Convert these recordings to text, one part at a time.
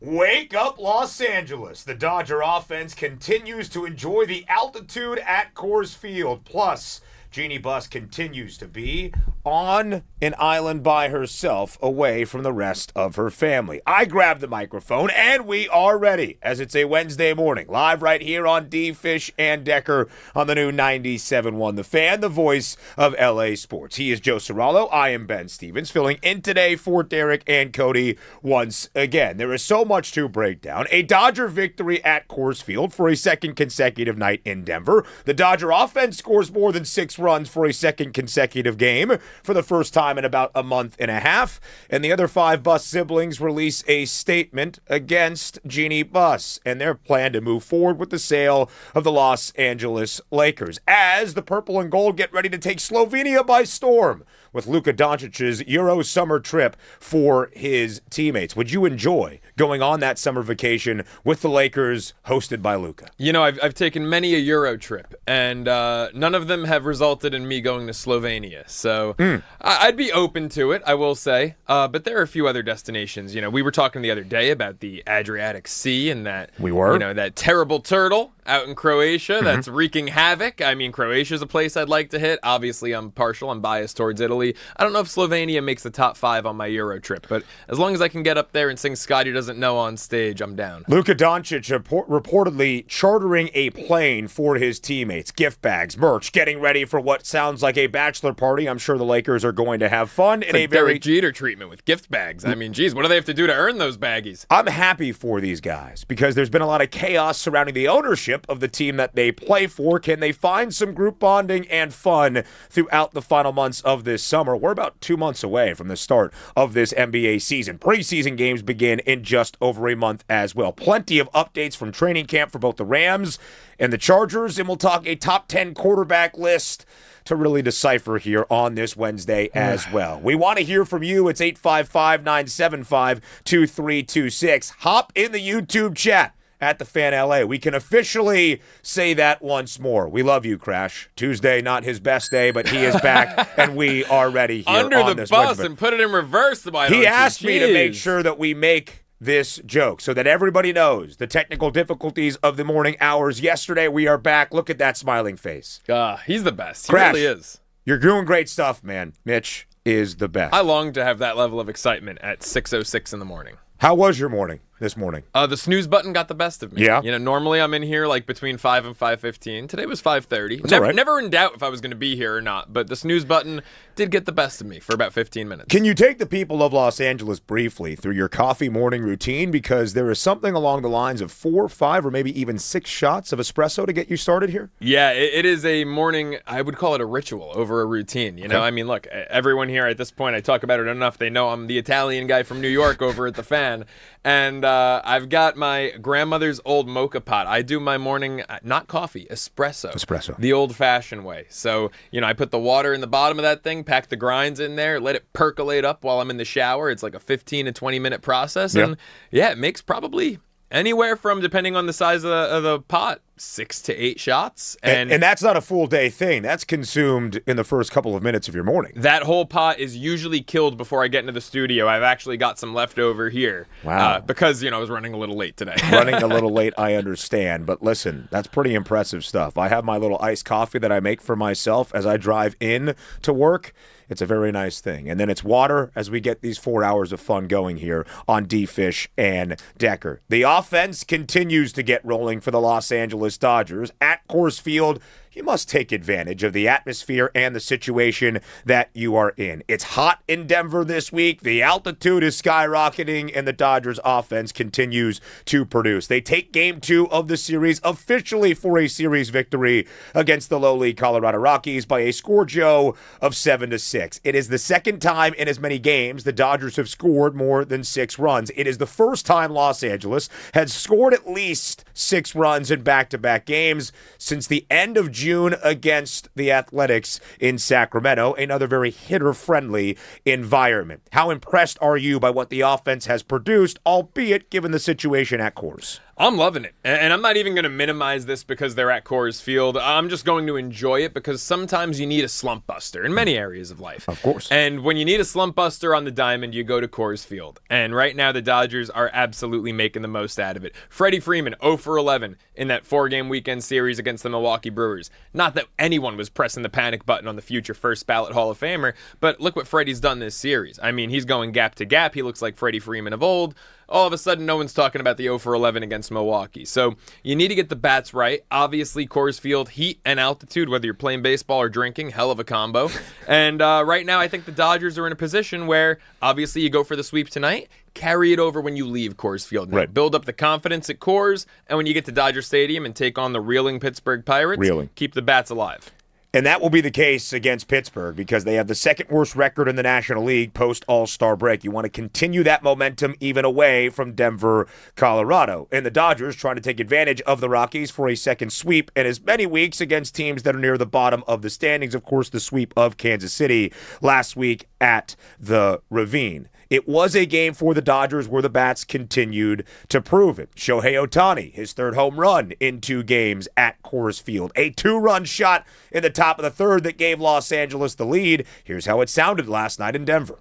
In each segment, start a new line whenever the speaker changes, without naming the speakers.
Wake up, Los Angeles. The Dodger offense continues to enjoy the altitude at Coors Field. Plus, Jeannie Buss continues to be on an island by herself, away from the rest of her family. I grabbed the microphone, and we are ready, as it's a Wednesday morning, live right here on D. Fish and Decker on the new 97.1 The Fan, the voice of LA Sports. He is Joe Serralo. I am Ben Stevens, filling in today for Derek and Cody once again. There is so much to break down. A Dodger victory at Coors Field for a second consecutive night in Denver. The Dodger offense scores more than 6 runs for a second consecutive game for the first time in about a month and a half. And the other 5 Buss siblings release a statement against Jeannie Buss and their plan to move forward with the sale of the Los Angeles Lakers as the purple and gold get ready to take Slovenia by storm with Luka Doncic's Euro summer trip for his teammates. Would you enjoy going on that summer vacation with the Lakers hosted by Luka?
You know, I've taken many a Euro trip, and none of them have resulted in me going to Slovenia. So I'd be open to it, I will say. But there are a few other destinations. You know, we were talking the other day about the Adriatic Sea and that, that terrible turtle out in Croatia that's wreaking havoc. I mean, Croatia's a place I'd like to hit. Obviously, I'm biased towards Italy. I don't know if Slovenia makes the top 5 on my Euro trip, but as long as I can get up there and sing Scotty Doesn't Know on stage, I'm down.
Luka Doncic reportedly chartering a plane for his teammates. Gift bags, merch, getting ready for what sounds like a bachelor party. I'm sure the Lakers are going to have fun.
It's like Derek Jeter treatment with gift bags. I mean, geez, what do they have to do to earn those baggies?
I'm happy for these guys because there's been a lot of chaos surrounding the ownership of the team that they play for. Can they find some group bonding and fun throughout the final months of this summer? We're about 2 months away from the start of this NBA season. Preseason games begin in just over a month as well. Plenty of updates from training camp for both the Rams and the Chargers, and we'll talk a top 10 quarterback list to really decipher here on this Wednesday as well. We want to hear from you. It's 855-975-2326. Hop in the YouTube chat at The Fan LA. We can officially say that once more. We love you, Crash. Tuesday, not his best day, but he is back, and we are ready here
under
on
the
this
bus
Wednesday.
And put it in reverse.
He asked me to make sure that we make this joke so that everybody knows the technical difficulties of the morning hours. Yesterday, we are back. Look at that smiling face.
He's the best. He
Crash,
really is.
You're doing great stuff, man. Mitch is the best.
I long to have that level of excitement at 6:06 in the morning.
How was your morning this morning?
The snooze button got the best of me.
Yeah.
You know, normally I'm in here like between 5 and 5:15. Today was 5:30. Never in doubt if I was going to be here or not, but the snooze button did get the best of me for about 15 minutes.
Can you take the people of Los Angeles briefly through your coffee morning routine? Because there is something along the lines of 4, 5, or maybe even 6 shots of espresso to get you started here?
Yeah, it is a morning, I would call it a ritual over a routine. You know, I mean, look, everyone here at this point, I talk about it enough. They know I'm the Italian guy from New York over at The Fan. And I've got my grandmother's old mocha pot. I do my morning, not coffee, espresso.
Espresso.
The old-fashioned way. So, you know, I put the water in the bottom of that thing, pack the grinds in there, let it percolate up while I'm in the shower. It's like a 15 to 20-minute process.
Yeah.
And, yeah, it makes probably anywhere from, depending on the size of the pot, 6 to 8 shots.
And that's not a full day thing. That's consumed in the first couple of minutes of your morning.
That whole pot is usually killed before I get into the studio. I've actually got some left over here.
Wow.
Because, you know, I was running a little late today.
Running a little late, I understand. But listen, that's pretty impressive stuff. I have my little iced coffee that I make for myself as I drive in to work. It's a very nice thing. And then it's water as we get these 4 hours of fun going here on D. Fish and Decker. The offense continues to get rolling for the Los Angeles Dodgers at Coors Field. You must take advantage of the atmosphere and the situation that you are in. It's hot in Denver this week. The altitude is skyrocketing, and the Dodgers offense continues to produce. They take Game 2 of the series officially for a series victory against the lowly Colorado Rockies by a score, Joe, of 7-6. It is the second time in as many games the Dodgers have scored more than 6 runs. It is the first time Los Angeles has scored at least 6 runs in back-to-back games since the end of June against the Athletics in Sacramento, another very hitter-friendly environment. How impressed are you by what the offense has produced, albeit given the situation at Coors?
I'm loving it. And I'm not even going to minimize this because they're at Coors Field. I'm just going to enjoy it because sometimes you need a slump buster in many areas of life.
Of course.
And when you need a slump buster on the diamond, you go to Coors Field. And right now, the Dodgers are absolutely making the most out of it. Freddie Freeman, 0 for 11 in that 4-game weekend series against the Milwaukee Brewers. Not that anyone was pressing the panic button on the future first ballot Hall of Famer, but look what Freddie's done this series. I mean, he's going gap to gap. He looks like Freddie Freeman of old. All of a sudden, no one's talking about the 0 for 11 against Milwaukee. So you need to get the bats right. Obviously, Coors Field, heat and altitude, whether you're playing baseball or drinking, hell of a combo. And right now, I think the Dodgers are in a position where, obviously, you go for the sweep tonight, carry it over when you leave Coors Field. Right. Build up the confidence at Coors, and when you get to Dodger Stadium and take on the reeling Pittsburgh Pirates, keep the bats alive.
And that will be the case against Pittsburgh because they have the second worst record in the National League post All-Star break. You want to continue that momentum even away from Denver, Colorado. And the Dodgers trying to take advantage of the Rockies for a second sweep in as many weeks against teams that are near the bottom of the standings. Of course, the sweep of Kansas City last week at the Ravine. It was a game for the Dodgers where the bats continued to prove it. Shohei Ohtani, his third home run in 2 games at Coors Field. A 2-run shot in the top of the third that gave Los Angeles the lead. Here's how it sounded last night in Denver.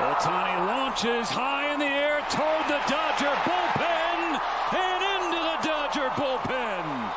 Ohtani launches high in the air toward the Dodger bullpen and into the Dodger bullpen.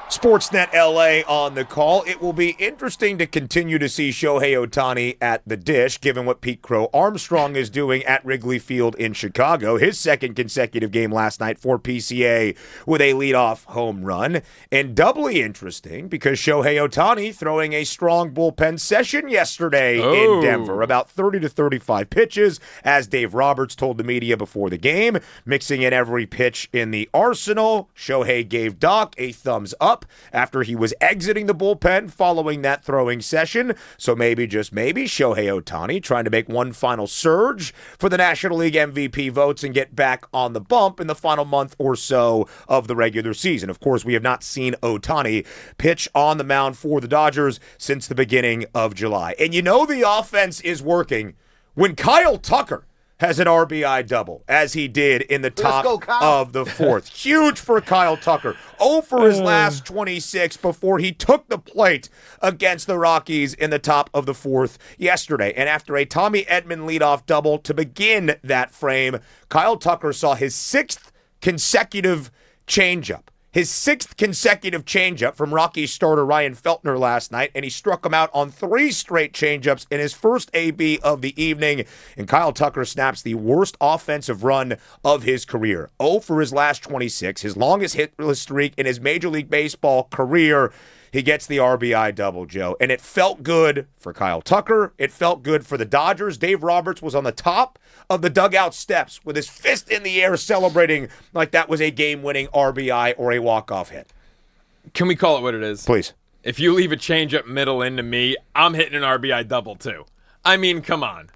Sportsnet LA on the call. It will be interesting to continue to see Shohei Ohtani at the dish, given what Pete Crow Armstrong is doing at Wrigley Field in Chicago. His second consecutive game last night for PCA with a leadoff home run. And doubly interesting because Shohei Ohtani throwing a strong bullpen session yesterday in Denver. About 30 to 35 pitches, as Dave Roberts told the media before the game, mixing in every pitch in the arsenal. Shohei gave Doc a thumbs up after he was exiting the bullpen following that throwing session. So maybe, just maybe, Shohei Ohtani trying to make one final surge for the National League MVP votes and get back on the bump in the final month or so of the regular season. Of course, we have not seen Ohtani pitch on the mound for the Dodgers since the beginning of July. And you know the offense is working when Kyle Tucker has an RBI double, as he did in the top of the fourth. Huge for Kyle Tucker. 0 for his last 26 before he took the plate against the Rockies in the top of the fourth yesterday. And after a Tommy Edman leadoff double to begin that frame, Kyle Tucker saw his 6th consecutive changeup. His 6th consecutive changeup from Rockies starter Ryan Feltner last night, and he struck him out on 3 straight changeups in his first AB of the evening. And Kyle Tucker snaps the worst offensive run of his career. 0 for his last 26, his longest hitless streak in his Major League Baseball career. He gets the RBI double, Joe. And it felt good for Kyle Tucker. It felt good for the Dodgers. Dave Roberts was on the top of the dugout steps with his fist in the air celebrating like that was a game-winning RBI or a walk-off hit.
Can we call it what it is?
Please.
If you leave a changeup middle into me, I'm hitting an RBI double too. I mean, come on.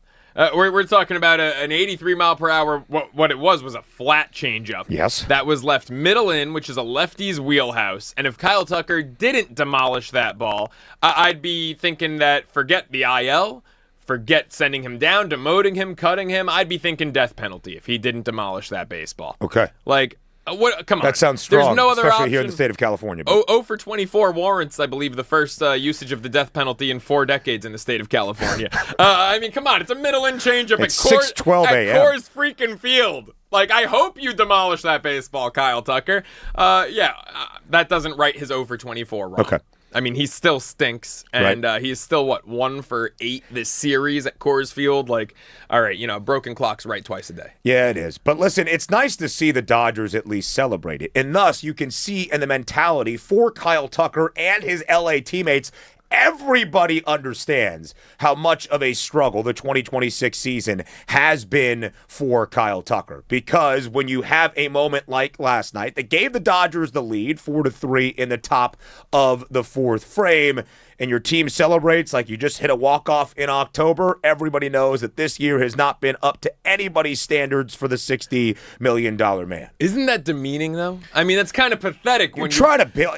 We're talking about an 83 mile per hour. What it was a flat changeup.
Yes.
That was left middle in, which is a lefty's wheelhouse. And if Kyle Tucker didn't demolish that ball, I'd be thinking that forget the IL, forget sending him down, demoting him, cutting him. I'd be thinking death penalty if he didn't demolish that baseball.
Okay.
Like, what? Come on.
That sounds strong,
There's no other
especially
option.
here in the state of California.
0 for 24 warrants, I believe, the first usage of the death penalty in 4 decades in the state of California. I mean, come on. It's a middle-in changeup at
6:12 a.m.
Coors freaking Field. Like, I hope you demolish that baseball, Kyle Tucker. That doesn't right his 0 for 24 wrong.
Okay.
I mean, he still stinks, and he's still, 1 for 8 this series at Coors Field? Like, all right, broken clock's right twice a day.
Yeah, it is. But listen, it's nice to see the Dodgers at least celebrate it. And thus, you can see in the mentality for Kyle Tucker and his LA teammates, everybody understands how much of a struggle the 2026 season has been for Kyle Tucker. Because when you have a moment like last night that gave the Dodgers the lead 4-3 in the top of the fourth frame, and your team celebrates like you just hit a walk-off in October, everybody knows that this year has not been up to anybody's standards for the $60 million man.
Isn't that demeaning, though? I mean, that's kind of pathetic.
You're trying to build.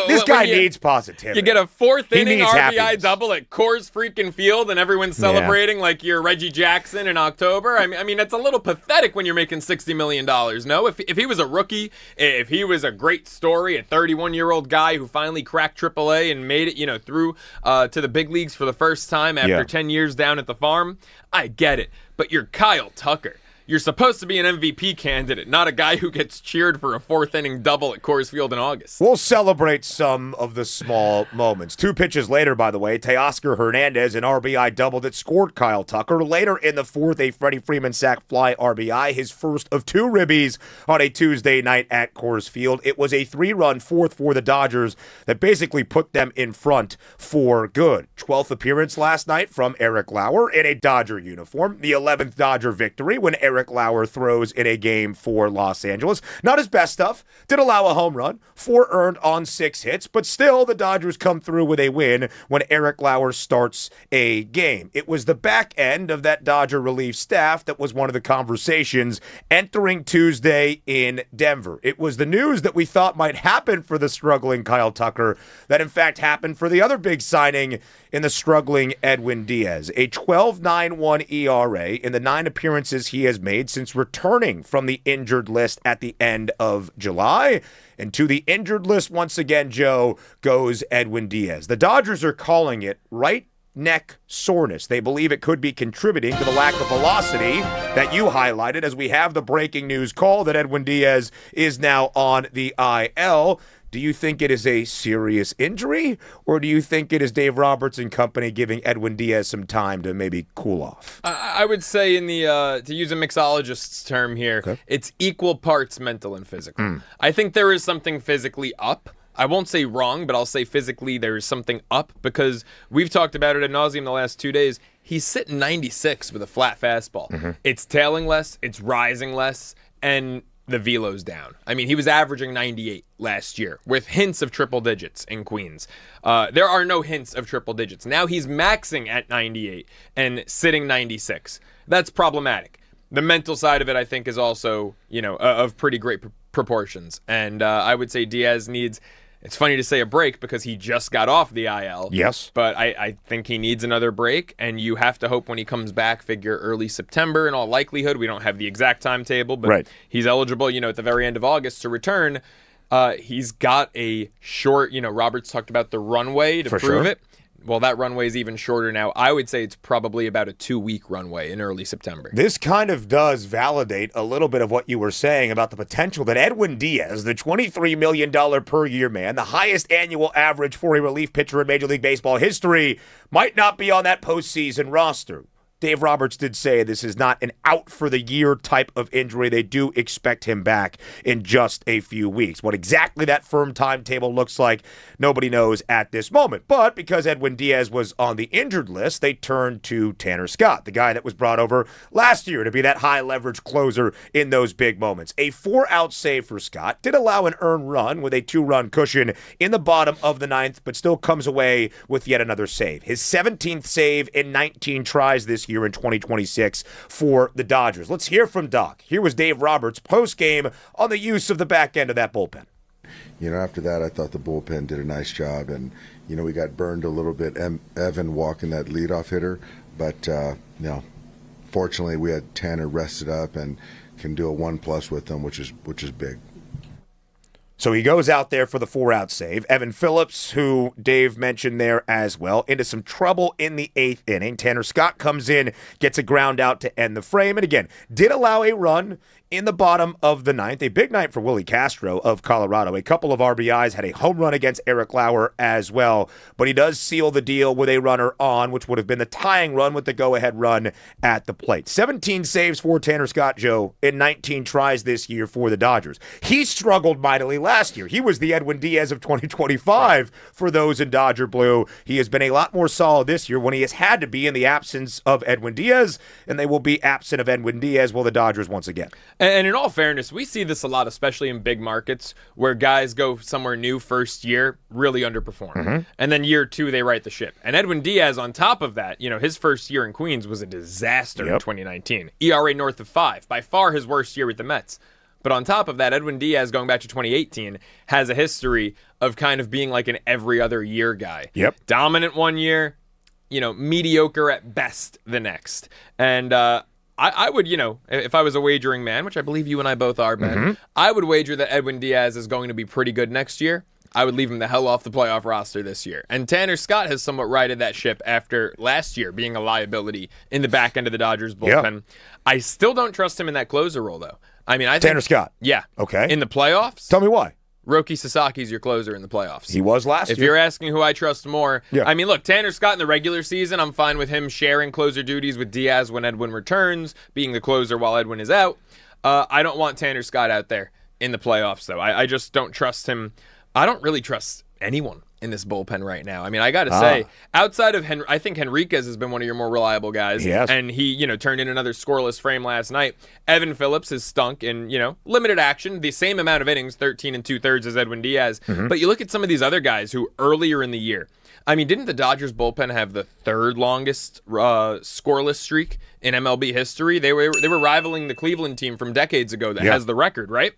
This guy needs positivity.
You get a fourth inning RBI
happiness.
double at Coors freaking Field, and everyone's celebrating like you're Reggie Jackson in October. I mean, it's a little pathetic when you're making $60 million. No, if he was a rookie, if he was a great story, a 31-year-old guy who finally cracked AAA and made it, through to the big leagues for the first time after 10 years down at the farm, I get it. But you're Kyle Tucker. You're supposed to be an MVP candidate, not a guy who gets cheered for a fourth-inning double at Coors Field in August.
We'll celebrate some of the small moments. 2 pitches later, by the way, Teoscar Hernandez, an RBI double that scored Kyle Tucker. Later in the fourth, a Freddie Freeman sac fly RBI, his first of 2 ribbies on a Tuesday night at Coors Field. It was a 3-run fourth for the Dodgers that basically put them in front for good. 12th appearance last night from Eric Lauer in a Dodger uniform. The 11th Dodger victory when Eric Lauer throws in a game for Los Angeles. Not his best stuff. Did allow a home run. 4 earned on 6 hits. But still, the Dodgers come through with a win when Eric Lauer starts a game. It was the back end of that Dodger relief staff that was one of the conversations entering Tuesday in Denver. It was the news that we thought might happen for the struggling Kyle Tucker that in fact happened for the other big signing in the struggling Edwin Díaz. A 12.91 ERA in the 9 appearances he has made since returning from the injured list at the end of July. And to the injured list once again, Joe, goes Edwin Díaz. The Dodgers are calling it right neck soreness. They believe it could be contributing to the lack of velocity that you highlighted as we have the breaking news call that Edwin Díaz is now on the IL. Do you think it is a serious injury, or do you think it is Dave Roberts and company giving Edwin Díaz some time to maybe cool off?
I would say in the, to use a mixologist's term here, It's equal parts mental and physical. I think there is something physically up. I won't say wrong, but I'll say physically there is something up because we've talked about it ad nauseum the last 2 days. He's sitting 96 with a flat fastball. It's tailing less, it's rising less, and the velo's down. I mean, he was averaging 98 last year with hints of triple digits in Queens. There are no hints of triple digits. Now he's maxing at 98 and sitting 96. That's problematic. The mental side of it, I think, is also, of pretty great proportions. And I would say Díaz needs... It's funny to say a break because he just got off the IL.
Yes.
But I think he needs another break, and you have to hope when he comes back, figure early September in all likelihood. We don't have the exact timetable, but he's eligible, at the very end of August to return. He's got a short, Roberts talked about the runway to prove it. Well, that runway is even shorter now. I would say it's probably about a 2-week runway in early September.
This kind of does validate a little bit of what you were saying about the potential that Edwin Díaz, the $23 million per year man, the highest annual average for a relief pitcher in Major League Baseball history, might not be on that postseason roster. Dave Roberts did say this is not an out-for-the-year type of injury. They do expect him back in just a few weeks. What exactly that firm timetable looks like, nobody knows at this moment. But because Edwin Díaz was on the injured list, they turned to Tanner Scott, the guy that was brought over last year to be that high-leverage closer in those big moments. A 4-out save for Scott. Did allow an earned run with a 2-run cushion in the bottom of the 9th, but still comes away with yet another save. His 17th save in 19 tries this year in 2026 for the Dodgers. Let's hear from Doc. Here was Dave Roberts post-game on the use of the back end of that bullpen.
After that, I thought the bullpen did a nice job, and, we got burned a little bit, Evan walking that leadoff hitter, but, fortunately we had Tanner rested up and can do a 1+ with them, which is big.
So he goes out there for the 4-out save. Evan Phillips, who Dave mentioned there as well, into some trouble in the 8th inning. Tanner Scott comes in, gets a ground out to end the frame. And again, did allow a run in the bottom of the 9th. A big night for Willie Castro of Colorado. A couple of RBIs, had a home run against Eric Lauer as well. But he does seal the deal with a runner on, which would have been the tying run with the go-ahead run at the plate. 17 saves for Tanner Scott, Joe, in 19 tries this year for the Dodgers. He struggled mightily last year. He was the Edwin Díaz of 2025 for those in Dodger blue. He has been a lot more solid this year when he has had to be in the absence of Edwin Díaz, and they will be absent of Edwin Díaz, the Dodgers once again.
And in all fairness, we see this a lot, especially in big markets where guys go somewhere new first year, really underperform. And then year 2, they right the ship. And Edwin Díaz, on top of that, his first year in Queens was a disaster in 2019. ERA north of 5, by far his worst year with the Mets. But on top of that, Edwin Díaz, going back to 2018, has a history of kind of being like an every other year guy. Dominant one year, mediocre at best the next. And I would, if I was a wagering man, which I believe you and I both are, Ben, I would wager that Edwin Díaz is going to be pretty good next year. I would leave him the hell off the playoff roster this year. And Tanner Scott has somewhat righted that ship after last year being a liability in the back end of the Dodgers bullpen. I still don't trust him in that closer role, though. I mean, I think
Tanner Scott.
Yeah.
Okay.
In the playoffs.
Tell me why.
Roki Sasaki's your closer in the playoffs.
He was last year.
If you're asking who I trust more,
Yeah.
I mean, look, Tanner Scott in the regular season, I'm fine with him sharing closer duties with Diaz when Edwin returns, being the closer while Edwin is out. I don't want Tanner Scott out there in the playoffs, though. I just don't trust him. I don't really trust anyone in this bullpen right now. I mean, I got to say, outside of I think Henriquez has been one of your more reliable guys.
Yes.
And he, turned in another scoreless frame last night. Evan Phillips has stunk in, limited action, the same amount of innings, 13 2/3 as Edwin Díaz. But you look at some of these other guys who earlier in the year, I mean, didn't the Dodgers bullpen have the third longest scoreless streak in MLB history? They were rivaling the Cleveland team from decades ago that has the record, right?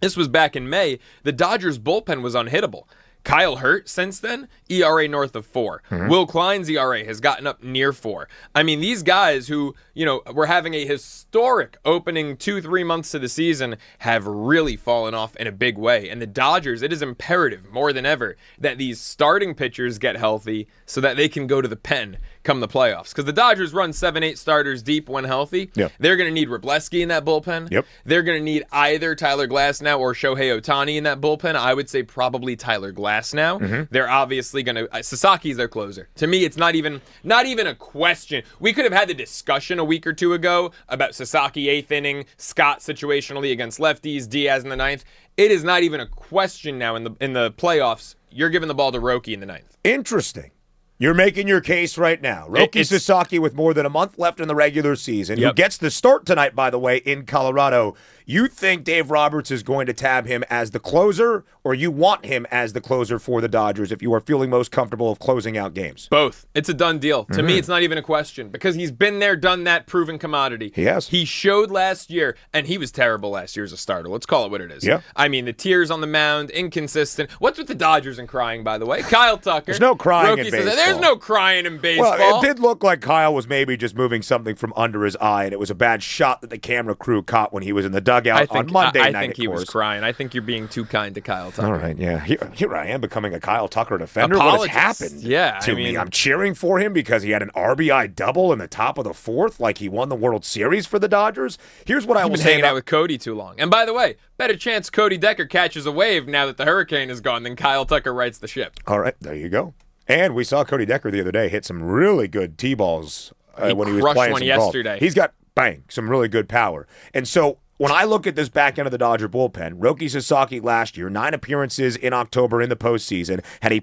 This was back in May. The Dodgers bullpen was unhittable. Kyle Hurt, since then, ERA north of 4. Will Klein's ERA has gotten up near 4. I mean, these guys who, were having a historic opening 2-3 months to the season have really fallen off in a big way. And the Dodgers, it is imperative more than ever that these starting pitchers get healthy so that they can go to the pen come the playoffs. Because the Dodgers run 7-8 starters deep when healthy. They're going to need Wroblewski in that bullpen. They're going to need either Tyler Glasnow or Shohei Ohtani in that bullpen. I would say probably Tyler Glasnow. They're obviously going to Sasaki's their closer. To me, it's not even a question. We could have had the discussion a week or two ago about Sasaki 8th inning, Scott situationally against lefties, Diaz in the 9th. It is not even a question now in the playoffs. You're giving the ball to Roki in the 9th.
Interesting. You're making your case right now. Roki Sasaki with more than a month left in the regular season, who gets the start tonight, by the way, in Colorado. You think Dave Roberts is going to tab him as the closer, or you want him as the closer for the Dodgers if you are feeling most comfortable of closing out games?
Both. It's a done deal. To me, it's not even a question because he's been there, done that, proven commodity.
He has.
He showed last year, and he was terrible last year as a starter. Let's call it what it is.
Yeah.
I mean, the tears on the mound, inconsistent. What's with the Dodgers and crying, by the way? Kyle Tucker.
There's no crying in baseball.
There's no crying in baseball.
Well, it did look like Kyle was maybe just moving something from under his eye, and it was a bad shot that the camera crew caught when he was in the dugout on Monday night.
I think he was crying. I think you're being too kind to Kyle Tucker.
All right, yeah. Here I am becoming a Kyle Tucker defender.
Apologist.
What has happened to me?
mean,
I'm cheering for him because he had an RBI double in the top of the 4th, like he won the World Series for the Dodgers. Here's what I will
been
say
hanging out with Cody too long. And by the way, better chance Cody Decker catches a wave now that the hurricane is gone than Kyle Tucker rights the ship.
All right, there you go. And we saw Cody Decker the other day hit some really good T-balls when he was playing
one
some
yesterday.
golf. He's got, some really good power. And so when I look at this back end of the Dodger bullpen, Roki Sasaki last year, 9 appearances in October in the postseason, had a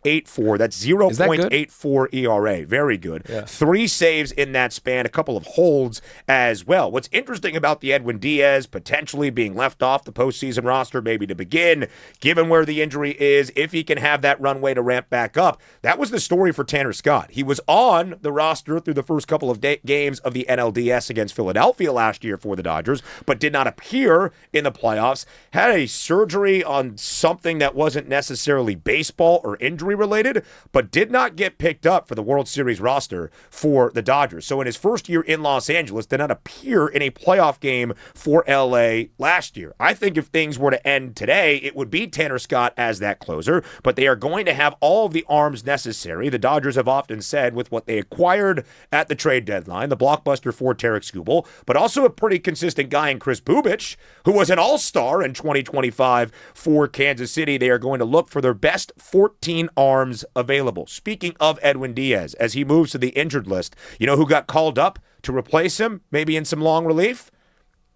.84. That's 0.84 ERA. Very good.
Yeah.
3 saves in that span, a couple of holds as well. What's interesting about the Edwin Díaz potentially being left off the postseason roster maybe to begin, given where the injury is, if he can have that runway to ramp back up, that was the story for Tanner Scott. He was on the roster through the first couple of games of the NLDS against Philadelphia last year for the Dodgers, but did not appear in the playoffs. Had a surgery on something that wasn't necessarily baseball or injury related, but did not get picked up for the World Series roster for the Dodgers. So in his first year in Los Angeles, did not appear in a playoff game for LA last year. I think if things were to end today, it would be Tanner Scott as that closer, but they are going to have all of the arms necessary. The Dodgers have often said with what they acquired at the trade deadline, the blockbuster for Tarik Skubal, but also a pretty consistent guy in Chris Bubich, who was an all-star in 2025 for Kansas City. They are going to look for their best 14 arms available. Speaking of Edwin Díaz, as he moves to the injured list, you know who got called up to replace him, maybe in some long relief?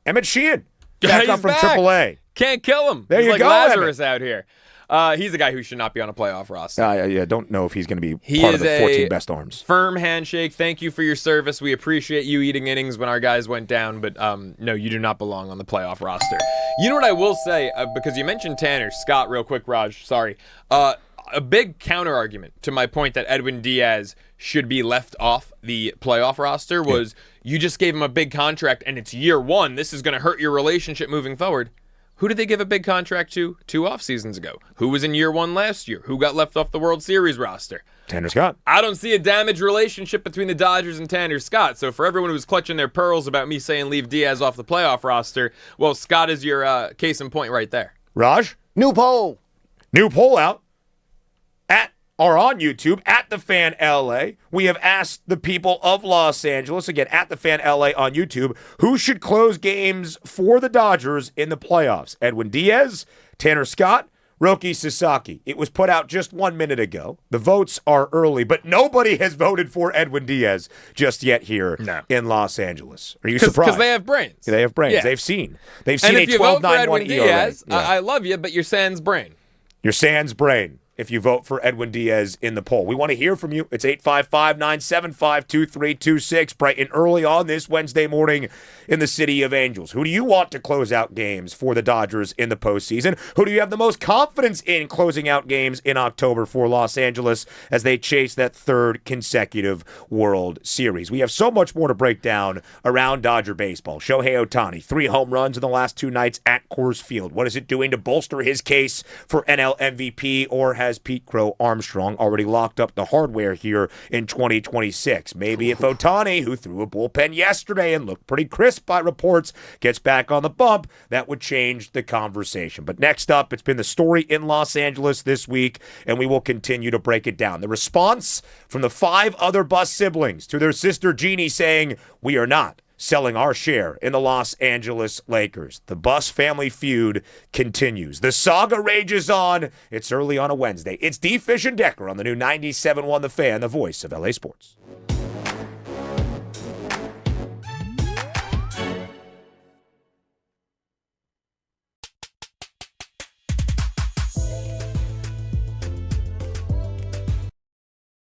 Emmett Sheehan, back up from AAA.
Can't kill him.
There
He's
you
like
go,
Lazarus out here. He's a guy who should not be on a playoff roster.
Yeah, don't know if he's going to be
He
part
is
of the 14
a
best arms.
Firm handshake. Thank you for your service. We appreciate you eating innings when our guys went down, but no, you do not belong on the playoff roster. You know what I will say, because you mentioned Tanner Scott real quick, Raj, sorry. A big counter argument to my point that Edwin Diaz should be left off the playoff roster was you just gave him a big contract and it's year one. This is going to hurt your relationship moving forward. Who did they give a big contract to 2 off seasons ago? Who was in year one last year? Who got left off the World Series roster?
Tanner Scott.
I don't see a damaged relationship between the Dodgers and Tanner Scott. So for everyone who's clutching their pearls about me saying leave Diaz off the playoff roster, well, Scott is your case in point right there.
Raj?
New poll
out on YouTube at the Fan LA. We have asked the people of Los Angeles, again, at the Fan LA on YouTube, who should close games for the Dodgers in the playoffs? Edwin Diaz, Tanner Scott, Roki Sasaki. It was put out just 1 minute ago. The votes are early, but nobody has voted for Edwin Diaz just yet here in Los Angeles. Are you surprised?
Because they have brains.
They have brains.
Yeah.
They've seen
And
a
if you vote for
12-9-1
Edwin
ERA.
Diaz, I love you, but you're sans brain.
Your sans brain if you vote for Edwin Diaz in the poll. We want to hear from you. It's 855-975-2326, bright and early on this Wednesday morning in the City of Angels. Who do you want to close out games for the Dodgers in the postseason? Who do you have the most confidence in closing out games in October for Los Angeles as they chase that 3rd consecutive World Series? We have so much more to break down around Dodger baseball. Shohei Ohtani, 3 home runs in the last 2 nights at Coors Field. What is it doing to bolster his case for NL MVP, or has Pete Crow Armstrong already locked up the hardware here in 2026? Maybe if Ohtani, who threw a bullpen yesterday and looked pretty crisp by reports, gets back on the bump, that would change the conversation. But next up, it's been the story in Los Angeles this week, and we will continue to break it down. The response from the 5 other Bus siblings to their sister Jeannie saying, "We are not selling our share in the Los Angeles Lakers." The Bus family feud continues. The saga rages on. It's early on a Wednesday. It's D. Fish and Decker on the new 97.1 The Fan, the voice of LA Sports.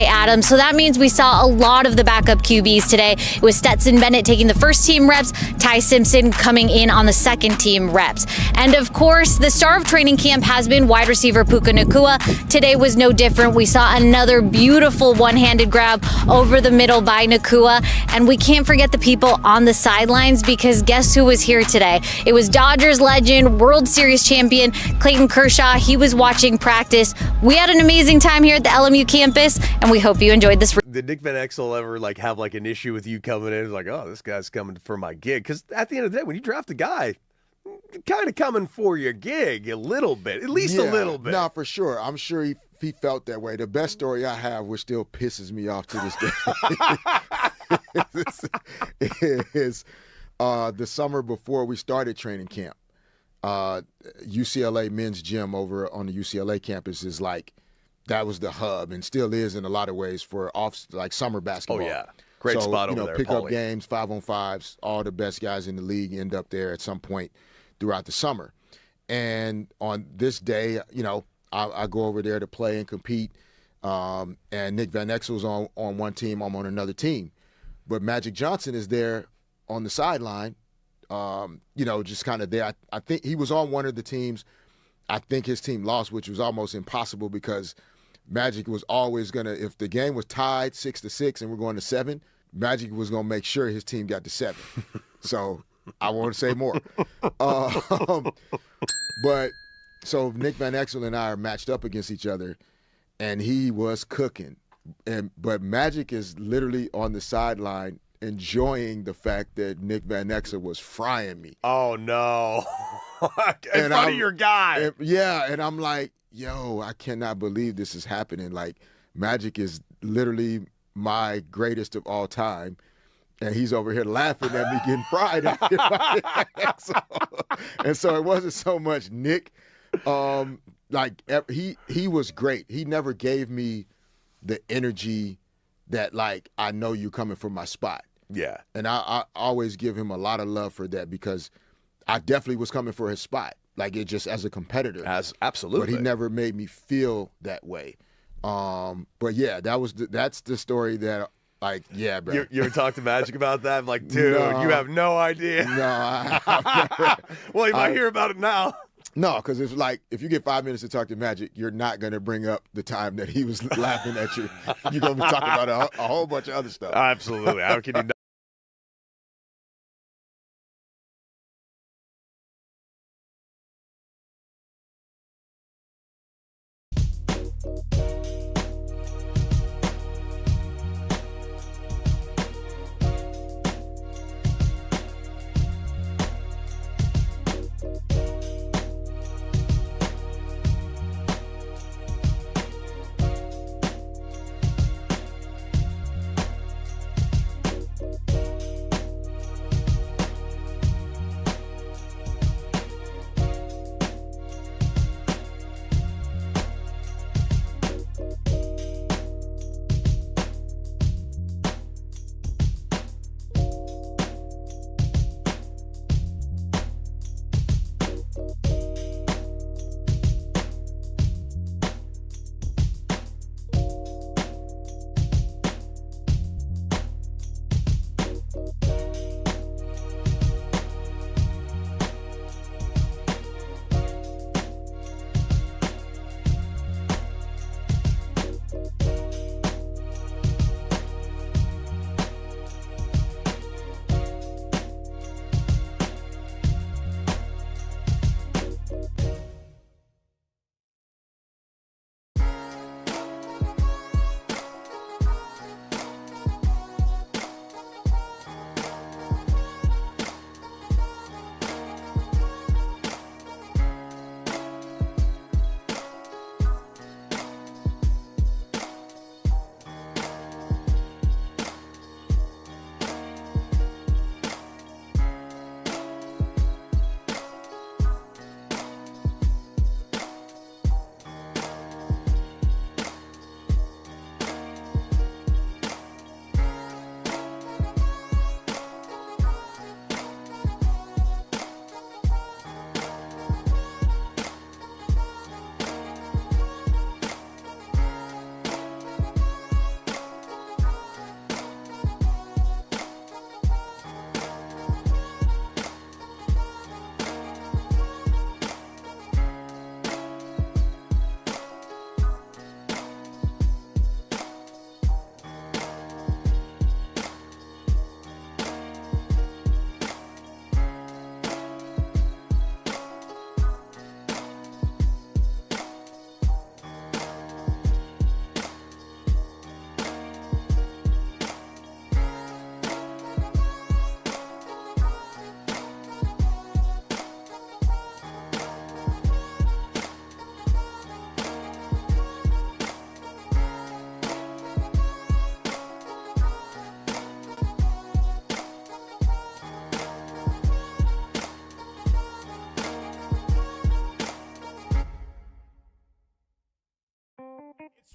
Adam. So that means we saw a lot of the backup QBs today. It was Stetson Bennett taking the first team reps, Ty Simpson coming in on the second team reps. And of course, the star of training camp has been wide receiver Puka Nacua. Today was no different. We saw another beautiful one-handed grab over the middle by Nacua. And we can't forget the people on the sidelines, because guess who was here today? It was Dodgers legend, World Series champion Clayton Kershaw. He was watching practice. We had an amazing time here at the LMU campus, and we hope you enjoyed this.
Did Nick Van Exel ever have an issue with you coming in? It's like, oh, this guy's coming for my gig. Because at the end of the day, when you draft a guy, kind of coming for your gig a little bit, at least a little bit.
No, for sure. I'm sure he felt that way. The best story I have, which still pisses me off to this day, is the summer before we started training camp. UCLA men's gym over on the UCLA campus is that was the hub, and still is in a lot of ways for summer basketball.
Oh, yeah. Great spot over there,
pick-up games, 5-on-5s, all the best guys in the league end up there at some point throughout the summer. And on this day, I go over there to play and compete, and Nick Van Exel's on one team, I'm on another team. But Magic Johnson is there on the sideline, just kind of there. I think he was on one of the teams. I think his team lost, which was almost impossible because Magic was always going to, if the game was tied 6-6 and we're going to 7, Magic was going to make sure his team got to 7. So I won't say more. But so Nick Van Exel and I are matched up against each other, and he was cooking. But Magic is literally on the sideline enjoying the fact that Nick Van Exel was frying me.
Oh, no. In front of your guy.
And I'm like, yo, I cannot believe this is happening. Magic is literally my greatest of all time, and he's over here laughing at me getting fried. And so it wasn't so much Nick. He was great. He never gave me the energy that, I know you coming for my spot.
Yeah.
And I always give him a lot of love for that, because I definitely was coming for his spot. like it just as a competitor.
Absolutely.
But he never made me feel that way. But yeah, that's the story that, like, yeah, bro.
You ever talk to Magic about that? I'm like, dude,
No.
you have no idea.
No, I've never.
Well, you might hear about it now.
No, because it's like if you get 5 minutes to talk to Magic, you're not going to bring up the time that he was laughing at you. You're going to be talking about a whole bunch of other stuff.
Absolutely. How can you not?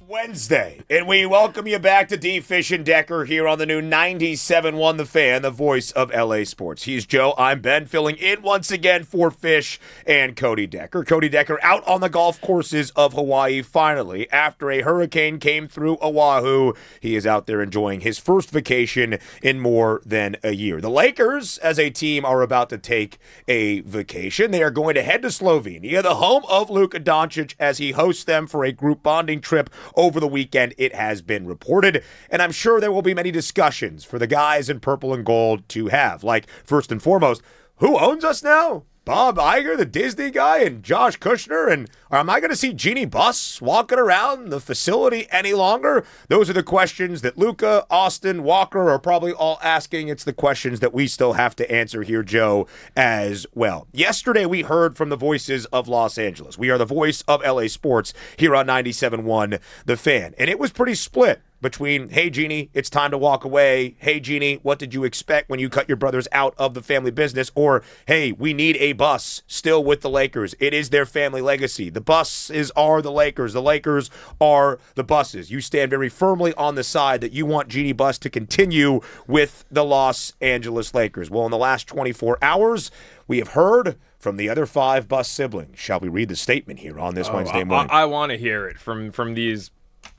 Wednesday, and we welcome you back to D. Fish and Decker here on the new 97.1 The Fan, the voice of LA sports. He's Joe, I'm Ben, filling in once again for Fish and Cody Decker. Cody Decker out on the golf courses of Hawaii finally. After a hurricane came through Oahu, he is out there enjoying his first vacation in more than a year. The Lakers, as a team, are about to take a vacation. They are going to head to Slovenia, the home of Luka Doncic, as he hosts them for a group bonding trip over the weekend, it has been reported, and I'm sure there will be many discussions for the guys in purple and gold to have. Like, first and foremost, who owns us now? Bob Iger, the Disney guy, and Josh Kushner? And am I going to see Jeannie Buss walking around the facility any longer? Those are the questions that Luka, Austin, Walker are probably all asking. It's the questions that we still have to answer here, Joe, as well. Yesterday, we heard from the voices of Los Angeles. We are the voice of LA sports here on 97.1 The Fan. And it was pretty split between, hey, Jeannie, it's time to walk away. Hey, Jeannie, what did you expect when you cut your brothers out of the family business? Or, hey, we need a Buss still with the Lakers. It is their family legacy. The Busses are the Lakers. The Lakers are the Busses. You stand very firmly on the side that you want Jeannie Buss to continue with the Los Angeles Lakers. Well, in the last 24 hours, we have heard from the other 5 Bus siblings. Shall we read the statement here on this Wednesday morning?
I want to hear it from these.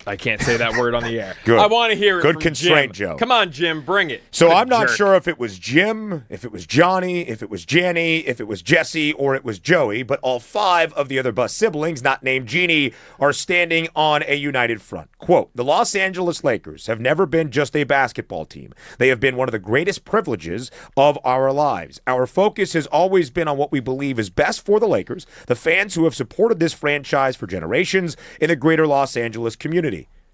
I can't say that word on the air.
Good.
I want to hear it
Good
from
constraint,
Jim.
Joe.
Come on, Jim, bring it.
So
What a
I'm not
jerk.
sure if it was Jim, if it was Johnny, if it was Janny, if it was Jesse, or it was Joey, but all 5 of the other Bus siblings, not named Jeannie, are standing on a united front. Quote, the Los Angeles Lakers have never been just a basketball team. They have been one of the greatest privileges of our lives. Our focus has always been on what we believe is best for the Lakers, the fans who have supported this franchise for generations in the greater Los Angeles community.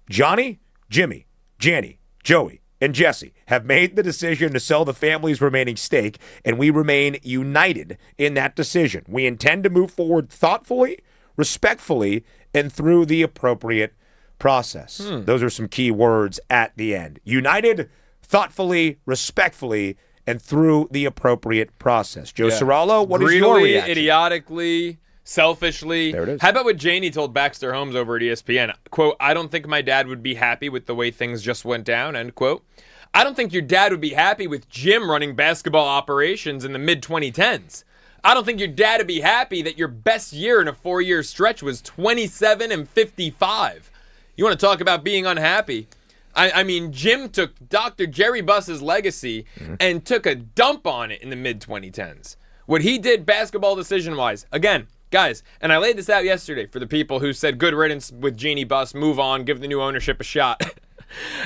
Johnny, Jimmy, Janny, Joey, and Jesse have made the decision to sell the family's remaining stake, and we remain united in that decision. We intend to move forward thoughtfully, respectfully, and through the appropriate process. Those are some key words at the end. United, thoughtfully, respectfully, and through the appropriate process. Joe Cirallo, what is your
Greedily,
reaction?
idiotically, selfishly.
There it is.
How about what Janie told Baxter Holmes over at ESPN? Quote, I don't think my dad would be happy with the way things just went down, end quote. I don't think your dad would be happy with Jim running basketball operations in the mid-2010s. I don't think your dad would be happy that your best year in a 4-year stretch was 27 and 55. You want to talk about being unhappy? I mean, Jim took Dr. Jerry Buss's legacy and took a dump on it in the mid-2010s. What he did basketball decision-wise, again, guys, and I laid this out yesterday for the people who said good riddance with Jeannie Buss, move on, give the new ownership a shot.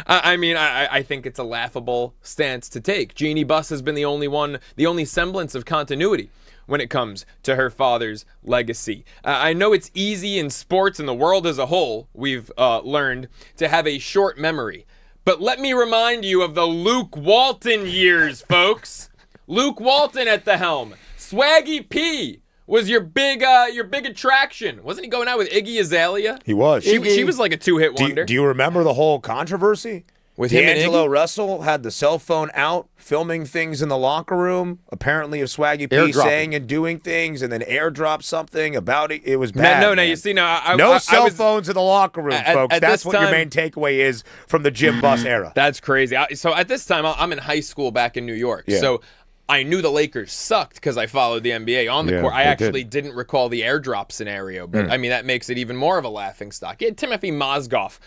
I think it's a laughable stance to take. Jeannie Buss has been the only semblance of continuity when it comes to her father's legacy. I know it's easy in sports and the world as a whole, we've learned, to have a short memory. But let me remind you of the Luke Walton years, folks. Luke Walton at the helm. Swaggy P was your big attraction. Wasn't he going out with Iggy Azalea?
He was.
She was like a 2-hit wonder.
Do you remember the whole controversy?
With him and
D'Angelo
Iggy?
Russell had the cell phone out, filming things in the locker room, apparently of Swaggy P
Airdropping.
saying and doing things, and then airdropped something about it. It was bad.
No,
man.
you see, no,
No
I
cell
was,
phones in the locker room, folks.
at
That's
this
what your
time-
main takeaway is from the Jim Buss era.
That's crazy. So at this time, I'm in high school back in New York.
Yeah.
So I knew the Lakers sucked because I followed the NBA on the
Yeah,
court. I
they
actually didn't recall the airdrop scenario, but I mean, that makes it even more of a laughing stock. You had Timothy Mozgov,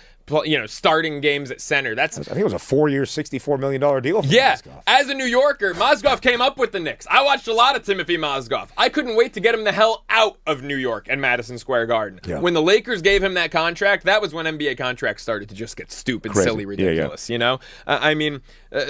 starting games at center.
I think it was a 4-year, $64 million deal for
Yeah,
Mozgov.
as a New Yorker, Mozgov came up with the Knicks. I watched a lot of Timothy Mozgov. I couldn't wait to get him the hell out of New York and Madison Square Garden.
Yeah.
When the Lakers gave him that contract, that was when NBA contracts started to just get stupid,
Crazy.
silly,
Yeah,
ridiculous,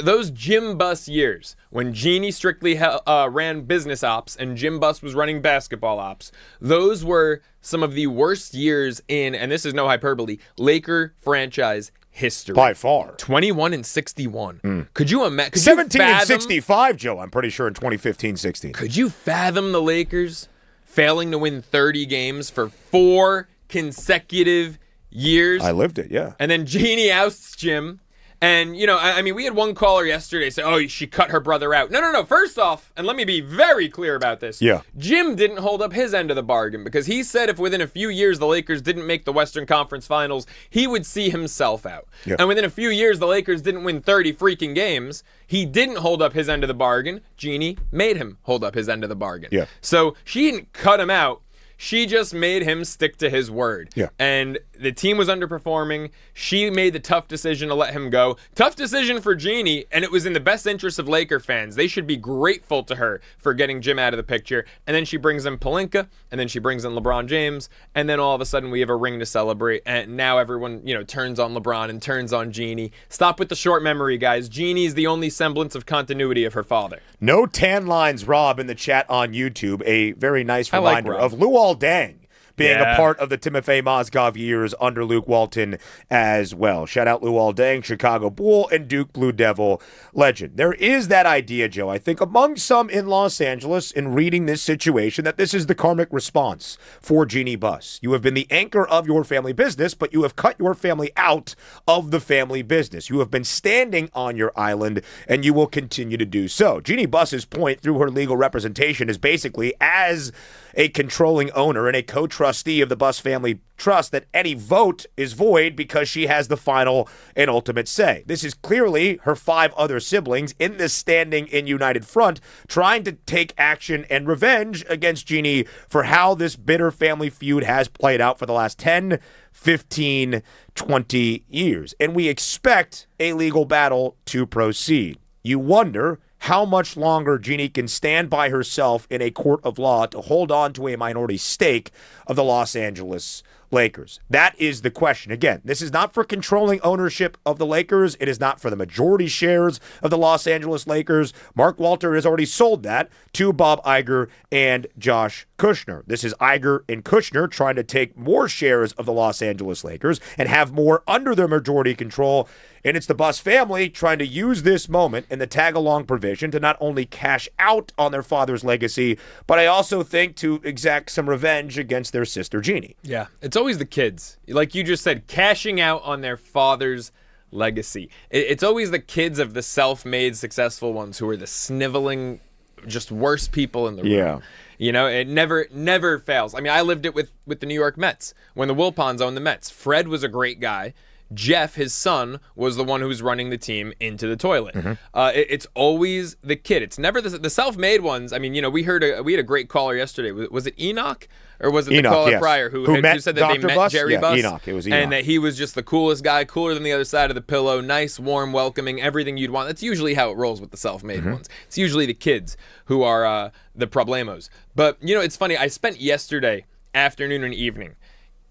those Jim Buss years, when Jeannie strictly ran business ops and Jim Buss was running basketball ops, those were some of the worst years in, and this is no hyperbole, Laker franchise history.
By far.
21 and 61. Could you imagine?
17 and 65, Joe, I'm pretty sure, in 2015-16.
Could you fathom the Lakers failing to win 30 games for 4 consecutive years?
I lived it, yeah.
And then Jeannie ousts Jim. And, we had one caller yesterday say, oh, she cut her brother out. No. First off, and let me be very clear about this.
Yeah.
Jim didn't hold up his end of the bargain because he said if within a few years the Lakers didn't make the Western Conference Finals, he would see himself out.
Yeah.
And within a few years the Lakers didn't win 30 freaking games. He didn't hold up his end of the bargain. Jeannie made him hold up his end of the bargain.
Yeah.
So she didn't cut him out. She just made him stick to his word.
Yeah.
And the team was underperforming. She made the tough decision to let him go. Tough decision for Jeannie, and it was in the best interest of Laker fans. They should be grateful to her for getting Jim out of the picture. And then she brings in Pelinka, and then she brings in LeBron James, and then all of a sudden we have a ring to celebrate. And now everyone, turns on LeBron and turns on Jeannie. Stop with the short memory, guys. Jeannie's the only semblance of continuity of her father.
No tan lines, Rob, in the chat on YouTube. A very nice
I like
reminder
Rob.
of Luol Deng being
Yeah.
a part of the Timofey Mozgov years under Luke Walton as well. Shout out Luol Deng, Chicago Bull, and Duke Blue Devil legend. There is that idea, Joe, I think, among some in Los Angeles in reading this situation that this is the karmic response for Jeannie Buss. You have been the anchor of your family business, but you have cut your family out of the family business. You have been standing on your island, and you will continue to do so. Jeannie Buss's point through her legal representation is basically as a controlling owner and a co-trustee trustee of the Buss Family Trust, that any vote is void because she has the final and ultimate say. This is clearly her 5 other siblings in this standing in united front trying to take action and revenge against Jeannie for how this bitter family feud has played out for the last 10, 15, 20 years. And we expect a legal battle to proceed. You wonder how much longer Jeannie can stand by herself in a court of law to hold on to a minority stake of the Los Angeles Lakers. That is the question. Again, this is not for controlling ownership of the Lakers. It is not for the majority shares of the Los Angeles Lakers. Mark Walter has already sold that to Bob Iger and Josh Kushner. This is Iger and Kushner trying to take more shares of the Los Angeles Lakers and have more under their majority control. And it's the Buss family trying to use this moment and the tag-along provision to not only cash out on their father's legacy, but I also think to exact some revenge against their sister Jeannie.
Yeah, it's always the kids. Like you just said, cashing out on their father's legacy. It's always the kids of the self-made successful ones who are the sniveling, just worst people in the room.
Yeah.
You know, it never fails. I mean, I lived it with the New York Mets when the Wilpons owned the Mets. Fred was a great guy. Jeff, his son, was the one who was running the team into the toilet. It's always the kid. It's never the self-made ones. I mean, you know, we had a great caller yesterday. Was it Enoch? Or was it the caller prior who said that
Dr.
they met
Buss?
Jerry Buss?
Enoch. It was Enoch.
And that he was just the coolest guy, cooler than the other side of the pillow, nice, warm, welcoming, everything you'd want. That's usually how it rolls with the self-made ones. It's usually the kids who are the problemos. But, you know, it's funny. I spent yesterday afternoon and evening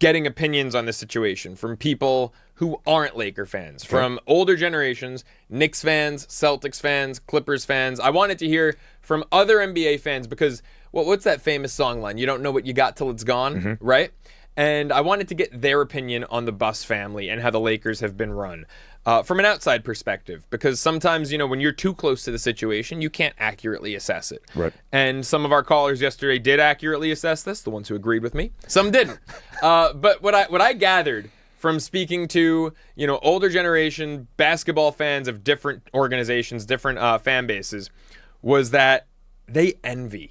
getting opinions on this situation from people who aren't Laker fans, from older generations, Knicks fans, Celtics fans, Clippers fans. I wanted to hear from other NBA fans because, what's that famous song line? You don't know what you got till it's gone, right? And I wanted to get their opinion on the Buss family and how the Lakers have been run from an outside perspective. Because sometimes, you know, when you're too close to the situation, you can't accurately assess it.
Right.
And some of our callers yesterday did accurately assess this, the ones who agreed with me. Some didn't. But what I gathered from speaking to, you know, older generation basketball fans of different organizations, different fan bases, was that they envy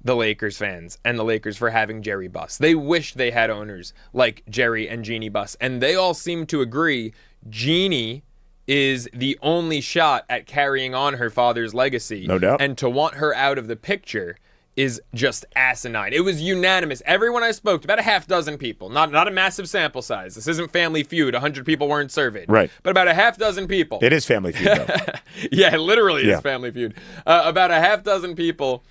the Lakers fans and the Lakers for having Jerry Buss. They wish they had owners like Jerry and Jeannie Buss. And they all seem to agree Jeannie is the only shot at carrying on her father's legacy.
No doubt.
And to want her out of the picture is just asinine. It was unanimous. Everyone I spoke to, about a half dozen people, not a massive sample size. This isn't Family Feud. 100 people weren't surveyed.
Right.
But about a half dozen people.
It is Family Feud, though.
Yeah, it literally is Family Feud. About a half dozen people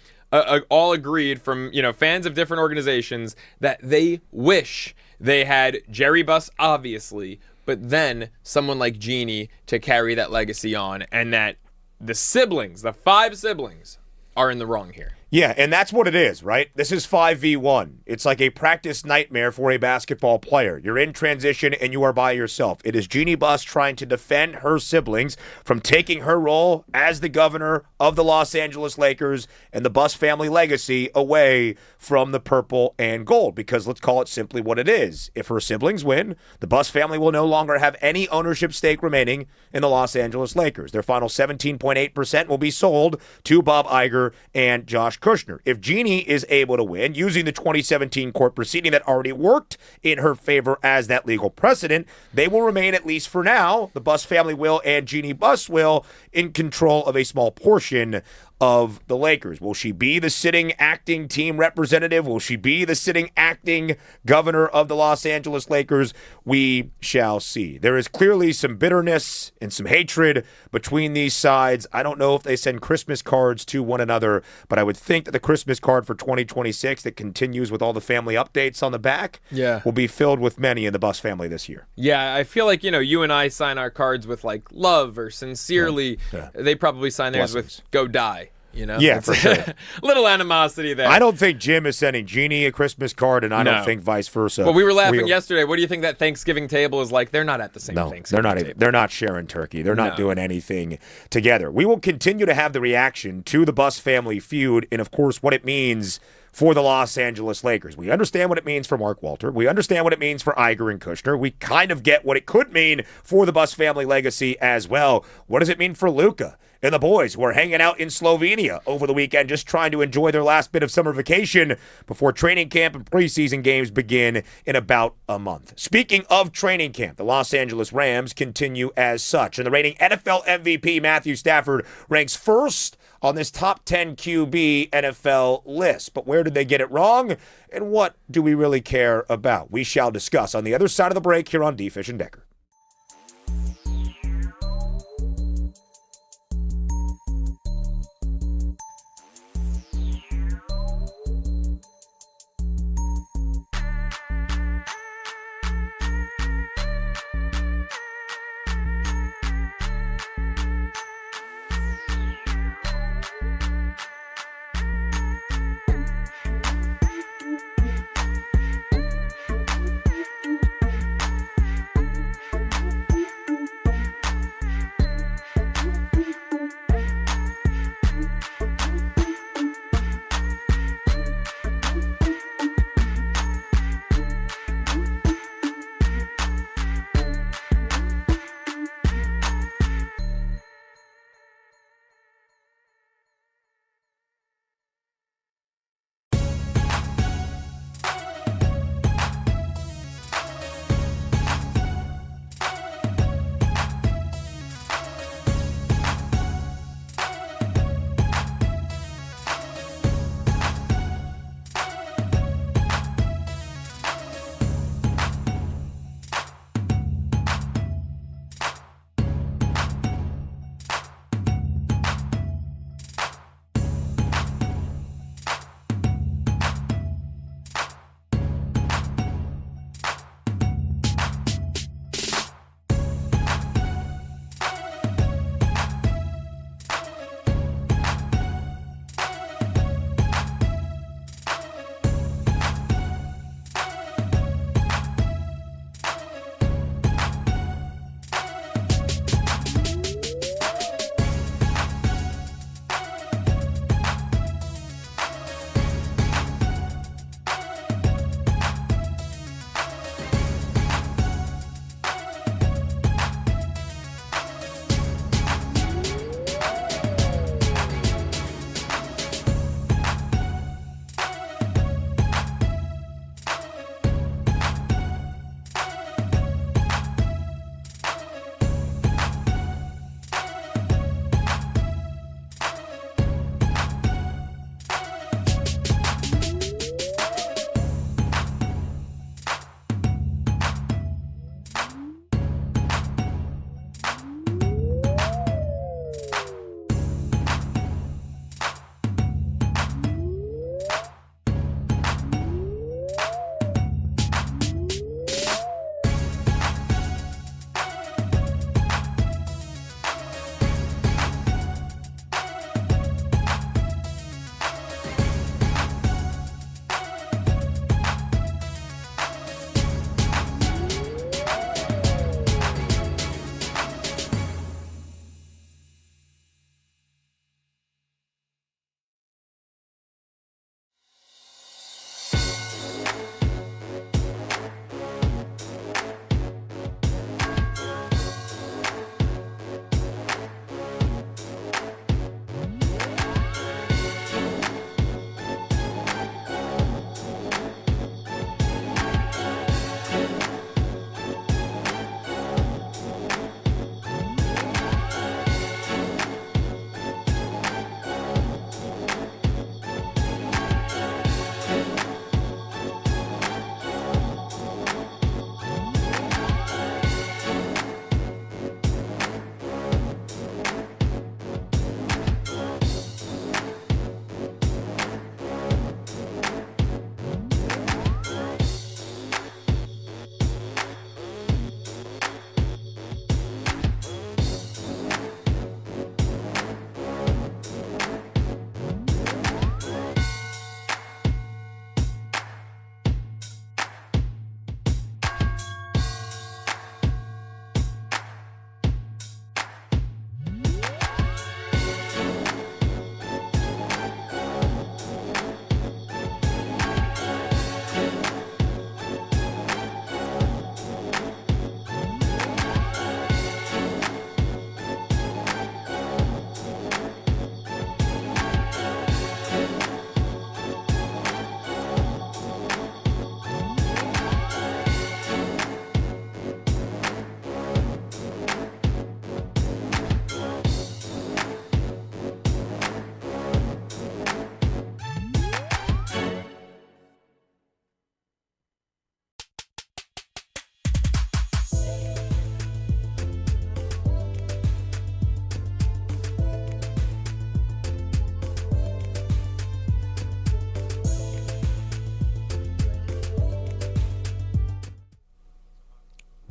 all agreed from, you know, fans of different organizations that they wish they had Jerry Buss, obviously, but then someone like Jeannie to carry that legacy on, and that the siblings, the 5 siblings, are in the wrong here.
Yeah, and that's what it is, right? This is 5v1. It's like a practice nightmare for a basketball player. You're in transition and you are by yourself. It is Jeannie Buss trying to defend her siblings from taking her role as the governor of the Los Angeles Lakers and the Buss family legacy away from the purple and gold, because let's call it simply what it is. If her siblings win, the Buss family will no longer have any ownership stake remaining in the Los Angeles Lakers. Their final 17.8% will be sold to Bob Iger and Josh Kushner. If Jeannie is able to win using the 2017 court proceeding that already worked in her favor as that legal precedent, they will remain, at least for now, the Buss family will and Jeannie Buss will, in control of a small portion of the Lakers. Will she be the sitting acting team representative? Will she be the sitting acting governor of the Los Angeles Lakers? We shall see. There is clearly some bitterness and some hatred between these sides. I don't know if they send Christmas cards to one another, but I would think that the Christmas card for 2026 that continues with all the family updates on the back will be filled with many in the Buss family this year.
Yeah, I feel like, you know, you and I sign our cards with like love or sincerely. They probably sign theirs with go die. You know?
Yeah, for sure.
Little animosity there.
I don't think Jim is sending Jeannie a Christmas card, and I don't think vice versa.
Well, we were laughing yesterday. What do you think that Thanksgiving table is like? They're not at the same Thanksgiving table.
They're not sharing turkey. They're not doing anything together. We will continue to have the reaction to the Buss family feud and, of course, what it means for the Los Angeles Lakers. We understand what it means for Mark Walter. We understand what it means for Iger and Kushner. We kind of get what it could mean for the Buss family legacy as well. What does it mean for Luka and the boys who are hanging out in Slovenia over the weekend just trying to enjoy their last bit of summer vacation before training camp and preseason games begin in about a month. Speaking of training camp, the Los Angeles Rams continue as such, and the reigning NFL MVP Matthew Stafford ranks first on this top 10 QB NFL list. But where did they get it wrong, and what do we really care about? We shall discuss on the other side of the break here on D. Fish and Decker.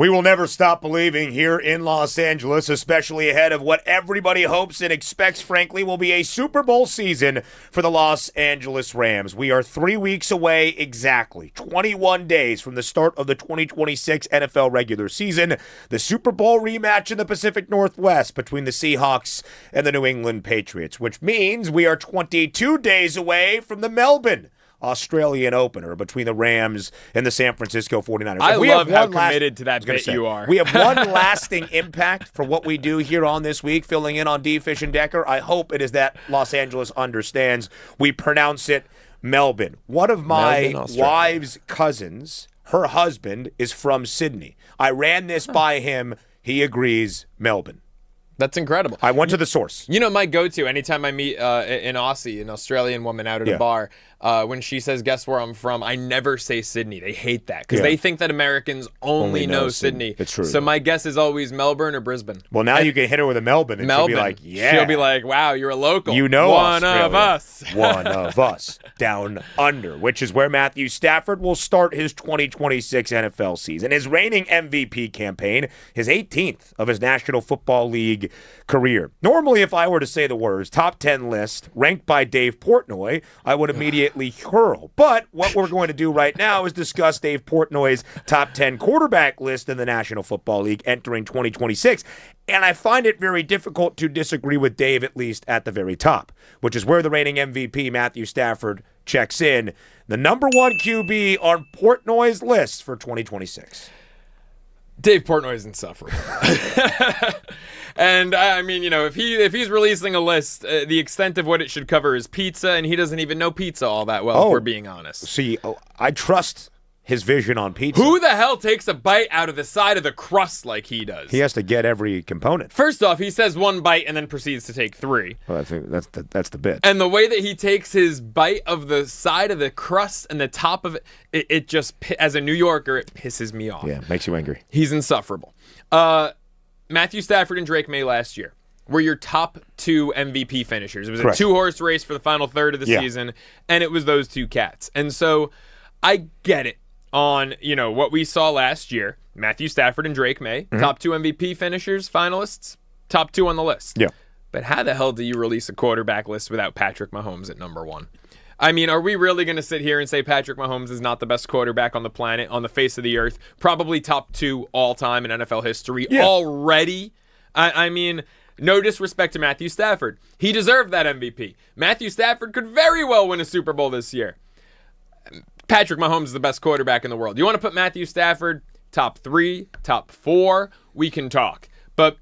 We will never stop believing here in Los Angeles, especially ahead of what everybody hopes and expects, frankly, will be a Super Bowl season for the Los Angeles Rams. We are 3 weeks away exactly, 21 days from the start of the 2026 NFL regular season, the Super Bowl rematch in the Pacific Northwest between the Seahawks and the New England Patriots, which means we are 22 days away from the Melbourne Australian opener between the Rams and the San Francisco 49ers.
I love how committed to that bit you are.
We have one lasting impact for what we do here on this week, filling in on D. Fish and Decker. I hope it is that Los Angeles understands we pronounce it Melbourne. One of my wife's cousins, her husband, is from Sydney. I ran this by him. He agrees, Melbourne.
That's incredible.
I went to the source.
You know, my go-to anytime I meet an Aussie, an Australian woman out at a bar, when she says, guess where I'm from, I never say Sydney. They hate that because they think that Americans only know Sydney.
It's true.
So my guess is always Melbourne or Brisbane.
Well, now you can hit her with a Melbourne, and she'll be like, yeah.
She'll be like, wow, you're a local.
You know
One
Australia.
of us.
One of us. Down under, which is where Matthew Stafford will start his 2026 NFL season. His reigning MVP campaign, his 18th of his National Football League career. Normally, if I were to say the words top 10 list ranked by Dave Portnoy, I would immediately hurl. But what we're going to do right now is discuss Dave Portnoy's top 10 quarterback list in the National Football League entering 2026. And I find it very difficult to disagree with Dave, at least at the very top, which is where the reigning MVP, Matthew Stafford, checks in. The number one QB on Portnoy's list for 2026.
Dave Portnoy is insufferable. And I mean, you know, if he's releasing a list, the extent of what it should cover is pizza, and he doesn't even know pizza all that well, if we're being honest.
See, I trust his vision on pizza.
Who the hell takes a bite out of the side of the crust like he does?
He has to get every component.
First off, he says one bite and then proceeds to take three.
Well, I think that's the bit.
And the way that he takes his bite of the side of the crust and the top of it just, as a New Yorker, it pisses me off.
Yeah, makes you angry.
He's insufferable. Matthew Stafford and Drake May last year were your top two MVP finishers. It was
Correct.
a two-horse race for the final third of the season, and it was those two cats. And so I get it on, you know, what we saw last year. Matthew Stafford and Drake May, top two MVP finishers, finalists, top two on the list.
Yeah.
But how the hell do you release a quarterback list without Patrick Mahomes at number one? I mean, are we really going to sit here and say Patrick Mahomes is not the best quarterback on the planet, on the face of the earth? Probably top two all-time in NFL history already? I mean, no disrespect to Matthew Stafford. He deserved that MVP. Matthew Stafford could very well win a Super Bowl this year. Patrick Mahomes is the best quarterback in the world. You want to put Matthew Stafford top three, top four, we can talk. But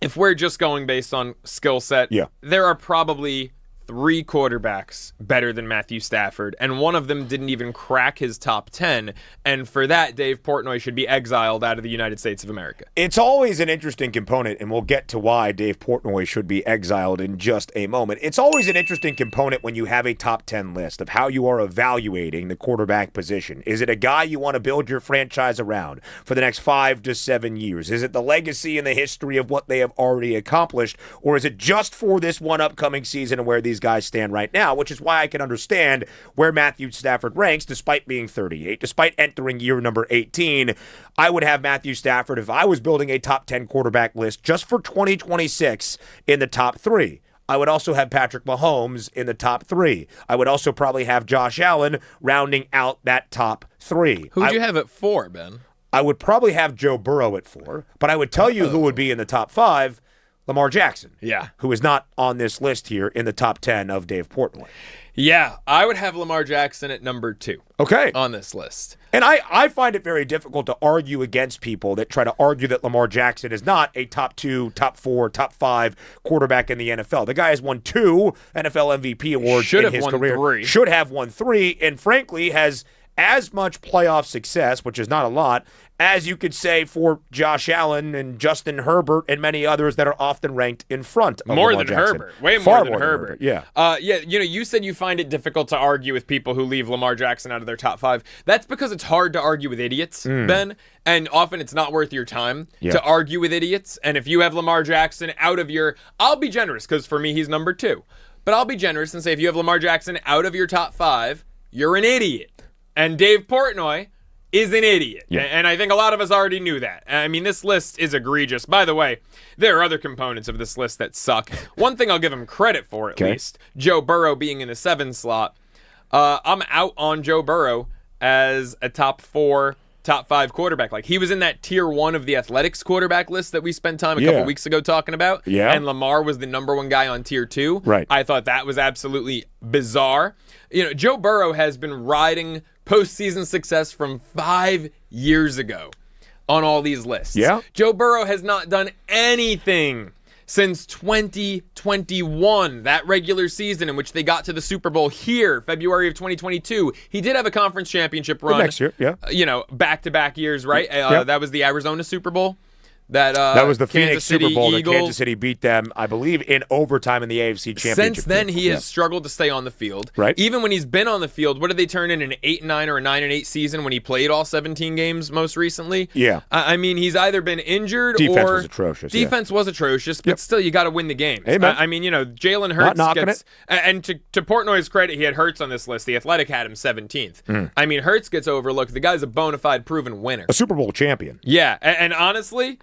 if we're just going based on skill set, there are probably three quarterbacks better than Matthew Stafford, and one of them didn't even crack his top 10, and for that, Dave Portnoy should be exiled out of the United States of America.
It's always an interesting component, and we'll get to why Dave Portnoy should be exiled in just a moment. It's always an interesting component when you have a top 10 list of how you are evaluating the quarterback position. Is it a guy you want to build your franchise around for the next 5 to 7 years? Is it the legacy and the history of what they have already accomplished, or is it just for this one upcoming season and where these guys stand right now, which is why I can understand where Matthew Stafford ranks despite being 38, despite entering year number 18. I would have Matthew Stafford, if I was building a top 10 quarterback list just for 2026, in the top 3. I would also have Patrick Mahomes in the top 3. I would also probably have Josh Allen rounding out that top 3.
Who would you have at 4, Ben?
I would probably have Joe Burrow at 4, but I would tell you who would be in the top 5. Lamar Jackson, who is not on this list here in the top 10 of Dave Portnoy.
Yeah, I would have Lamar Jackson at number 2.
Okay.
On this list.
And I find it very difficult to argue against people that try to argue that Lamar Jackson is not a top 2, top 4, top 5 quarterback in the NFL. The guy has won 2 NFL MVP awards in his career.
3.
Should have won 3, and frankly has as much playoff success, which is not a lot, as you could say for Josh Allen and Justin Herbert and many others that are often ranked in front of
more
Lamar
than
Jackson.
Herbert. Way
Far
more than Herbert.
Yeah.
Yeah, you know, you said you find it difficult to argue with people who leave Lamar Jackson out of their top 5. That's because it's hard to argue with idiots, Ben, and often it's not worth your time to argue with idiots. And if you have Lamar Jackson out of your, I'll be generous because for me he's number 2, but I'll be generous and say if you have Lamar Jackson out of your top 5, you're an idiot. And Dave Portnoy is an idiot.
Yeah.
And I think a lot of us already knew that. I mean, this list is egregious. By the way, there are other components of this list that suck. One thing I'll give him credit for, at least, Joe Burrow being in the 7 slot. I'm out on Joe Burrow as a top 4, top 5 quarterback. Like, he was in that tier 1 of the Athletics quarterback list that we spent time a couple weeks ago talking about.
Yeah.
And Lamar was the number 1 guy on tier 2.
Right.
I thought that was absolutely bizarre. You know, Joe Burrow has been riding postseason success from 5 years ago on all these lists.
Yeah.
Joe Burrow has not done anything since 2021, that regular season in which they got to the Super Bowl here, February of 2022. He did have a conference championship run.
Next year, yeah.
Back-to-back years, right? That was the Arizona Super Bowl. That
was the Phoenix Super Bowl that
Eagles.
Kansas City beat them, I believe, in overtime in the AFC Championship.
Since then, he has struggled to stay on the field.
Right.
Even when he's been on the field, what did they turn in an 8-9 or a 9-8 season when he played all 17 games most recently?
Yeah.
I mean, he's either been injured
Defense
or
was atrocious.
Defense was atrocious, but still, you got to win the games.
Amen.
I mean, Jalen Hurts
Not knocking
gets, and to Portnoy's credit, he had Hurts on this list. The Athletic had him 17th. I mean, Hurts gets overlooked. The guy's a bona fide proven winner.
A Super Bowl champion.
Yeah, and honestly,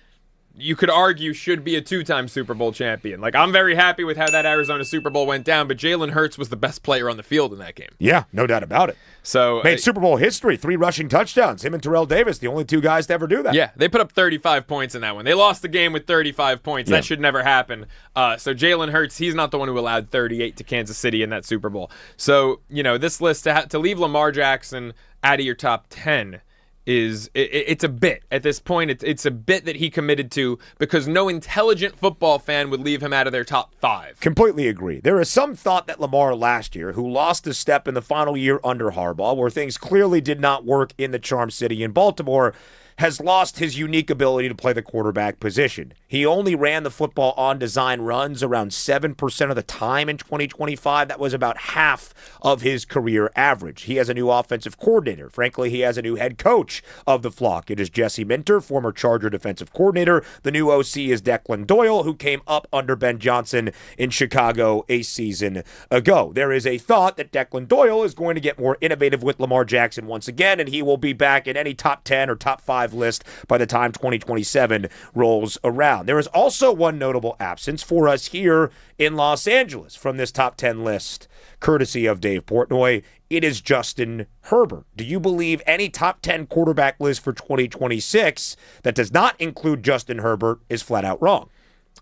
you could argue should be a 2-time Super Bowl champion. Like, I'm very happy with how that Arizona Super Bowl went down, but Jalen Hurts was the best player on the field in that game.
Yeah, no doubt about it.
So
Made Super Bowl history, 3 rushing touchdowns. Him and Terrell Davis, the only 2 guys to ever do that.
Yeah, they put up 35 points in that one. They lost the game with 35 points.
Yeah.
That should never happen. So Jalen Hurts, he's not the one who allowed 38 to Kansas City in that Super Bowl. So, this list, to leave Lamar Jackson out of your top 10 it's a bit at this point. It's a bit that he committed to because no intelligent football fan would leave him out of their top 5.
Completely agree. There is some thought that Lamar last year, who lost a step in the final year under Harbaugh, where things clearly did not work in the Charm City in Baltimore, has lost his unique ability to play the quarterback position. He only ran the football on design runs around 7% of the time in 2025. That was about half of his career average. He has a new offensive coordinator. Frankly, he has a new head coach of the flock. It is Jesse Minter, former Charger defensive coordinator. The new OC is Declan Doyle, who came up under Ben Johnson in Chicago a season ago. There is a thought that Declan Doyle is going to get more innovative with Lamar Jackson once again, and he will be back in any top 10 or top 5 list by the time 2027 rolls around. There is also one notable absence for us here in Los Angeles from this top 10 list, courtesy of Dave Portnoy. It is Justin Herbert. Do you believe any top 10 quarterback list for 2026 that does not include Justin Herbert is flat out wrong?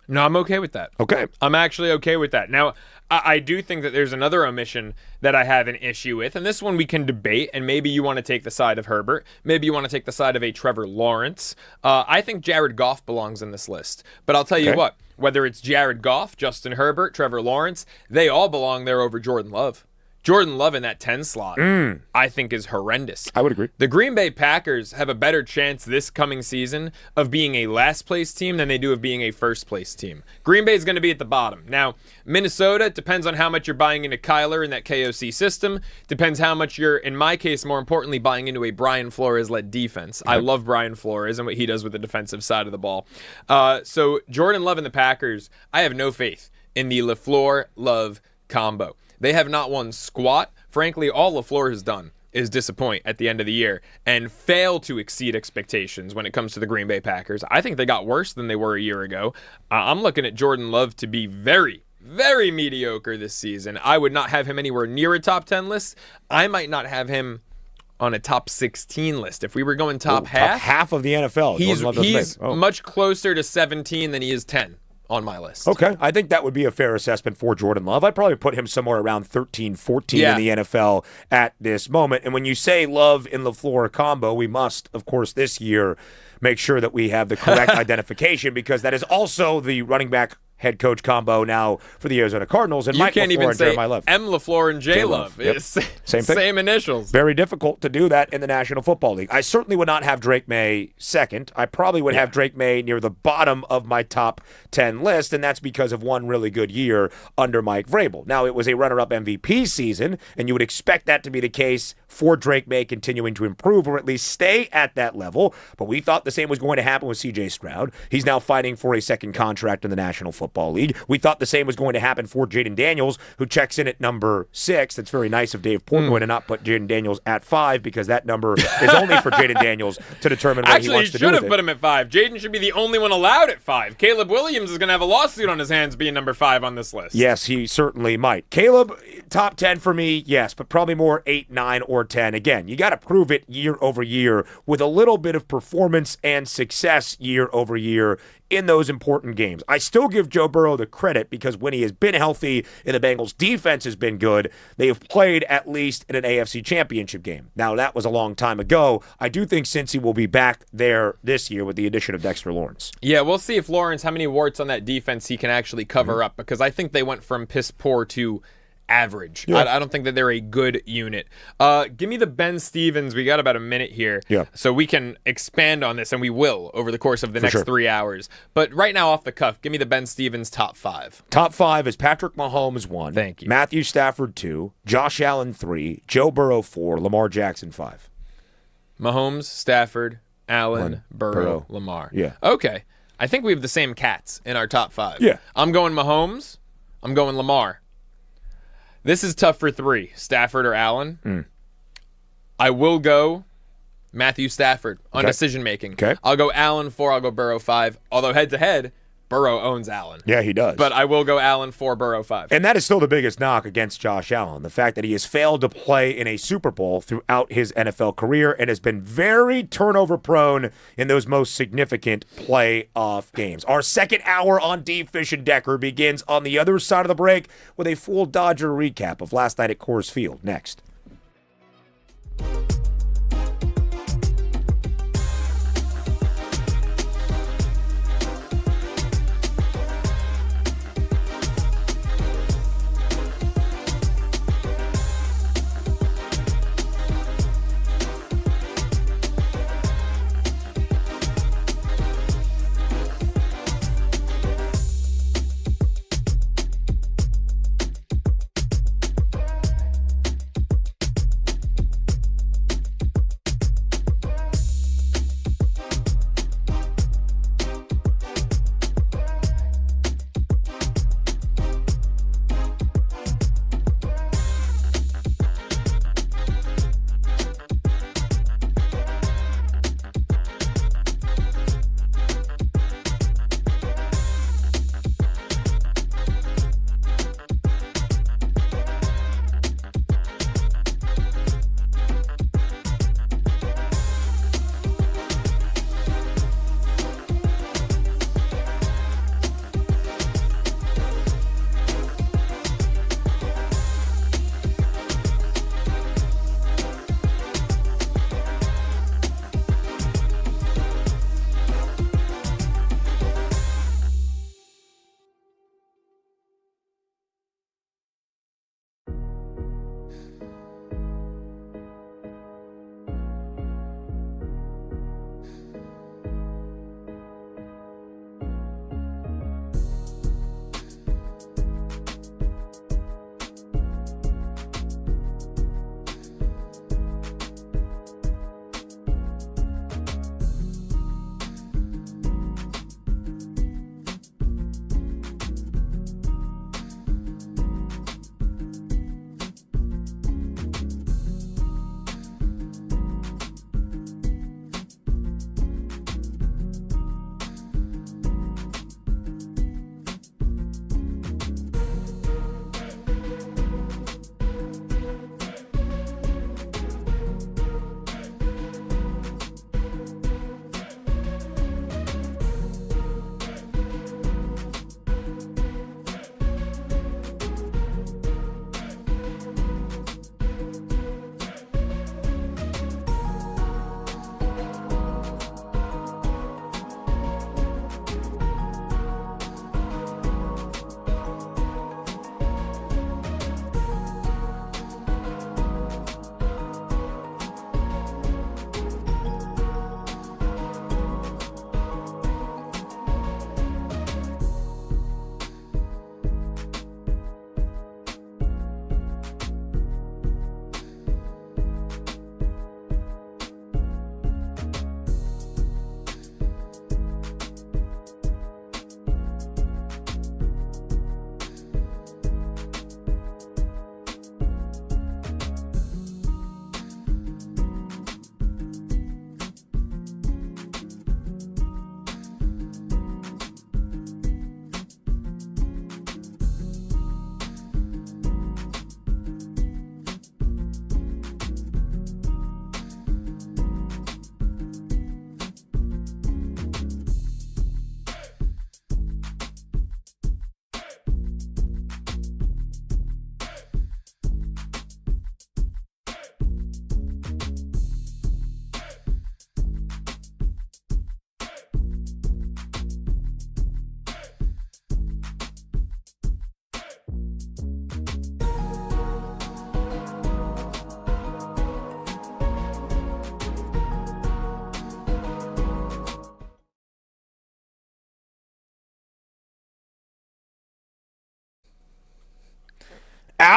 No, I'm okay with that.
Okay.
I'm actually okay with that. Now, I do think that there's another omission that I have an issue with, and this one we can debate, and maybe you want to take the side of Herbert. Maybe you want to take the side of a Trevor Lawrence. I think Jared Goff belongs in this list. But I'll tell you what, whether it's Jared Goff, Justin Herbert, Trevor Lawrence, they all belong there over Jordan Love. Jordan Love in that 10 slot, I think, is horrendous.
I would agree.
The Green Bay Packers have a better chance this coming season of being a last-place team than they do of being a first-place team. Green Bay is going to be at the bottom. Now, Minnesota, it depends on how much you're buying into Kyler and that KOC system. Depends how much you're, in my case, more importantly, buying into a Brian Flores-led defense. I love Brian Flores and what he does with the defensive side of the ball. So Jordan Love and the Packers, I have no faith in the LaFleur-Love combo. They have not won squat. Frankly, all LaFleur has done is disappoint at the end of the year and fail to exceed expectations when it comes to the Green Bay Packers. I think they got worse than they were a year ago. I'm looking at Jordan Love to be very, very mediocre this season. I would not have him anywhere near a top 10 list. I might not have him on a top 16 list. If we were going top half.
Top half of the NFL.
He's much closer to 17 than he is 10. On my list.
Okay. I think that would be a fair assessment for Jordan Love. I'd probably put him somewhere around 13, 14 in the NFL at this moment. And when you say Love and LaFleur combo, we must, of course, this year make sure that we have the correct identification because that is also the running back head coach combo now for the Arizona Cardinals. And
you
Mike
can't
LaFleur
even
and
say
Jeremiah Love.
M. LaFleur and J. Love.
Yep.
Same
thing.
Same initials.
Very difficult to do that in the National Football League. I certainly would not have Drake May second. I probably would have Drake May near the bottom of my top 10 list, and that's because of one really good year under Mike Vrabel. Now, it was a runner-up MVP season, and you would expect that to be the case for Drake May continuing to improve or at least stay at that level, but we thought the same was going to happen with C.J. Stroud. He's now fighting for a second contract in the National Football Football League. We thought the same was going to happen for Jaden Daniels, who checks in at number 6. That's very nice of Dave Portnoy to not put Jaden Daniels at 5 because that number is only for Jaden Daniels to determine what he wants to do with it.
Actually, he should have put him at 5. Jaden should be the only one allowed at 5. Caleb Williams is going to have a lawsuit on his hands being number 5 on this list.
Yes, he certainly might. Caleb, top 10 for me, yes, but probably more 8, 9, or 10. Again, you got to prove it year over year with a little bit of performance and success year over year in those important games. I still give Joe Burrow the credit because when he has been healthy and the Bengals' defense has been good, they have played at least in an AFC championship game. Now, that was a long time ago. I do think Cincy will be back there this year with the addition of Dexter Lawrence.
Yeah, we'll see if Lawrence, how many warts on that defense he can actually cover up, because I think they went from piss poor to average. Yeah. I don't think that they're a good unit. Give me the Ben Stevens. We got about a minute here.
Yeah.
So we can expand on this, and we will over the course of the next 3 hours. But right now, off the cuff, give me the Ben Stevens top 5.
Top 5 is Patrick Mahomes 1.
Thank you.
Matthew Stafford 2. Josh Allen 3. Joe Burrow 4. Lamar Jackson 5.
Mahomes, Stafford, Allen, Burrow, Lamar.
Yeah.
Okay. I think we have the same cats in our top 5.
Yeah.
I'm going Mahomes. I'm going Lamar. This is tough for 3, Stafford or Allen. I will go Matthew Stafford on decision-making.
Okay.
I'll go Allen 4, I'll go Burrow 5. Although head-to-head, Burrow owns Allen.
Yeah, he does.
But I will go Allen 4, Burrow 5.
And that is still the biggest knock against Josh Allen, the fact that he has failed to play in a Super Bowl throughout his NFL career and has been very turnover-prone in those most significant playoff games. Our second hour on Deep Fish and Decker begins on the other side of the break with a full Dodger recap of last night at Coors Field. Next.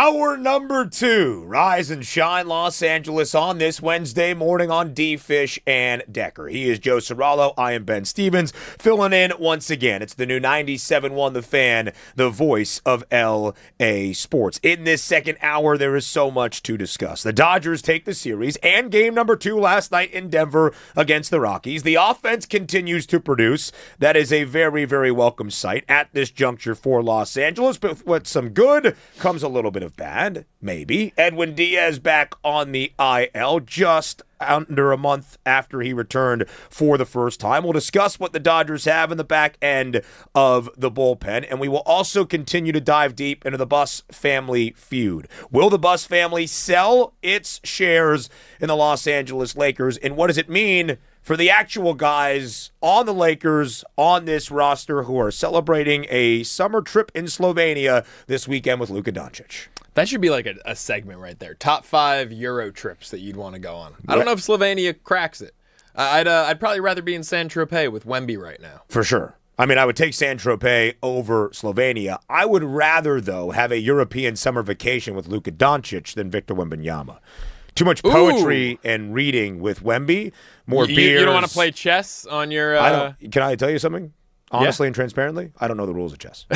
Hour number 2, Rise and Shine Los Angeles on this Wednesday morning on D-Fish and Decker. He is Joe Serralo. I am Ben Stevens, filling in once again. It's the new 97.1 The Fan, the voice of L.A. Sports. In this second hour, there is so much to discuss. The Dodgers take the series and game number 2 last night in Denver against the Rockies. The offense continues to produce. That is a very, very welcome sight at this juncture for Los Angeles. But with some good comes a little bit of bad, maybe. Edwin Díaz back on the IL just under a month after he returned for the first time. We'll discuss what the Dodgers have in the back end of the bullpen, and we will also continue to dive deep into the Buss family feud. Will the Buss family sell its shares in the Los Angeles Lakers, and what does it mean for the actual guys on the Lakers on this roster who are celebrating a summer trip in Slovenia this weekend with Luka Doncic?
That should be like a segment right there. Top 5 Euro trips that you'd want to go on. I don't know if Slovenia cracks it. I'd probably rather be in Saint-Tropez with Wemby right now.
For sure. I mean, I would take Saint-Tropez over Slovenia. I would rather, though, have a European summer vacation with Luka Doncic than Victor Wembanyama. Too much poetry and reading with Wemby. More beers.
You don't want to play chess on your...
Can I tell you something? Honestly and transparently, I don't know the rules of chess.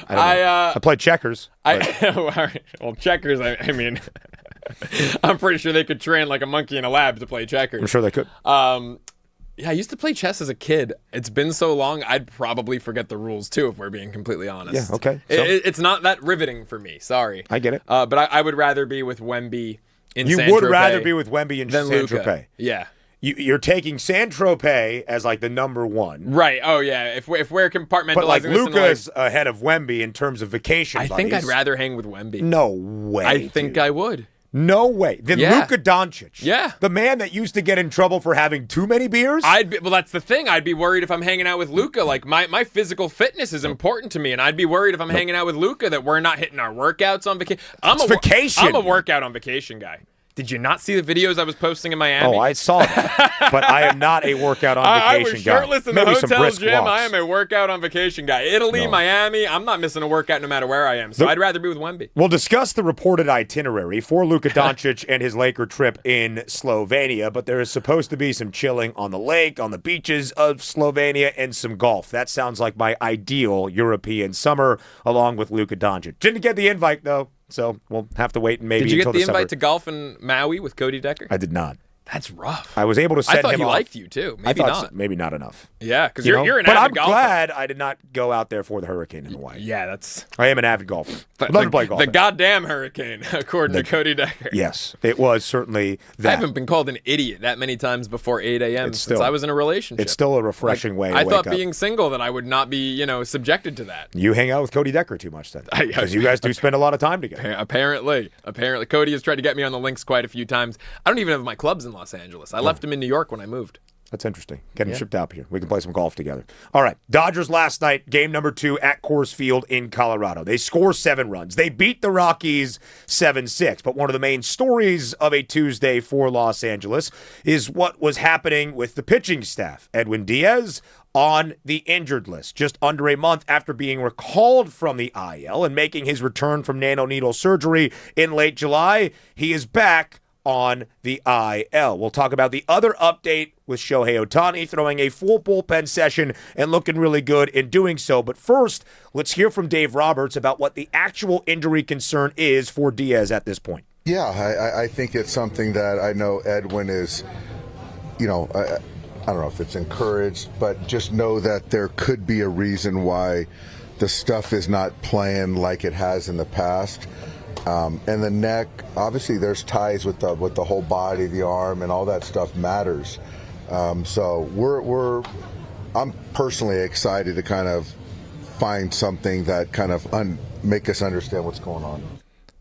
I play checkers.
Well, checkers, I mean, I'm pretty sure they could train like a monkey in a lab to play checkers.
I'm sure they could.
Yeah, I used to play chess as a kid. It's been so long, I'd probably forget the rules too, if we're being completely honest.
Yeah, okay. So,
it's not that riveting for me, sorry.
I get it.
But I would rather be with Wemby in
You
Saint-Tropez
would rather be with Wemby in
than
Saint-Tropez.
Luka. Yeah.
You're taking Saint-Tropez as like the number 1.
Right. Oh, yeah. If we're compartmentalizing
but like
this into,
Luka's ahead of Wemby in terms of vacation
I
buddies.
think I'd rather hang with Wemby.
No way.
I think
dude.
I would.
No way. Then
Yeah.
Luka Doncic.
Yeah.
The man that used to get in trouble for having too many beers?
Well, that's the thing. I'd be worried if I'm hanging out with Luka. Like, my physical fitness is important to me, and I'd be worried if I'm hanging out with Luka that we're not hitting our workouts on vacation.
Vacation.
I'm a workout on vacation guy. Did you not see the videos I was posting in Miami?
Oh, I saw that. But I am not a workout on vacation
I was shirtless
guy.
in the
Maybe some
hotel
brisk
gym.
walks.
I am a workout on vacation guy. Italy, Miami. I'm not missing a workout no matter where I am. So I'd rather be with Wemby.
We'll discuss the reported itinerary for Luka Doncic and his Laker trip in Slovenia, but there is supposed to be some chilling on the lake, on the beaches of Slovenia, and some golf. That sounds like my ideal European summer, along with Luka Doncic. Didn't get the invite, though. So we'll have to wait and maybe
Did you
until
get the
December.
invite to golf in Maui with Cody Decker?
I did not.
That's rough.
I was able to send
I thought
him
he
off.
liked you too.
I
Maybe
thought
not.
maybe not enough.
Yeah, because
You know?
you're an
but
avid
I'm
golfer.
glad I did not go out there for the hurricane in Hawaii.
Yeah, that's
I am an avid golfer. I'd love to play golf.
the goddamn hurricane, according to Cody Decker.
Yes, it was certainly that.
I haven't been called an idiot that many times before 8 a.m.
It's
since
still-
I was in a relationship.
It's still a refreshing way to
I
wake
thought
up.
being single that I would not be, subjected to that.
You hang out with Cody Decker too much then. Because you guys do spend a lot of time together.
Apparently. Cody has tried to get me on the links quite a few times. I don't even have my clubs in Los Angeles. I left him in New York when I moved.
That's interesting. Get him shipped out here. We can play some golf together. All right. Dodgers last night, game number 2 at Coors Field in Colorado. They score 7 runs. They beat the Rockies 7-6. But one of the main stories of a Tuesday for Los Angeles is what was happening with the pitching staff. Edwin Díaz on the injured list, just under a month after being recalled from the IL and making his return from nanoneedle surgery in late July. He is back on the IL. We'll talk about the other update with Shohei Ohtani throwing a full bullpen session and looking really good in doing so. But first, let's hear from Dave Roberts about what the actual injury concern is for Díaz at this point.
Yeah, I think it's something that I know Edwin is, I don't know if it's encouraged, but just know that there could be a reason why the stuff is not playing like it has in the past. And the neck, obviously there's ties with the whole body, the arm, and all that stuff matters. So I'm personally excited to kind of find something that kind of make us understand what's going on.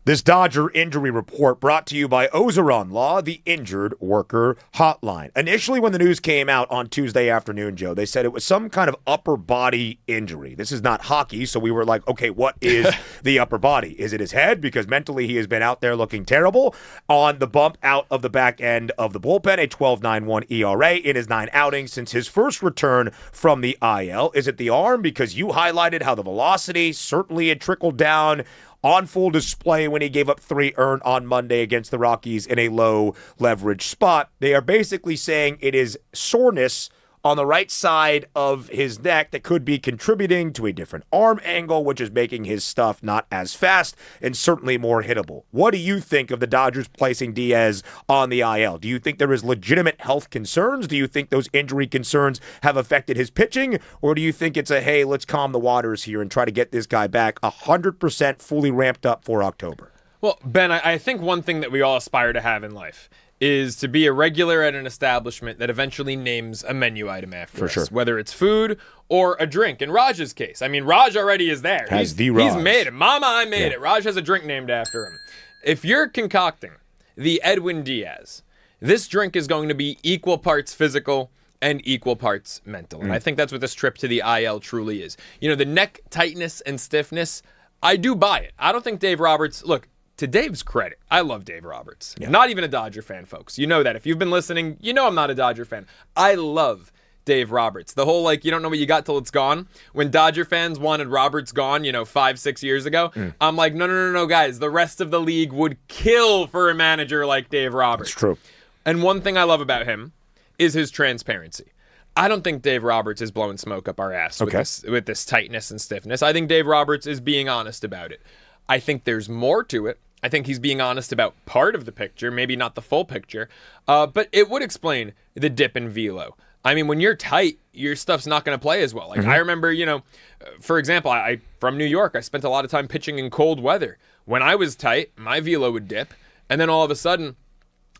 This Dodger injury report brought to you by Ozeron Law, the Injured Worker Hotline. Initially, when the news came out on Tuesday afternoon, Joe, they said it was some kind of upper body injury. This is not hockey, so we were like, okay, what is the upper body? Is it his head? Because mentally he has been out there looking terrible on the bump out of the back end of the bullpen, a 12.91 ERA in his 9 outings since his first return from the IL. Is it the arm? Because you highlighted how the velocity certainly had trickled down on full display when he gave up 3 earned on Monday against the Rockies in a low leverage spot. They are basically saying it is soreness on the right side of his neck that could be contributing to a different arm angle, which is making his stuff not as fast and certainly more hittable. What do you think of the Dodgers placing Diaz on the IL? Do you think there is legitimate health concerns? Do you think those injury concerns have affected his pitching? Or do you think it's a, hey, let's calm the waters here and try to get this guy back 100% fully ramped up for October?
Well, Ben, I think one thing that we all aspire to have in life is to be a regular at an establishment that eventually names a menu item after us,
sure.
whether it's food or a drink. In Raj's case, I mean, Raj already is there.
He's
He's made it. Mama, I made it. Raj has a drink named after him. If you're concocting the Edwin Díaz, this drink is going to be equal parts physical and equal parts mental. And I think that's what this trip to the IL truly is. You know, the neck tightness and stiffness, I do buy it. I don't think Dave Roberts, look, to Dave's credit, I love Dave Roberts. Yeah. Not even a Dodger fan, folks. You know that. If you've been listening, you know I'm not a Dodger fan. I love Dave Roberts. The whole, like, you don't know what you got till it's gone. When Dodger fans wanted Roberts gone, 5-6 years ago, I'm like, no, guys. The rest of the league would kill for a manager like Dave Roberts.
It's true.
And one thing I love about him is his transparency. I don't think Dave Roberts is blowing smoke up our ass with this tightness and stiffness. I think Dave Roberts is being honest about it. I think there's more to it. I think he's being honest about part of the picture, maybe not the full picture, but it would explain the dip in velo. I mean, when you're tight, your stuff's not going to play as well. Like I remember, for example, I from New York, I spent a lot of time pitching in cold weather. When I was tight, my velo would dip, and then all of a sudden,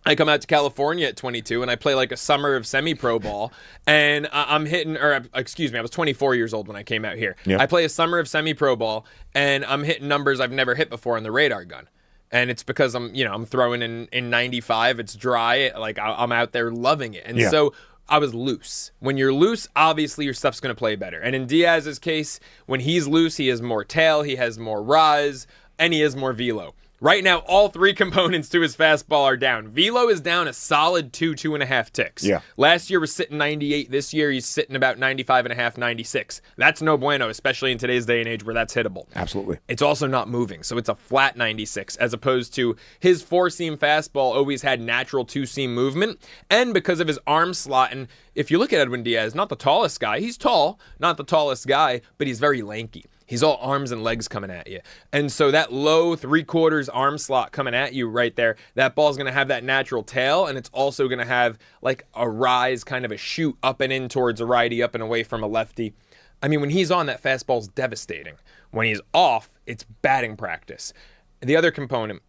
I come out to California at 22 and I play like a summer of semi-pro ball and I'm hitting, I was 24 years old when I came out here. Yep. I play a summer of semi-pro ball and I'm hitting numbers I've never hit before on the radar gun. And it's because I'm throwing in 95. It's dry. Like I'm out there loving it. And so I was loose. When you're loose, obviously your stuff's going to play better. And in Diaz's case, when he's loose, he has more tail, he has more rise, and he has more velo. Right now, all 3 components to his fastball are down. Velo is down a solid 2.5 ticks. Yeah. Last year was sitting 98. This year he's sitting about 95.5, 96. That's no bueno, especially in today's day and age where that's hittable.
Absolutely.
It's also not moving, so it's a flat 96 as opposed to his 4-seam fastball always had natural 2-seam movement. And because of his arm slot, and if you look at Edwin Díaz, not the tallest guy. He's tall, not the tallest guy, but he's very lanky. He's all arms and legs coming at you. And so that low 3/4 arm slot coming at you right there, that ball's going to have that natural tail, and it's also going to have like a rise, kind of a shoot up and in towards a righty, up and away from a lefty. I mean, when he's on, that fastball's devastating. When he's off, it's batting practice. The other component,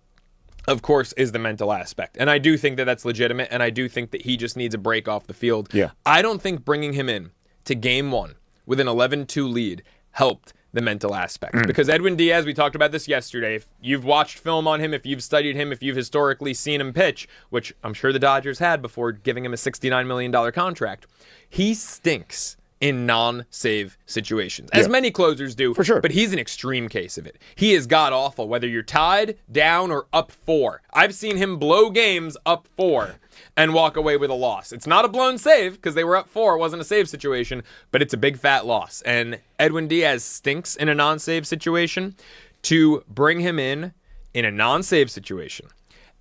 of course, is the mental aspect. And I do think that that's legitimate, and I do think that he just needs a break off the field. Yeah. I don't think bringing him in to game 1 with an 11-2 lead helped the mental aspect. Because Edwin Díaz, we talked about this yesterday, if you've watched film on him, if you've studied him, if you've historically seen him pitch, which I'm sure the Dodgers had before giving him a $69 million contract, he stinks in non-save situations, as many closers do, for sure. But he's an extreme case of it. He is god-awful, whether you're tied, down, or up 4. I've seen him blow games up 4 and walk away with a loss. It's not a blown save because they were up 4. It wasn't a save situation, but it's a big fat loss. And Edwin Díaz stinks in a non-save situation. To bring him in a non-save situation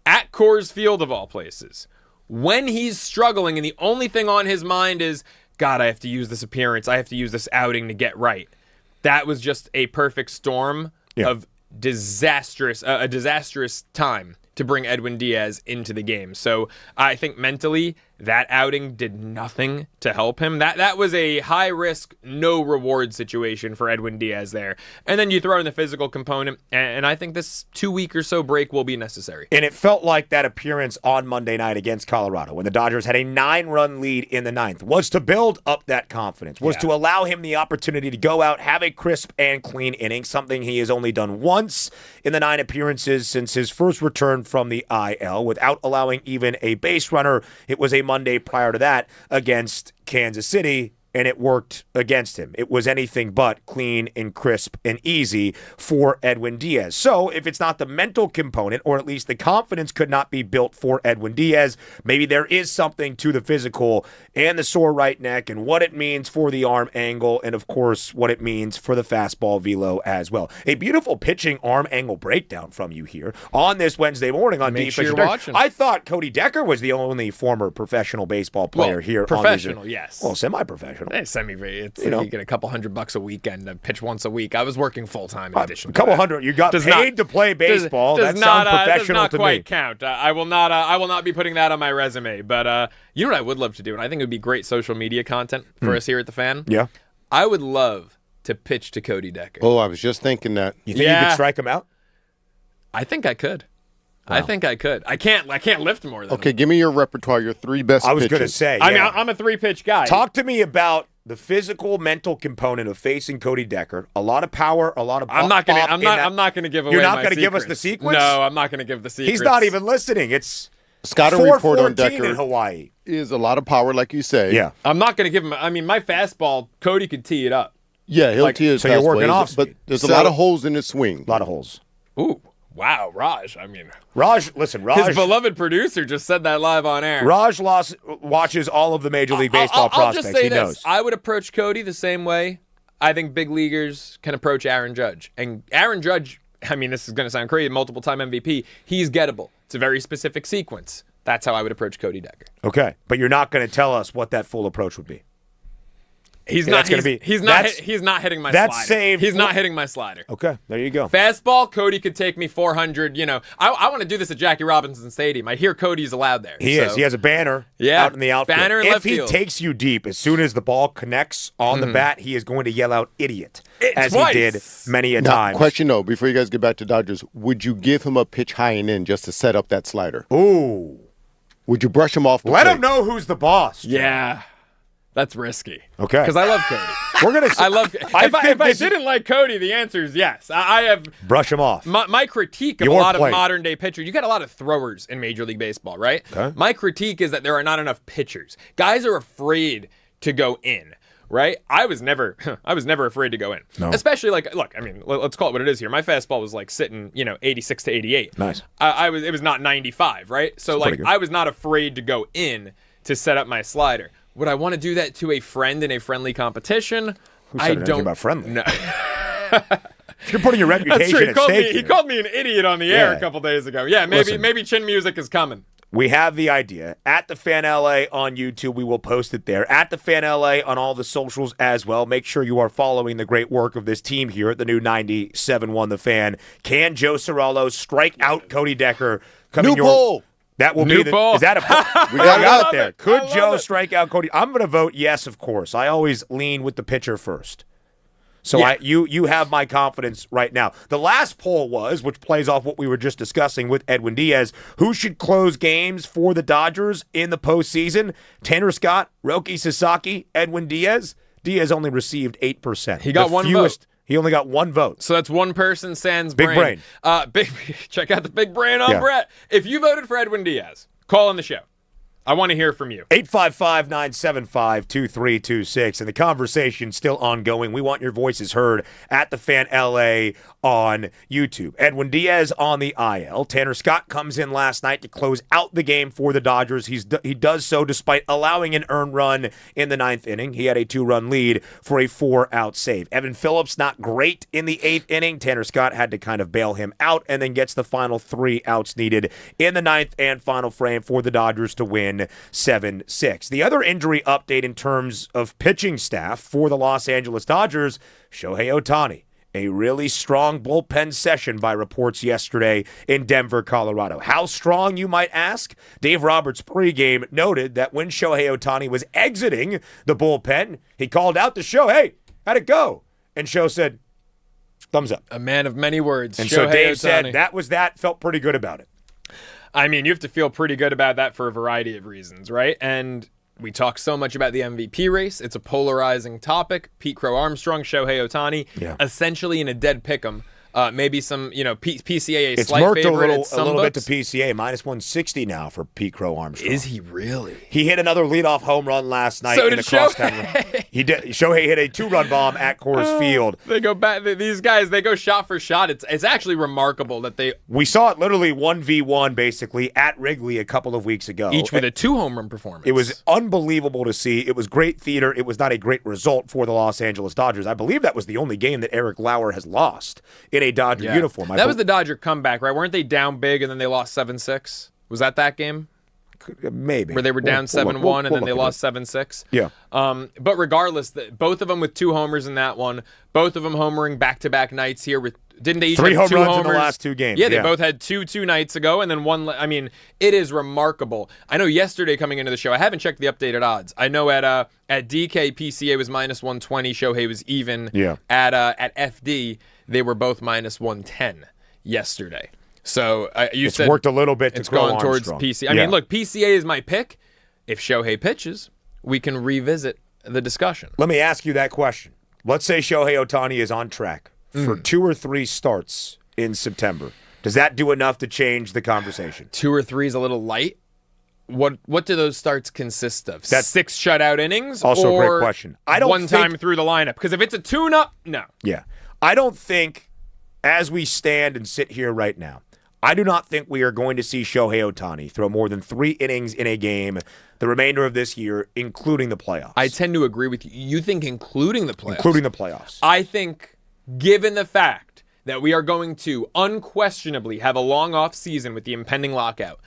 at Coors Field of all places, when he's struggling and the only thing on his mind is, God, I have to use this appearance. I have to use this outing to get right. That was just a perfect storm of a disastrous time to bring Edwin Díaz into the game. So I think mentally that outing did nothing to help him. That was a high risk, no reward situation for Edwin Díaz there. And then you throw in the physical component, and I think this 2-week or so break will be necessary.
And it felt like that appearance on Monday night against Colorado when the Dodgers had a 9-run lead in the 9th was to build up that confidence, was to allow him the opportunity to go out, have a crisp and clean inning, something he has only done once in the 9 appearances since his first return from the IL, without allowing even a base runner. It was a Monday prior to that against Kansas City and it worked against him. It was anything but clean and crisp and easy for Edwin Díaz. So if it's not the mental component, or at least the confidence could not be built for Edwin Díaz, maybe there is something to the physical and the sore right neck and what it means for the arm angle and, of course, what it means for the fastball velo as well. A beautiful pitching arm angle breakdown from you here on this Wednesday morning on
Make sure
Defensive
you're
Dirt.
watching.
I thought Cody Decker was the only former professional baseball player here.
Professional, yes.
Well, semi-professional.
It's
You know.
you get a couple $100 a weekend to pitch once a week. I was working full time in addition.
A couple
to that.
hundred. You got
Does
paid
not-
to play baseball.
Does
That
not,
sounds professional
does
to
not quite
me.
count. I will not be putting that on my resume. But you know what I would love to do, and I think it would be great social media content for us here at the Fan.
Yeah.
I would love to pitch to Cody Decker.
Oh, I was just thinking that.
You think you
Yeah.
could strike him out?
I think I could. I think I could. I can't lift more than
Okay,
him.
give me your repertoire, your 3 best
I was
pitches.
going to say.
I mean,
yeah.
I'm a 3-pitch guy.
Talk to me about the physical, mental component of facing Cody Decker. A lot of power, a lot of.
I'm not gonna.
bop
I'm
in
not.
that-
I'm not gonna give away.
You're not
my
gonna give us
secrets.
the sequence?
No, I'm not gonna give the secrets.
He's not even listening. It's
Scouting report on
4:14 in
Decker
Hawaii.
is a lot of power, like you say.
Yeah.
I'm not gonna give him. I mean, my fastball, Cody could tee it up.
Yeah, he'll tee his
so you're
fastball,
working off
but
speed.
there's a
So-
lot of holes in his swing.
A lot of holes.
Ooh, wow, Raj. I mean,
Raj, listen, Raj.
his beloved producer just said that live on air.
Raj watches all of the Major League Baseball
I'll
prospects.
just say
He
this:
knows.
I would approach Cody the same way I think big leaguers can approach Aaron Judge. And Aaron Judge, I mean, this is going to sound crazy, multiple-time MVP. He's gettable. It's a very specific sequence. That's how I would approach Cody Decker.
Okay, but you're not going to tell us what that full approach would be.
He's
Yeah,
not.
that's gonna be-
He's not.
that's-
He's not hitting my
that's
slider.
saved
He's
for-
not hitting my slider.
Okay, there you go.
Fastball, Cody could take me 400. You know, I want to do this at Jackie Robinson Stadium. I hear Cody's allowed there.
He is. He has a banner out in the outfield.
Banner in
if
left
he
field.
takes you deep, as soon as the ball connects on the bat, he is going to yell out "idiot," as
twice.
he did many a
Now,
time.
question though, before you guys get back to Dodgers, would you give him a pitch high and in just to set up that slider?
Ooh,
Would you brush him off the
let
plate?
him know who's the boss. Joe.
Yeah, that's risky.
Okay.
Because I love Cody.
We're gonna.
I love. If I
think this is-
didn't like Cody, the answer is yes. I have.
brush him off.
My critique of
Your
a lot
plate.
of modern day pitchers, you got a lot of throwers in Major League Baseball, right?
Okay.
My critique is that there are not enough pitchers. Guys are afraid to go in, right? I was never afraid to go in.
No.
Especially like, look, I mean, let's call it what it is here. My fastball was like sitting, 86 to 88.
Nice.
It was not 95, right? So like,
pretty good.
I was not afraid to go in to set up my slider. Would I want to do that to a friend in a friendly competition?
Who said
I
anything
don't
about friendly?
No.
If you're putting your
That's
reputation
true. He
at
called,
stake
me, he
here.
called me an idiot on the air
Yeah.
a couple days ago. Yeah,
Listen.
maybe chin music is coming.
We have the idea. At the Fan LA on YouTube, we will post it there. At the Fan LA on all the socials as well. Make sure you are following the great work of this team here at the new 97.1 The Fan. Can Joe Cirello strike out Cody Decker?
New poll.
That will
New
be
poll.
Is that a poll? We
I
got it
love
out there.
it.
Could
I love
Joe
it.
strike out Cody? I'm going to vote yes, of course. I always lean with the pitcher first. So
Yeah.
you have my confidence right now. The last poll was, which plays off what we were just discussing with Edwin Díaz, who should close games for the Dodgers in the postseason? Tanner Scott, Roki Sasaki, Edwin Díaz. Díaz only received 8%.
He got
The
one
fewest- He only got one vote.
So that's one person, sans
Big
brain. Check out the big brain on
Yeah.
Brett. If you voted for Edwin Díaz, call on the show. I want to hear from you.
855-975-2326. And the conversation's still ongoing. We want your voices heard at the Fan LA on YouTube. Edwin Díaz on the IL. Tanner Scott comes in last night to close out the game for the Dodgers. He does so despite allowing an earned run in the 9th inning. He had a 2-run lead for a 4-out save. Evan Phillips not great in the 8th inning. Tanner Scott had to kind of bail him out and then gets the final 3 outs needed in the 9th and final frame for the Dodgers to win 7-6. The other injury update in terms of pitching staff for the Los Angeles Dodgers, Shohei Ohtani. A really strong bullpen session by reports yesterday in Denver, Colorado. How strong, you might ask? Dave Roberts pregame noted that when Shohei Ohtani was exiting the bullpen, he called out to Shohei, "Hey, how'd it go?" And Shohei said, "Thumbs up."
A man of many words.
And so
Shohei
Dave
Ohtani.
said that was that, felt pretty good about it.
I mean, you have to feel pretty good about that for a variety of reasons, right? And we talk so much about the MVP race. It's a polarizing topic. Pete Crow Armstrong, Shohei Ohtani, essentially in a dead pick'em. Maybe some, PCA a
It's
slight
murked a
favorite
little
at some
bit to
books.
PCA, minus 160 now for Pete Crow Armstrong.
Is he really?
He hit another leadoff home run last night
So
in
did
the crosstown run.
Shohei.
He did. Shohei hit a 2-run bomb at Coors Field.
They go back. These guys, they go shot for shot. It's actually remarkable that they
We saw it literally 1v1 basically at Wrigley a couple of weeks ago.
each with a 2-home run performance.
It was unbelievable to see. It was great theater. It was not a great result for the Los Angeles Dodgers. I believe that was the only game that Eric Lauer has lost in a Dodger uniform.
That was the Dodger comeback, right? Weren't they down big and then they lost 7-6? Was that game?
Maybe.
Where they were down 7-1 and then they lost 7-6?
Yeah.
But regardless, both of them with 2 homers in that one, both of them homering back-to-back nights here with didn't they each
3
have
home
2
runs
homers
in the last 2 games?
Yeah, they both had 2 nights ago and then one. I mean, it is remarkable. I know yesterday coming into the show, I haven't checked the updated odds. I know at DK, PCA was -120, Shohei was even.
Yeah.
At FD, they were both -110 yesterday. So you said
worked a little bit to
it's
Crow
going towards
Armstrong.
PCA. I mean, look, PCA is my pick. If Shohei pitches, we can revisit the discussion.
Let me ask you that question. Let's say Shohei Ohtani is on track for 2 or 3 starts in September. Does that do enough to change the conversation?
2 or 3 is a little light. What do those starts consist of? That's 6 shutout innings?
Also
or
a great question. I don't
one
think,
time through the lineup. Because if it's a tune-up, no.
Yeah. I don't think, as we stand and sit here right now, I do not think we are going to see Shohei Ohtani throw more than 3 innings in a game the remainder of this year, including the playoffs.
I tend to agree with you. You think including the playoffs?
Including the playoffs.
I think, given the fact that we are going to unquestionably have a long off season with the impending lockout,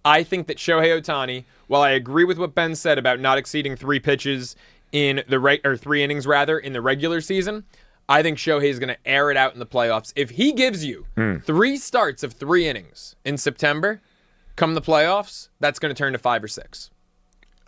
I think that Shohei Ohtani, while I agree with what Ben said about not exceeding 3 pitches in the 3 innings rather in the regular season, I think Shohei is going to air it out in the playoffs. If he gives you 3 starts of 3 innings in September, come the playoffs, that's going to turn to 5 or 6.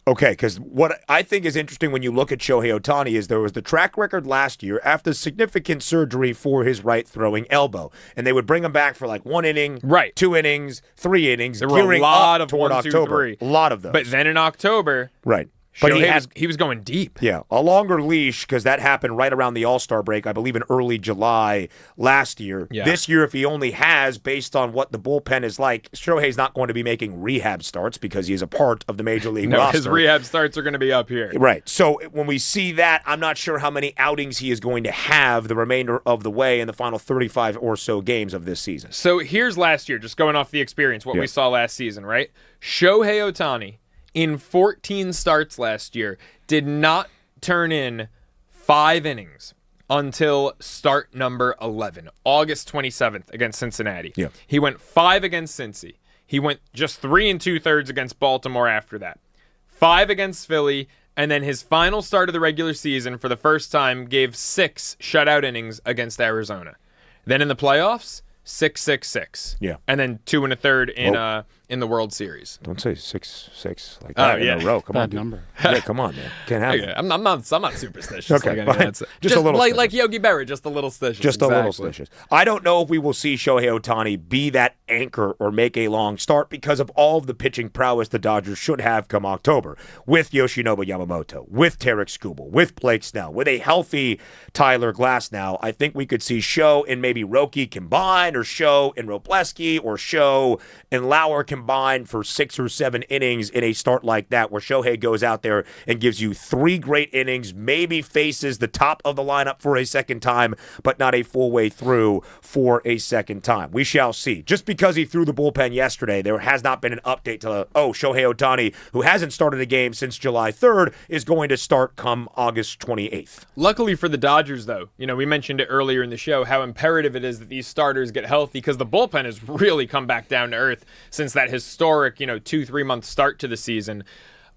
Okay, because what I think is interesting when you look at Shohei Ohtani is there was the track record last year after significant surgery for his right throwing elbow. And they would bring him back for like 1 inning,
right,
2 innings, 3 innings.
There were a lot of
toward
1, 2,
October.
3.
A lot of those.
But then in October,
right. But
he was going deep.
Yeah, a longer leash because that happened right around the All-Star break, I believe in early July last year.
Yeah.
This year, if he only has, based on what the bullpen is like, Shohei's not going to be making rehab starts because he's a part of the Major League roster.
His rehab starts are going to be up here.
Right. So when we see that, I'm not sure how many outings he is going to have the remainder of the way in the final 35 or so games of this season.
So here's last year, just going off the experience, what we saw last season, right? Shohei Ohtani, in 14 starts last year, did not turn in 5 innings until start number 11, August 27th against Cincinnati.
Yeah.
He went 5 against Cincy. He went just 3 2/3 against Baltimore after that. 5 against Philly, and then his final start of the regular season for the first time gave 6 shutout innings against Arizona. Then in the playoffs, 6-6-6.
Yeah.
And then 2 1/3 in the World Series.
Don't say 6-6 like that in a row. Come on,
number.
Yeah, come on, man. Can't have it.
I'm not superstitious.
Okay,
like
fine. Just a little
like Yogi Berra, just a little stitious.
Just a little stitious. I don't know if we will see Shohei Ohtani be that anchor or make a long start because of all of the pitching prowess the Dodgers should have come October with Yoshinobu Yamamoto, with Tarik Skubal, with Blake Snell, with a healthy Tyler Glass now. I think we could see Show and maybe Roki combined or Show and Robleski or Show and Lauer combined for 6 or 7 innings in a start like that where Shohei goes out there and gives you 3 great innings, maybe faces the top of the lineup for a second time, but not a full way through for a second time. We shall see. Just because he threw the bullpen yesterday, there has not been an update to, Shohei Ohtani, who hasn't started a game since July 3rd, is going to start come August 28th.
Luckily for the Dodgers, though, we mentioned it earlier in the show, how imperative it is that these starters get healthy because the bullpen has really come back down to earth since that historic, 2-3 month start to the season.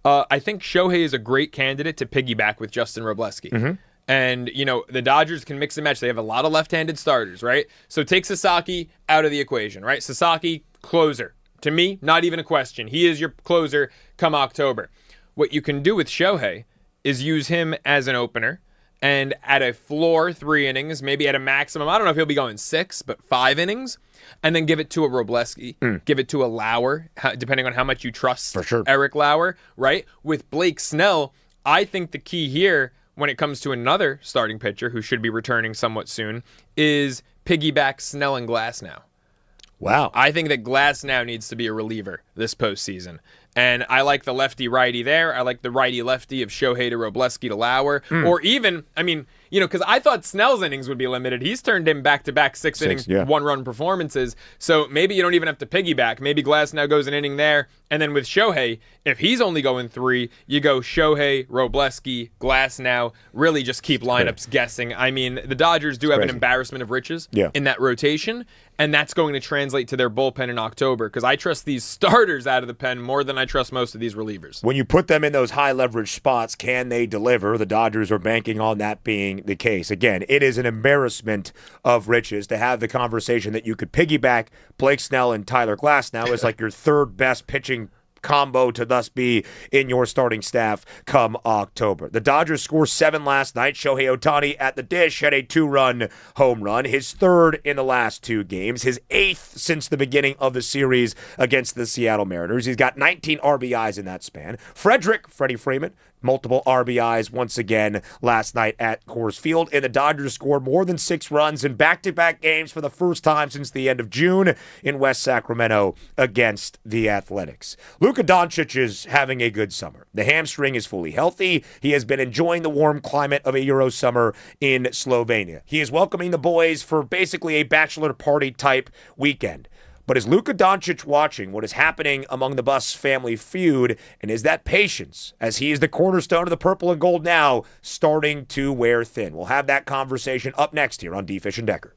I think Shohei is a great candidate to piggyback with Justin Robleski.
Mm-hmm.
And, the Dodgers can mix and match. They have a lot of left-handed starters, right? So take Sasaki out of the equation, right? Sasaki, closer. To me, not even a question. He is your closer come October. What you can do with Shohei is use him as an opener and at a floor 3 innings, maybe at a maximum, I don't know if he'll be going 6, but 5 innings, and then give it to a Robleski, give it to a Lauer, depending on how much you trust
For sure.
Eric Lauer, right? With Blake Snell, I think the key here when it comes to another starting pitcher who should be returning somewhat soon is piggyback Snell and Glass now.
Wow.
I think that Glass now needs to be a reliever this postseason. And I like the lefty-righty there. I like the righty-lefty of Shohei to Robleski to Lauer. Or even, because I thought Snell's innings would be limited. He's turned in back-to-back six-inning, one-run performances. So maybe you don't even have to piggyback. Maybe Glass now goes an inning there. And then with Shohei, if he's only going 3, you go Shohei, Robleski, Glass now. Really just keep lineups guessing. I mean, the Dodgers do have an embarrassment of riches in that rotation. And that's going to translate to their bullpen in October because I trust these starters out of the pen more than I trust most of these relievers.
When you put them in those high leverage spots, can they deliver? The Dodgers are banking on that being the case. Again, it is an embarrassment of riches to have the conversation that you could piggyback Blake Snell and Tyler Glass now as like your third best pitching combo to thus be in your starting staff come October. The Dodgers scored 7 last night. Shohei Ohtani at the dish had a 2-run home run, his 3rd in the last 2 games, his 8th since the beginning of the series against the Seattle Mariners. He's got 19 RBIs in that span. Freddie Freeman, multiple RBIs once again last night at Coors Field, and the Dodgers scored more than 6 runs in back-to-back games for the first time since the end of June in West Sacramento against the Athletics. Luka Doncic is having a good summer. The hamstring is fully healthy. He has been enjoying the warm climate of a Euro summer in Slovenia. He is welcoming the boys for basically a bachelor party type weekend. But is Luka Doncic watching what is happening among the Buss family feud, and is that patience, as he is the cornerstone of the purple and gold now, starting to wear thin? We'll have that conversation up next here on D. Fish and Decker.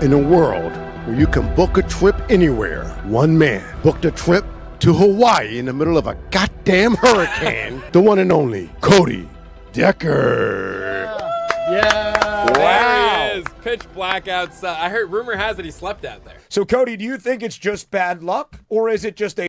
In a world where you can book a trip anywhere, one man booked a trip to Hawaii in the middle of a goddamn hurricane. The one and only Cody Decker.
Yeah.
Wow.
There he is. Pitch black outside. I heard rumor has it he slept out there.
So, Cody, do you think it's just bad luck, or is it just a...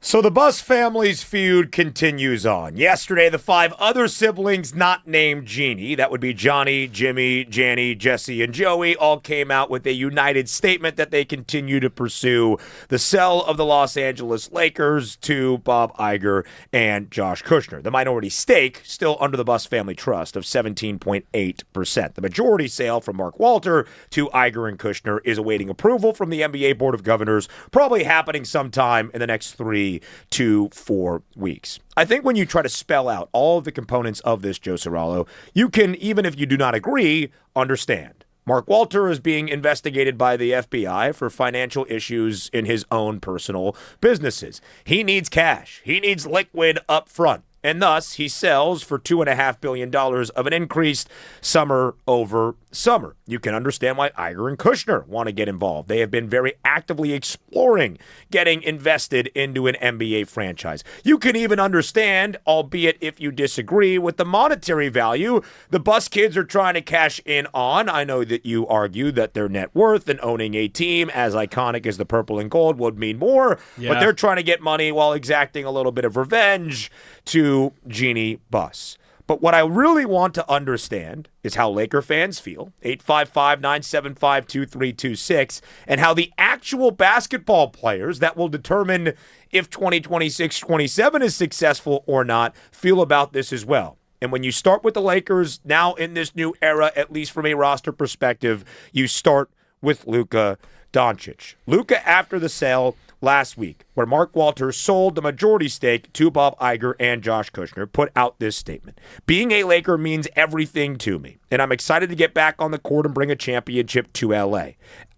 So the Buss family's feud continues on. Yesterday, the 5 other siblings not named Jeannie, that would be Johnny, Jimmy, Janny, Jesse, and Joey, all came out with a united statement that they continue to pursue the sale of the Los Angeles Lakers to Bob Iger and Josh Kushner. The minority stake, still under the Buss family trust, of 17.8%. The majority sale from Mark Walter to Iger and Kushner is awaiting approval from the NBA Board of Governors, probably happening sometime in the next 3 to 4 weeks. I think when you try to spell out all of the components of this, Joe Cirallo, you can, even if you do not agree, understand. Mark Walter is being investigated by the FBI for financial issues in his own personal businesses. He needs cash. He needs liquid up front. And thus, he sells for $2.5 billion of an increase summer over summer. You can understand why Iger and Kushner want to get involved. They have been very actively exploring getting invested into an NBA franchise. You can even understand, albeit if you disagree, with the monetary value the Buss kids are trying to cash in on. I know that you argue that their net worth and owning a team as iconic as the purple and gold would mean more, but they're trying to get money while exacting a little bit of revenge to Jeannie Buss. But what I really want to understand is how Laker fans feel, 855-975-2326, and how the actual basketball players that will determine if 2026-27 is successful or not feel about this as well. And when you start with the Lakers now in this new era, at least from a roster perspective, you start with Luka Doncic. Luka, after the sale last week, where Mark Walters sold the majority stake to Bob Iger and Josh Kushner, put out this statement. Being a Laker means everything to me, and I'm excited to get back on the court and bring a championship to LA.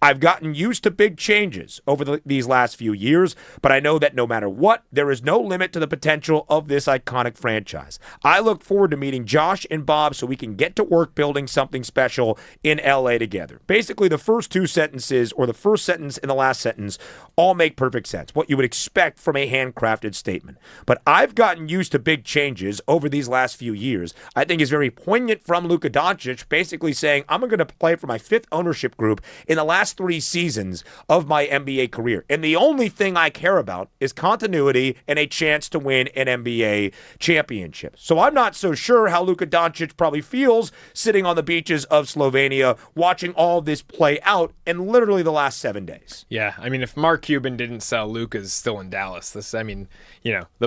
I've gotten used to big changes over these last few years, but I know that no matter what, there is no limit to the potential of this iconic franchise. I look forward to meeting Josh and Bob so we can get to work building something special in LA together. Basically, the first 2 sentences, or the first sentence and the last sentence, all make perfect sense. What you would expect from a handcrafted statement. But I've gotten used to big changes over these last few years. I think is very poignant from Luka Doncic, basically saying, I'm going to play for my 5th ownership group in the last 3 seasons of my NBA career. And the only thing I care about is continuity and a chance to win an NBA championship. So I'm not so sure how Luka Doncic probably feels sitting on the beaches of Slovenia watching all this play out in literally the last 7 days.
Yeah, I mean, if Mark Cuban didn't sell, Luka's still in Dallas. The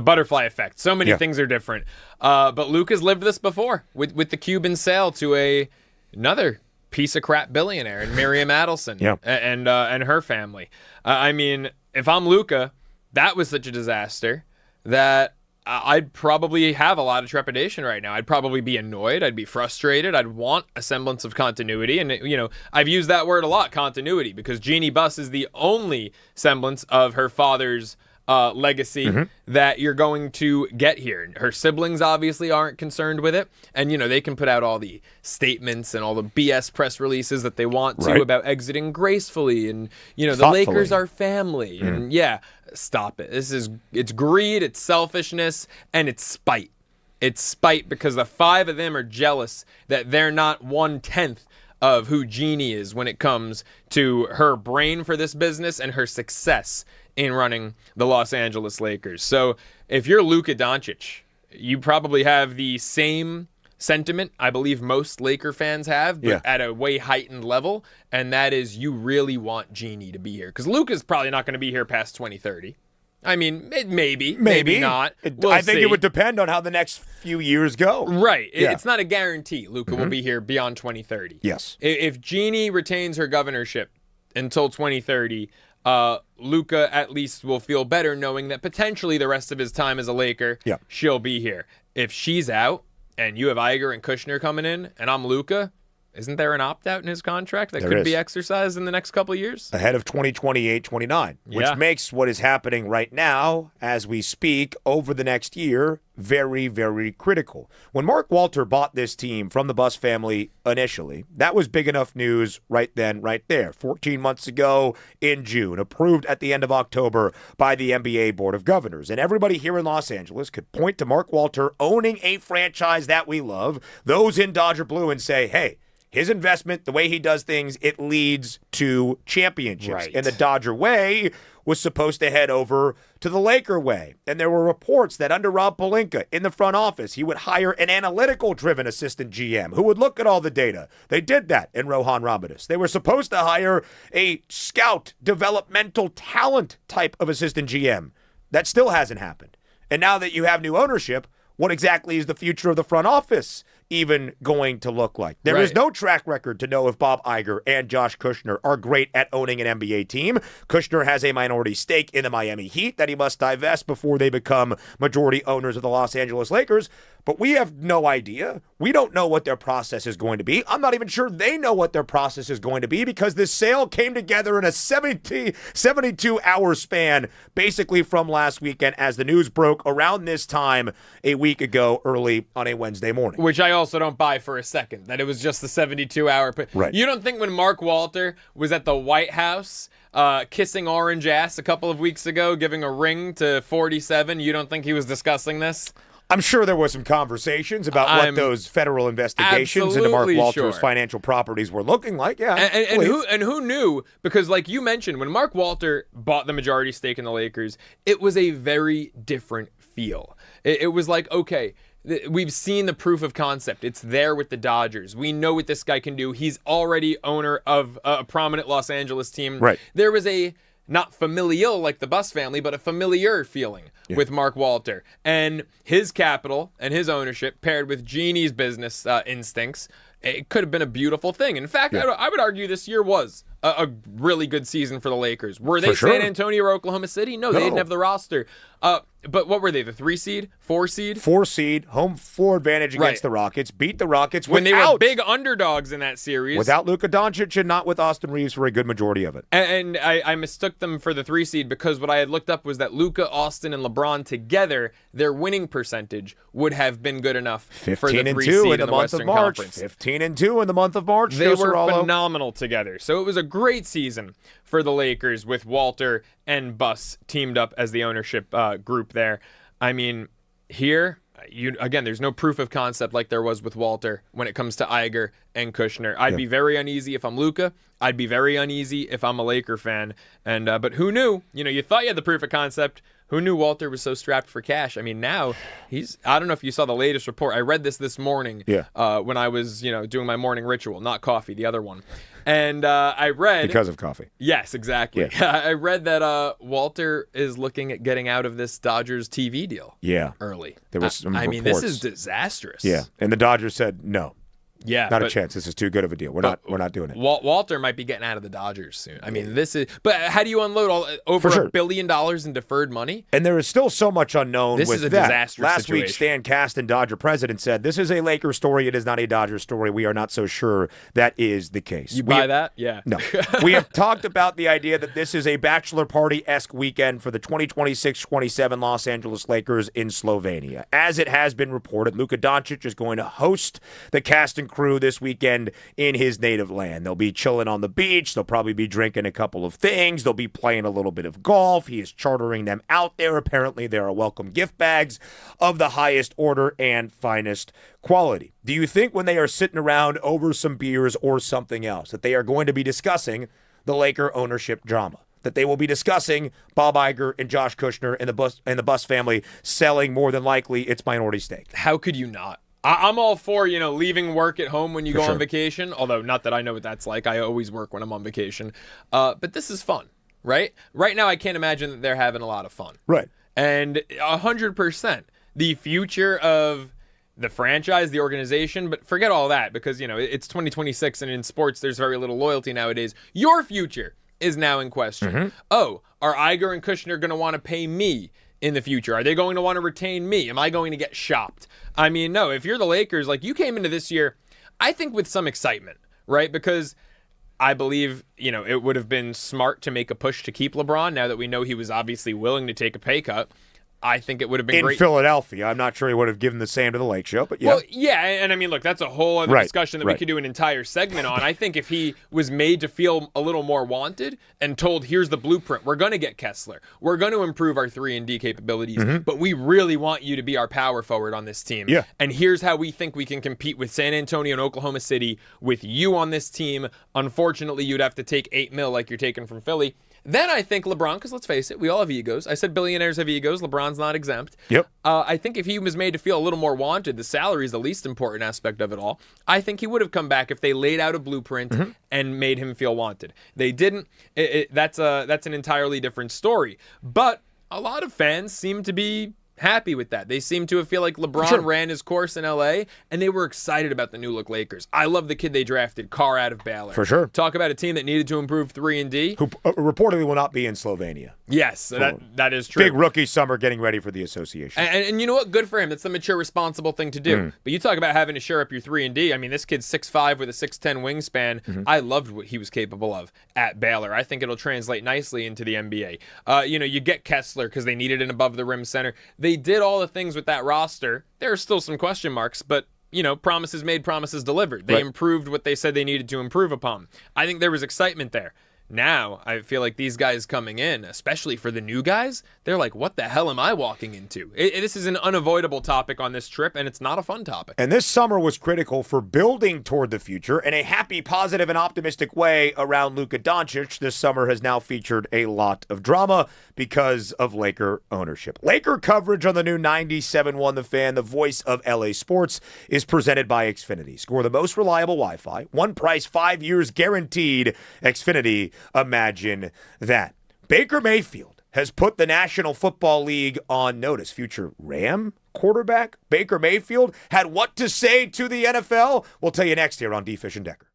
butterfly effect. So many things are different. But Luka's lived this before with the Cuban sale to another piece of crap billionaire and Miriam Adelson and her family. I mean, if I'm Luka, that was such a disaster that I'd probably have a lot of trepidation right now. I'd probably be annoyed. I'd be frustrated. I'd want a semblance of continuity. And, I've used that word a lot, continuity, because Jeannie Buss is the only semblance of her father's legacy that you're going to get here. Her siblings obviously aren't concerned with it. And, they can put out all the statements and all the BS press releases that they want to about exiting gracefully. And, the Lakers are family. And stop it. It's greed, it's selfishness, and it's spite. It's spite because the 5 of them are jealous that they're not 1/10 of who Jeannie is when it comes to her brain for this business and her success in running the Los Angeles Lakers. So if you're Luka Doncic, you probably have the same sentiment I believe most Laker fans have, but at a way heightened level, and that is you really want Jeannie to be here. Because Luka's probably not going to be here past 2030. I mean, maybe not.
I think it would depend on how the next few years go.
Right. It's not a guarantee Luka will be here beyond 2030.
Yes.
If Jeannie retains her governorship until 2030, Luka at least will feel better knowing that potentially the rest of his time as a Laker, she'll be here. If she's out and you have Iger and Kushner coming in and I'm Luka, Isn't there an opt-out in his contract that
There
could
is.
be exercised in the next couple of years?
Ahead of 2028-29, which
Yeah.
makes what is happening right now, as we speak, over the next year, very, very critical. When Mark Walter bought this team from the Buss family initially, that was big enough news right then, right there. 14 months ago in June, approved at the end of October by the NBA Board of Governors. And everybody here in Los Angeles could point to Mark Walter owning a franchise that we love, those in Dodger Blue, and say, hey, his investment, the way he does things, it leads to championships.
Right.
And the Dodger way was supposed to head over to the Laker way. And there were reports that under Rob Pelinka in the front office, he would hire an analytical-driven assistant GM who would look at all the data. They did that in Rohan Ramadis. They were supposed to hire a scout, developmental talent type of assistant GM. That still hasn't happened. And now that you have new ownership, what exactly is the future of the front office even going to look like? There is
Right.
no track record to know if Bob Iger and Josh Kushner are great at owning an NBA team. Kushner has a minority stake in the Miami Heat that he must divest before they become majority owners of the Los Angeles Lakers. But we have no idea. We don't know what their process is going to be. I'm not even sure they know what their process is going to be because this sale came together in a 72-hour span, basically from last weekend as the news broke around this time a week ago, early on a Wednesday morning.
Which I also don't buy for a second, that it was just the 72-hour.
Right.
You don't think when Mark Walter was at the White House kissing orange ass a couple of weeks ago, giving a ring to 47, you don't think he was discussing this?
I'm sure there was some conversations about what those federal investigations into Mark
absolutely
Walter's
sure.
financial properties were looking like. Yeah,
And who knew? Because like you mentioned, when Mark Walter bought the majority stake in the Lakers, it was a very different feel. It was like, okay, we've seen the proof of concept. It's there with the Dodgers. We know what this guy can do. He's already owner of a prominent Los Angeles team.
Right.
There was a not familial like the Buss family, but a familiar feeling with Mark Walter. And his capital and his ownership paired with Jeannie's business instincts, it could have been a beautiful thing. In fact, I would argue this year was a really good season for the Lakers. Were they San Antonio or Oklahoma City? No, they didn't have the roster. But what were they, the 3 seed, 4 seed?
4 seed, home floor advantage against the Rockets, beat the Rockets
when they were big underdogs in that series.
Without Luka Doncic and not with Austin Reeves for a good majority of it.
And I mistook them for the 3 seed because what I had looked up was that Luka, Austin, and LeBron together, their winning percentage would have been good enough for the 3 seed in the
month of
Western
March.
Conference.
15-2 in the month of March.
They were phenomenal together. So it was a great season for the Lakers with Walter and Buss teamed up as the ownership group there. I mean, here, again, there's no proof of concept like there was with Walter when it comes to Iger and Kushner. I'd be very uneasy if I'm Luka. I'd be very uneasy if I'm a Laker fan. And but who knew? You know, you thought you had the proof of concept. Who knew Walter was so strapped for cash? I mean, now I don't know if you saw the latest report. I read this morning when I was, doing my morning ritual, not coffee, the other one. And I read...
Because of coffee.
Yes, exactly.
Yeah.
I read that Walter is looking at getting out of this Dodgers TV deal early.
There was some
I mean, this is disastrous.
Yeah, and the Dodgers said no.
Yeah,
not a chance. This is too good of a deal. We're not doing it.
Walter might be getting out of the Dodgers soon. I mean, this is. But how do you unload over $1 billion in deferred money?
And there is still so much unknown.
This
with
is a
that.
disastrous
Last
situation.
week, Stan Kasten, Dodger president, said, "This is a Laker story. It is not a Dodger story. We are not so sure that is the case."
You buy that? Yeah.
No. We have talked about the idea that this is a bachelor party-esque weekend for the 2026-27 Los Angeles Lakers in Slovenia. As it has been reported, Luka Doncic is going to host the Kasten crew this weekend in his native land. They'll be chilling on the beach. They'll probably be drinking a couple of things. They'll be playing a little bit of golf. He is chartering them out there. Apparently, there are welcome gift bags of the highest order and finest quality. Do you think when they are sitting around over some beers or something else that they are going to be discussing the Laker ownership drama? That they will be discussing Bob Iger and Josh Kushner and the Buss family selling more than likely its minority stake?
How could you not? I'm all for, leaving work at home when you go on vacation, although not that I know what that's like. I always work when I'm on vacation. But this is fun, right? Right now, I can't imagine that they're having a lot of fun.
Right.
And 100%, the future of the franchise, the organization, but forget all that because, it's 2026 and in sports, there's very little loyalty nowadays. Your future is now in question. Mm-hmm. Oh, are Iger and Kushner going to want to pay me in the future? Are they going to want to retain me? Am I going to get shopped? I mean, no, if you're the Lakers, you came into this year, I think with some excitement. right? Because I believe, it would have been smart to make a push to keep LeBron now that we know he was obviously willing to take a pay cut. I think it would have been great.
In Philadelphia. I'm not sure he would have given the same to the Lake Show, but yeah.
Well, yeah, and I mean, look, that's a whole other discussion that we could do an entire segment on. I think if he was made to feel a little more wanted and told, here's the blueprint, we're going to get Kessler, we're going to improve our 3-and-D capabilities, but we really want you to be our power forward on this team.
Yeah.
And here's how we think we can compete with San Antonio and Oklahoma City with you on this team. Unfortunately, you'd have to take $8 million like you're taking from Philly. Then I think LeBron, because let's face it, we all have egos. I said billionaires have egos. LeBron's not exempt.
Yep.
I think if he was made to feel a little more wanted, the salary is the least important aspect of it all. I think he would have come back if they laid out a blueprint and made him feel wanted. They didn't. That's an entirely different story. But a lot of fans seem to be happy with that. They seem to feel like LeBron ran his course in LA, and they were excited about the new look Lakers. I love the kid they drafted, Carr out of Baylor.
For sure.
Talk about a team that needed to improve 3-and-D.
Who reportedly will not be in Slovenia.
Yes, that is true.
Big rookie summer getting ready for the association.
And you know what? Good for him. That's the mature, responsible thing to do. But you talk about having to share up your 3-and-D. I mean, this kid's 6'5" with a 6'10" wingspan. I loved what he was capable of at Baylor. I think it'll translate nicely into the NBA. You get Kessler because they needed an above-the-rim center. They did all the things with that roster. There are still some question marks, but promises made, promises delivered. They improved what they said they needed to improve upon. I think there was excitement there. Now, I feel like these guys coming in, especially for the new guys, they're like, what the hell am I walking into? This is an unavoidable topic on this trip, and it's not a fun topic.
And this summer was critical for building toward the future in a happy, positive, and optimistic way around Luka Doncic. This summer has now featured a lot of drama because of Laker ownership. Laker coverage on the new 97.1 The Fan, the voice of LA sports, is presented by Xfinity. Score the most reliable Wi-Fi. One price, 5 years guaranteed. Xfinity. Imagine that. Baker Mayfield has put the National Football League on notice. Future Ram quarterback Baker Mayfield had what to say to the NFL. We'll tell you next here on D. Fish and Decker.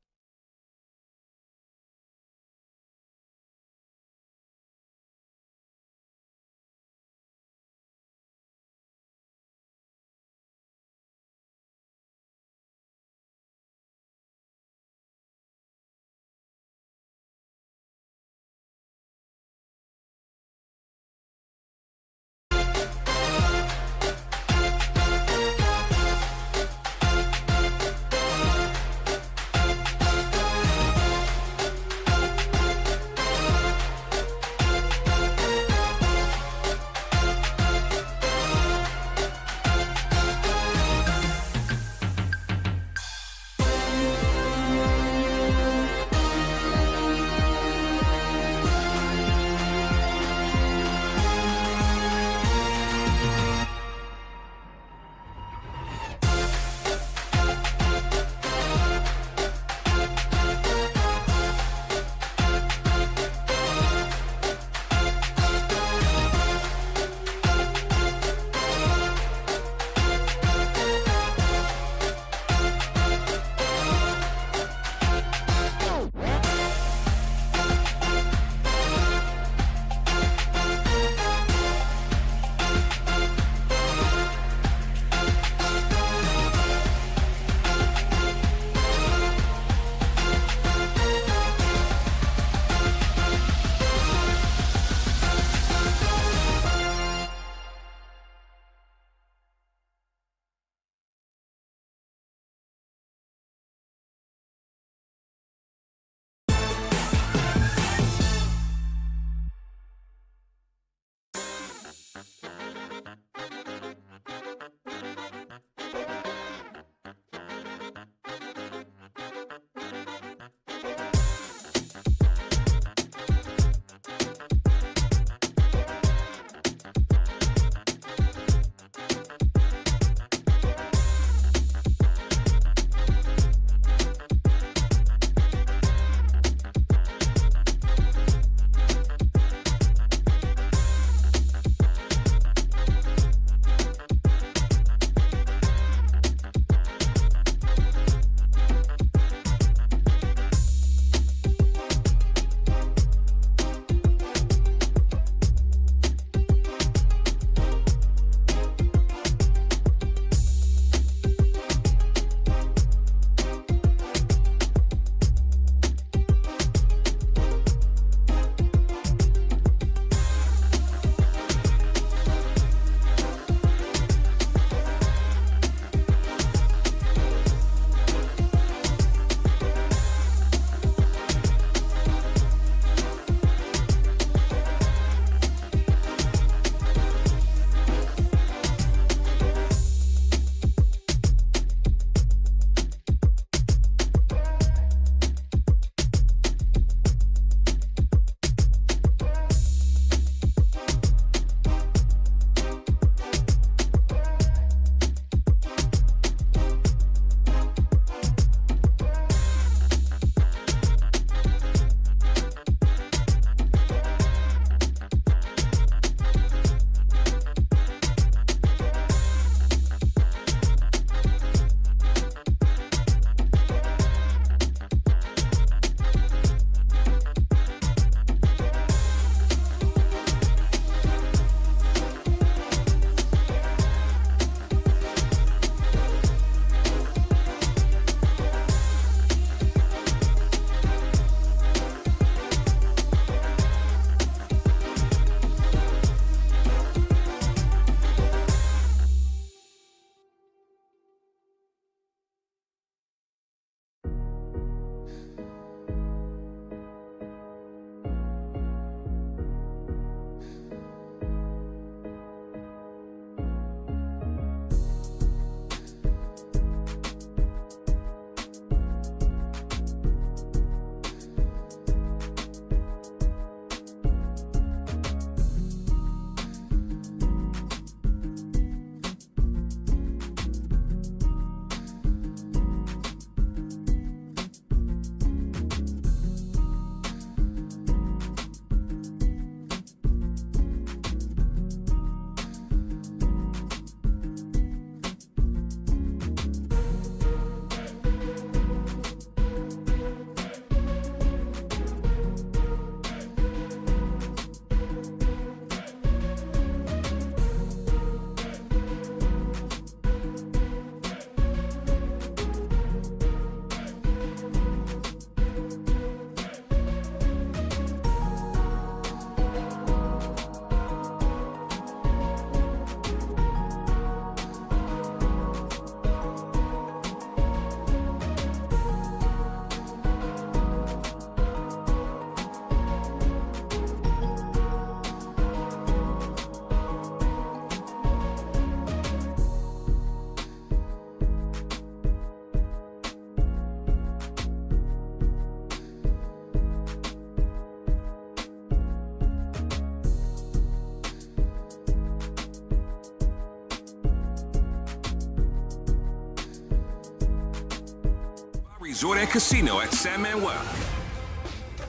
Resort and Casino at San Manuel.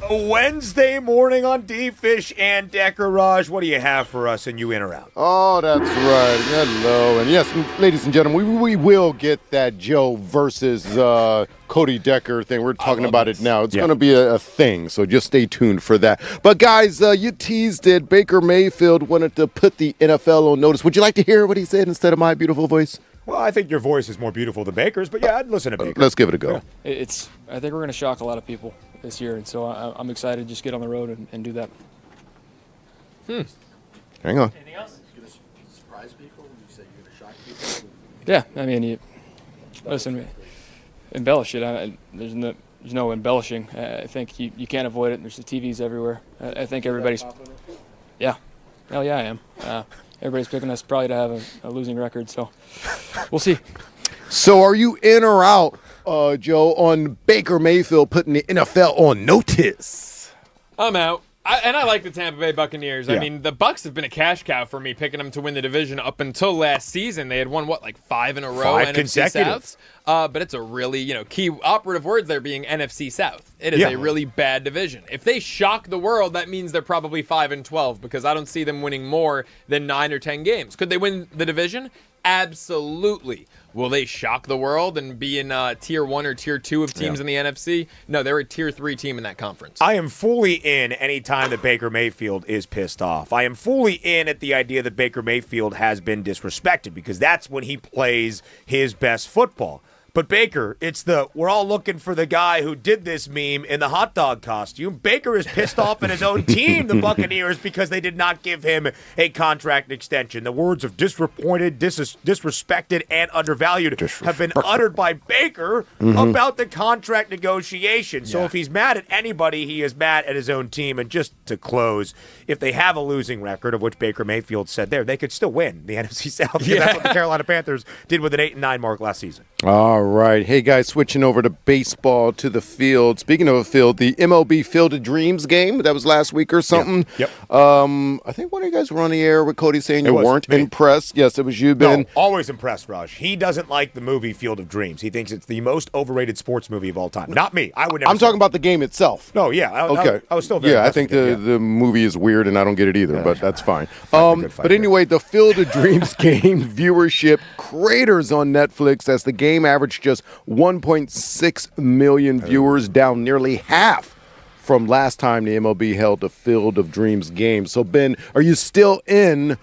Wednesday morning on D-Fish and Decker. Raj, what do you have for us in You In or Out?
Oh, that's right. Hello. And yes, ladies and gentlemen, we will get that Joe versus Cody Decker thing. We're talking about it now. It's going to be a thing, so just stay tuned for that. But guys, you teased it. Baker Mayfield wanted to put the NFL on notice. Would you like to hear what he said instead of my beautiful voice?
Well, I think your voice is more beautiful than Baker's, but yeah, I'd listen to Baker.
Let's give it a go.
I think we're going to shock a lot of people this year, and so I'm excited to just get on the road and do that.
Hang on.
Anything else? You're going to surprise people when you say you're going to shock people?
Yeah, I mean, listen, embellish it. There's no embellishing. I think you can't avoid it. There's the TVs everywhere. I think everybody's. Yeah. Hell yeah, I am. Everybody's picking us probably to have a losing record, so we'll see.
So are you in or out, Joe, on Baker Mayfield putting the NFL on notice?
I'm out. I like the Tampa Bay Buccaneers. Yeah. I mean, the Bucs have been a cash cow for me, picking them to win the division up until last season. They had won, 5 in a row?
5
NFC
consecutive.
Souths. But it's a really, key operative words there being NFC South. It is a really bad division. If they shock the world, that means they're probably 5-12 because I don't see them winning more than 9 or 10 games. Could they win the division? Absolutely. Will they shock the world and be in tier 1 or tier 2 of teams in the NFC? No, they're a tier 3 team in that conference.
I am fully in any time that Baker Mayfield is pissed off. I am fully in at the idea that Baker Mayfield has been disrespected because that's when he plays his best football. But Baker, it's we're all looking for the guy who did this meme in the hot dog costume. Baker is pissed off at his own team, the Buccaneers, because they did not give him a contract extension. The words of disappointed, disrespected, and undervalued have been uttered by Baker about the contract negotiation. So if he's mad at anybody, he is mad at his own team. And just to close, if they have a losing record, of which Baker Mayfield said they could still win the NFC South. Because that's what the Carolina Panthers did with an 8-9 mark last season.
All right. Hey, guys, switching over to baseball, to the field. Speaking of a field, the MLB Field of Dreams game, that was last week or something.
Yep.
I think one of you guys were on the air with Cody saying you weren't impressed. Yes, it was you, Ben.
No, always impressed, Raj. He doesn't like the movie Field of Dreams. He thinks it's the most overrated sports movie of all time. Not me. I would never.
I'm talking about the game itself.
No, yeah.
Okay.
I was still very
I think the movie is weird, and I don't get it either, but that's fine. But anyway, the Field of Dreams game viewership craters on Netflix as the game averaged just 1.6 million viewers, down nearly half from last time the MLB held the Field of Dreams game. So, Ben, are you still in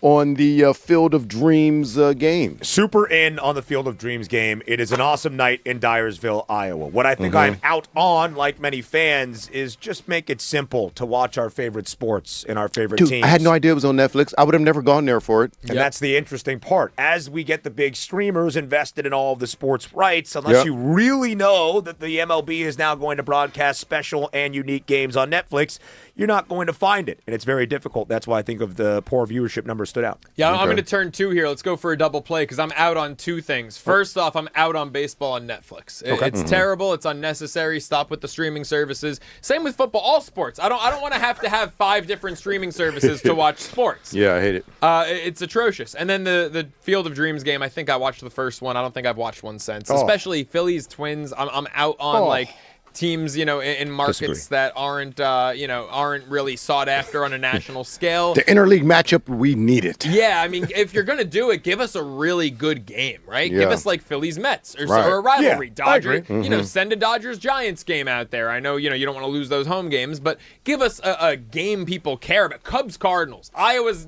on the Field of Dreams game?
Super in on the Field of Dreams game. It is an awesome night in Dyersville, Iowa. What I think I'm out on, like many fans, is just make it simple to watch our favorite sports and our favorite teams.
I had no idea it was on Netflix. I would have never gone there for it.
And that's the interesting part. As we get the big streamers invested in all of the sports rights, unless you really know that the MLB is now going to broadcast special and unique games on Netflix, you're not going to find it. And it's very difficult. That's why I think of the poor viewership numbers stood out.
Yeah, I'm going to turn 2 here. Let's go for a double play because I'm out on 2 things. First off, I'm out on baseball on Netflix. It's terrible. It's unnecessary. Stop with the streaming services. Same with football. All sports. I don't want to have 5 different streaming services to watch sports.
Yeah, I hate it.
It's atrocious. And then the Field of Dreams game, I think I watched the first one. I don't think I've watched one since. Especially Phillies, Twins. I'm out on teams, in markets that aren't really sought after on a national scale.
The interleague matchup, we need it.
Yeah, I mean, if you're going to do it, give us a really good game, right?
Yeah.
Give us like Phillies Mets or a rivalry.
Yeah,
Dodgers, send a Dodgers Giants game out there. I know, you don't want to lose those home games, but give us a game people care about. Cubs Cardinals. Iowa's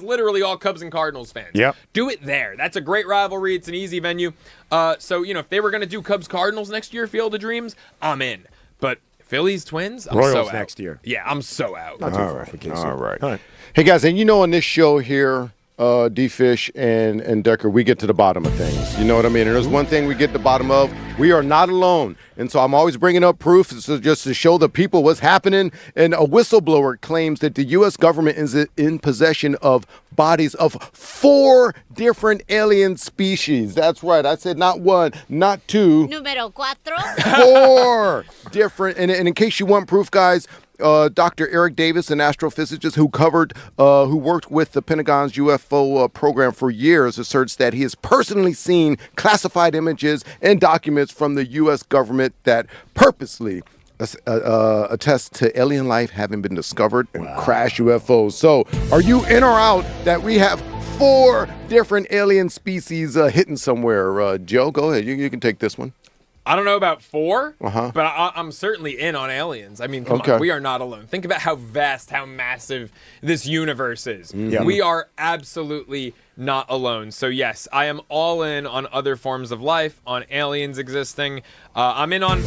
literally all Cubs and Cardinals fans.
Yep.
Do it there. That's a great rivalry. It's an easy venue. So, if they were going to do Cubs Cardinals next year, Field of Dreams, I'm in. But Phillies Twins, I'm
Royals
so out.
next year.
Yeah, I'm so out.
Not too far for Casey.
All right. Hey, guys, and on this show here, D-Fish and Decker, we get to the bottom of things. You know what I mean? And there's one thing we get to the bottom of. We are not alone. And so I'm always bringing up proof just to show the people what's happening. And a whistleblower claims that the U.S. government is in possession of bodies of 4 different alien species. That's right. I said not 1, not 2.
Número 4.
4 different. And in case you want proof, guys, Dr. Eric Davis, an astrophysicist who worked with the Pentagon's UFO program for years, asserts that he has personally seen classified images and documents from the U.S. government that purposely attest to alien life having been discovered and crash UFOs. So, are you in or out that we have 4 different alien species hitting somewhere? Joe, go ahead. You can take this one.
I don't know about 4,
Uh-huh.
but I'm certainly in on aliens. I mean, come
Okay.
on, we are not alone. Think about how vast, how massive this universe is.
Yeah.
We are absolutely not alone. So yes, I am all in on other forms of life, on aliens existing. I'm in on,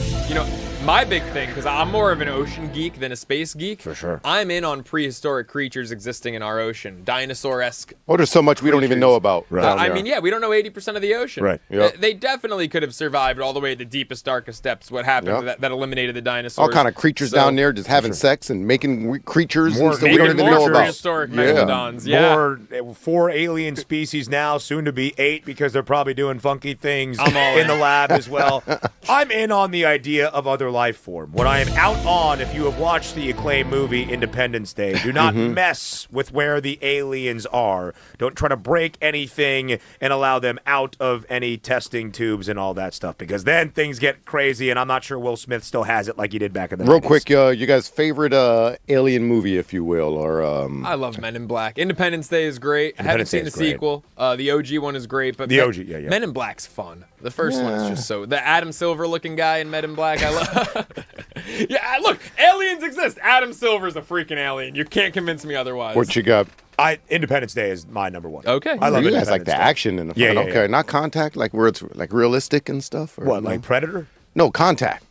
my big thing, because I'm more of an ocean geek than a space geek.
For sure.
I'm in on prehistoric creatures existing in our ocean, dinosaur-esque.
Oh, there's so much we don't even know about.
Right.
down
I
there.
mean, yeah, we don't know 80% of the ocean.
Right.
Yep.
They definitely could have survived all the way to the deepest, darkest depths. What happened
Yep.
that eliminated the dinosaurs?
All kind of creatures
So-
down there just having sex and making creatures
More-
and stuff we don't
Making
even
more
know about.
prehistoric megalodons. Yeah.
More 4 alien species now, soon to be 8 because they're probably doing funky things
I'm all
in
in.
the lab as well. I'm in on the idea of other life form. What I am out on, if you have watched the acclaimed movie Independence Day, do not mess with where the aliens are. Don't try to break anything and allow them out of any testing tubes and all that stuff, because then things get crazy, and I'm not sure Will Smith still has it like he did back in the
Real
90s.
quick, you guys' favorite alien movie, if you will, or
I love Men in Black. Independence Day is great. I haven't
Independence Day
seen the
is great.
sequel. The OG one is great, but
The OG, yeah.
Men in Black's fun. The first one is just so the Adam Silver looking guy in Men in Black. I love. Yeah, look, aliens exist. Adam Silver's a freaking alien. You can't convince me otherwise.
what you got?
Independence Day is my number one.
Okay.
I love
you guys like
Independence
the
Day.
action and the fun.
Yeah, yeah,
Okay,
yeah.
not Contact, like where it's like realistic and stuff. Or
What,
no?
like Predator?
No, Contact.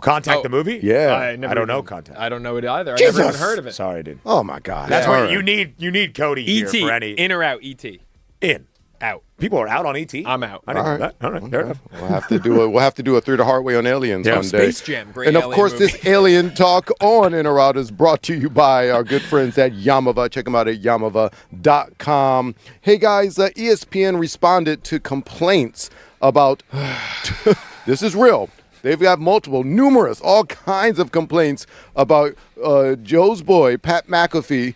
Contact
Oh,
the movie?
Yeah.
I don't know
Contact.
I don't know it either. I
Jesus!
never even heard of it.
Sorry, dude.
Oh my God.
That's
All
what
right.
you need Cody here
E.T.
for any
In or out? E.T.
in.
Out.
People are out on ET.
I'm out.
I didn't
All
know
right.
that. All right, fair enough.
We'll have to do a Through the Hard Way on aliens
Yeah.
one day.
Space Jam. Great
And of
alien
course,
movie.
this alien talk on In or Out is brought to you by our good friends at Yamava. Check them out at yamava.com. Hey guys, ESPN responded to complaints about. This is real. They've got numerous, all kinds of complaints about Joe's boy, Pat McAfee,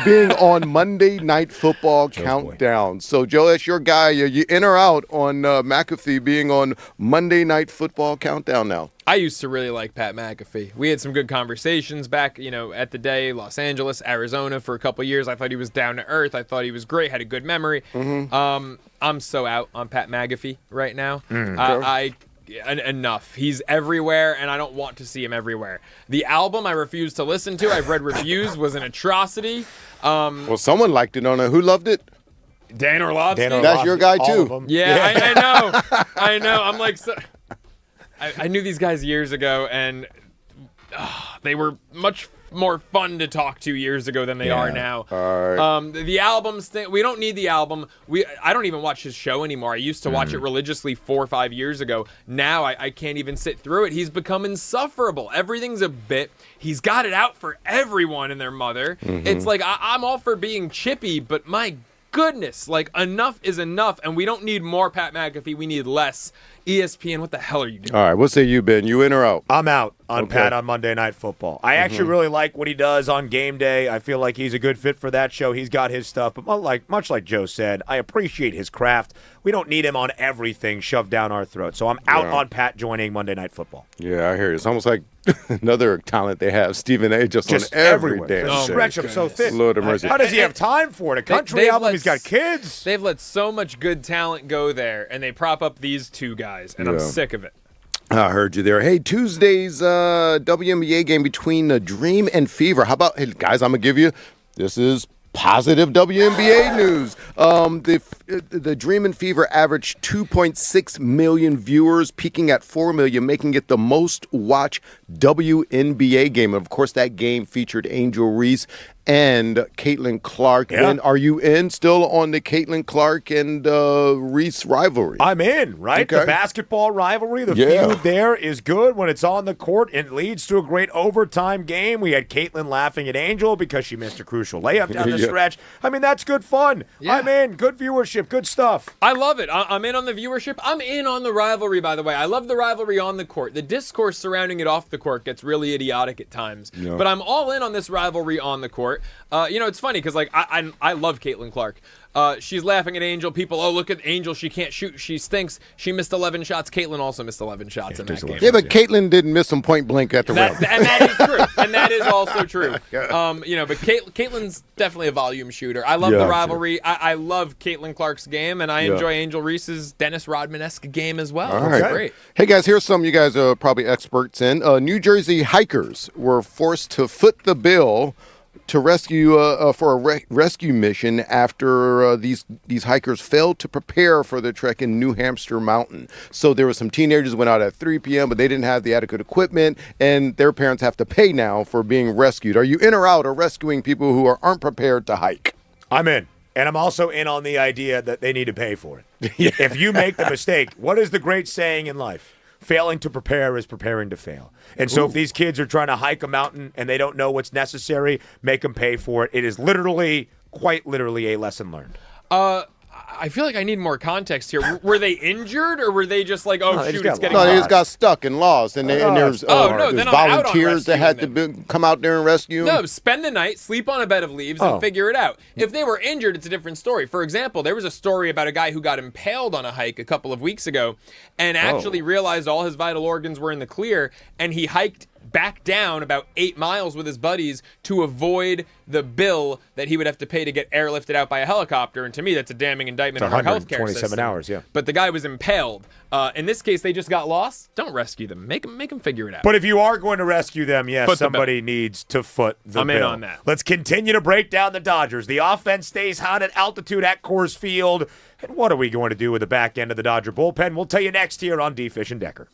being on Monday Night Football Countdown. So, Joe, that's your guy. Are you in or out on McAfee being on Monday Night Football Countdown now?
I used to really like Pat McAfee. We had some good conversations back, at the day, Los Angeles, Arizona for a couple years. I thought he was down to earth. I thought he was great, had a good memory. I'm so out on Pat McAfee right now. Enough. He's everywhere, and I don't want to see him everywhere. The album I refuse to listen to, I've read reviews, was an atrocity.
Well, someone liked it on it. Who loved it?
Dan Orlovsky.
That's your guy,
All
too.
of them.
Yeah, I know. I know. I'm like, I knew these guys years ago, and they were much more fun to talk to years ago than they are now.
All right.
The albums thing, we don't need the album. I don't even watch his show anymore. I used to watch it religiously 4 or 5 years ago. Now I can't even sit through it. He's become insufferable. Everything's a bit. He's got it out for everyone and their mother. It's like I'm all for being chippy, but my goodness, like enough is enough, and we don't need more Pat McAfee. We need less. ESPN, what the hell are you doing?
All right. What say you, Ben? You in or out?
I'm out on
Okay.
Pat on Monday Night Football. I actually really like what he does on game day. I feel like he's a good fit for that show. He's got his stuff, but much like Joe said, I appreciate his craft. We don't need him on everything shoved down our throat. So I'm out on Pat joining Monday Night Football.
Yeah, I hear you. It's almost like another talent they have, Stephen A. Just on every
everywhere.
damn
Just
thing.
stretch him so thin.
Lord have mercy.
How does he have time for it? A country
they've
album,
let
he's got kids.
They've let so much good talent go there, and they prop up these two guys, and I'm
Yeah.
sick of it.
I heard you there. Hey, Tuesday's WNBA game between Dream and Fever. How about, hey, guys, I'm going to give you, this is positive WNBA news. The Dream and Fever averaged 2.6 million viewers, peaking at 4 million, making it the most watched WNBA game. And of course, that game featured Angel Reese
and Caitlin Clark.
Yeah.
And are you still on the Caitlin Clark and Reese rivalry?
I'm in, right?
Okay.
The basketball rivalry, the
Yeah.
feud there is good when it's on the court. It leads to a great overtime game. We had Caitlin laughing at Angel because she missed a crucial layup down the
Yeah.
stretch. I mean, that's good fun.
Yeah.
I'm in. Good viewership. Good stuff.
I love it. I'm in on the viewership. I'm in on the rivalry, by the way. I love the rivalry on the court. The discourse surrounding it off the court gets really idiotic at times.
Yeah.
But I'm all in on this rivalry on the court. It's funny because I love Caitlin Clark. She's laughing at Angel. People, look at Angel. She can't shoot. She stinks. She missed 11 shots. Caitlin also missed 11 shots in that game.
Yeah, but Caitlin didn't miss them point blank at the rim.
And that is true. And that is also true. But Caitlin's definitely a volume shooter. I love the rivalry. I love Caitlin Clark's game, and I enjoy Angel Reese's Dennis Rodman-esque game as well.
All
It's
right.
great.
Hey, guys, here's some you guys are probably experts in. New Jersey hikers were forced to foot the bill to rescue for a rescue mission after these hikers failed to prepare for the trek in New Hampshire Mountain. So there were some teenagers went out at 3 p.m., but they didn't have the adequate equipment, and their parents have to pay now for being rescued. Are you in or out or rescuing people who aren't prepared to hike?
I'm in. And I'm also in on the idea that they need to pay for it. If you make the mistake, what is the great saying in life? Failing to prepare is preparing to fail. And so if these kids are trying to hike a mountain and they don't know what's necessary, make them pay for it. It is quite literally a lesson learned.
I feel like I need more context here. Were they injured, or were they just like,
just got
getting
No, they
lost?
just got stuck and lost, and there's
then I'm out on
volunteers that had to
rescuing
come out there and rescue them.
No, spend the night, sleep on a bed of leaves, and figure it out. If they were injured, it's a different story. For example, there was a story about a guy who got impaled on a hike a couple of weeks ago and actually realized all his vital organs were in the clear, and he hiked back down about 8 miles with his buddies to avoid the bill that he would have to pay to get airlifted out by a helicopter. And to me, that's a damning indictment on our healthcare
127
system.
hours, yeah.
But the guy was impaled. In this case, they just got lost. Don't rescue them. Make them figure it out.
But if you are going to rescue them, yes,
Foot the
somebody needs to foot the
I'm
bill.
in on that.
Let's continue to break down the Dodgers. The offense stays hot at altitude at Coors Field. And what are we going to do with the back end of the Dodger bullpen? We'll tell you next here on D. Fish and Decker.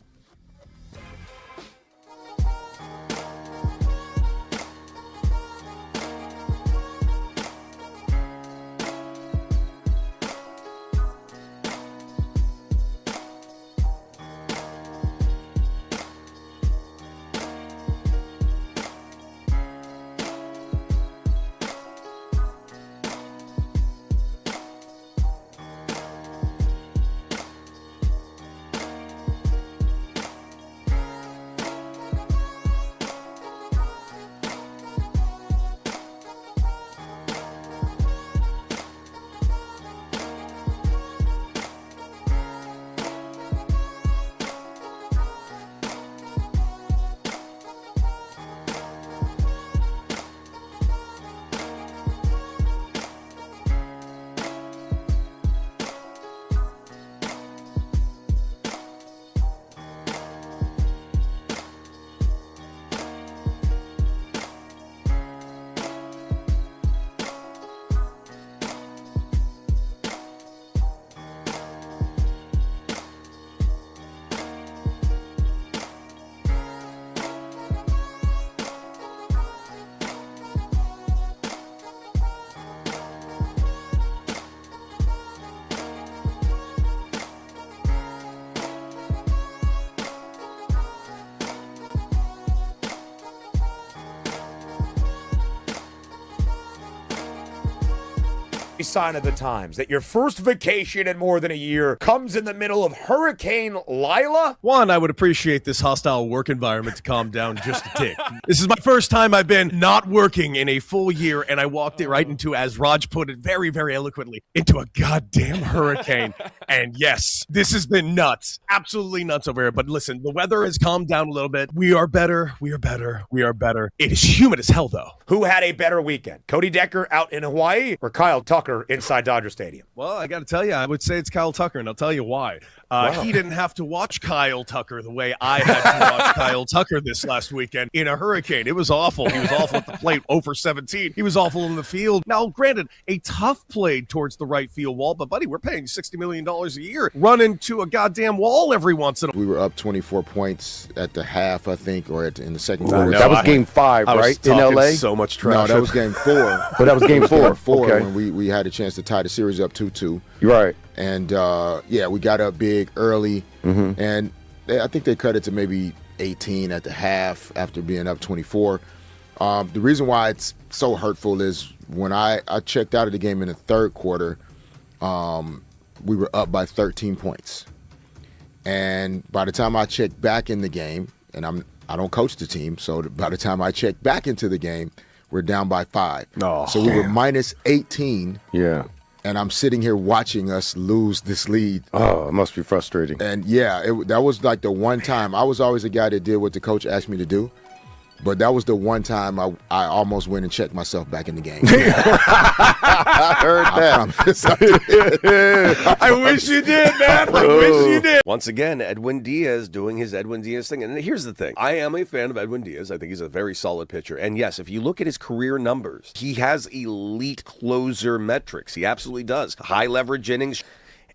Sign of the times that your first vacation in more than a year comes in the middle of Hurricane Lila?
One, I would appreciate this hostile work environment to calm down just a tick. This is my first time I've been not working in a full year, and I walked it right into, as Raj put it very, very eloquently, into a goddamn hurricane. And yes, this has been nuts. Absolutely nuts over here. But listen, the weather has calmed down a little bit. We are better. We are better. We are better. It is humid as hell, though.
Who had a better weekend? Cody Decker out in Hawaii or Kyle Tucker Decker inside Dodger Stadium?
Well, I got to tell you, I would say it's Kyle Tucker, and I'll tell you why. He didn't have to watch Kyle Tucker the way I had to watch Kyle Tucker this last weekend in a hurricane. It was awful. He was awful at the plate, 0 for 17. He was awful in the field. Now, granted, a tough play towards the right field wall, but, buddy, we're paying $60 million a year. Run into a goddamn wall every once in a while.
We were up 24 points at the half, I think, or in the second quarter.
That was game 5, right? In LA?
So much trash.
No, that was game 4.
But that was game 4. Okay.
When we had a chance to tie the series up 2-2.
Right.
And, we got up big early.
Mm-hmm.
And I think they cut it to maybe 18 at the half after being up 24. The reason why it's so hurtful is when I checked out of the game in the third quarter, we were up by 13 points. And by the time I checked back in the game, and I don't coach the team, so by the time I checked back into the game, we're down by 5.
Oh,
so we were minus 18.
Yeah.
And I'm sitting here watching us lose this lead.
Oh, it must be frustrating.
And that was like the one time. I was always a guy that did what the coach asked me to do. But that was the one time I almost went and checked myself back in the game.
I heard that.
I wish you did, man. I wish you did.
Once again, Edwin Díaz doing his Edwin Díaz thing. And here's the thing. I am a fan of Edwin Díaz. I think he's a very solid pitcher. And yes, if you look at his career numbers, he has elite closer metrics. He absolutely does. High leverage innings.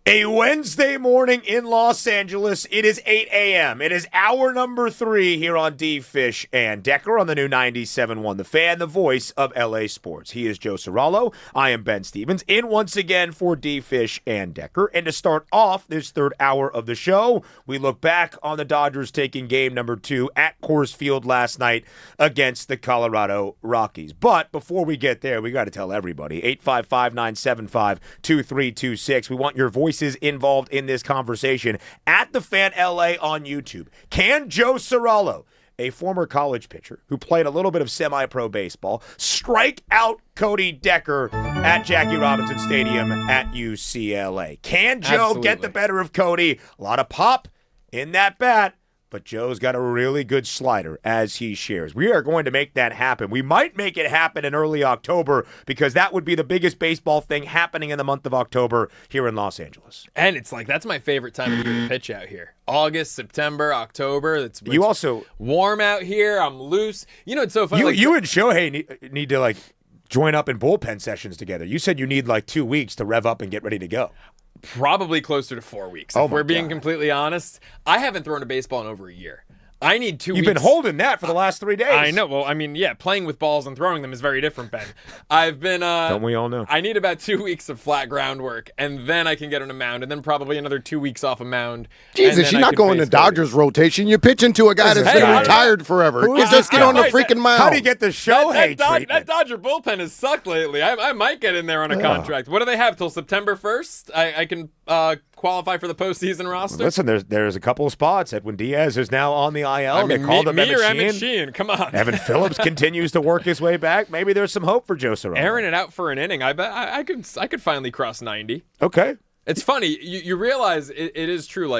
A Wednesday morning in Los Angeles. It is 8 a.m. It is hour number 3 here on D. Fish and Decker on the new 97.1. The Fan, the voice of LA sports. He is Joe Serralo. I am Ben Stevens. In once again for D. Fish and Decker. And to start off this third hour of the show, we look back on the Dodgers taking game number 2 at Coors Field last night against the Colorado Rockies. But before we get there, we got to tell everybody, 855-975-2326. We want your voices involved in this conversation at The Fan LA on YouTube. Can Joe Serralo, a former college pitcher who played a little bit of semi-pro baseball, strike out Cody Decker at Jackie Robinson Stadium at UCLA? Can Joe
Absolutely
get the better of Cody? A lot of pop in that bat. But Joe's got a really good slider, as he shares. We are going to make that happen. We might make it happen in early October because that would be the biggest baseball thing happening in the month of October here in Los Angeles.
And it's like, that's my favorite time of year to pitch out here. August, September, October. It's
You also
warm out here. I'm loose. You know, it's so funny.
You and Shohei need to, join up in bullpen sessions together. You said you need, 2 weeks to rev up and get ready to go.
Probably closer to 4 weeks. If we're being completely honest, I haven't thrown a baseball in over a year. I need 2 weeks.
You've been holding that for the last 3 days.
I know. Well, playing with balls and throwing them is very different, Ben. I've been...
Don't we all know?
I need about 2 weeks of flat groundwork, and then I can get on a mound, and then probably another 2 weeks off a mound.
Jesus, you're not going to Dodgers rotation. You're pitching to a guy that's been retired forever. Just get on the freaking mound.
How do you get the Shohei treatment?
That Dodger bullpen has sucked lately. I might get in there on a contract. What do they have till September 1st? I can qualify for the postseason roster.
Listen, there's a couple of spots. Edwin Díaz is now on the IL. They called him
Emmett Sheehan. Come on.
Evan Phillips continues to work his way back. Maybe there's some hope for Joe Serrano.
Airing it out for an inning. I bet I could finally cross 90.
Okay.
It's funny. You realize it is true.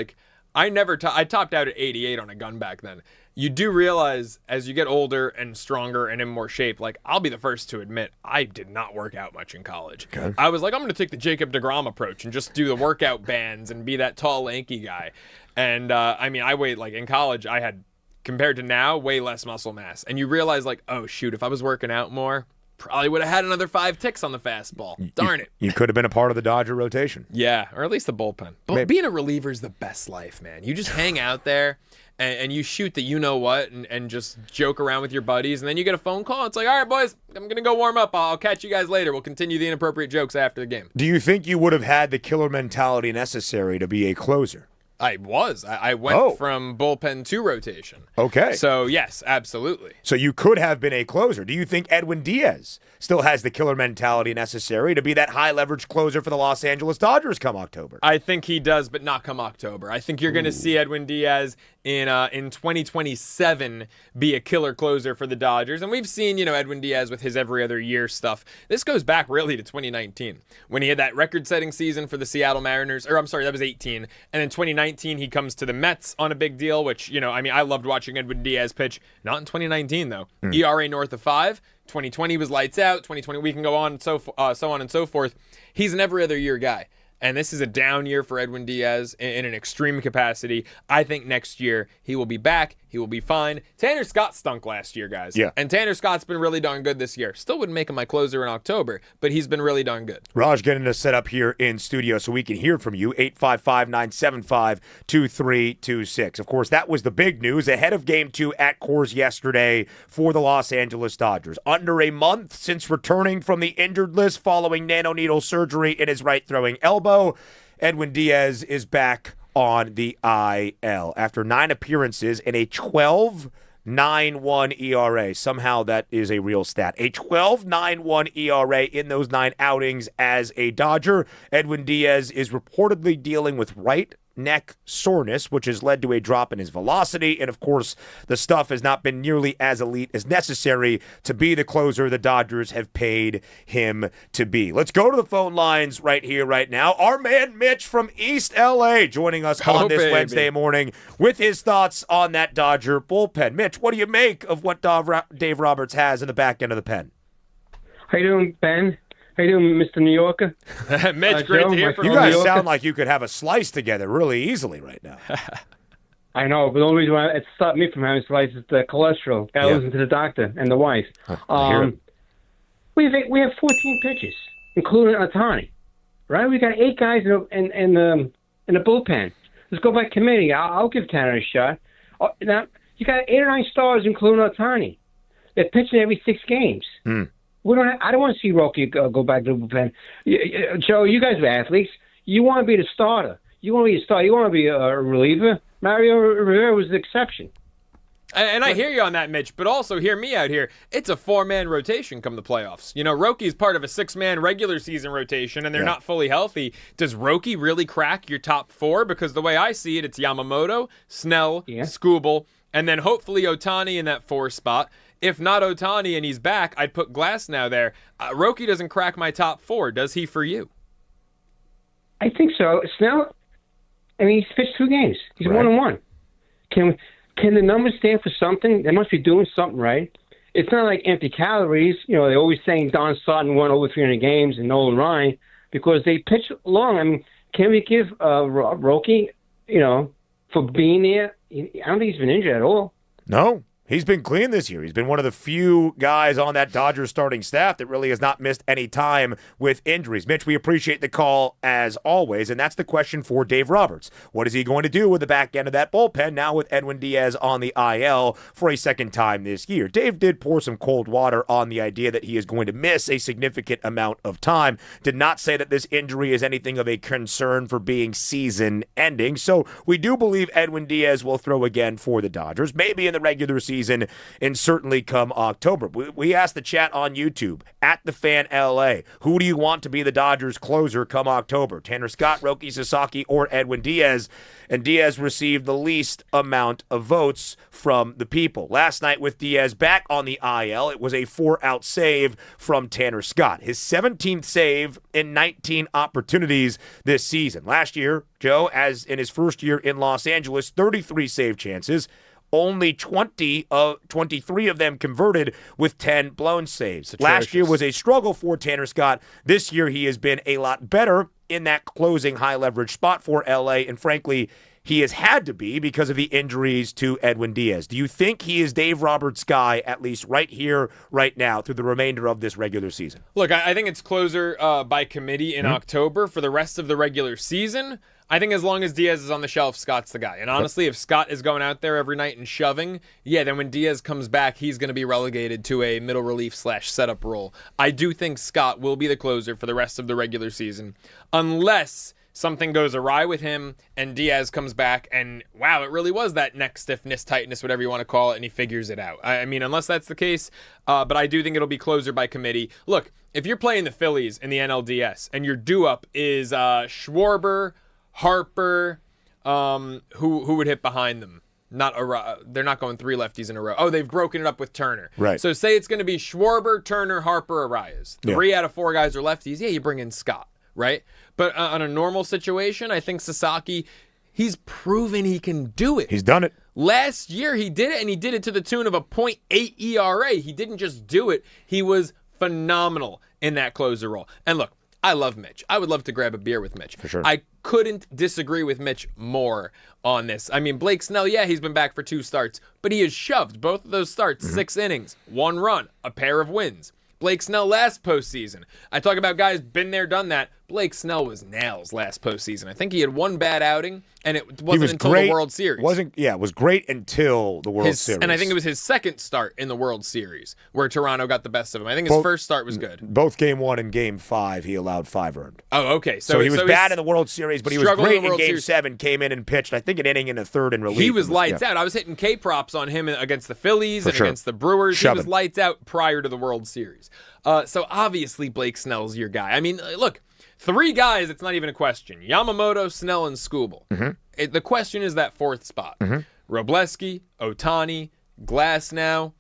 I topped out at 88 on a gun back then. You do realize as you get older and stronger and in more shape, I'll be the first to admit I did not work out much in college.
Okay.
I was I'm going to take the Jacob deGrom approach and just do the workout bands and be that tall, lanky guy. And I weighed in college, I had, compared to now, way less muscle mass. And you realize oh shoot, if I was working out more, probably would have had another 5 ticks on the fastball. Darn it.
You could have been a part of the Dodger rotation.
Yeah, or at least the bullpen. But being a reliever is the best life, man. You just hang out there and you shoot the you-know-what and just joke around with your buddies. And then you get a phone call. It's all right, boys, I'm going to go warm up. I'll catch you guys later. We'll continue the inappropriate jokes after the game.
Do you think you would have had the killer mentality necessary to be a closer?
I was. I went from bullpen to rotation.
Okay.
So, yes, absolutely.
So you could have been a closer. Do you think Edwin Díaz still has the killer mentality necessary to be that high-leverage closer for the Los Angeles Dodgers come October?
I think he does, but not come October. I think you're going to see Edwin Díaz in 2027 be a killer closer for the Dodgers. And we've seen, Edwin Díaz with his every other year stuff. This goes back really to 2019 when he had that record-setting season for the Seattle Mariners. Or, I'm sorry, that was 18. And in 2019, 2019, he comes to the Mets on a big deal, which, I loved watching Edwin Díaz pitch. Not in 2019, though. ERA north of 5. 2020 was lights out. 2020, we can go on, so on and so forth. He's an every other year guy. And this is a down year for Edwin Díaz in an extreme capacity. I think next year he will be back. He will be fine. Tanner Scott stunk last year, guys.
Yeah.
And Tanner Scott's been really darn good this year. Still wouldn't make him my closer in October, but he's been really darn good.
Raj getting us set up here in studio so we can hear from you. 855-975-2326. Of course, that was the big news ahead of Game 2 at Coors yesterday for the Los Angeles Dodgers. Under a month since returning from the injured list following nanoneedle surgery in his right throwing elbow, Edwin Díaz is back on the IL after 9 appearances and a 12.91 ERA. Somehow that is a real stat. A 12.91 ERA in those 9 outings as a Dodger. Edwin Díaz is reportedly dealing with right neck soreness, which has led to a drop in his velocity. And of course, the stuff has not been nearly as elite as necessary to be the closer the Dodgers have paid him to be. Let's go to the phone lines right here, right now. Our man Mitch from East LA joining us on this Wednesday morning with his thoughts on that Dodger bullpen. Mitch, what do you make of what Dave Roberts has in the back end of the pen?
How you doing, Ben? How you doing, Mr. New Yorker?
Mitch, great to hear from you.
You guys sound like you could have a slice together really easily right now.
I know, but the only reason why it stopped me from having a slice is the cholesterol. I listen to the doctor and the wife. We have 14 pitches, including Ohtani. Right? We got 8 guys in the bullpen. Let's go by committee. I'll give Tanner a shot. Now you got 8 or 9 stars, including Ohtani. They're pitching every 6 games. I don't want to see Roki go back to the bullpen. Joe, you guys are athletes. You want to be the starter. You want to be a starter. You want to be a reliever. Mario Rivera was the exception.
And I hear you on that, Mitch, but also hear me out here. It's a 4-man rotation come the playoffs. Roki's part of a 6-man regular season rotation, and they're not fully healthy. Does Roki really crack your top 4? Because the way I see it, it's Yamamoto, Snell, Skubal, and then hopefully Ohtani in that 4 spot. If not Ohtani and he's back, I'd put Glasnow there. Roki doesn't crack my top 4. Does he for you?
I think so. Snell, he's pitched 2 games. He's 1-1. Can the numbers stand for something? They must be doing something right. It's not like empty calories. They're always saying Don Sutton won over 300 games and Nolan Ryan because they pitch long. Can we give Roki, for being there? I don't think he's been injured at all.
No. He's been clean this year. He's been one of the few guys on that Dodgers starting staff that really has not missed any time with injuries. Mitch, we appreciate the call as always, and that's the question for Dave Roberts. What is he going to do with the back end of that bullpen now with Edwin Díaz on the IL for a second time this year? Dave did pour some cold water on the idea that he is going to miss a significant amount of time. Did not say that this injury is anything of a concern for being season-ending. So we do believe Edwin Díaz will throw again for the Dodgers, maybe in the regular season, and certainly come October. We asked the chat on YouTube, @TheFanLA, who do you want to be the Dodgers closer come October? Tanner Scott, Roki Sasaki, or Edwin Díaz? And Díaz received the least amount of votes from the people. Last night with Díaz back on the IL, it was a 4-out save from Tanner Scott. His 17th save in 19 opportunities this season. Last year, Joe, as in his first year in Los Angeles, 33 save chances. Only 23 of them converted with 10 blown saves. Last year was a struggle for Tanner Scott. This year he has been a lot better in that closing high-leverage spot for LA, and frankly, he has had to be because of the injuries to Edwin Díaz. Do you think he is Dave Roberts' guy, at least right here, right now, through the remainder of this regular season?
Look, I think it's closer by committee in October. For the rest of the regular season, I think as long as Díaz is on the shelf, Scott's the guy. And honestly, if Scott is going out there every night and shoving, then when Díaz comes back, he's going to be relegated to a middle relief / setup role. I do think Scott will be the closer for the rest of the regular season, unless something goes awry with him and Díaz comes back and, wow, it really was that neck stiffness, tightness, whatever you want to call it, and he figures it out. I mean, unless that's the case, but I do think it'll be closer by committee. Look, if you're playing the Phillies in the NLDS and your do-up is Schwarber, Harper, who would hit behind them? They're not going 3 lefties in a row. Oh, they've broken it up with Turner.
Right.
So say it's going to be Schwarber, Turner, Harper, Arias. 3 out of 4 guys are lefties. Yeah, you bring in Scott, right? But on a normal situation, I think Sasaki, He's proven he can do it.
He's done it.
Last year he did it, and he did it to the tune of a .8 ERA. He didn't just do it. He was phenomenal in that closer role. And look, I love Mitch. I would love to grab a beer with Mitch.
For sure.
I couldn't disagree with Mitch more on this. I mean, Blake Snell, yeah, he's been back for 2 starts, but he has shoved both of those starts, 6 innings, 1 run, a pair of wins. Blake Snell last postseason. I talk about guys been there, done that. Blake Snell was nails last postseason. I think he had 1 bad outing, and it wasn't until the World Series.
It was great until the World Series.
And I think it was his second start in the World Series where Toronto got the best of him. I think his first start was good.
Both Game 1 and Game 5, he allowed 5 earned.
Oh, okay.
So he was bad in the World Series, but he was great in Game 7, came in and pitched, I think, an inning and a third in relief.
He was lights out. I was hitting K-props on him against the Phillies and against the Brewers. He was lights out prior to the World Series. So obviously Blake Snell's your guy. I mean, look, 3 guys, it's not even a question. Yamamoto, Snell, and Skubal. The question is that 4th spot. Robleski, Ohtani, Glass now.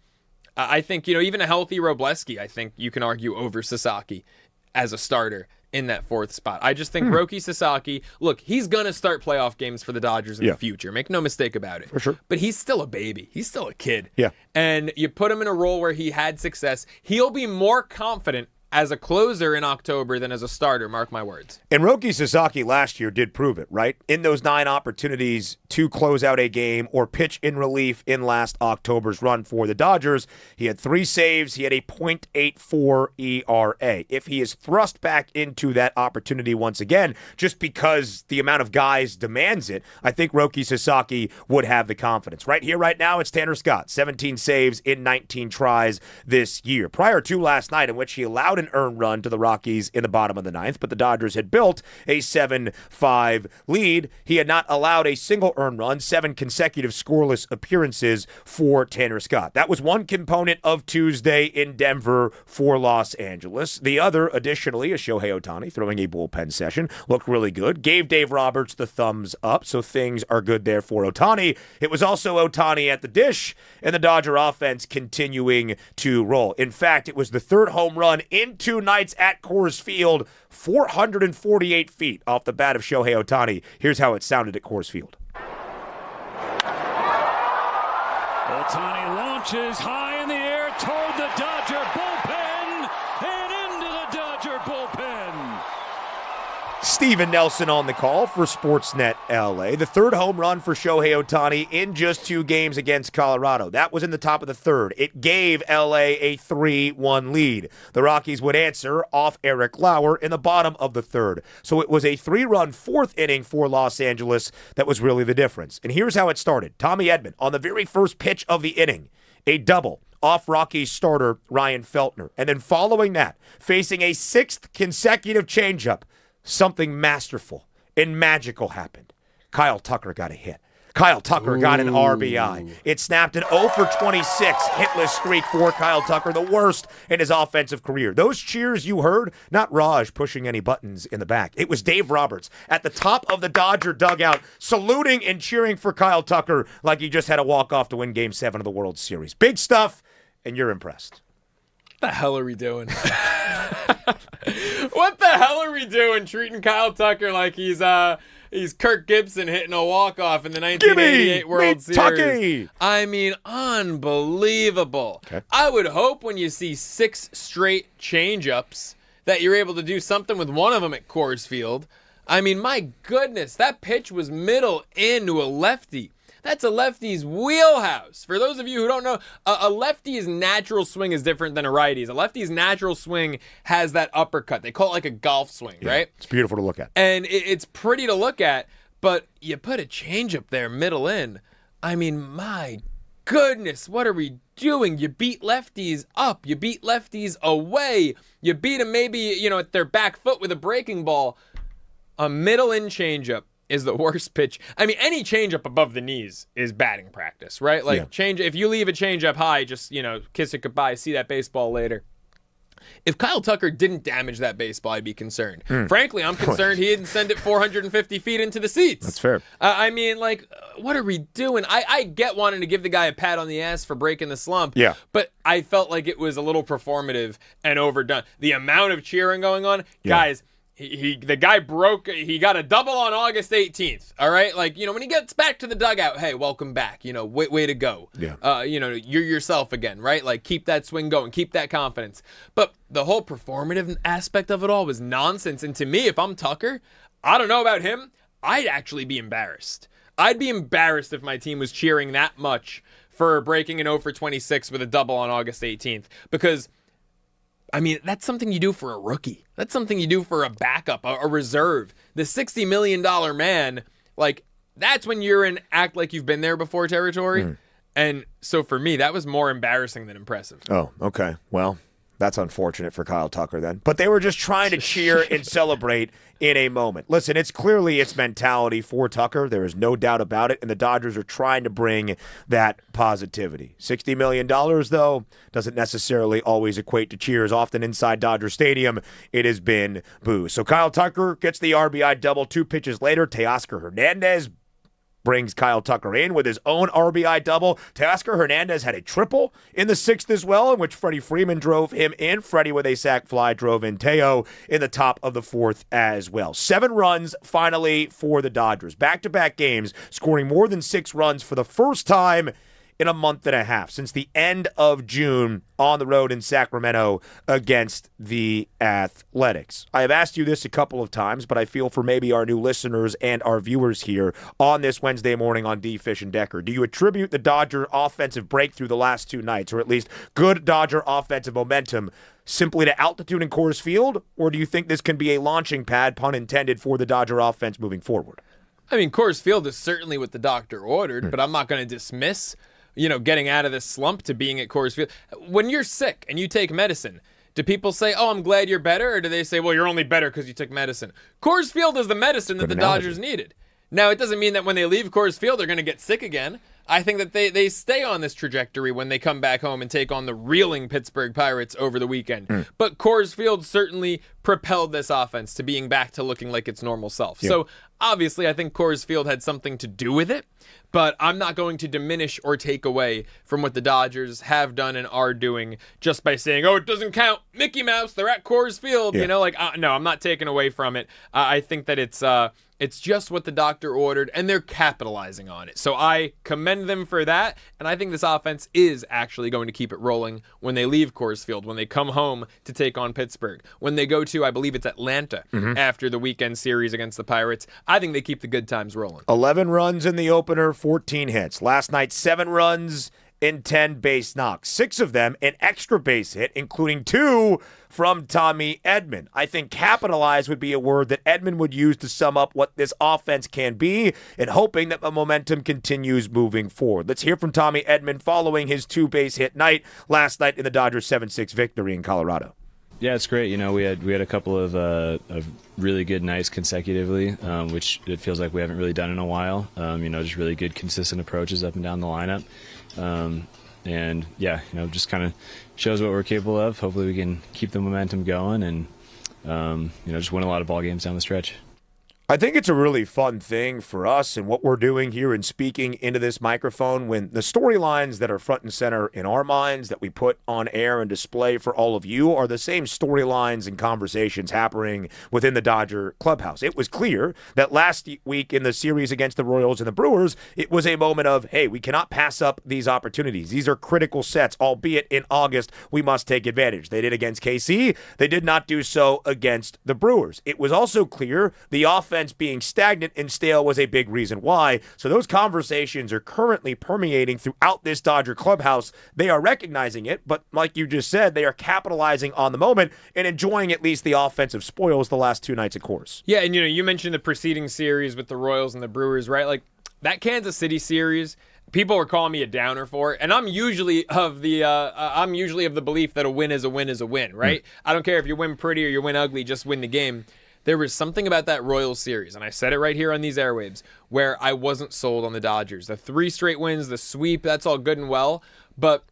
I think, even a healthy Robleski, I think you can argue over Sasaki as a starter in that 4th spot. I just think Roki Sasaki, look, he's going to start playoff games for the Dodgers in the future. Make no mistake about it.
For sure.
But he's still a baby. He's still a kid.
Yeah.
And you put him in a role where he had success. He'll be more confident as a closer in October than as a starter, mark my words.
And Roki Sasaki last year did prove it, right? In those 9 opportunities to close out a game or pitch in relief in last October's run for the Dodgers, he had 3 saves. He had a .84 ERA. If he is thrust back into that opportunity once again, just because the amount of guys demands it, I think Roki Sasaki would have the confidence. Right here, right now, it's Tanner Scott, 17 saves in 19 tries this year. Prior to last night, in which he allowed an earned run to the Rockies in the bottom of the 9th, but the Dodgers had built a 7-5 lead. He had not allowed a single earned run, 7 consecutive scoreless appearances for Tanner Scott. That was one component of Tuesday in Denver for Los Angeles. The other, additionally, is Shohei Ohtani throwing a bullpen session. Looked really good. Gave Dave Roberts the thumbs up, so things are good there for Ohtani. It was also Ohtani at the dish, and the Dodger offense continuing to roll. In fact, it was the 3rd home run in 2 nights at Coors Field, 448 feet off the bat of Shohei Ohtani. Here's how it sounded at Coors Field.
Ohtani launches high in the air toward the Dodger bullpen and into the Dodger bullpen.
Steven Nelson on the call for Sportsnet LA. The 3rd home run for Shohei Ohtani in just 2 games against Colorado. That was in the top of the 3rd. It gave LA a 3-1 lead. The Rockies would answer off Eric Lauer in the bottom of the 3rd. So it was a 3-run 4th inning for Los Angeles that was really the difference. And here's how it started. Tommy Edman on the very first pitch of the inning, a double off Rockies starter Ryan Feltner. And then following that, facing a 6th consecutive changeup, something masterful and magical happened. Kyle Tucker got a hit. Kyle Tucker got an RBI. It snapped an 0 for 26 hitless streak for Kyle Tucker, the worst in his offensive career. Those cheers you heard, not Raj pushing any buttons in the back. It was Dave Roberts at the top of the Dodger dugout saluting and cheering for Kyle Tucker like he just had a walk-off to win Game 7 of the World Series. Big stuff, and you're impressed.
What the hell are we doing? What the hell are we doing treating Kyle Tucker like he's Kirk Gibson hitting a walk-off in the 1988 World Series?
Tucky!
I mean, unbelievable. Okay. I would hope when you see 6 straight change-ups that you're able to do something with one of them at Coors Field. I mean, my goodness, that pitch was middle into a lefty. That's a lefty's wheelhouse. For those of you who don't know, a lefty's natural swing is different than a righty's. A lefty's natural swing has that uppercut. They call it like a golf swing, right?
It's beautiful to look at.
And it's pretty to look at, but you put a changeup there middle in. I mean, my goodness, what are we doing? You beat lefties up. You beat lefties away. You beat them maybe, at their back foot with a breaking ball. A middle in changeup is the worst pitch. I mean, any changeup above the knees is batting practice, right? Like if you leave a changeup high, just, kiss it goodbye, see that baseball later. If Kyle Tucker didn't damage that baseball, I'd be concerned. Frankly, I'm concerned he didn't send it 450 feet into the seats.
That's fair.
I mean, what are we doing? I get wanting to give the guy a pat on the ass for breaking the slump.
Yeah.
But I felt like it was a little performative and overdone. The amount of cheering going on, guys, The guy he got a double on August 18th. All right. Like, when he gets back to the dugout, hey, welcome back. Way to go.
Yeah.
You're yourself again, right? Like, keep that swing going, keep that confidence. But the whole performative aspect of it all was nonsense. And to me, if I'm Tucker, I don't know about him, I'd actually be embarrassed. I'd be embarrassed if my team was cheering that much for breaking an 0 for 26 with a double on August 18th, because that's something you do for a rookie. That's something you do for a backup, a reserve. The $60 million man, like, that's when you're in act like you've been there before territory. And so for me, that was more embarrassing than impressive.
Oh, okay. Well, that's unfortunate for Kyle Tucker then. But they were just trying to cheer and celebrate in a moment. Listen, it's clearly its mentality for Tucker. There is no doubt about it. And the Dodgers are trying to bring that positivity. $60 million, though, doesn't necessarily always equate to cheers. Often inside Dodger Stadium, it has been boos. So Kyle Tucker gets the RBI double. 2 pitches later, Teoscar Hernandez brings Kyle Tucker in with his own RBI double. Teoscar Hernandez had a triple in the 6th as well, in which Freddie Freeman drove him in. Freddie with a sac fly drove in Teo in the top of the 4th as well. 7 runs finally for the Dodgers. Back-to-back games, scoring more than 6 runs for the first time in a month and a half, since the end of June on the road in Sacramento against the Athletics. I have asked you this a couple of times, but I feel for maybe our new listeners and our viewers here on this Wednesday morning on D. Fish and Decker, do you attribute the Dodger offensive breakthrough the last 2 nights, or at least good Dodger offensive momentum, simply to altitude in Coors Field, or do you think this can be a launching pad, pun intended, for the Dodger offense moving forward?
Coors Field is certainly what the doctor ordered, but I'm not going to dismiss getting out of this slump to being at Coors Field. When you're sick and you take medicine, do people say, oh, I'm glad you're better? Or do they say, well, you're only better because you took medicine? Coors Field is the medicine that the Dodgers needed. Now, it doesn't mean that when they leave Coors Field, they're going to get sick again. I think that they stay on this trajectory when they come back home and take on the reeling Pittsburgh Pirates over the weekend. But Coors Field certainly propelled this offense to being back to looking like its normal self. So obviously, I think Coors Field had something to do with it, but I'm not going to diminish or take away from what the Dodgers have done and are doing just by saying, oh, it doesn't count. Mickey Mouse, they're at Coors Field. No, I'm not taking away from it. I think that it's just what the doctor ordered, and they're capitalizing on it. So I commend them for that, and I think this offense is actually going to keep it rolling when they leave Coors Field, when they come home to take on Pittsburgh, when they go to, I believe it's Atlanta, after the weekend series against the Pirates. I think they keep the good times rolling.
11 runs in the opener, 14 hits. Last night, 7 runs in 10 base knocks. 6 of them an extra base hit, including 2 from Tommy Edman. I think capitalize would be a word that Edman would use to sum up what this offense can be, and hoping that the momentum continues moving forward. Let's hear from Tommy Edman following his 2 base hit night last night in the Dodgers 7-6 victory in Colorado.
Yeah, it's great. We had a couple of really good nights consecutively, which it feels like we haven't really done in a while. Just really good, consistent approaches up and down the lineup. And yeah, just kind of shows what we're capable of. Hopefully we can keep the momentum going and, just win a lot of ball games down the stretch.
I think it's a really fun thing for us and what we're doing here and speaking into this microphone when the storylines that are front and center in our minds that we put on air and display for all of you are the same storylines and conversations happening within the Dodger clubhouse. It was clear that last week in the series against the Royals and the Brewers, it was a moment of, hey, we cannot pass up these opportunities. These are critical sets, albeit in August, we must take advantage. They did against KC. They did not do so against the Brewers. It was also clear the offense being stagnant and stale was a big reason why. So those conversations are currently permeating throughout this Dodger clubhouse. They are recognizing it, but like you just said, they are capitalizing on the moment and enjoying at least the offensive spoils the last 2 nights of Coors.
Yeah, and you mentioned the preceding series with the Royals and the Brewers, right? Like that Kansas City series, people were calling me a downer for it, and I'm usually of the belief that a win is a win is a win, right? I don't care if you win pretty or you win ugly, just win the game. There was something about that Royals series, and I said it right here on these airwaves, where I wasn't sold on the Dodgers. The 3 straight wins, the sweep, that's all good and well, but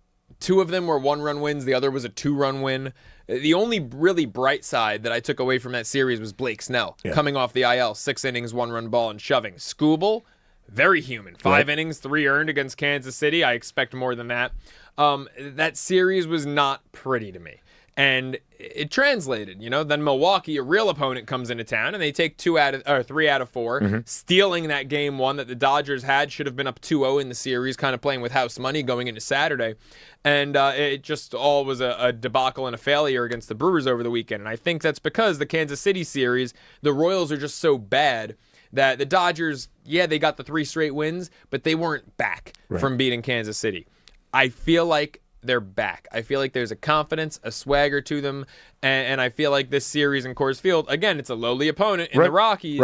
2 of them were 1-run wins. The other was a 2-run win. The only really bright side that I took away from that series was Blake Snell, coming off the IL, 6 innings, 1-run ball, and shoving. Skubal, very human. 5 innings, 3 earned against Kansas City. I expect more than that. That series was not pretty to me. And it translated, Then Milwaukee, a real opponent, comes into town and they take 3 out of 4, stealing that game 1 that the Dodgers had. Should have been up 2-0 in the series, kind of playing with house money going into Saturday. And it just all was a debacle and a failure against the Brewers over the weekend. And I think that's because the Kansas City series, the Royals are just so bad that the Dodgers, they got the 3 straight wins, but they weren't back from beating Kansas City. I feel like they're back. I feel like there's a confidence, a swagger to them, and I feel like this series in Coors Field, again, it's a lowly opponent in the Rockies,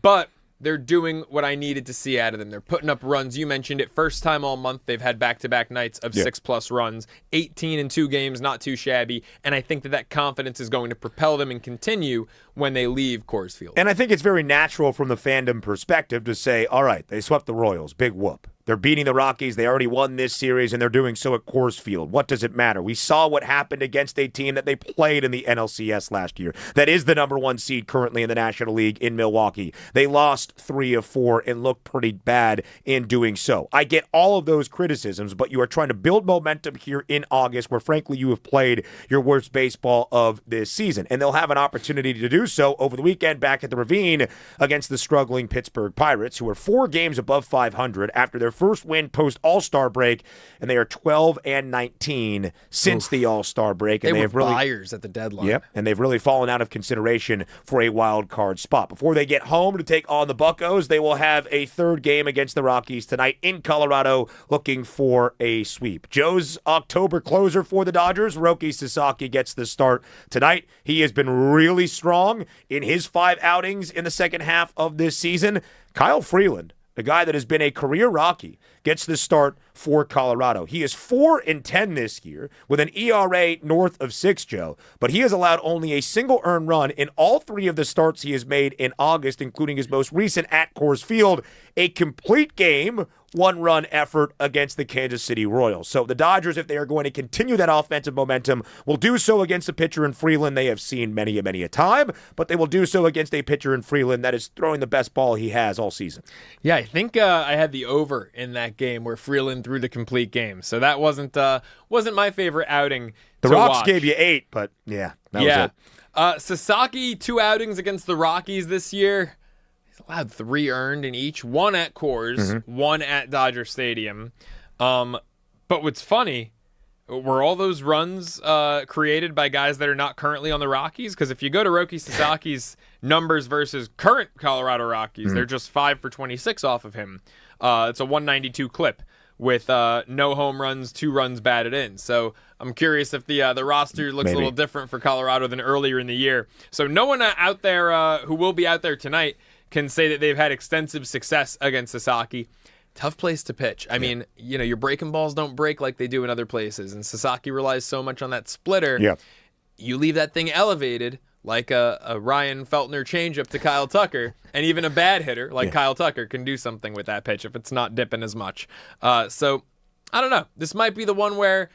but they're doing what I needed to see out of them. They're putting up runs. You mentioned it. First time all month they've had back-to-back nights of 6+ runs. 18 in 2 games, not too shabby. And I think that confidence is going to propel them and continue when they leave Coors Field.
And I think it's very natural from the fandom perspective to say, all right, they swept the Royals. Big whoop. They're beating the Rockies. They already won this series, and they're doing so at Coors Field. What does it matter? We saw what happened against a team that they played in the NLCS last year. That is the number 1 seed currently in the National League in Milwaukee. They lost 3 of 4 and looked pretty bad in doing so. I get all of those criticisms, but you are trying to build momentum here in August where, frankly, you have played your worst baseball of this season. And they'll have an opportunity to do so over the weekend back at the Ravine against the struggling Pittsburgh Pirates, who are 4 games above 500 after their first win post-All-Star break, and they are 12-19 since the All-Star break. And
they
have
were
really
buyers at the deadline.
Yep, and they've really fallen out of consideration for a wild card spot. Before they get home to take on the Buccos, they will have a 3rd game against the Rockies tonight in Colorado, looking for a sweep. Joe's October closer for the Dodgers, Roki Sasaki, gets the start tonight. He has been really strong in his 5 outings in the second half of this season. Kyle Freeland, the guy that has been a career Rocky, gets the start for Colorado. He is 4-10 this year with an ERA north of 6, Joe, but he has allowed only a single earned run in all 3 of the starts he has made in August, including his most recent at Coors Field, a complete game, 1-run effort against the Kansas City Royals. So the Dodgers, if they are going to continue that offensive momentum, will do so against a pitcher in Freeland they have seen many a time, but they will do so against a pitcher in Freeland that is throwing the best ball he has all season.
Yeah, I think I had the over in that game where Freeland threw the complete game. So that wasn't my favorite outing.
The Rocks gave you 8, but that was it.
Sasaki, 2 outings against the Rockies this year. He's allowed 3 earned in each, 1 at Coors, 1 at Dodger Stadium. But what's funny, were all those runs created by guys that are not currently on the Rockies? Because if you go to Roki Sasaki's numbers versus current Colorado Rockies, they're just 5 for 26 off of him. It's a 192 clip with no home runs, 2 runs batted in. So I'm curious if the roster looks a little different for Colorado than earlier in the year. So no one out there who will be out there tonight can say that they've had extensive success against Sasaki. Tough place to pitch. I mean, your breaking balls don't break like they do in other places, and Sasaki relies so much on that splitter.
Yeah.
You leave that thing elevated, like a Ryan Feltner changeup to Kyle Tucker, and even a bad hitter like Kyle Tucker can do something with that pitch if it's not dipping as much. So, I don't know. This might be the one where,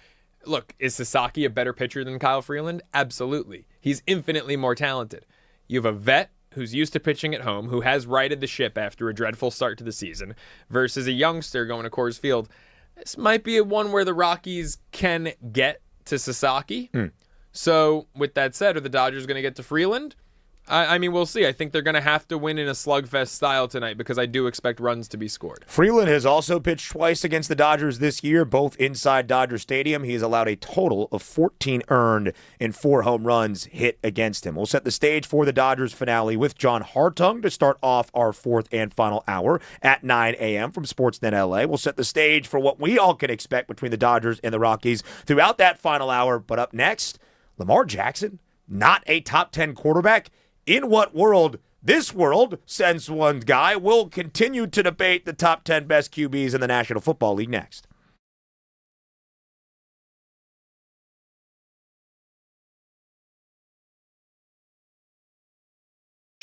look, is Sasaki a better pitcher than Kyle Freeland? Absolutely. He's infinitely more talented. You have a vet who's used to pitching at home, who has righted the ship after a dreadful start to the season, versus a youngster going to Coors Field. This might be a one where the Rockies can get to Sasaki. So, with that said, are the Dodgers going to get to Freeland? I mean, we'll see. I think they're going to have to win in a slugfest style tonight because I do expect runs to be scored.
Freeland has also pitched twice against the Dodgers this year, both inside Dodger Stadium. He has allowed a total of 14 earned and 4 home runs hit against him. We'll set the stage for the Dodgers finale with John Hartung to start off our 4th and final hour at 9 a.m. from Sportsnet LA. We'll set the stage for what we all can expect between the Dodgers and the Rockies throughout that final hour. But up next, Lamar Jackson, not a top 10 quarterback. In what world? This world, sends one guy. We'll continue to debate the top 10 best QBs in the National Football League next.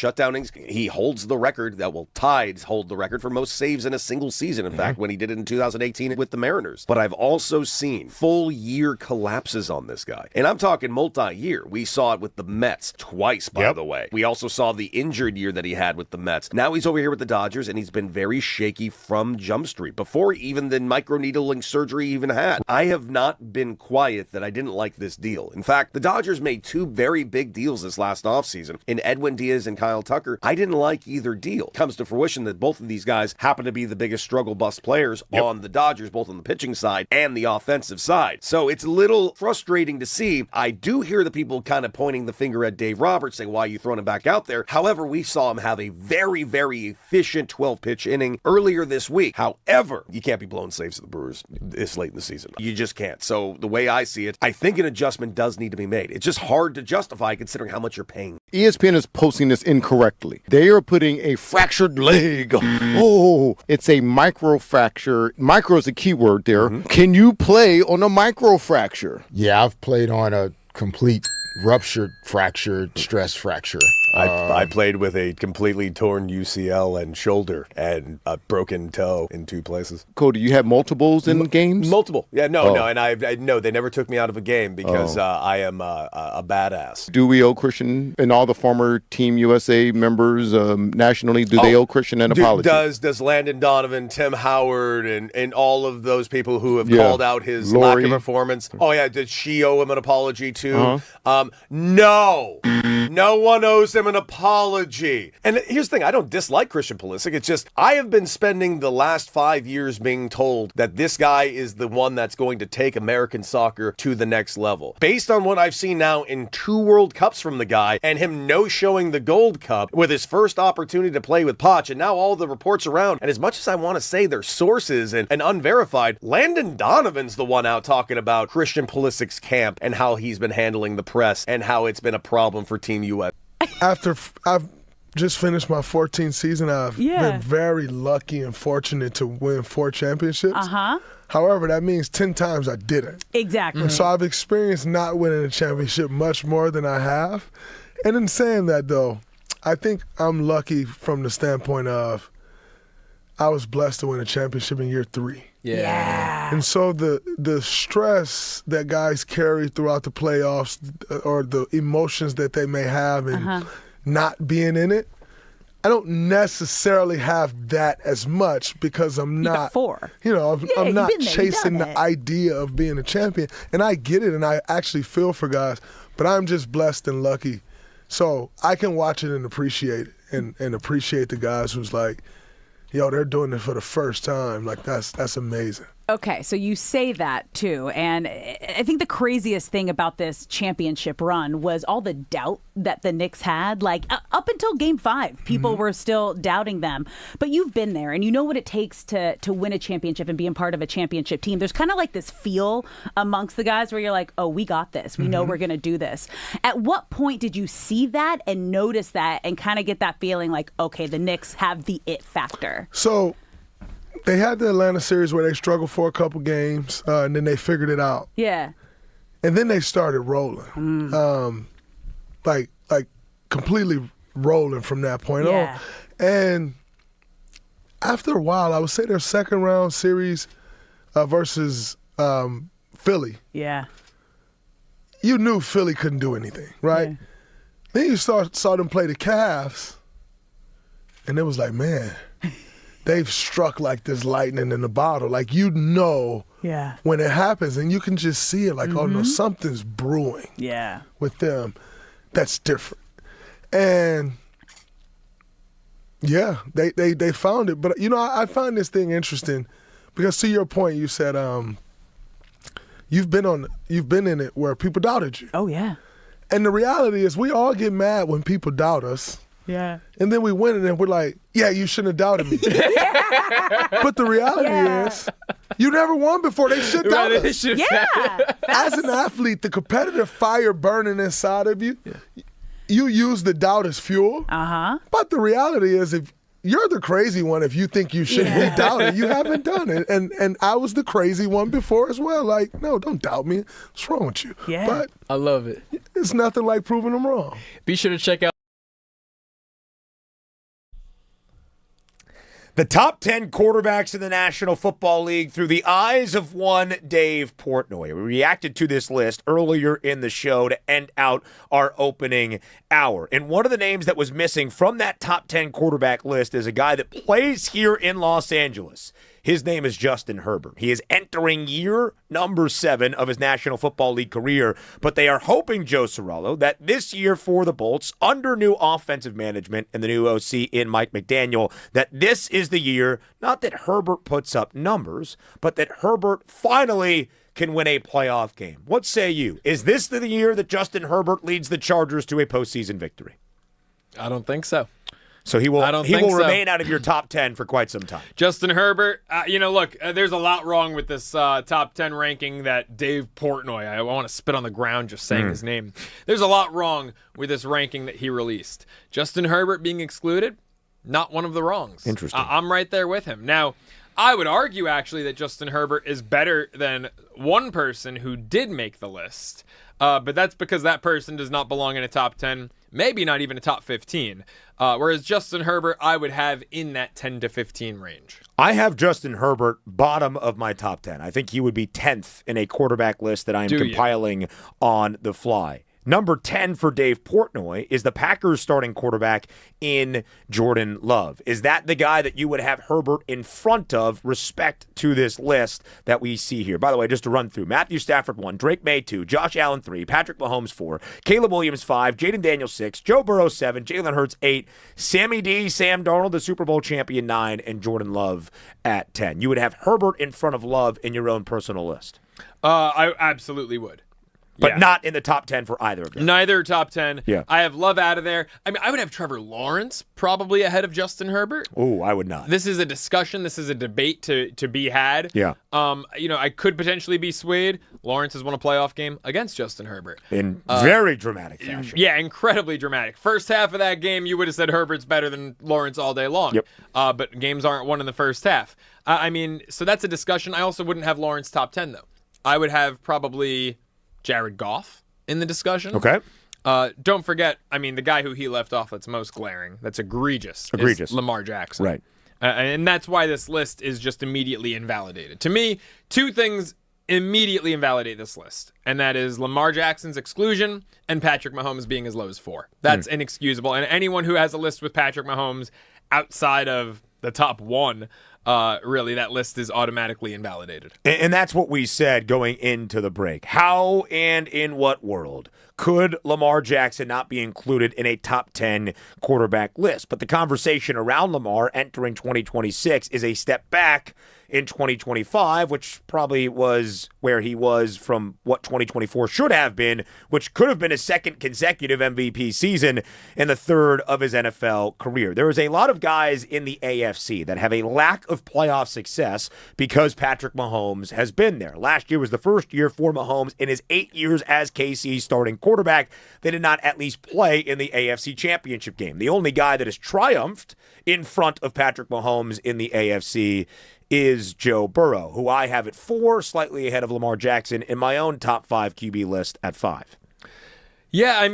Shutout innings, he holds the record that will Tides hold the record for most saves in a single season. In fact, when he did it in 2018 with the Mariners. But I've also seen full year collapses on this guy. And I'm talking multi-year. We saw it with the Mets twice, by the way. We also saw the injured year that he had with the Mets. Now he's over here with the Dodgers, and he's been very shaky from Jump Street, before even the microneedling surgery even had. I have not been quiet that I didn't like this deal. In fact, the Dodgers made two very big deals this last offseason in Edwin Díaz and Kyle Tucker. I didn't like either deal. It comes to fruition that both of these guys happen to be the biggest struggle bust players on the Dodgers, both on the pitching side and the offensive side. So it's a little frustrating to see. I do hear the people kind of pointing the finger at Dave Roberts, saying, why are you throwing him back out there? However, we saw him have a very, very efficient 12-pitch inning earlier this week. However, you can't be blowing saves to the Brewers this late in the season. You just can't. So the way I see it, I think an adjustment does need to be made. It's just hard to justify considering how much you're paying.
ESPN is posting this incorrectly. They are putting a fractured leg. Oh, it's a microfracture. Micro is a key word there. Can you play on a microfracture?
Yeah, I've played on a complete ruptured, fractured, stress fracture.
I played with a completely torn UCL and shoulder and a broken toe in two places.
Cody, you had multiples in games?
Multiple. Yeah, no. And I no, they never took me out of a game because I am a badass.
Do we owe Christian and all the former Team USA members nationally, do they owe Christian an apology?
Does Landon Donovan, Tim Howard, and all of those people who have called out his lack of performance? Oh, yeah. Did she owe him an apology too? No. No one owes him an apology. And here's the thing, I don't dislike Christian Pulisic. It's just I have been spending the last 5 years being told that this guy is the one that's going to take American soccer to the next level. Based on what I've seen now in 2 World Cups from the guy and him no-showing the Gold Cup with his first opportunity to play with Poch, and now all the reports around, and as much as I want to say they're sources and unverified, Landon Donovan's the one out talking about Christian Pulisic's camp and how he's been handling the press and how it's been a problem for Team US.
After I've just finished my 14th season, I've been very lucky and fortunate to win 4 championships. However, that means 10 times I didn't.
Exactly.
So I've experienced not winning a championship much more than I have. And in saying that, though, I think I'm lucky from the standpoint of I was blessed to win a championship in year 3.
Yeah.
And so the stress that guys carry throughout the playoffs or the emotions that they may have in not being in it, I don't necessarily have that as much because I'm not, I'm not chasing the idea of being a champion. And I get it, and I actually feel for guys, but I'm just blessed and lucky. So I can watch it and appreciate it and appreciate the guys who's like, yo, they're doing it for the first time. Like, that's amazing.
Okay, so you say that too, and I think the craziest thing about this championship run was all the doubt that the Knicks had. Like, up until Game 5, people were still doubting them. But you've been there, and you know what it takes to win a championship and being part of a championship team. There's kind of like this feel amongst the guys where you're like, oh, we got this. We know we're going to do this. At what point did you see that and notice that and kind of get that feeling like, okay, the Knicks have the it factor? So
they had the Atlanta series where they struggled for a couple games, and then they figured it out.
Yeah.
And then they started rolling, like completely rolling from that point on. And after a while, I would say their second round series versus Philly.
Yeah.
You knew Philly couldn't do anything, right? Yeah. Then you saw them play the Cavs, and it was like, man, they've struck like this lightning in a bottle. Like, you know when it happens, and you can just see it like, oh, no, something's brewing with them that's different. And, yeah, they found it. But, you know, I find this thing interesting because, to your point, you said you've been in it where people doubted you.
Oh, yeah.
And the reality is we all get mad when people doubt us.
Yeah.
And then we win it and we're like, yeah, you shouldn't have doubted me. But the reality is you never won before. They should doubt us. As an athlete, the competitive fire burning inside of you, you use the doubt as fuel. But the reality is if you're the crazy one if you think you shouldn't be doubted. You haven't done it. And I was the crazy one before as well. Like, no, don't doubt me. What's wrong with you?
Yeah.
But
I love it.
It's nothing like proving them wrong.
Be sure to check out
The top 10 quarterbacks in the National Football League through the eyes of one Dave Portnoy. We reacted to this list earlier in the show to end out our opening hour. And one of the names that was missing from that top 10 quarterback list is a guy that plays here in Los Angeles. His name is Justin Herbert. He is entering year number 7 of his National Football League career, but they are hoping, Joe Cirello, that this year for the Bolts, under new offensive management and the new OC in Mike McDaniel, that this is the year, not that Herbert puts up numbers, but that Herbert finally can win a playoff game. What say you? Is this the year that Justin Herbert leads the Chargers to a postseason victory?
I don't think so.
So he will remain out of your top 10 for quite some time.
Justin Herbert, look, there's a lot wrong with this top 10 ranking that Dave Portnoy, I want to spit on the ground just saying his name. There's a lot wrong with this ranking that he released. Justin Herbert being excluded, not one of the wrongs.
Interesting.
I'm right there with him. Now, I would argue, actually, that Justin Herbert is better than one person who did make the list, but that's because that person does not belong in a top 10, maybe not even a top 15. Whereas Justin Herbert, I would have in that 10 to 15 range.
I have Justin Herbert bottom of my top 10. I think he would be 10th in a quarterback list that I am compiling on the fly. Number 10 for Dave Portnoy is the Packers starting quarterback in Jordan Love. Is that the guy that you would have Herbert in front of, respect to this list that we see here? By the way, just to run through, Matthew Stafford 1, Drake May 2, Josh Allen 3, Patrick Mahomes 4, Caleb Williams 5, Jaden Daniels 6, Joe Burrow 7, Jalen Hurts 8, Sammy D, Sam Darnold, the Super Bowl champion 9, and Jordan Love at 10. You would have Herbert in front of Love in your own personal list.
I absolutely would.
But not in the top 10 for either of them.
Neither top 10.
Yeah.
I have Love out of there. I mean, I would have Trevor Lawrence probably ahead of Justin Herbert.
Oh, I would not.
This is a discussion. This is a debate to be had.
Yeah.
I could potentially be swayed. Lawrence has won a playoff game against Justin Herbert.
In very dramatic fashion.
Yeah, incredibly dramatic. First half of that game, you would have said Herbert's better than Lawrence all day long.
Yep.
But games aren't won in the first half. So that's a discussion. I also wouldn't have Lawrence top 10, though. I would have probably Jared Goff in the discussion.
Okay.
Don't forget, the guy who he left off that's most glaring, that's egregious. Is Lamar Jackson.
Right.
And that's why this list is just immediately invalidated. To me, two things immediately invalidate this list, and that is Lamar Jackson's exclusion and Patrick Mahomes being as low as 4. That's inexcusable. And anyone who has a list with Patrick Mahomes outside of the top 1, really, that list is automatically invalidated.
And that's what we said going into the break. How and in what world could Lamar Jackson not be included in a top 10 quarterback list? But the conversation around Lamar entering 2026 is a step back in 2025, which probably was where he was from what 2024 should have been, which could have been his second consecutive MVP season and the third of his NFL career. There is a lot of guys in the AFC that have a lack of playoff success because Patrick Mahomes has been there. Last year was the first year for Mahomes in his 8 years as KC's starting quarterback. They did not at least play in the AFC Championship game. The only guy that has triumphed in front of Patrick Mahomes in the AFC is Joe Burrow, who I have at 4, slightly ahead of Lamar Jackson in my own top 5 QB list at 5.
Yeah,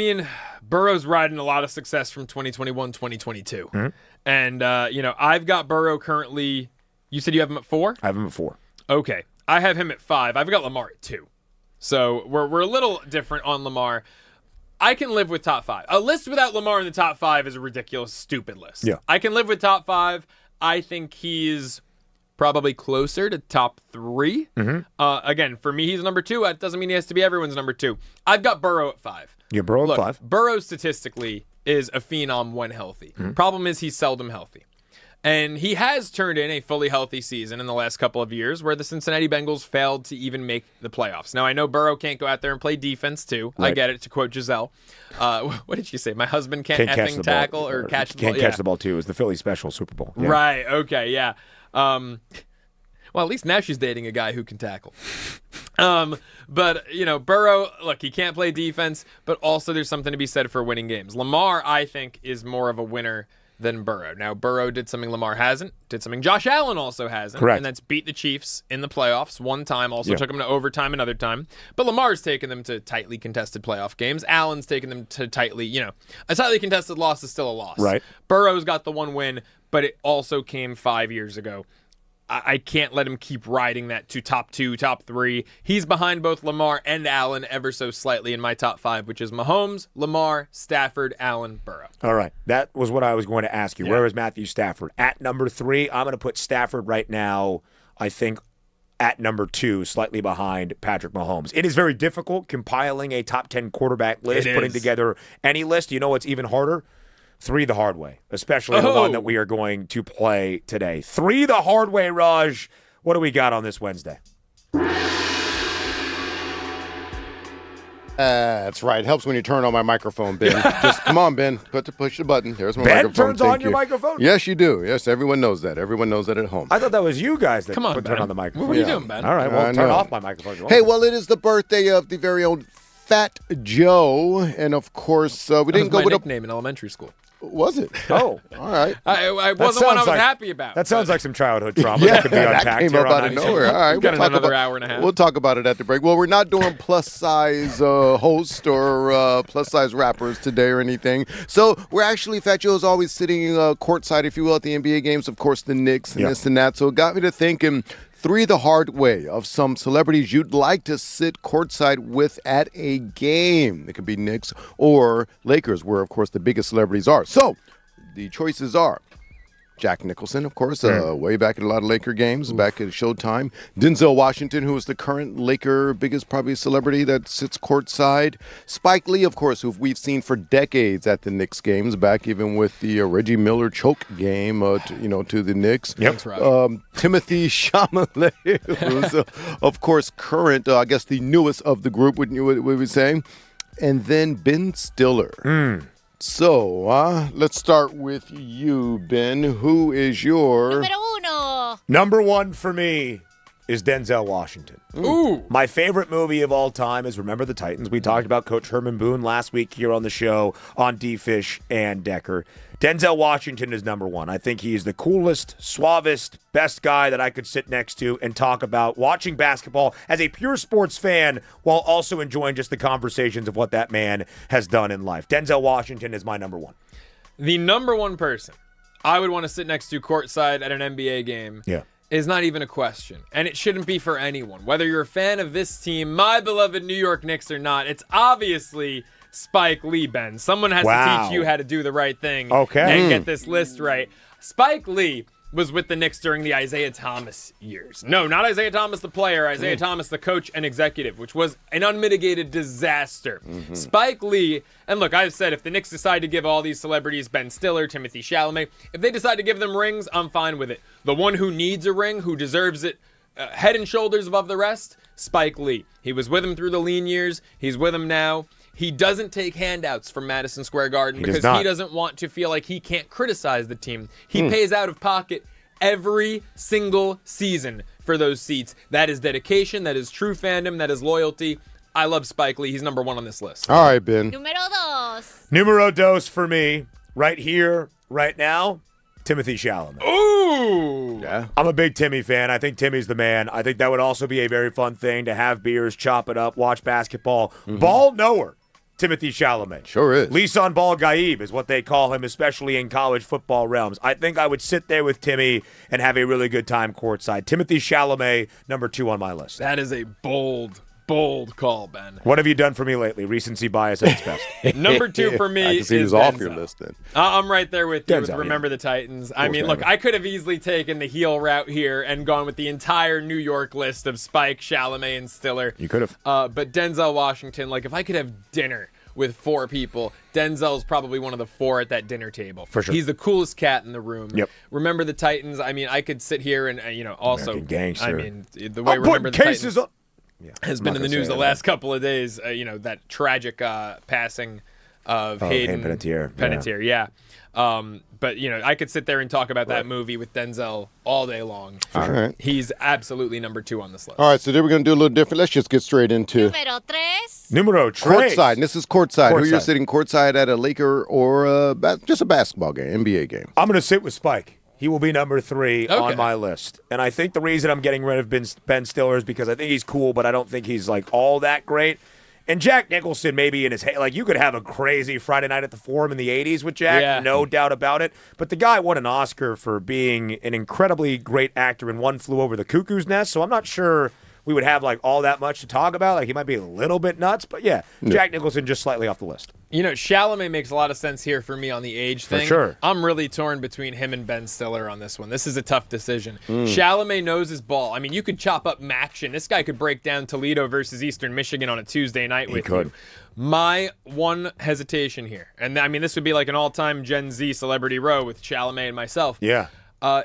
Burrow's riding a lot of success from 2021, 2022.
Mm-hmm.
And, I've got Burrow currently, you said you have him at 4?
I have him at 4.
Okay. I have him at 5. I've got Lamar at 2. So we're a little different on Lamar. I can live with top 5. A list without Lamar in the top 5 is a ridiculous, stupid list.
Yeah.
I can live with top 5. I think he's probably closer to top 3.
Mm-hmm.
Again, for me, he's number 2. That doesn't mean he has to be everyone's number 2. I've got Burrow at 5.
Yeah, Burrow at 5.
Burrow statistically is a phenom when healthy.
Mm-hmm.
Problem is he's seldom healthy. And he has turned in a fully healthy season in the last couple of years where the Cincinnati Bengals failed to even make the playoffs. Now, I know Burrow can't go out there and play defense, too.
Right.
I get it, to quote Giselle. What did she say? My husband can't effing tackle or catch the ball.
Can't catch the ball, too. It was the Philly special Super Bowl. Yeah.
Right, okay, yeah. Well, at least now she's dating a guy who can tackle. But, Burrow, look, he can't play defense, but also there's something to be said for winning games. Lamar, I think, is more of a winner than Burrow. Now, Burrow did something Lamar hasn't, did something Josh Allen also hasn't.
Correct.
And that's beat the Chiefs in the playoffs one time, also took them to overtime another time. But Lamar's taken them to tightly contested playoff games. Allen's taken them to tightly, a tightly contested loss is still a loss.
Right.
Burrow's got the one win, but it also came 5 years ago. I can't let him keep riding that to top 2, top 3. He's behind both Lamar and Allen ever so slightly in my top 5, which is Mahomes, Lamar, Stafford, Allen, Burrow.
All right. That was what I was going to ask you. Yeah. Where is Matthew Stafford? At number 3, I'm going to put Stafford right now, I think, at number 2, slightly behind Patrick Mahomes. It is very difficult compiling a top 10 quarterback list, putting together any list. You know what's even harder? 3 the hard way, especially the one that we are going to play today. 3 the hard way, Raj. What do we got on this Wednesday?
That's right. It helps when you turn on my microphone, Ben. Just come on, Ben. Push the button. There's my
Ben
microphone.
turns on your microphone?
Yes, you do. Yes, everyone knows that. Everyone knows that at home.
I thought that was you guys that
turn
on the microphone.
What are you doing, Ben?
All right, well, turn off my microphone.
Hey, well, it is the birthday of the very own Fat Joe, and of course, we didn't go with a
nickname in elementary school.
Was it?
Oh,
all right.
I wasn't one I was happy about.
That sounds like some childhood trauma
yeah,
that could be unpacked.
That came up out of nowhere. All right,
we've got another hour and a half.
We'll talk about it at the break. Well, we're not doing plus-size host or plus-size rappers today or anything. So we're actually, Fat Joe is always sitting courtside, if you will, at the NBA games. Of course, the Knicks and this and that. So it got me to thinking 3 the hard way of some celebrities you'd like to sit courtside with at a game. It could be Knicks or Lakers, where, of course, the biggest celebrities are. So the choices are Jack Nicholson, of course, way back in a lot of Laker games, back at Showtime. Denzel Washington, who is the current Laker biggest probably celebrity that sits courtside. Spike Lee, of course, who we've seen for decades at the Knicks games, back even with the Reggie Miller choke game, to the Knicks.
Yep.
Timothy Chalamet, who's, of course, current, I guess the newest of the group, would we say? And then Ben Stiller. So, let's start with you, Ben. Who is your...
Number 1 for me is Denzel Washington.
Ooh.
My favorite movie of all time is Remember the Titans. We talked about Coach Herman Boone last week here on the show on D-Fish and Decker. Denzel Washington is number 1. I think he is the coolest, suavest, best guy that I could sit next to and talk about watching basketball as a pure sports fan while also enjoying just the conversations of what that man has done in life. Denzel Washington is my number 1.
The number 1 person I would want to sit next to courtside at an NBA game is not even a question. And it shouldn't be for anyone. Whether you're a fan of this team, my beloved New York Knicks or not, it's obviously Spike Lee, Ben. Someone has to teach you how to do the right thing and get this list right. Spike Lee was with the Knicks during the Isaiah Thomas years. No, not Isaiah Thomas the player, Isaiah Thomas the coach and executive, which was an unmitigated disaster. Spike Lee, and look, I've said if the Knicks decide to give all these celebrities, Ben Stiller, Timothy Chalamet, if they decide to give them rings, I'm fine with it. The one who needs a ring, who deserves it, head and shoulders above the rest, Spike Lee. He was with him through the lean years. He's with him now. He doesn't take handouts from Madison Square Garden because he doesn't want to feel like he can't criticize the team. He pays out of pocket every single season for those seats. That is dedication. That is true fandom. That is loyalty. I love Spike Lee. He's number 1 on this list.
All right, Ben.
Numero dos for me, right here, right now, Timothy Chalamet.
Ooh!
Yeah.
I'm a big Timmy fan. I think Timmy's the man. I think that would also be a very fun thing to have beers, chop it up, watch basketball. Ball knower, Timothy Chalamet.
Sure is.
Lisan Ball Gaib is what they call him, especially in college football realms. I think I would sit there with Timmy and have a really good time courtside. Timothy Chalamet, number 2 on my list.
That is a bold call, Ben.
What have you done for me lately? Recency bias at its best.
Number 2 for me
I can see
is
who's off
Denzel.
your list then.
I'm right there with you with
Denzel,
Remember the Titans. I mean, look, I could have easily taken the heel route here and gone with the entire New York list of Spike, Chalamet, and Stiller.
You could have.
But Denzel Washington, like if I could have dinner with 4 people, Denzel's probably one of the 4 at that dinner table.
For sure.
He's the coolest cat in the room.
Yep.
Remember the Titans. I mean, I could sit here and, also,
American Gangster.
I mean, the way Remember the Titans has been in the news the last couple of days. That tragic passing of Hayden
Panettiere.
Yeah. But I could sit there and talk about that movie with Denzel all day long.
All right.
He's absolutely number 2 on this list.
All right, so then we're going to do a little different. Let's just get straight into
Numero 3.
courtside. And this is courtside. Who you're sitting courtside at a Laker or just a basketball game, NBA game.
I'm going to sit with Spike. He will be number 3 on my list. And I think the reason I'm getting rid of Ben Stiller is because I think he's cool, but I don't think he's like all that great. And Jack Nicholson maybe in his head, like you could have a crazy Friday Night at the Forum in the 80s with Jack, no doubt about it. But the guy won an Oscar for being an incredibly great actor in One Flew Over the Cuckoo's Nest, so I'm not sure we would have like all that much to talk about. Like he might be a little bit nuts, but yeah, Jack Nicholson just slightly off the list.
You know, Chalamet makes a lot of sense here for me on the age thing.
For sure.
I'm really torn between him and Ben Stiller on this one. This is a tough decision. Chalamet knows his ball. I mean, you could chop up Maction. This guy could break down Toledo versus Eastern Michigan on a Tuesday night with you. My one hesitation here, and I mean, this would be like an all-time Gen Z celebrity row with Chalamet and myself.
Yeah.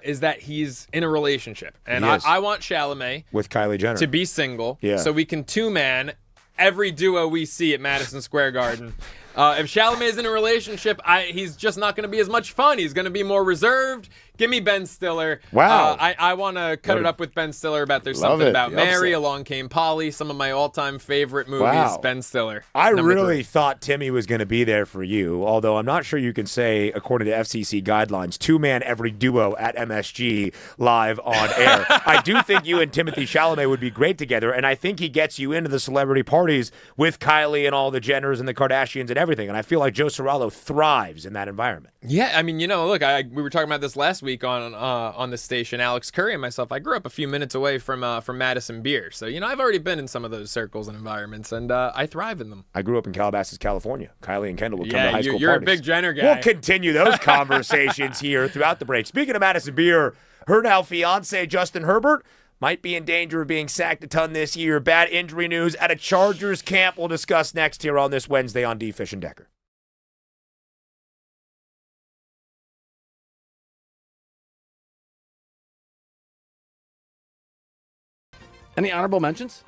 Is that he's in a relationship. And I want Chalamet
with Kylie Jenner
to be single
so
we can two-man every duo we see at Madison Square Garden. If Chalamet is in a relationship, he's just not going to be as much fun. He's going to be more reserved. Give me Ben Stiller.
Wow.
I want to cut it up with Ben Stiller about There's Something About Mary, Along Came Polly, some of my all-time favorite movies, Ben Stiller.
I really thought Timmy was going to be there for you, although I'm not sure you can say, according to FCC guidelines, two-man every duo at MSG live on air. I do think you and Timothy Chalamet would be great together, and I think he gets you into the celebrity parties with Kylie and all the Jenners and the Kardashians and everything, and I feel like Joe Cirallo thrives in that environment.
Yeah, I mean, you know, look, we were talking about this last week on the station. Alex Curry and myself, I grew up a few minutes away from Madison Beer, so you know I've already been in some of those circles and environments, and I thrive in them.
I grew up in Calabasas, California. Kylie and Kendall would come to high school
you're
parties.
a big Jenner guy.
We'll continue those conversations here throughout the break. Speaking of Madison Beer, her now fiance Justin Herbert might be in danger of being sacked a ton this year. Bad injury news at a Chargers camp. We'll discuss next here on this Wednesday on D. Fish and Decker.
Any honorable mentions?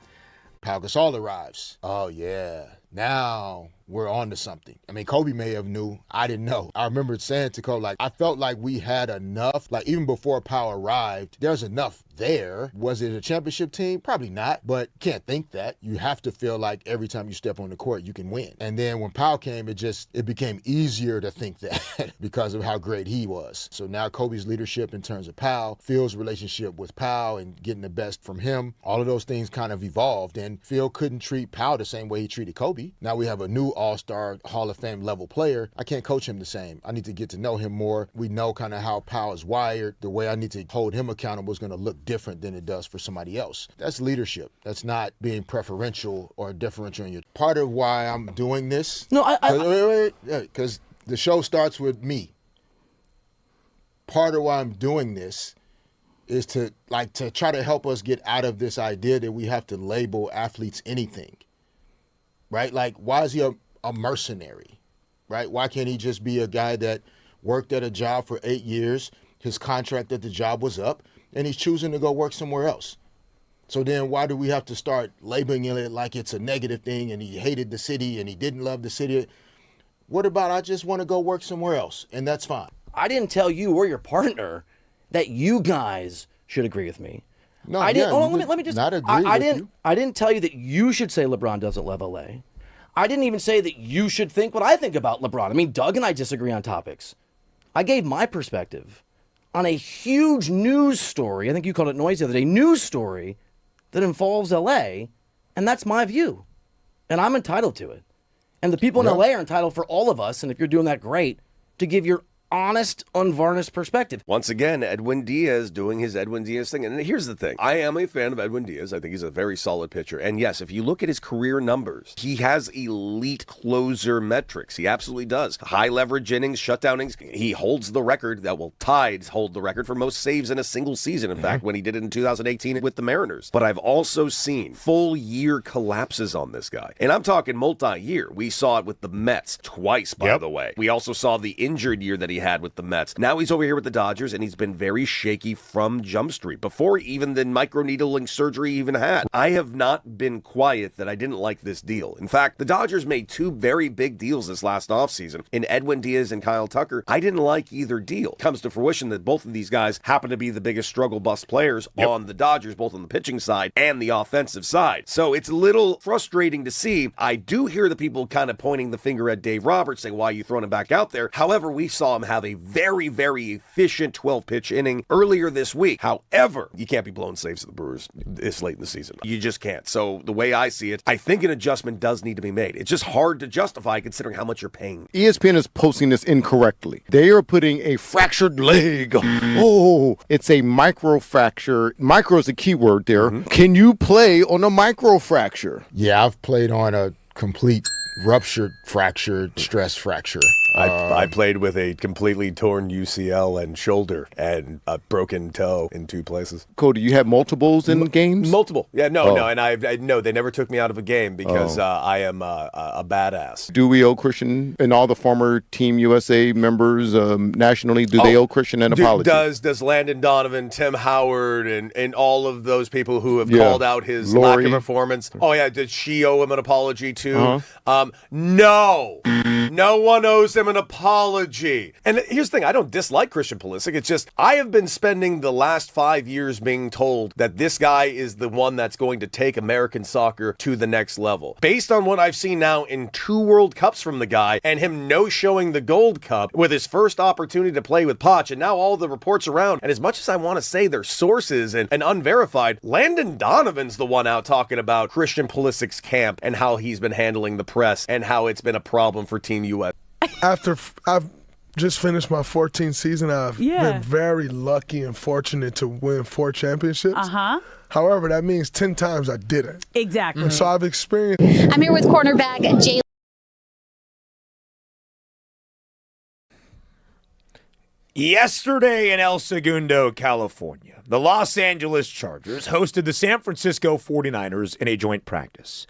Pau Gasol arrives. Oh, yeah. Now we're on to something. I mean, Kobe may have knew. I didn't know. I remember saying to Kobe, like, I felt like we had enough. Like, even before Pau arrived, there's enough there. Was it a championship team? Probably not, but can't think that. You have to feel like every time you step on the court, you can win. And then when Pau came, it became easier to think that because of how great he was. So now Kobe's leadership in terms of Pau, Phil's relationship with Pau and getting the best from him, all of those things kind of evolved. And Phil couldn't treat Pau the same way he treated Kobe. Now we have a new all-star Hall of Fame level player. I can't coach him the same. I need to get to know him more. We know kind of how Pau is wired. The way I need to hold him accountable is going to look different than it does for somebody else. That's leadership. That's not being preferential or differential in your. Part of why I'm doing this.
No,
because the show starts with me. Part of why I'm doing this is to try to help us get out of this idea that we have to label athletes anything. Right? Like, why is he a mercenary? Right? Why can't he just be a guy that worked at a job for 8 years, his contract at the job was up, and he's choosing to go work somewhere else? So then why do we have to start labeling it like it's a negative thing and he hated the city and he didn't love the city? What about I just want to go work somewhere else, and that's fine?
I didn't tell you or your partner that you guys should agree with me.
No,
I didn't.
yeah,
let me just.
not agree with you.
I didn't tell you that you should say LeBron doesn't love LA. I didn't even say that you should think what I think about LeBron. I mean, Doug and I disagree on topics. I gave my perspective on a huge news story. I think you called it noise the other day. News story that involves LA, and that's my view, and I'm entitled to it. And the people in LA are entitled for all of us. And if you're doing that, great, to give your honest, unvarnished perspective.
Once again, Edwin Díaz doing his Edwin Díaz thing. And here's the thing. I am a fan of Edwin Díaz. I think he's a very solid pitcher. And yes, if you look at his career numbers, he has elite closer metrics. He absolutely does. High leverage innings, shutdown innings. He holds the record that will Tides hold the record for most saves in a single season. In fact, when he did it in 2018 with the Mariners. But I've also seen full year collapses on this guy. And I'm talking multi-year. We saw it with the Mets twice, by the way. We also saw the injured year that he had with the Mets. Now he's over here with the Dodgers, and he's been very shaky from Jump Street, before even the microneedling surgery even had. I have not been quiet that I didn't like this deal. In fact, the Dodgers made two very big deals this last offseason in Edwin Díaz and Kyle Tucker. I didn't like either deal. It comes to fruition that both of these guys happen to be the biggest struggle bus players on the Dodgers, both on the pitching side and the offensive side. So it's a little frustrating to see. I do hear the people kind of pointing the finger at Dave Roberts, saying, why are you throwing him back out there? However, we saw him have a very, very efficient 12-pitch inning earlier this week. However, you can't be blowing saves to the Brewers this late in the season. You just can't. So the way I see it, I think an adjustment does need to be made. It's just hard to justify considering how much you're paying.
ESPN is posting this incorrectly. They are putting a fractured leg. Oh, it's a microfracture. Micro is a key word there. Can you play on a microfracture?
Yeah, I've played on a complete ruptured, fractured, stress fracture.
I played with a completely torn UCL and shoulder and a broken toe in 2 places.
Cody, you had multiples in games?
Multiple. Yeah, no, and I no, they never took me out of a game because I am a badass.
Do we owe Christian and all the former Team USA members nationally, do they owe Christian an apology?
Does Landon Donovan, Tim Howard, and all of those people who have called out his lack of performance? Oh, yeah, did she owe him an apology too? No. No one owes him an apology. And here's the thing, I don't dislike Christian Pulisic. It's just I have been spending the last 5 years being told that this guy is the one that's going to take American soccer to the next level. Based on what I've seen now in 2 World Cups from the guy and him no-showing the Gold Cup with his first opportunity to play with Poch, and now all the reports around, and as much as I want to say they're sources and unverified, Landon Donovan's the one out talking about Christian Pulisic's camp and how he's been handling the press and how it's been a problem for Team US.
After I've just finished my 14th season, I've been very lucky and fortunate to win 4 championships. However, that means 10 times I didn't.
Exactly.
And so I've experienced.
I'm here with cornerback Jay.
Yesterday in El Segundo, California, the Los Angeles Chargers hosted the San Francisco 49ers in a joint practice.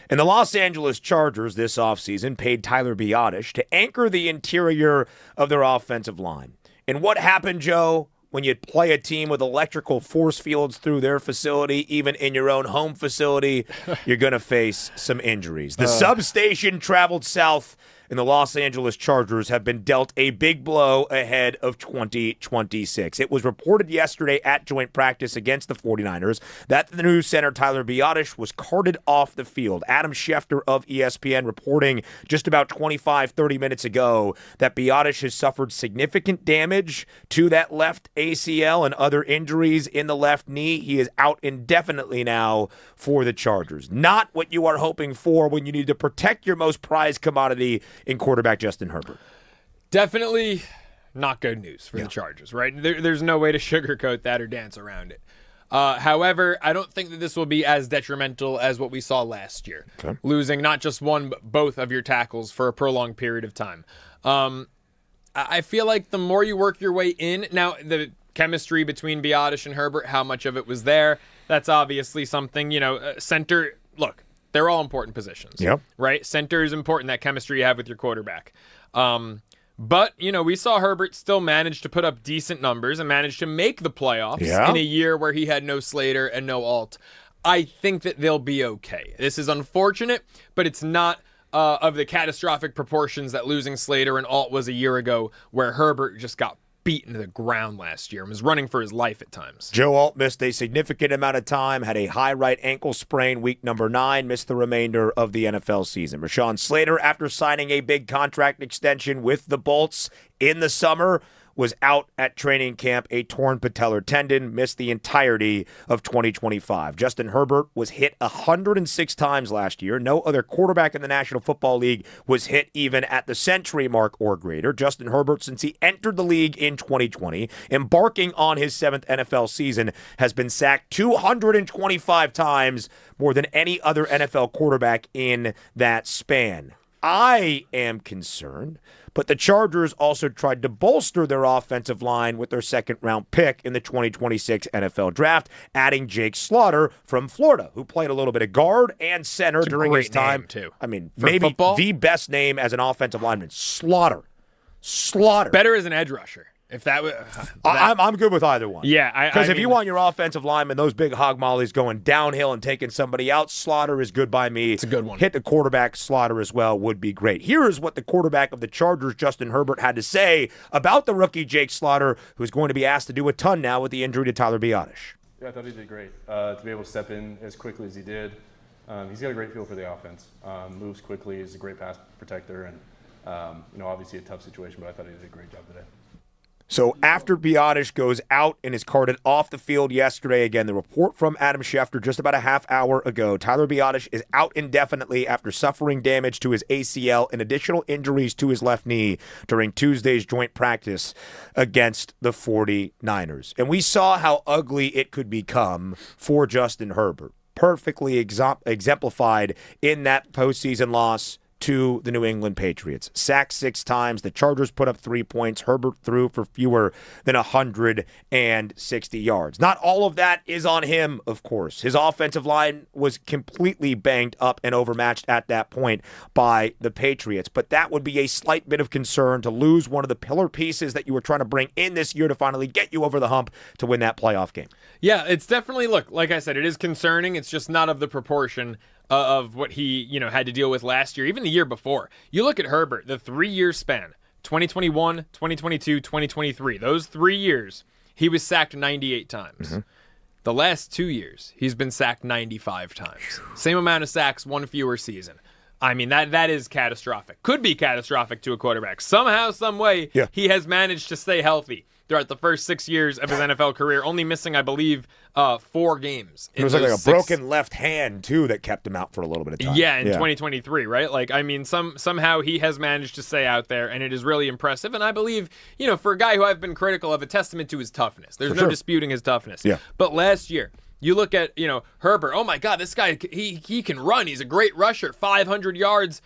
And the Los Angeles Chargers this offseason paid Tyler Biadasz to anchor the interior of their offensive line. And what happened, Joe, when you play a team with electrical force fields through their facility, even in your own home facility, you're going to face some injuries. The substation traveled south, and the Los Angeles Chargers have been dealt a big blow ahead of 2026. It was reported yesterday at joint practice against the 49ers that the new center Tyler Biadasz was carted off the field. Adam Schefter of ESPN reporting just about 25-30 minutes ago that Biadasz has suffered significant damage to that left ACL and other injuries in the left knee. He is out indefinitely now for the Chargers. Not what you are hoping for when you need to protect your most prized commodity in quarterback Justin Herbert.
Definitely not good news for the Chargers, right? There's no way to sugarcoat that or dance around it. However, I don't think that this will be as detrimental as what we saw last year. Losing not just one, but both of your tackles for a prolonged period of time. I feel like the more you work your way in, now the chemistry between Biadasz and Herbert, how much of it was there, that's obviously something, center, look, they're all important positions. Right? Center is important, that chemistry you have with your quarterback. But, we saw Herbert still manage to put up decent numbers and manage to make the playoffs in a year where he had no Slater and no Alt. I think that they'll be okay. This is unfortunate, but it's not of the catastrophic proportions that losing Slater and Alt was a year ago, where Herbert just got beaten to the ground last year and was running for his life at times.
Joe Alt missed a significant amount of time, had a high right ankle sprain week number 9, missed the remainder of the NFL season. Rashawn Slater, after signing a big contract extension with the Bolts in the summer, was out at training camp, a torn patellar tendon, missed the entirety of 2025. Justin Herbert was hit 106 times last year. No other quarterback in the National Football League was hit even at the century mark or greater. Justin Herbert, since he entered the league in 2020, embarking on his 7th NFL season, has been sacked 225 times, more than any other NFL quarterback in that span. I am concerned, but the Chargers also tried to bolster their offensive line with their 2nd-round pick in the 2026 NFL Draft, adding Jake Slaughter from Florida, who played a little bit of guard and center during his time.
Too.
I mean,
For
maybe
football?
the best name as an offensive lineman. Slaughter.
Better as an edge rusher. If that was,
I'm good with either one.
Yeah,
because if you want your offensive lineman, those big hog mollies going downhill and taking somebody out, Slaughter is good by me.
It's a good one.
Hit the quarterback, Slaughter as well would be great. Here is what the quarterback of the Chargers, Justin Herbert, had to say about the rookie Jake Slaughter, who's going to be asked to do a ton now with the injury to Tyler Biadasz.
Yeah, I thought he did great. To be able to step in as quickly as he did, he's got a great feel for the offense. Moves quickly, he's a great pass protector, and Obviously a tough situation, but I thought he did a great job today.
So after Biadasz goes out and is carted off the field yesterday, again, the report from Adam Schefter just about a half hour ago, Tyler Biadasz is out indefinitely after suffering damage to his ACL and additional injuries to his left knee during Tuesday's joint practice against the 49ers. And we saw how ugly it could become for Justin Herbert, perfectly exemplified in that postseason loss to the New England Patriots. Sacked 6 times. The Chargers put up 3 points. Herbert threw for fewer than 160 yards. Not all of that is on him, of course. His offensive line was completely banged up and overmatched at that point by the Patriots. But that would be a slight bit of concern to lose one of the pillar pieces that you were trying to bring in this year to finally get you over the hump to win that playoff game.
Yeah, it's definitely, look, like I said, it is concerning. It's just not of the proportion of what he, had to deal with last year, even the year before. You look at Herbert, the 3-year span, 2021, 2022, 2023. Those 3 years, he was sacked 98 times. Mm-hmm. The last 2 years, he's been sacked 95 times. Same amount of sacks, one fewer season. I mean, that is catastrophic. Could be catastrophic to a quarterback. Somehow, some way, he has managed to stay healthy throughout the first 6 years of his NFL career, only missing, I believe, 4 games.
It was like a broken left hand, too, that kept him out for a little bit of time.
Yeah, in 2023, right? Like, I mean, somehow he has managed to stay out there, and it is really impressive. And I believe, for a guy who I've been critical of, a testament to his toughness. There's no disputing his toughness.
Yeah.
But last year, you look at, Herbert, oh my God, this guy, he can run. He's a great rusher, 500 yards.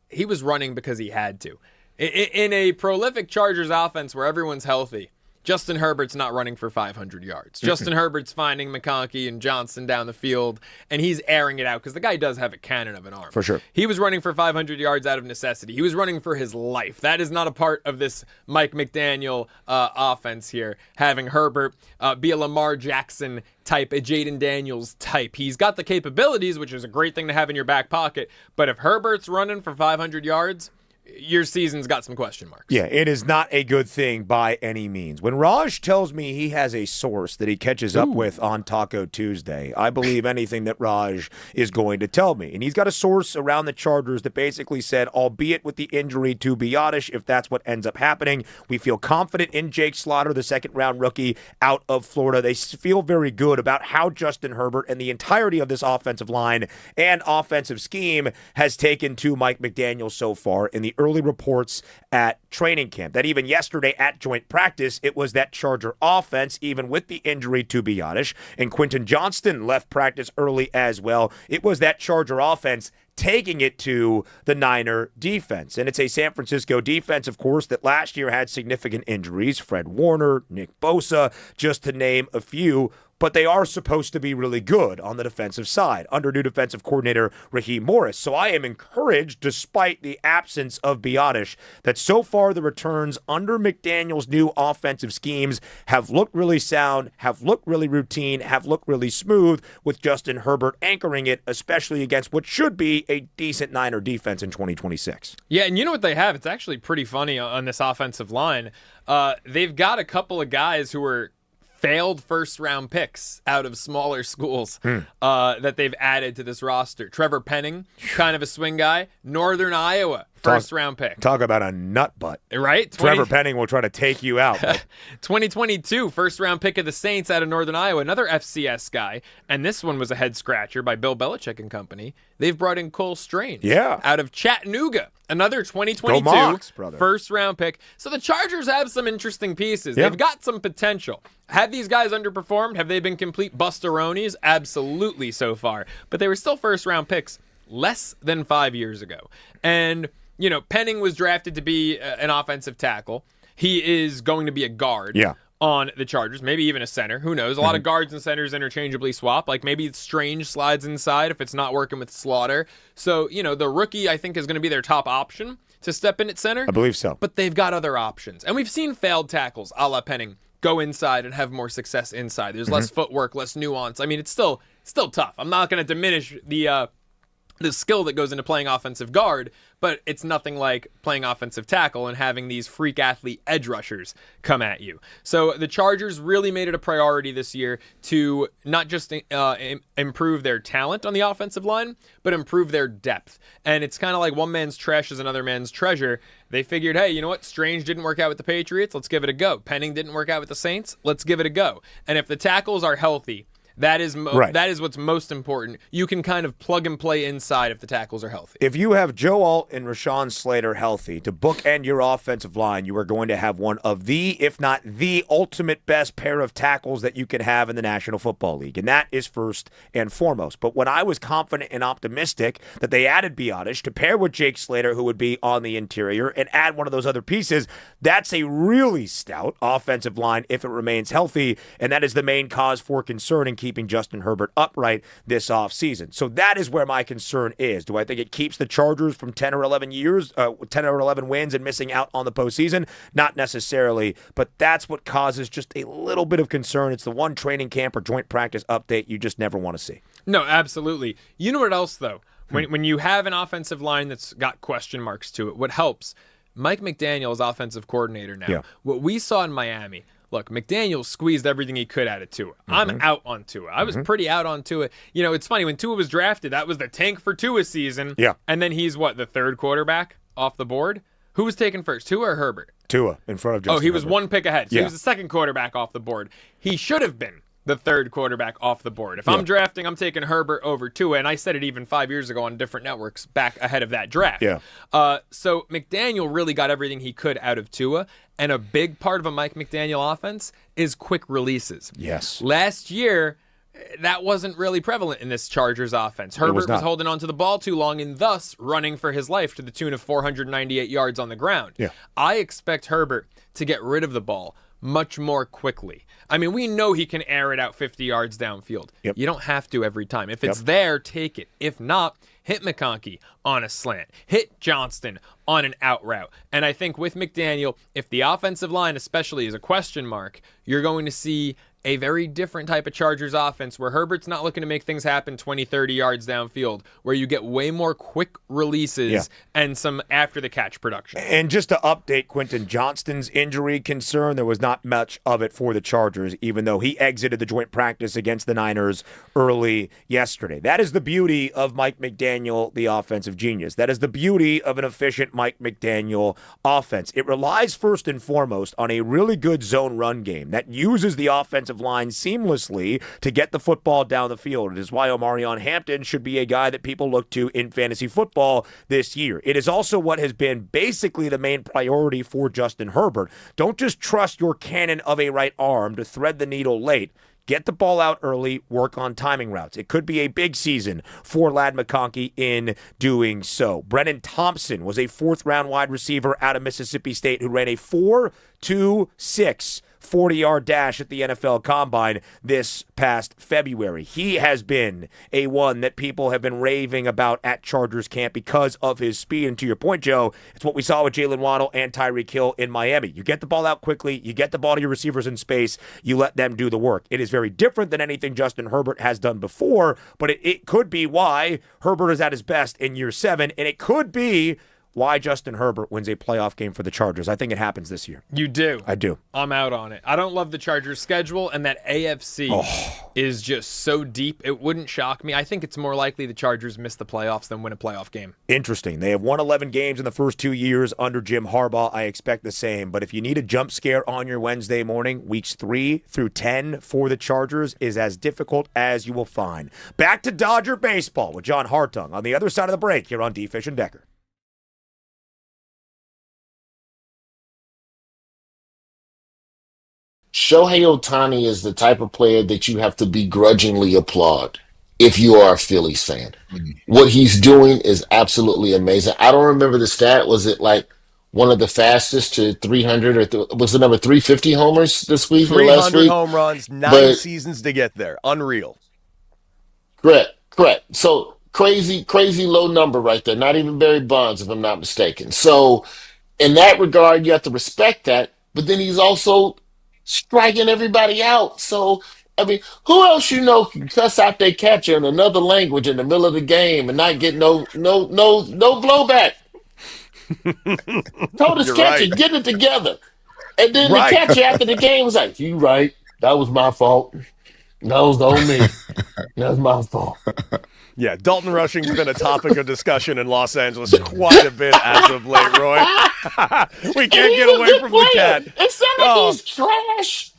He was running because he had to. In a prolific Chargers offense where everyone's healthy, Justin Herbert's not running for 500 yards. Justin Herbert's finding McConkey and Johnson down the field, and he's airing it out because the guy does have a cannon of an arm.
For sure.
He was running for 500 yards out of necessity. He was running for his life. That is not a part of this Mike McDaniel offense here, having Herbert be a Lamar Jackson type, a Jaden Daniels type. He's got the capabilities, which is a great thing to have in your back pocket, but if Herbert's running for 500 yards, your season's got some question marks.
Yeah, it is not a good thing by any means. When Raj tells me he has a source that he catches up with on Taco Tuesday, I believe anything that Raj is going to tell me. And he's got a source around the Chargers that basically said, albeit with the injury to Biadasz, if that's what ends up happening, we feel confident in Jake Slaughter, the second-round rookie out of Florida. They feel very good about how Justin Herbert and the entirety of this offensive line and offensive scheme has taken to Mike McDaniel so far in the early reports at training camp. That even yesterday at joint practice, it was that Charger offense, even with the injury to Biadasz, and Quentin Johnston left practice early as well. It was that Charger offense taking it to the Niner defense. And it's a San Francisco defense, of course, that last year had significant injuries. Fred Warner, Nick Bosa, just to name a few. But they are supposed to be really good on the defensive side under new defensive coordinator Raheem Morris. So I am encouraged, despite the absence of Biadasz, that so far the returns under McDaniel's new offensive schemes have looked really sound, have looked really routine, have looked really smooth, with Justin Herbert anchoring it, especially against what should be a decent Niner defense in 2026.
Yeah, and you know what they have? It's actually pretty funny on this offensive line. They've got a couple of guys who are failed first-round picks out of smaller schools that they've added to this roster. Trevor Penning, kind of a swing guy. Northern Iowa, first-round pick.
Talk about a nut butt.
Right?
Trevor Penning will try to take you out.
2022, first-round pick of the Saints out of Northern Iowa, another FCS guy. And this one was a head-scratcher by Bill Belichick and company. They've brought in Cole Strange out of Chattanooga, another 2022 first-round pick. So the Chargers have some interesting pieces. They've got some potential. Have these guys underperformed? Have they been complete bustaronis? Absolutely so far. But they were still first-round picks less than 5 years ago. And, Penning was drafted to be an offensive tackle. He is going to be a guard on the Chargers, maybe even a center. Who knows? A lot of guards and centers interchangeably swap. Like maybe Strange slides inside if it's not working with Slaughter. So, the rookie, I think, is going to be their top option to step in at center.
I believe so.
But they've got other options. And we've seen failed tackles a la Penning go inside and have more success inside. There's less footwork, less nuance. I mean, it's still tough. I'm not going to diminish the the skill that goes into playing offensive guard, but it's nothing like playing offensive tackle and having these freak athlete edge rushers come at you. So the Chargers really made it a priority this year to not just improve their talent on the offensive line, but improve their depth. And it's kind of like one man's trash is another man's treasure. They figured, hey, you know what? Strange didn't work out with the Patriots. Let's give it a go. Penning didn't work out with the Saints. Let's give it a go. And if the tackles are healthy, that is what's most important. You can kind of plug and play inside if the tackles are healthy.
If you have Joe Alt and Rashawn Slater healthy to bookend your offensive line, you are going to have one of the, if not the ultimate best pair of tackles that you can have in the National Football League. And that is first and foremost. But when I was confident and optimistic that they added Biotish to pair with Jake Slater, who would be on the interior, and add one of those other pieces, that's a really stout offensive line if it remains healthy. And that is the main cause for concern in keeping Justin Herbert upright this offseason. So that is where my concern is. Do I think it keeps the Chargers from 10 or 11 wins and missing out on the postseason? Not necessarily, but that's what causes just a little bit of concern. It's the one training camp or joint practice update you just never want to see.
No, absolutely. You know what else, though? When you have an offensive line that's got question marks to it, what helps? Mike McDaniel is offensive coordinator now.
Yeah.
What we saw in Miami, look, McDaniel squeezed everything he could out of Tua. I'm out on Tua. I was pretty out on Tua. You know, it's funny, when Tua was drafted, that was the tank for Tua's season.
Yeah.
And then he's, the third quarterback off the board? Who was taken first, Tua or Herbert?
Tua, in front of Justin
he was
Herbert.
one pick ahead. So
Yeah.
he was the second quarterback off the board. He should have been the third quarterback off the board. If I'm drafting, I'm taking Herbert over Tua, and I said it even 5 years ago on different networks back ahead of that draft.
Yeah.
So McDaniel really got everything he could out of Tua, and a big part of a Mike McDaniel offense is quick releases.
Yes.
Last year, that wasn't really prevalent in this Chargers offense. Herbert was holding on to the ball too long and thus running for his life to the tune of 498 yards on the ground.
Yeah.
I expect Herbert to get rid of the ball much more quickly. I mean, we know he can air it out 50 yards downfield.
Yep.
You don't have to every time. If it's there, take it. If not, hit McConkey on a slant. Hit Johnston on an out route. And I think with McDaniel, if the offensive line especially is a question mark, you're going to see a very different type of Chargers offense where Herbert's not looking to make things happen 20, 30 yards downfield, where you get way more quick releases and some after-the-catch production.
And just to update Quentin Johnston's injury concern, there was not much of it for the Chargers, even though he exited the joint practice against the Niners early yesterday. That is the beauty of Mike McDaniel, the offensive genius. That is the beauty of an efficient Mike McDaniel offense. It relies first and foremost on a really good zone run game that uses the offensive line seamlessly to get the football down the field. It is why Omarion Hampton should be a guy that people look to in fantasy football this year. It is also what has been basically the main priority for Justin Herbert. Don't just trust your cannon of a right arm to thread the needle late. Get the ball out early, work on timing routes. It could be a big season for Ladd McConkey in doing so. Brennan Thompson was a fourth-round wide receiver out of Mississippi State who ran a 4.26 40-yard dash at the NFL Combine this past February. He has been a one that people have been raving about at Chargers camp because of his speed. And to your point, Joe, it's what we saw with Jalen Waddle and Tyreek Hill in Miami. You get the ball out quickly, you get the ball to your receivers in space, you let them do the work. It is very different than anything Justin Herbert has done before, but it could be why Herbert is at his best in year 7, and it could be why Justin Herbert wins a playoff game for the Chargers. I think it happens this year.
You do?
I do.
I'm out on it. I don't love the Chargers' schedule, and that AFC is just so deep. It wouldn't shock me. I think it's more likely the Chargers miss the playoffs than win a playoff game.
Interesting. They have won 11 games in the first 2 years under Jim Harbaugh. I expect the same. But if you need a jump scare on your Wednesday morning, weeks 3 through 10 for the Chargers is as difficult as you will find. Back to Dodger baseball with John Hartung on the other side of the break here on D. Fish and Decker.
Shohei Ohtani is the type of player that you have to begrudgingly applaud if you are a Phillies fan. What he's doing is absolutely amazing. I don't remember the stat. Was it like one of the fastest to 300 or was the number 350 homers this week or last
300
week?
home runs, 9 seasons to get there. Unreal.
Correct. So crazy low number right there. Not even Barry Bonds, if I'm not mistaken. So in that regard, you have to respect that. But then he's also striking everybody out. So I mean, who else can cuss out their catcher in another language in the middle of the game and not get no blowback? Told his
You're
catcher,
right.
get it together. And then
Right.
the catcher after the game was like, "You right. That was my fault. That was on me. That was my fault."
Yeah, Dalton Rushing's been a topic of discussion in Los Angeles quite a bit as of late, Roy. We can't get away from the cat.
It's not like he's trash.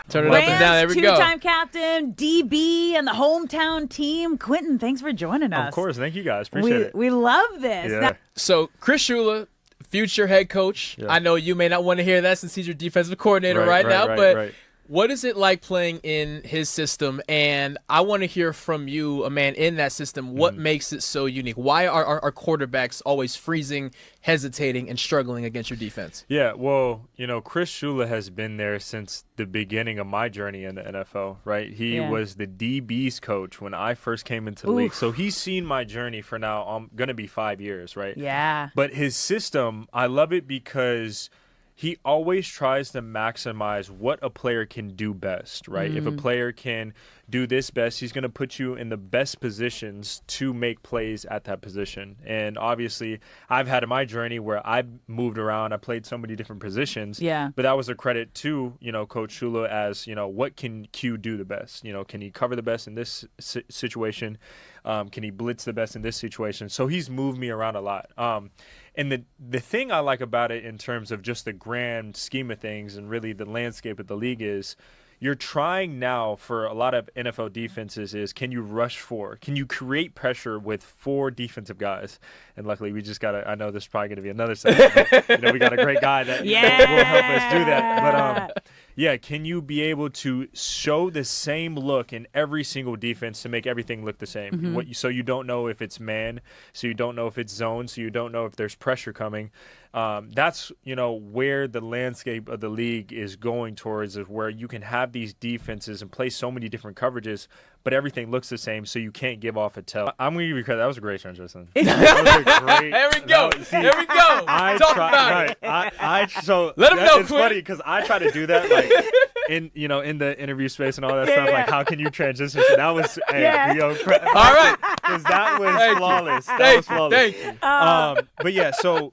Turn it up and down. There we go.
Two-time captain, DB, and the hometown team. Quentin, thanks for joining us.
Of course. Thank you guys. Appreciate it.
We love this.
Yeah.
Now-
So Chris Shula, future head coach.
Yeah.
I know you may not want to hear that since he's your defensive coordinator right now, but what is it like playing in his system? And I want to hear from you, a man in that system, what makes it so unique? Why are our quarterbacks always freezing, hesitating, and struggling against your defense?
Yeah, well, Chris Shula has been there since the beginning of my journey in the NFL, right? He was the DB's coach when I first came into the league. So he's seen my journey for now. I'm going to be 5 years, right?
Yeah.
But his system, I love it because he always tries to maximize what a player can do best, right? If a player can do this best, he's going to put you in the best positions to make plays at that position. And obviously, I've had in my journey where I moved around, I played so many different positions.
Yeah.
But that was a credit to, Coach Shula as, what can Q do the best? Can he cover the best in this situation? Can he blitz the best in this situation? So he's moved me around a lot. And the thing I like about it in terms of just the grand scheme of things and really the landscape of the league is you're trying now for a lot of NFL defenses is can you rush four? Can you create pressure with 4 defensive guys? And luckily we just got I know this is probably going to be another segment. But, we got a great guy that will help us do that. But yeah, can you be able to show the same look in every single defense to make everything look the same? So you don't know if it's man, so you don't know if it's zone, so you don't know if there's pressure coming. That's where the landscape of the league is going towards, is where you can have these defenses and play so many different coverages, but everything looks the same, so you can't give off a tell. I'm going to give you credit. That was a great transition. That was a great.
There we go. There we go. Talk about it.
So
let him know.
It's funny because I try to do that, like in the interview space and all that stuff. Like, how can you transition? So that was
all right,
because that was flawless. That was flawless.
Thank you.
But yeah, so.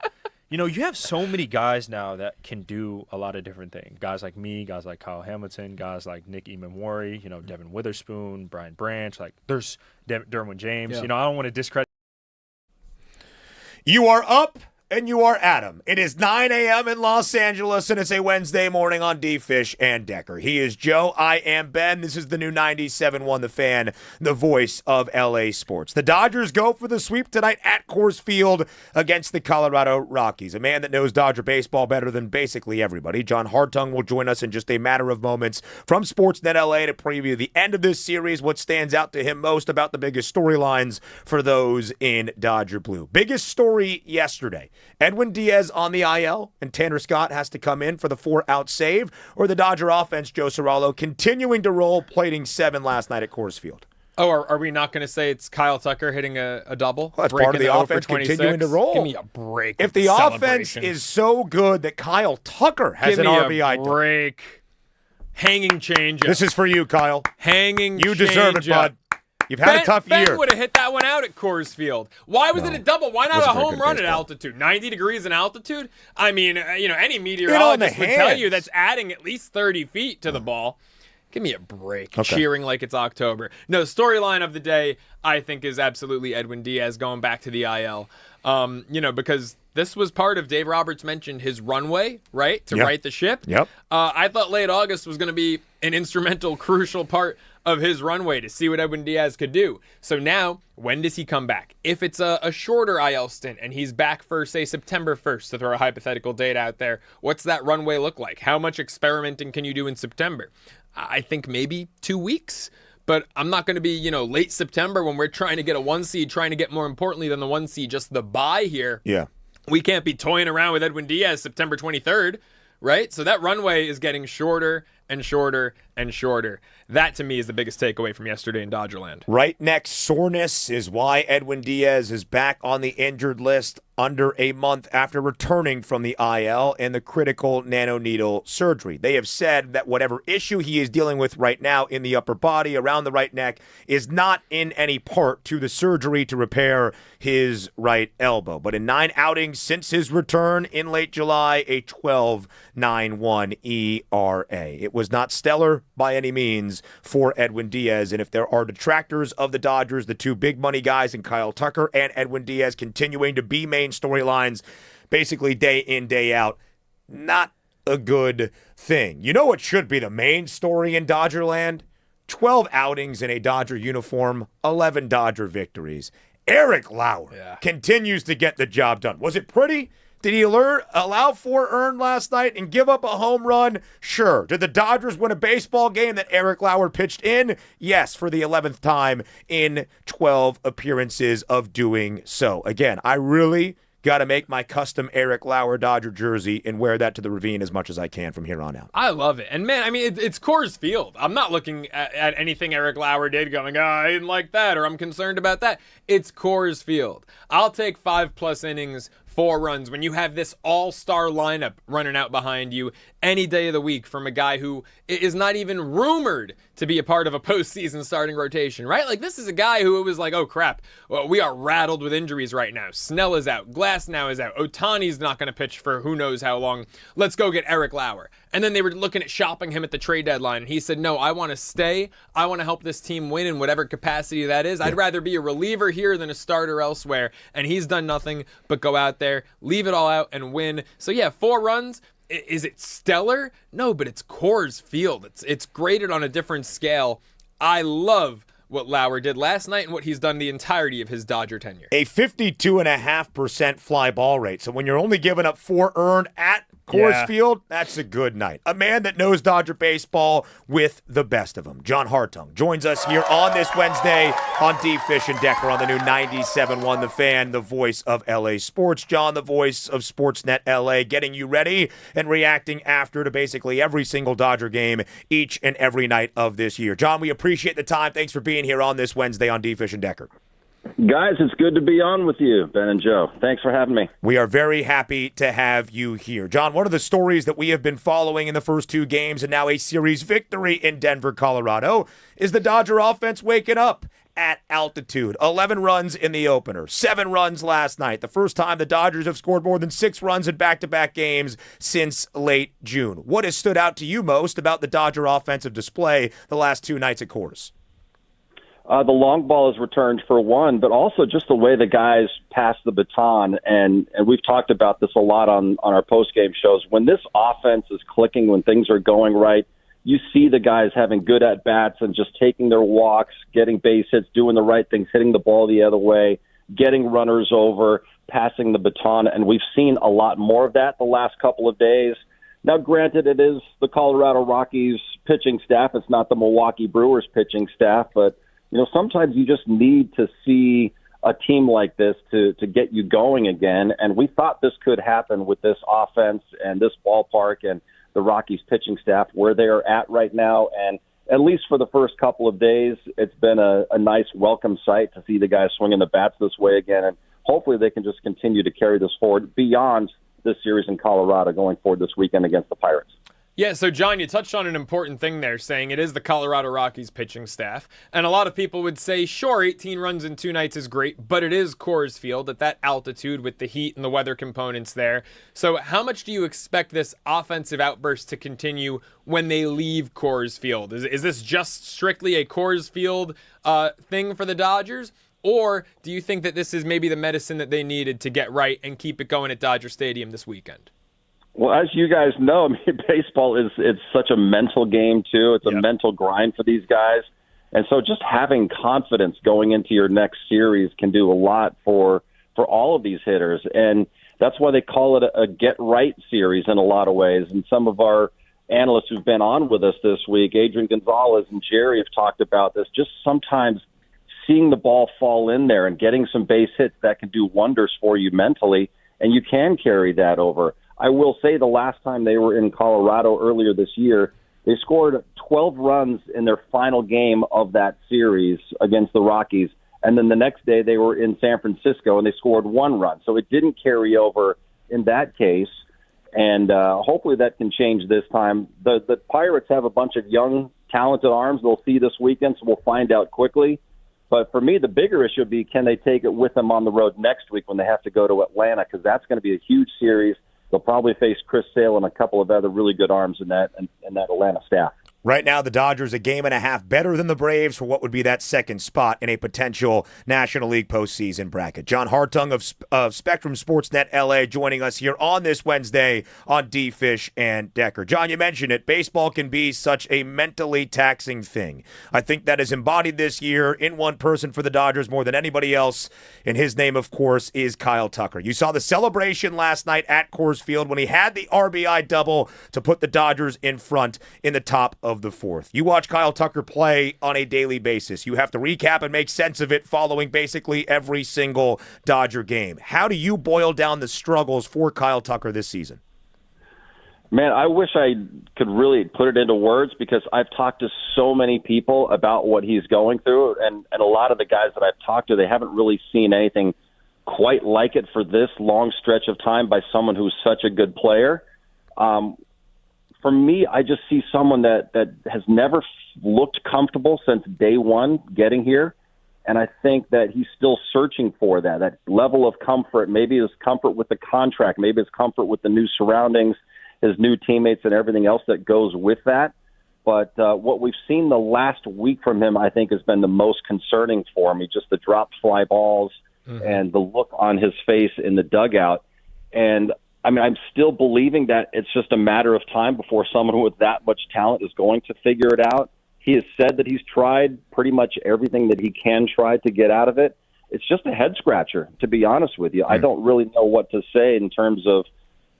You have so many guys now that can do a lot of different things. Guys like me, guys like Kyle Hamilton, guys like Nick Emmanwori, Devin Witherspoon, Brian Branch. Like, there's Derwin James.
Yeah.
I don't want to discredit.
You are up and you are Adam. It is 9 a.m. in Los Angeles, and it's a Wednesday morning on D-Fish and Decker. He is Joe. I am Ben. This is the new 97.1 The Fan, the voice of L.A. sports. The Dodgers go for the sweep tonight at Coors Field against the Colorado Rockies. A man that knows Dodger baseball better than basically everybody. John Hartung will join us in just a matter of moments from Sportsnet LA to preview the end of this series, what stands out to him most about the biggest storylines for those in Dodger blue. Biggest story yesterday. Edwin Díaz on the IL, and Tanner Scott has to come in for the 4-out save, or the Dodger offense, Joe Cirallo, continuing to roll, plating 7 last night at Coors Field.
Oh, are we not going to say it's Kyle Tucker hitting a double?
Well, that's part of the offense continuing to roll.
Give me a break.
If the offense is so good that Kyle Tucker has an RBI,
give me a break. Hanging change.
This is for you, Kyle.
Hanging.
You deserve it, bud. You've had a tough year.
Ben would have hit that one out at Coors Field. Why was it a double? Why not a home run at altitude? 90 degrees in altitude? I mean, any meteorologist would tell you that's adding at least 30 feet to the ball. Give me a break.
Okay.
Cheering like it's October. No, storyline of the day, I think, is absolutely Edwin Díaz going back to the IL. Because this was part of, Dave Roberts mentioned his runway, right, to right the ship.
Yep.
I thought late August was going to be an instrumental, crucial part of his runway to see what Edwin Díaz could do. So now, when does he come back? If it's a shorter IL stint and he's back for, say, September 1st, to throw a hypothetical date out there, what's that runway look like? How much experimenting can you do in September? I think maybe 2 weeks. But I'm not going to be, late September when we're trying to get a 1 seed, trying to get, more importantly than the 1 seed, just the bye here.
Yeah.
We can't be toying around with Edwin Díaz September 23rd, right? So that runway is getting shorter and shorter and shorter. That, to me, is the biggest takeaway from yesterday in Dodgerland.
Right next, soreness is why Edwin Díaz is back on the injured list under a month after returning from the IL and the critical nanoneedle surgery. They have said that whatever issue he is dealing with right now in the upper body, around the right neck, is not in any part to the surgery to repair his right elbow. But in 9 outings since his return in late July, a 12.91 ERA. It was not stellar by any means for Edwin Díaz, and if there are detractors of the Dodgers, the two big money guys in Kyle Tucker and Edwin Díaz continuing to be main storylines basically day in, day out, not a good thing. You know what should be the main story in Dodgerland? 12 outings in a Dodger uniform, 11 Dodger victories. Eric Lauer continues to get the job done. Was it pretty? Did he allow 4 earned last night and give up a home run? Sure. Did the Dodgers win a baseball game that Eric Lauer pitched in? Yes, for the 11th time in 12 appearances of doing so. Again, I really got to make my custom Eric Lauer Dodger jersey and wear that to the Ravine as much as I can from here on out.
I love it. And, man, I mean, it's Coors Field. I'm not looking at anything Eric Lauer did going, I didn't like that, or I'm concerned about that. It's Coors Field. I'll take 5+ innings, 4 runs when you have this all-star lineup running out behind you any day of the week from a guy who is not even rumored to be a part of a postseason starting rotation, right? Like, this is a guy who was like, oh, crap, well, we are rattled with injuries right now. Snell is out. Glasnow is out. Ohtani's not going to pitch for who knows how long. Let's go get Eric Lauer. And then they were looking at shopping him at the trade deadline, and he said, no, I want to stay. I want to help this team win in whatever capacity that is. I'd rather be a reliever here than a starter elsewhere. And he's done nothing but go out there, leave it all out, and win. So, yeah, 4 runs. Is it stellar? No, but it's Coors Field. It's graded on a different scale. I love what Lauer did last night and what he's done the entirety of his Dodger tenure.
A 52.5% fly ball rate. So when you're only giving up 4 earned at Coors Field, that's a good night. A man that knows Dodger baseball with the best of them. John Hartung joins us here on this Wednesday on D. Fish and Decker on the new 97.1 The Fan, the voice of LA Sports. John, the voice of Sportsnet LA, getting you ready and reacting after to basically every single Dodger game each and every night of this year. John, we appreciate the time. Thanks for being here on this Wednesday on D. Fish and Decker.
Guys, it's good to be on with you, Ben and Joe. Thanks for having me.
We are very happy to have you here. John, one of the stories that we have been following in the first 2 games and now a series victory in Denver, Colorado, is the Dodger offense waking up at altitude. 11 runs in the opener, 7 runs last night. The first time the Dodgers have scored more than 6 runs in back-to-back games since late June. What has stood out to you most about the Dodger offensive display the last 2 nights at Coors?
The long ball is returned for one, but also just the way the guys pass the baton. And we've talked about this a lot on our post-game shows. When this offense is clicking, when things are going right, you see the guys having good at-bats and just taking their walks, getting base hits, doing the right things, hitting the ball the other way, getting runners over, passing the baton. And we've seen a lot more of that the last couple of days. Now, granted, it is the Colorado Rockies pitching staff. It's not the Milwaukee Brewers pitching staff, but sometimes you just need to see a team like this to get you going again. And we thought this could happen with this offense and this ballpark and the Rockies pitching staff where they are at right now. And at least for the first couple of days, it's been a nice welcome sight to see the guys swinging the bats this way again. And hopefully they can just continue to carry this forward beyond this series in Colorado going forward this weekend against the Pirates.
Yeah, so John, you touched on an important thing there, saying it is the Colorado Rockies pitching staff. And a lot of people would say, sure, 18 runs in 2 nights is great, but it is Coors Field at that altitude with the heat and the weather components there. So how much do you expect this offensive outburst to continue when they leave Coors Field? Is this just strictly a Coors Field thing for the Dodgers? Or do you think that this is maybe the medicine that they needed to get right and keep it going at Dodger Stadium this weekend?
Well, as you guys know, baseball it's such a mental game, too. It's a mental grind for these guys. And so just having confidence going into your next series can do a lot for all of these hitters. And that's why they call it a get-right series in a lot of ways. And some of our analysts who've been on with us this week, Adrian Gonzalez and Jerry, have talked about this. Just sometimes seeing the ball fall in there and getting some base hits, that can do wonders for you mentally, and you can carry that over. I will say the last time they were in Colorado earlier this year, They scored 12 runs in their final game of that series against the Rockies. And then the next day they were in San Francisco and they scored 1 run. So it didn't carry over in that case. And hopefully that can change this time. The Pirates have a bunch of young, talented arms they'll see this weekend, so we'll find out quickly. But for me, the bigger issue would be, can they take it with them on the road next week when they have to go to Atlanta? Because that's going to be a huge series. They'll probably face Chris Sale and a couple of other really good arms in that Atlanta staff.
Right now, the Dodgers a game and a half better than the Braves for what would be that second spot in a potential National League postseason bracket. John Hartung of Spectrum Sportsnet LA joining us here on this Wednesday on D. Fish and Decker. John, you mentioned it. Baseball can be such a mentally taxing thing. I think that is embodied this year in one person for the Dodgers more than anybody else, and his name, of course, is Kyle Tucker. You saw the celebration last night at Coors Field when he had the RBI double to put the Dodgers in front in the top of the fourth. You watch Kyle Tucker play on a daily basis. You have to recap and make sense of it following basically every single Dodger game. How do you boil down the struggles for Kyle Tucker this season?
Man, I wish I could really put it into words because I've talked to so many people about what he's going through, and a lot of the guys that I've talked to, they haven't really seen anything quite like it for this long stretch of time by someone who's such a good player. For me, I just see someone that has never looked comfortable since day one getting here. And I think that he's still searching for that level of comfort. Maybe his comfort with the contract, maybe his comfort with the new surroundings, his new teammates and everything else that goes with that. But what we've seen the last week from him, I think, has been the most concerning for me, just the dropped fly balls and the look on his face in the dugout. And I mean, I'm still believing that it's just a matter of time before someone with that much talent is going to figure it out. He has said that he's tried pretty much everything that he can try to get out of it. It's just a head scratcher, to be honest with you. I don't really know what to say in terms of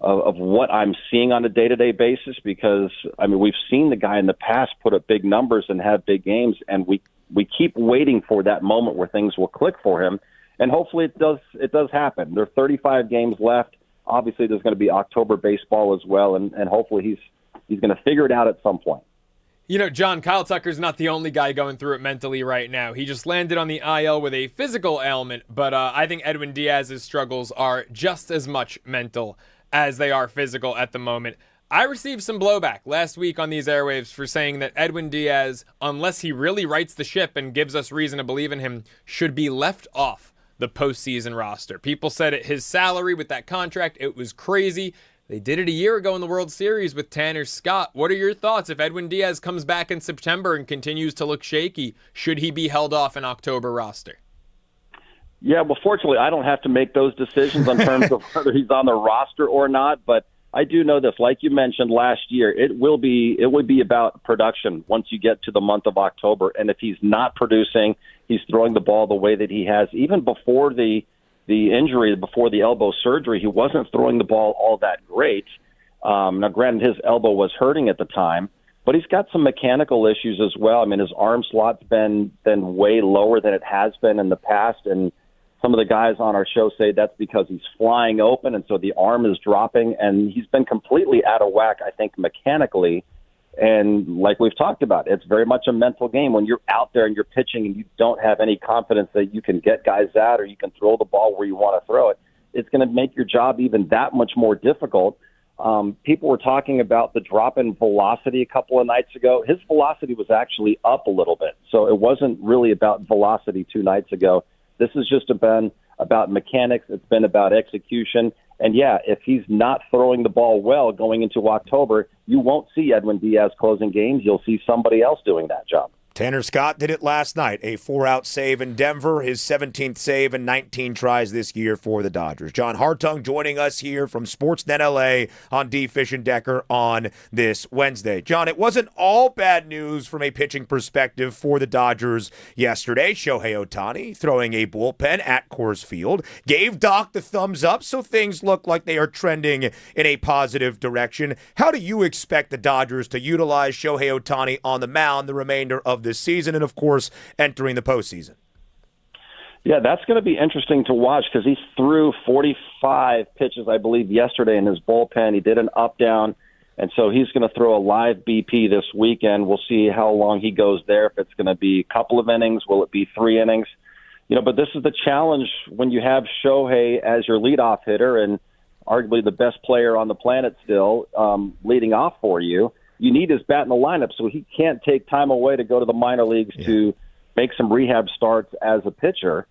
what I'm seeing on a day-to-day basis because, I mean, we've seen the guy in the past put up big numbers and have big games, and we keep waiting for that moment where things will click for him, and hopefully it does happen. There are 35 games left. Obviously, there's going to be October baseball as well, and hopefully he's going to figure it out at some point.
You know, John, Kyle Tucker's not the only guy going through it mentally right now. He just landed on the IL with a physical ailment, but I think Edwin Diaz's struggles are just as much mental as they are physical at the moment. I received some blowback last week on these airwaves for saying that Edwin Díaz, unless he really rights the ship and gives us reason to believe in him, should be left off the postseason roster. People said at his salary with that contract, it was crazy. They did it a year ago in the World Series with Tanner Scott. What are your thoughts if Edwin Díaz comes back in September and continues to look shaky? Should he be held off an October roster?
Yeah, well, fortunately, I don't have to make those decisions in terms of whether he's on the roster or not, but I do know this. Like you mentioned last year, it would be about production once you get to the month of October. And if he's not producing, he's throwing the ball the way that he has. Even before the injury, before the elbow surgery, he wasn't throwing the ball all that great. Now, granted, his elbow was hurting at the time, but he's got some mechanical issues as well. I mean, his arm slot's been way lower than it has been in the past, and some of the guys on our show say that's because he's flying open, and so the arm is dropping, and he's been completely out of whack, I think, mechanically. And like we've talked about, it's very much a mental game. When you're out there and you're pitching and you don't have any confidence that you can get guys out or you can throw the ball where you want to throw it, it's going to make your job even that much more difficult. People were talking about the drop in velocity a couple of nights ago. His velocity was actually up a little bit, so it wasn't really about velocity 2 nights ago. This has just been about mechanics. It's been about execution. And, yeah, if he's not throwing the ball well going into October, you won't see Edwin Díaz closing games. You'll see somebody else doing that job.
Tanner Scott did it last night, a 4-out save in Denver, his 17th save and 19 tries this year for the Dodgers. John Hartung joining us here from Sportsnet LA on D. Fish and Decker on this Wednesday. John, it wasn't all bad news from a pitching perspective for the Dodgers yesterday. Shohei Ohtani throwing a bullpen at Coors Field gave Doc the thumbs up, so things look like they are trending in a positive direction. How do you expect the Dodgers to utilize Shohei Ohtani on the mound the remainder of this season and, of course, entering the postseason?
Yeah, that's going to be interesting to watch because he threw 45 pitches, I believe, yesterday in his bullpen. He did an up-down, And so he's going to throw a live BP this weekend. We'll see how long he goes there. If it's going to be a couple of innings, will it be 3 innings? But this is the challenge when you have Shohei as your leadoff hitter and arguably the best player on the planet still leading off for you. You need his bat in the lineup, so he can't take time away to go to the minor leagues to make some rehab starts as a pitcher.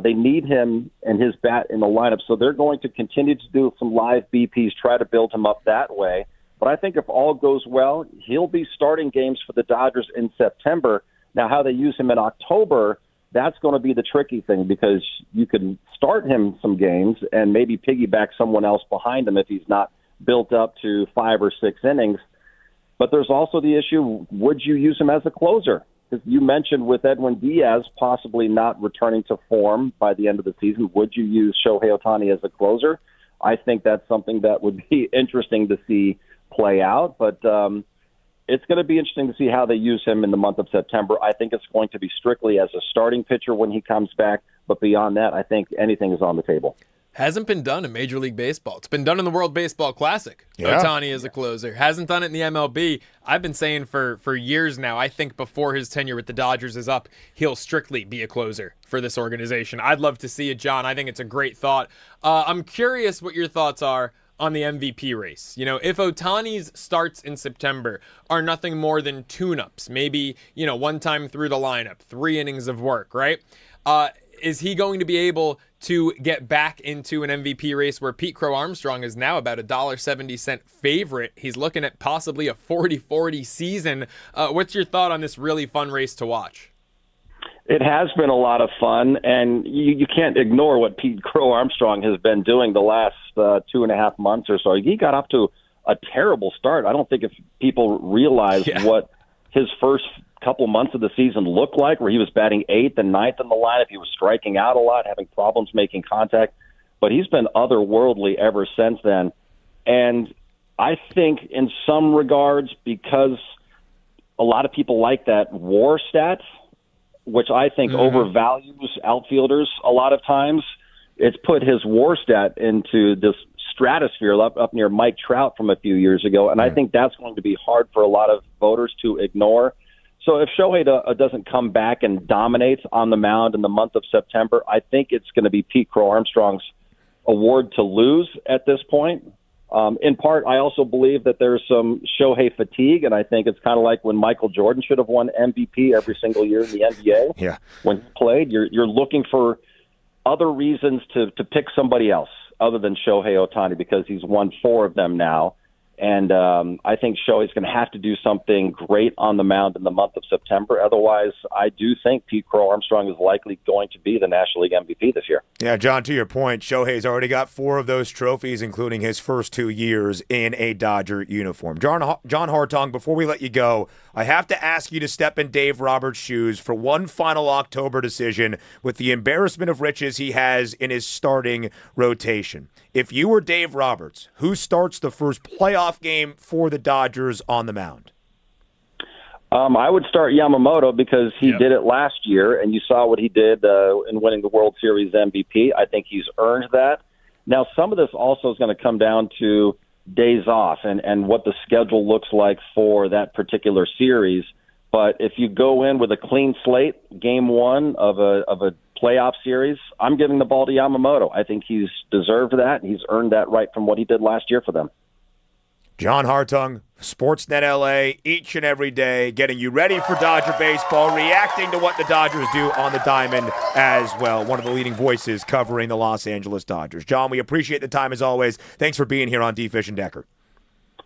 They need him and his bat in the lineup, so they're going to continue to do some live BPs, try to build him up that way. But I think if all goes well, he'll be starting games for the Dodgers in September. Now, how they use him in October, that's going to be the tricky thing, because you can start him some games and maybe piggyback someone else behind him if he's not built up to 5 or 6 innings. But there's also the issue, would you use him as a closer? Because you mentioned with Edwin Díaz possibly not returning to form by the end of the season, would you use Shohei Ohtani as a closer? I think that's something that would be interesting to see play out. But it's going to be interesting to see how they use him in the month of September. I think it's going to be strictly as a starting pitcher when he comes back. But beyond that, I think anything is on the table.
Hasn't been done in Major League Baseball. It's been done in the World Baseball Classic.
Yeah.
Ohtani is a closer. Hasn't done it in the MLB. I've been saying for years now, I think before his tenure with the Dodgers is up, he'll strictly be a closer for this organization. I'd love to see it, John. I think it's a great thought. I'm curious what your thoughts are on the MVP race. If Ohtani's starts in September are nothing more than tune-ups, maybe, one time through the lineup, 3 innings of work, right? Is he going to be able to get back into an MVP race where Pete Crow Armstrong is now about $1.70 favorite? He's looking at possibly a 40-40 season. What's your thought on this really fun race to watch?
It has been a lot of fun, and you can't ignore what Pete Crow Armstrong has been doing the last 2.5 months or so. He got up to a terrible start. I don't think if people realize what his first couple months of the season looked like, where he was batting 8th and 9th in the lineup. He was striking out a lot, having problems making contact, but he's been otherworldly ever since then. And I think in some regards, because a lot of people like that WAR stat, which I think overvalues outfielders a lot of times, it's put his WAR stat into this stratosphere up near Mike Trout from a few years ago, and I think that's going to be hard for a lot of voters to ignore. So if Shohei doesn't come back and dominates on the mound in the month of September, I think it's going to be Pete Crow Armstrong's award to lose at this point. In part, I also believe that there's some Shohei fatigue, and I think it's kind of like when Michael Jordan should have won MVP every single year in the NBA.
Yeah.
When he played, you're looking for other reasons to pick somebody else other than Shohei Ohtani, because he's won 4 of them now. And I think Shohei's going to have to do something great on the mound in the month of September. Otherwise, I do think Pete Crow Armstrong is likely going to be the National League MVP this year.
Yeah, John, to your point, Shohei's already got 4 of those trophies, including his first 2 years in a Dodger uniform. John Hartong, before we let you go, I have to ask you to step in Dave Roberts' shoes for one final October decision with the embarrassment of riches he has in his starting rotation. If you were Dave Roberts, who starts the first playoff game for the Dodgers on the mound?
I would start Yamamoto because he did it last year, and you saw what he did in winning the World Series MVP. I think he's earned that. Now, some of this also is going to come down to days off and what the schedule looks like for that particular series. But if you go in with a clean slate, game 1 of a playoff series, I'm giving the ball to Yamamoto. I think he's deserved that. He's earned that right from what he did last year for them.
John Hartung, Sportsnet LA, each and every day, getting you ready for Dodger baseball, reacting to what the Dodgers do on the diamond as well. One of the leading voices covering the Los Angeles Dodgers. John, we appreciate the time as always. Thanks for being here on D. Fish and Decker.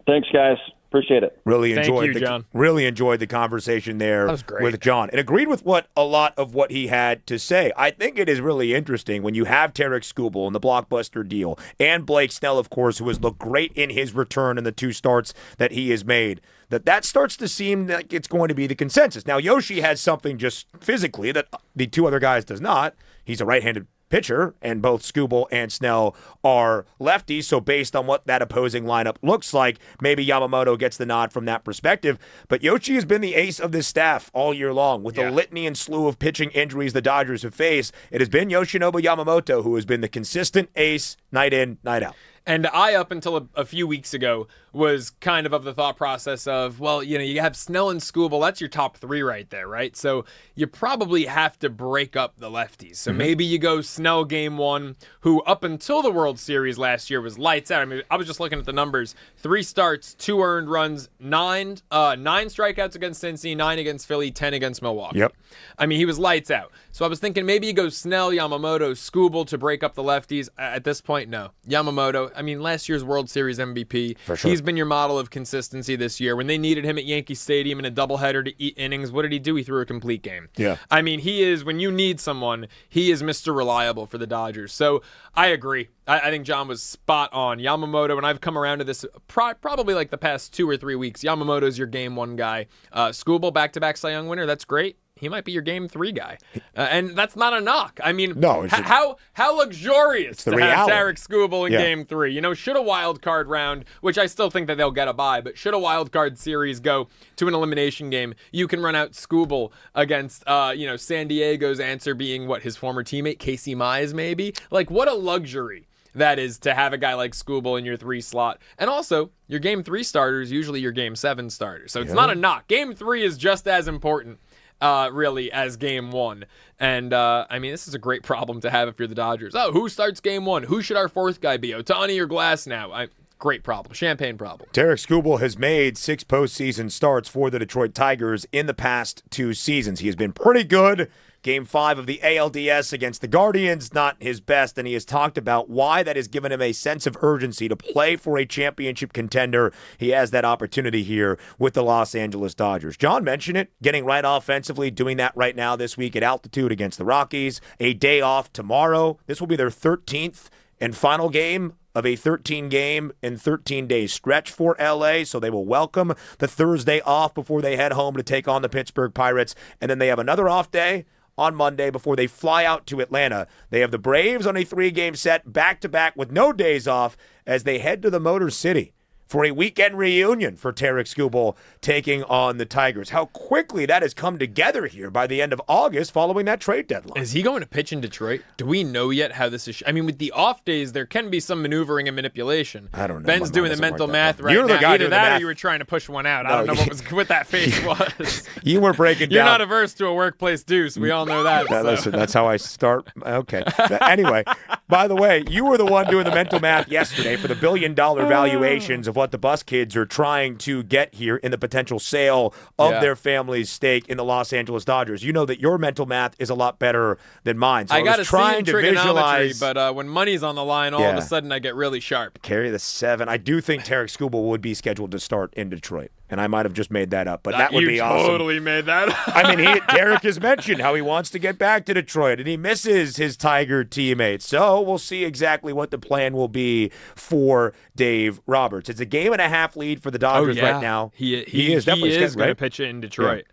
Thanks, guys. Appreciate it.
Really
Thank
enjoyed
you, John.
Really enjoyed the conversation there with John, and agreed with a lot of what he had to say. I think it is really interesting when you have Tarik Skubal in the blockbuster deal, and Blake Snell, of course, who has looked great in his return in the 2 starts that he has made, that starts to seem like it's going to be the consensus. Now, Yoshi has something just physically that the 2 other guys does not. He's a right-handed pitcher, and both Skubal and Snell are lefties, so based on what that opposing lineup looks like, maybe Yamamoto gets the nod from that perspective. But Yoshi has been the ace of this staff all year long. With the litany and slew of pitching injuries the Dodgers have faced, it has been Yoshinobu Yamamoto who has been the consistent ace night in, night out.
And I, up until a few weeks ago, was kind of the thought process of, well, you have Snell and Skubal. That's your top 3 right there, right? So you probably have to break up the lefties. So maybe you go Snell game 1, who up until the World Series last year was lights out. I mean, I was just looking at the numbers. 3 starts, 2 earned runs, 9 strikeouts against Cincy, 9 against Philly, 10 against Milwaukee.
Yep.
I mean, he was lights out. So I was thinking maybe you go Snell, Yamamoto, Skubal to break up the lefties. At this point, no. Yamamoto, I mean, last year's World Series MVP.
For sure.
He's been your model of consistency this year. When they needed him at Yankee Stadium in a doubleheader to eat innings, what did he do? He threw a complete game.
Yeah.
I mean, he is, when you need someone, he is Mr. Reliable for the Dodgers. So I agree. I think John was spot on. Yamamoto, and I've come around to this probably like the past 2 or 3 weeks. Yamamoto's your game 1 guy. Skubal, back-to-back Cy Young winner. That's great. He might be your game 3 guy. And that's not a knock. I mean,
no,
how luxurious to have Tarik Skubal in
Yeah.
game 3. Should a wild card round, which I still think that they'll get a bye, but should a wild card series go to an elimination game, you can run out Skubal against, San Diego's answer being, his former teammate, Casey Mize, maybe? Like, what a luxury that is to have a guy like Skubal in your 3 slot. And also, your game 3 starters, usually your game 7 starters. So it's not a knock. Game 3 is just as important. Really, as game 1. And, I mean, this is a great problem to have if you're the Dodgers. Oh, who starts game 1? Who should our 4th guy be? Ohtani or Glass now? Great problem. Champagne problem.
Tarik Skubal has made 6 postseason starts for the Detroit Tigers in the past 2 seasons. He has been pretty good. Game 5 of the ALDS against the Guardians, not his best, and he has talked about why that has given him a sense of urgency to play for a championship contender. He has that opportunity here with the Los Angeles Dodgers. John mentioned it, getting right offensively, doing that right now this week at altitude against the Rockies. A day off tomorrow. This will be their 13th and final game of a 13-game and 13-day stretch for LA, so they will welcome the Thursday off before they head home to take on the Pittsburgh Pirates, and then they have another off day on Monday before they fly out to Atlanta. They have the Braves on a 3-game set back-to-back with no days off as they head to the Motor City for a weekend reunion for Tarik Skubal taking on the Tigers. How quickly that has come together here by the end of August following that trade deadline.
Is he going to pitch in Detroit? Do we know yet how this is? I mean, with the off days, there can be some maneuvering and manipulation.
I don't know.
Ben's doing the mental math right
You're
now.
the guy
Either
doing
that
the math.
or you were trying to push one out. I don't know what that face was.
You were breaking
You're
down.
not averse to a workplace deuce. We all know that.
Listen, that's how I start. Okay. Anyway, by the way, you were the one doing the mental math yesterday for the billion-dollar valuations of what the Bus Kids are trying to get here in the potential sale of their family's stake in the Los Angeles Dodgers. You know that your mental math is a lot better than mine. So I
got
was
to
trying
see
to
trigonometry,
visualize.
but when money's on the line, all of a sudden I get really sharp.
Carry the 7. I do think Tarik Skubal would be scheduled to start in Detroit, and I might have just made that up, but that would be awesome.
You totally made that up.
I mean, Tarik has mentioned how he wants to get back to Detroit, and he misses his Tiger teammates. So we'll see exactly what the plan will be for Dave Roberts. It's a 1.5-game lead for the Dodgers right now.
He
is definitely
going to pitch it in Detroit.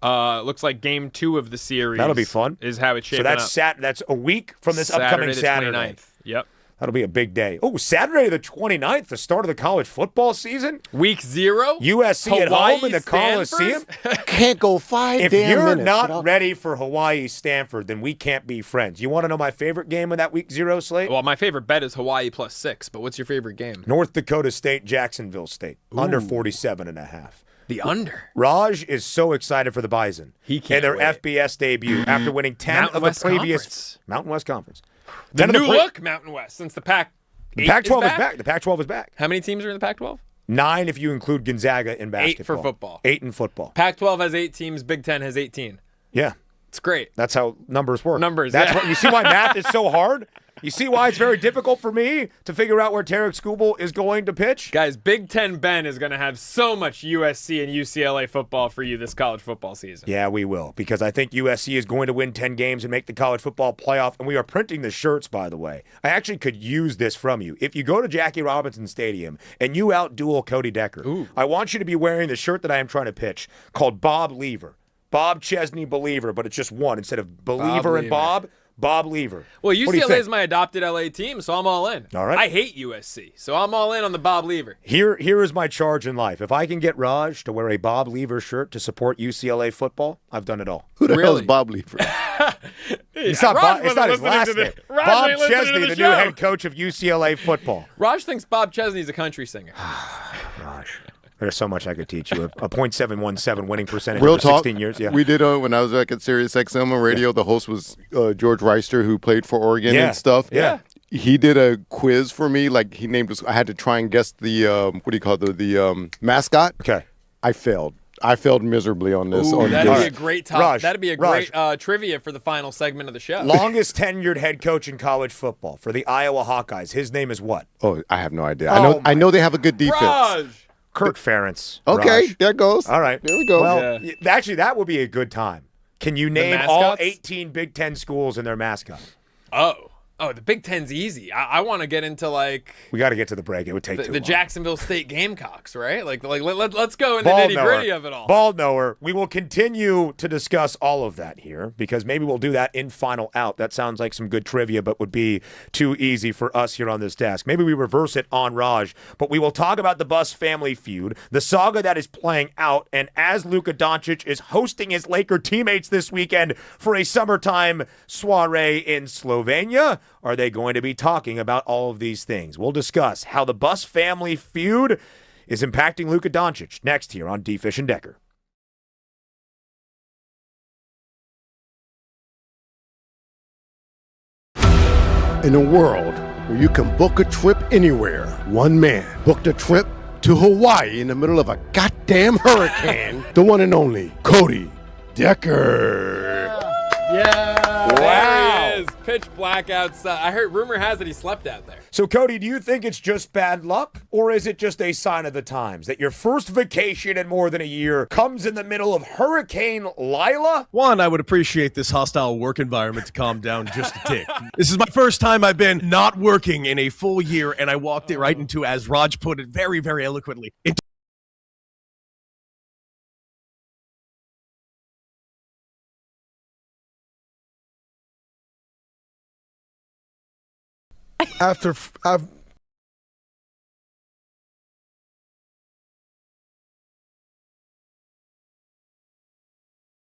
Looks like game 2 of the series.
That'll be fun.
Is how it's shaping
up. So that's a week from this upcoming Saturday.
29th. Yep.
That'll be a big day. Oh, Saturday the 29th, the start of the college football season.
Week 0.
USC at home in the Coliseum.
Can't go 5
if
damn
you're
minutes.
not ready for Hawaii Stanford, then we can't be friends. You want to know my favorite game of that Week 0 slate?
Well, my favorite bet is Hawaii +6, but what's your favorite game?
North Dakota State, Jacksonville State, under 47.5.
The under.
Raj is so excited for the Bison.
He can't
in their
wait.
FBS debut after winning 10
Mountain
of
West
the previous
Conference.
Mountain West Conference.
The new look Mountain West since the Pac.
The Pac-12 is back. The Pac-12 is back.
How many teams are in the Pac-12?
9 if you include Gonzaga in basketball.
8 for football.
8 in football.
Pac-12 has 8 teams. Big Ten has 18.
Yeah.
It's great.
That's how numbers work.
Numbers,
That's
yeah.
what you see why math is so hard? You see why it's very difficult for me to figure out where Tarik Skubal is going to pitch?
Guys, Big Ten Ben is going to have so much USC and UCLA football for you this college football season.
Yeah, we will, because I think USC is going to win 10 games and make the college football playoff, and we are printing the shirts, by the way. I actually could use this from you. If you go to Jackie Robinson Stadium and you out-duel Cody Decker, I want you to be wearing the shirt that I am trying to pitch called Bob Lever. Bob Chesney Believer, but it's just one. Instead of Believer and Bob, Bob Lever.
Well,
What do you
UCLA
think?
is my adopted LA team, so I'm all in.
All right.
I hate USC, so I'm all in on the Bob Lever.
Here is my charge in life. If I can get Raj to wear a Bob Lever shirt to support UCLA football, I've done it all.
Who the hell is Bob Lever?
It's not,
Raj
it's not his
wasn't
last
listening
name.
to the- Raj
Bob
ain't listening to
Chesney,
the
the
show.
new head coach of UCLA football.
Raj thinks Bob Chesney's a country singer.
Raj, there's so much I could teach you. A .717 winning percentage
Real
over
talk.
16 years. Yeah.
We did when I was back at Sirius XM on radio. The host was George Reister, who played for Oregon
Yeah.
and stuff.
Yeah.
He did a quiz for me. Like he named us. I had to try and guess the what do you call it? The mascot.
Okay.
I failed. I failed miserably on this.
Ooh,
on
that'd
this.
be a great top.
Raj,
That'd be a
Raj.
great trivia for the final segment of the show.
Longest tenured head coach in college football for the Iowa Hawkeyes. His name is what?
Oh, I have no idea.
Oh,
I know they have a good defense.
Raj.
Kirk Ferentz.
Okay,
Raj.
there goes.
All right.
There we go.
Well, actually, that would be a good time. Can you name all
mascots?
18 Big Ten schools and their mascot?
Oh, the Big Ten's easy. I want to get into like
We got to get to the break. It would take too
the
long.
Jacksonville State Gamecocks, right? Let's go in the
Ball
nitty
knower.
gritty of it all.
Ball knower. We will continue to discuss all of that here because maybe we'll do that in Final Out. That sounds like some good trivia, but would be too easy for us here on this desk. Maybe we reverse it on Raj, but we will talk about the Bus family feud, the saga that is playing out, and as Luka Doncic is hosting his Laker teammates this weekend for a summertime soiree in Slovenia, are they going to be talking about all of these things? We'll discuss how the Bus family feud is impacting Luka Doncic next here on D. Fish and Decker.
In a world where you can book a trip anywhere, one man booked a trip to Hawaii in the middle of a goddamn hurricane. The one and only Cody Decker.
Yeah.
Wow.
There he is. Pitch black outside. I heard rumor has it he slept out there.
So, Cody, do you think it's just bad luck, or is it just a sign of the times that your first vacation in more than a year comes in the middle of Hurricane Lila?
One, I would appreciate this hostile work environment to calm down just a tick. This is my first time I've been not working in a full year, and I walked it right into, as Raj put it very, very eloquently, into
I've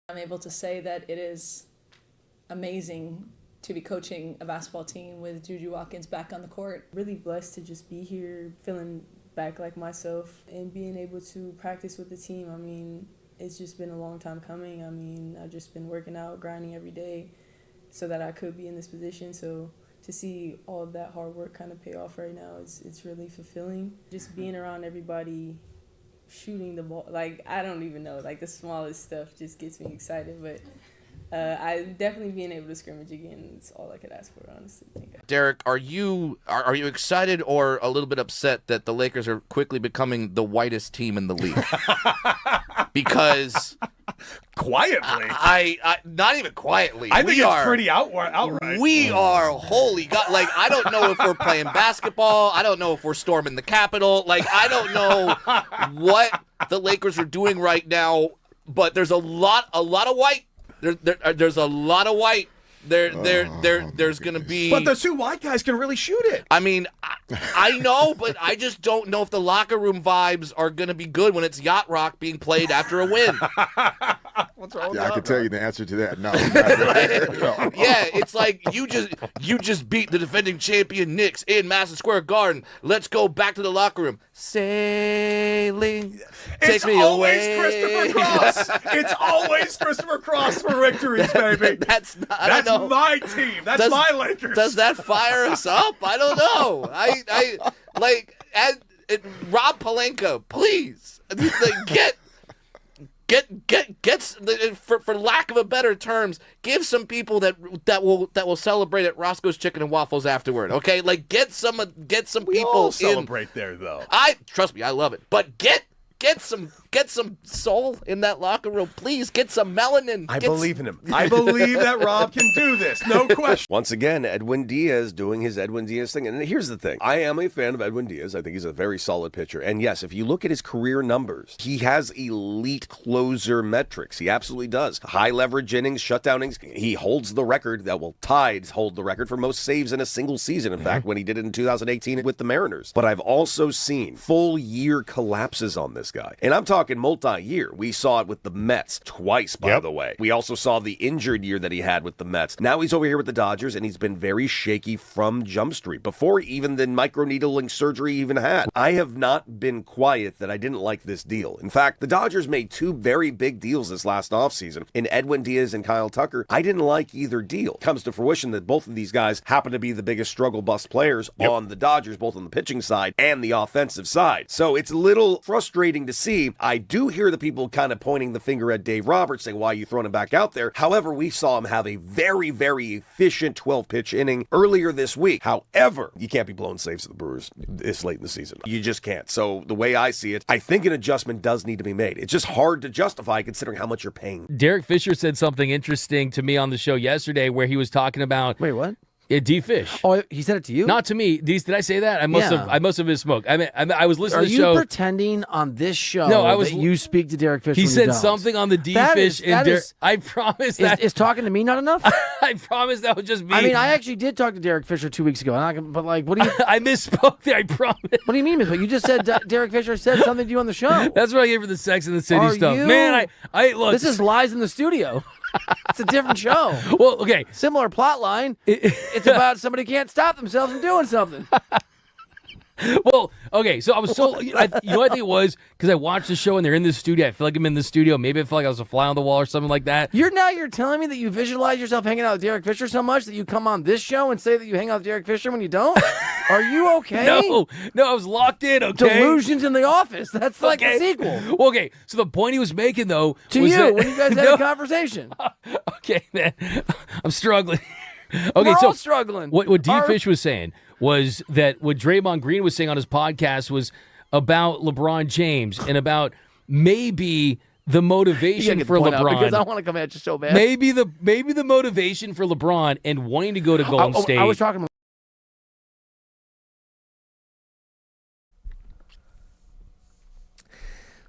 I'm able to say that it is amazing to be coaching a basketball team with Juju Watkins back on the court.
Really blessed to just be here, feeling back like myself and being able to practice with the team. I mean, it's just been a long time coming. I mean, I've just been working out, grinding every day so that I could be in this position. So to see all of that hard work kind of pay off right now, it's really fulfilling. Just being around everybody, shooting the ball, like, I don't even know, like the smallest stuff just gets me excited. But I definitely being able to scrimmage again, it's all I could ask for, honestly.
Derek, are you excited or a little bit upset that the Lakers are quickly becoming the whitest team in the league? Because
quietly,
I not even quietly.
I think it's pretty outright.
We are, holy God! Like, I don't know if we're playing basketball. I don't know if we're storming the Capitol. Like, I don't know what the Lakers are doing right now. But there's a lot of white. There's a lot of white. There's gonna be.
But those two white guys can really shoot it.
I mean, I know, but I just don't know if the locker room vibes are gonna be good when it's Yacht Rock being played after a win.
What's wrong? Yeah, I can tell you the answer to that. No.
Yeah, it's like you just beat the defending champion Knicks in Madison Square Garden. Let's go back to the locker room. Sailing, take me away.
Christopher Cross. It's always Christopher Cross for victories, baby.
That's
my team. That's my Lakers.
Does that fire us up? I don't know. I like Rob Pelinka, please get for lack of a better terms, give some people that will celebrate at Roscoe's Chicken and Waffles afterward. Okay, like get some people
all celebrate there though.
Trust me, I love it. But get some Get some soul in that locker room. Please get some melanin.
I believe in him. I believe that Rob can do this. No question.
Once again, Edwin Díaz doing his Edwin Díaz thing. And here's the thing. I am a fan of Edwin Díaz. I think he's a very solid pitcher. And yes, if you look at his career numbers, he has elite closer metrics. He absolutely does. High leverage innings, shutdown innings. He holds the record that will Tides hold the record for most saves in a single season. In fact, when he did it in 2018 with the Mariners. But I've also seen full year collapses on this guy. And I'm talking multi-year. We saw it with the Mets twice, by the way. We also saw the injured year that he had with the Mets. Now he's over here with the Dodgers, and he's been very shaky from Jump Street, before even the microneedling surgery even had. I have not been quiet that I didn't like this deal. In fact, the Dodgers made two very big deals this last offseason in Edwin Díaz and Kyle Tucker. I didn't like either deal. It comes to fruition that both of these guys happen to be the biggest struggle bust players on the Dodgers, both on the pitching side and the offensive side. So it's a little frustrating to see. I do hear the people kind of pointing the finger at Dave Roberts, saying, why are you throwing him back out there? However, we saw him have a very, very efficient 12-pitch inning earlier this week. However, you can't be blowing saves to the Brewers this late in the season. You just can't. So the way I see it, I think an adjustment does need to be made. It's just hard to justify considering how much you're paying.
Derek Fisher said something interesting to me on the show yesterday where he was talking about...
Wait, what?
D Fish.
Oh, he said it to you?
Not to me. Did I say that? I must have misspoke. I was listening to the show.
Are you pretending on this show that you speak to Derek Fisher?
He
when
said
you don't?
something on the D Fish. I promise that
is talking to me not enough.
I promise that was just me.
I mean, I actually did talk to Derek Fisher 2 weeks ago, but like, what do you?
I misspoke there. I promise.
What do you mean misspoke? You just said Derek Fisher said something to you on the show.
That's what I gave for the Sex and the City stuff. Man, I look.
This is Lies in the Studio. It's a different show.
Well, okay.
Similar plot line. It's about somebody can't stop themselves from doing something.
Well, okay, so I was so, you know what I think it was? Because I watched the show and they're in the studio. I feel like I'm in the studio. Maybe I feel like I was a fly on the wall or something like that.
You're telling me that you visualize yourself hanging out with Derek Fisher so much that you come on this show and say that you hang out with Derek Fisher when you don't? Are you okay?
No, I was locked in, okay?
Delusions in the Office. That's like the sequel.
Well, okay, so the point he was making, though,
to
was
you,
that,
when you guys had a conversation.
Okay, man, I'm struggling. Okay,
We're
so
all struggling.
What D Fish was saying was that what Draymond Green was saying on his podcast was about LeBron James and about maybe the motivation for LeBron.
Because I want to come at you so bad.
Maybe the motivation for LeBron and wanting to go to Golden State.
I was talking about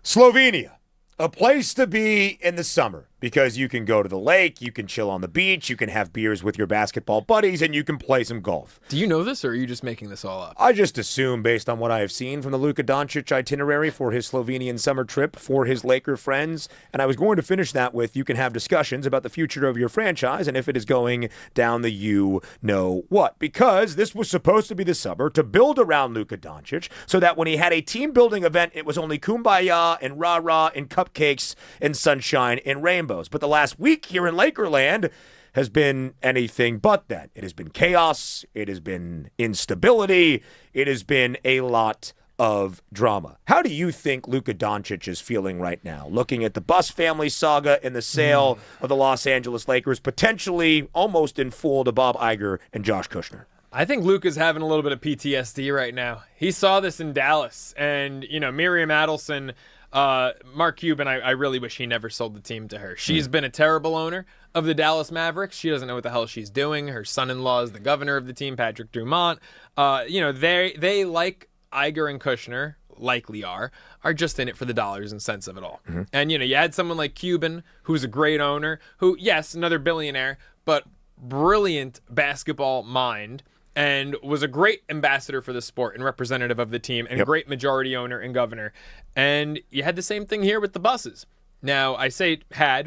Slovenia, a place to be in the summer because you can go to the lake, you can chill on the beach, you can have beers with your basketball buddies, and you can play some golf.
Do you know this, or are you just making this all up?
I just assume, based on what I have seen from the Luka Doncic itinerary for his Slovenian summer trip for his Laker friends, and I was going to finish that with, you can have discussions about the future of your franchise and if it is going down the you-know-what. Because this was supposed to be the summer to build around Luka Doncic so that when he had a team-building event, it was only kumbaya and rah-rah and cupcakes and sunshine and rainbows. But the last week here in Lakerland has been anything but that. It has been chaos. It has been instability. It has been a lot of drama. How do you think Luka Doncic is feeling right now, looking at the Buss family saga and the sale of the Los Angeles Lakers, potentially almost in full to Bob Iger and Josh Kushner?
I think Luka's having a little bit of PTSD right now. He saw this in Dallas, and, Miriam Adelson, Mark Cuban, I really wish he never sold the team to her. She's been a terrible owner of the Dallas Mavericks. She doesn't know what the hell she's doing. Her son-in-law is the governor of the team, Patrick Dumont. They like Iger and Kushner, likely are just in it for the dollars and cents of it all. Mm-hmm. And, you had someone like Cuban, who's a great owner, who, yes, another billionaire, but brilliant basketball mind, and was a great ambassador for the sport and representative of the team and great majority owner and governor. And you had the same thing here with the Busses. Now, I say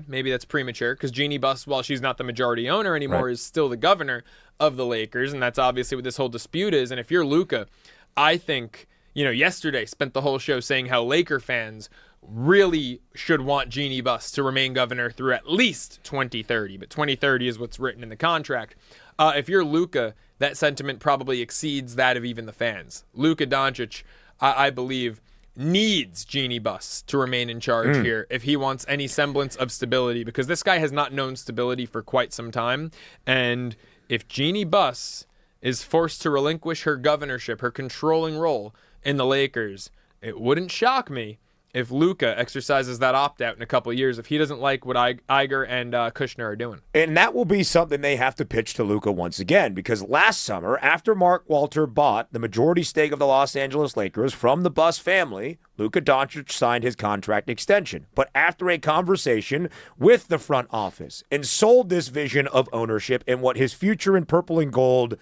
maybe that's premature, because Jeannie Buss, while she's not the majority owner anymore, is still the governor of the Lakers, and that's obviously what this whole dispute is. And if you're Luka, I think, yesterday spent the whole show saying how Laker fans really should want Jeannie Buss to remain governor through at least 2030, but 2030 is what's written in the contract. If you're Luka, that sentiment probably exceeds that of even the fans. Luka Doncic, I believe, needs Jeannie Buss to remain in charge here if he wants any semblance of stability, because this guy has not known stability for quite some time. And if Jeannie Buss is forced to relinquish her governorship, her controlling role in the Lakers, it wouldn't shock me if Luka exercises that opt-out in a couple of years, if he doesn't like what Iger and Kushner are doing.
And that will be something they have to pitch to Luka once again, because last summer, after Mark Walter bought the majority stake of the Los Angeles Lakers from the Buss family, Luka Doncic signed his contract extension. But after a conversation with the front office and sold this vision of ownership and what his future in purple and gold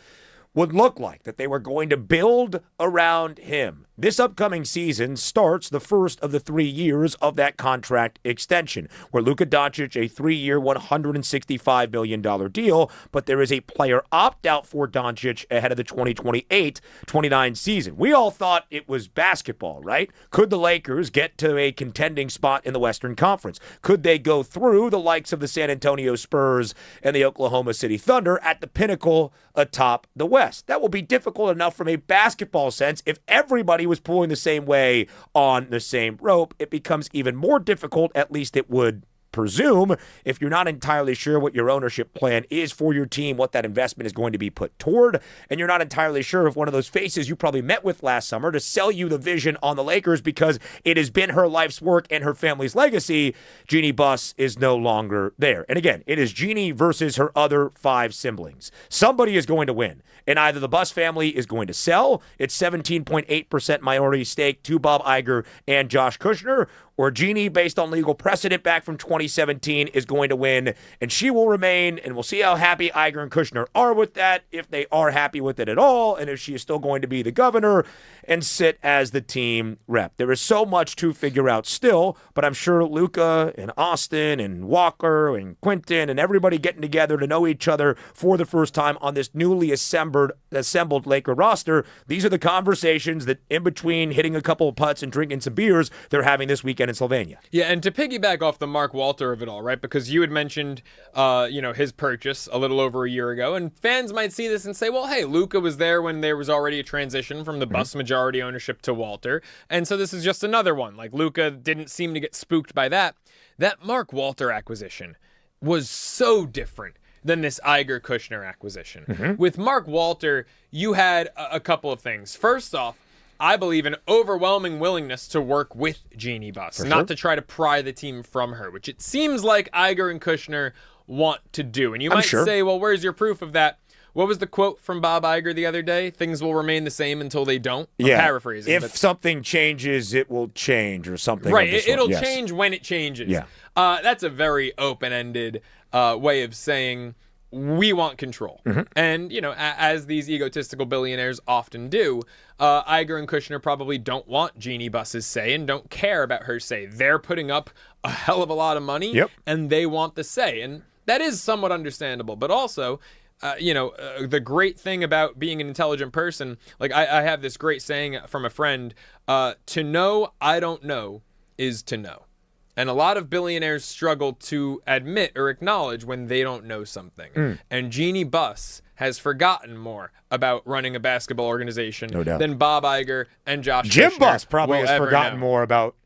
would look like, that they were going to build around him. This upcoming season starts the first of the 3 years of that contract extension, where Luka Doncic, a 3-year, $165 million deal, but there is a player opt-out for Doncic ahead of the 2028-29 season. We all thought it was basketball, right? Could the Lakers get to a contending spot in the Western Conference? Could they go through the likes of the San Antonio Spurs and the Oklahoma City Thunder at the pinnacle atop the West? That will be difficult enough from a basketball sense. If everybody was pulling the same way on the same rope, it becomes even more difficult, at least it would presume, if you're not entirely sure what your ownership plan is for your team, what that investment is going to be put toward, and you're not entirely sure if one of those faces you probably met with last summer to sell you the vision on the Lakers because it has been her life's work and her family's legacy, Jeannie Buss, is no longer there. And again, it is Jeannie versus her other 5 siblings. Somebody is going to win, and either the Buss family is going to sell its 17.8% minority stake to Bob Iger and Josh Kushner, or Jeannie, based on legal precedent back from 2017, is going to win, and she will remain, and we'll see how happy Iger and Kushner are with that, if they are happy with it at all, and if she is still going to be the governor and sit as the team rep. There is so much to figure out still, but I'm sure Luka and Austin and Walker and Quentin and everybody getting together to know each other for the first time on this newly assembled Laker roster, these are the conversations that in between hitting a couple of putts and drinking some beers, they're having this weekend in Slovenia.
Yeah, and to piggyback off the Mark Walter of it all, right? Because you had mentioned, his purchase a little over a year ago, and fans might see this and say, well, hey, Luka was there when there was already a transition from the Buss majority ownership to Walter, and so this is just another one. Like, Luka didn't seem to get spooked by that. That Mark Walter acquisition was so different than this Iger Kushner acquisition. With Mark Walter, you had a couple of things. First off, I believe an overwhelming willingness to work with Jeannie Buss, not to try to pry the team from her, which it seems like Iger and Kushner want to do. And you might say, well, where's your proof of that? What was the quote from Bob Iger the other day? Things will remain the same until they don't. I'm paraphrasing.
If something changes, it will change, or something.
Right. It'll change when it changes.
Yeah.
That's a very open-ended way of saying we want control. And, as these egotistical billionaires often do, Iger and Kushner probably don't want Jeannie Buss's say and don't care about her say. They're putting up a hell of a lot of money, and they want the say. And that is somewhat understandable. But also, the great thing about being an intelligent person, like I have this great saying from a friend, to know I don't know is to know. And a lot of billionaires struggle to admit or acknowledge when they don't know something. And Jeannie Buss has forgotten more about running a basketball organization than Bob Iger and Josh
Jim
Kushner
Buss probably
will
has
ever
forgotten
know.
more about.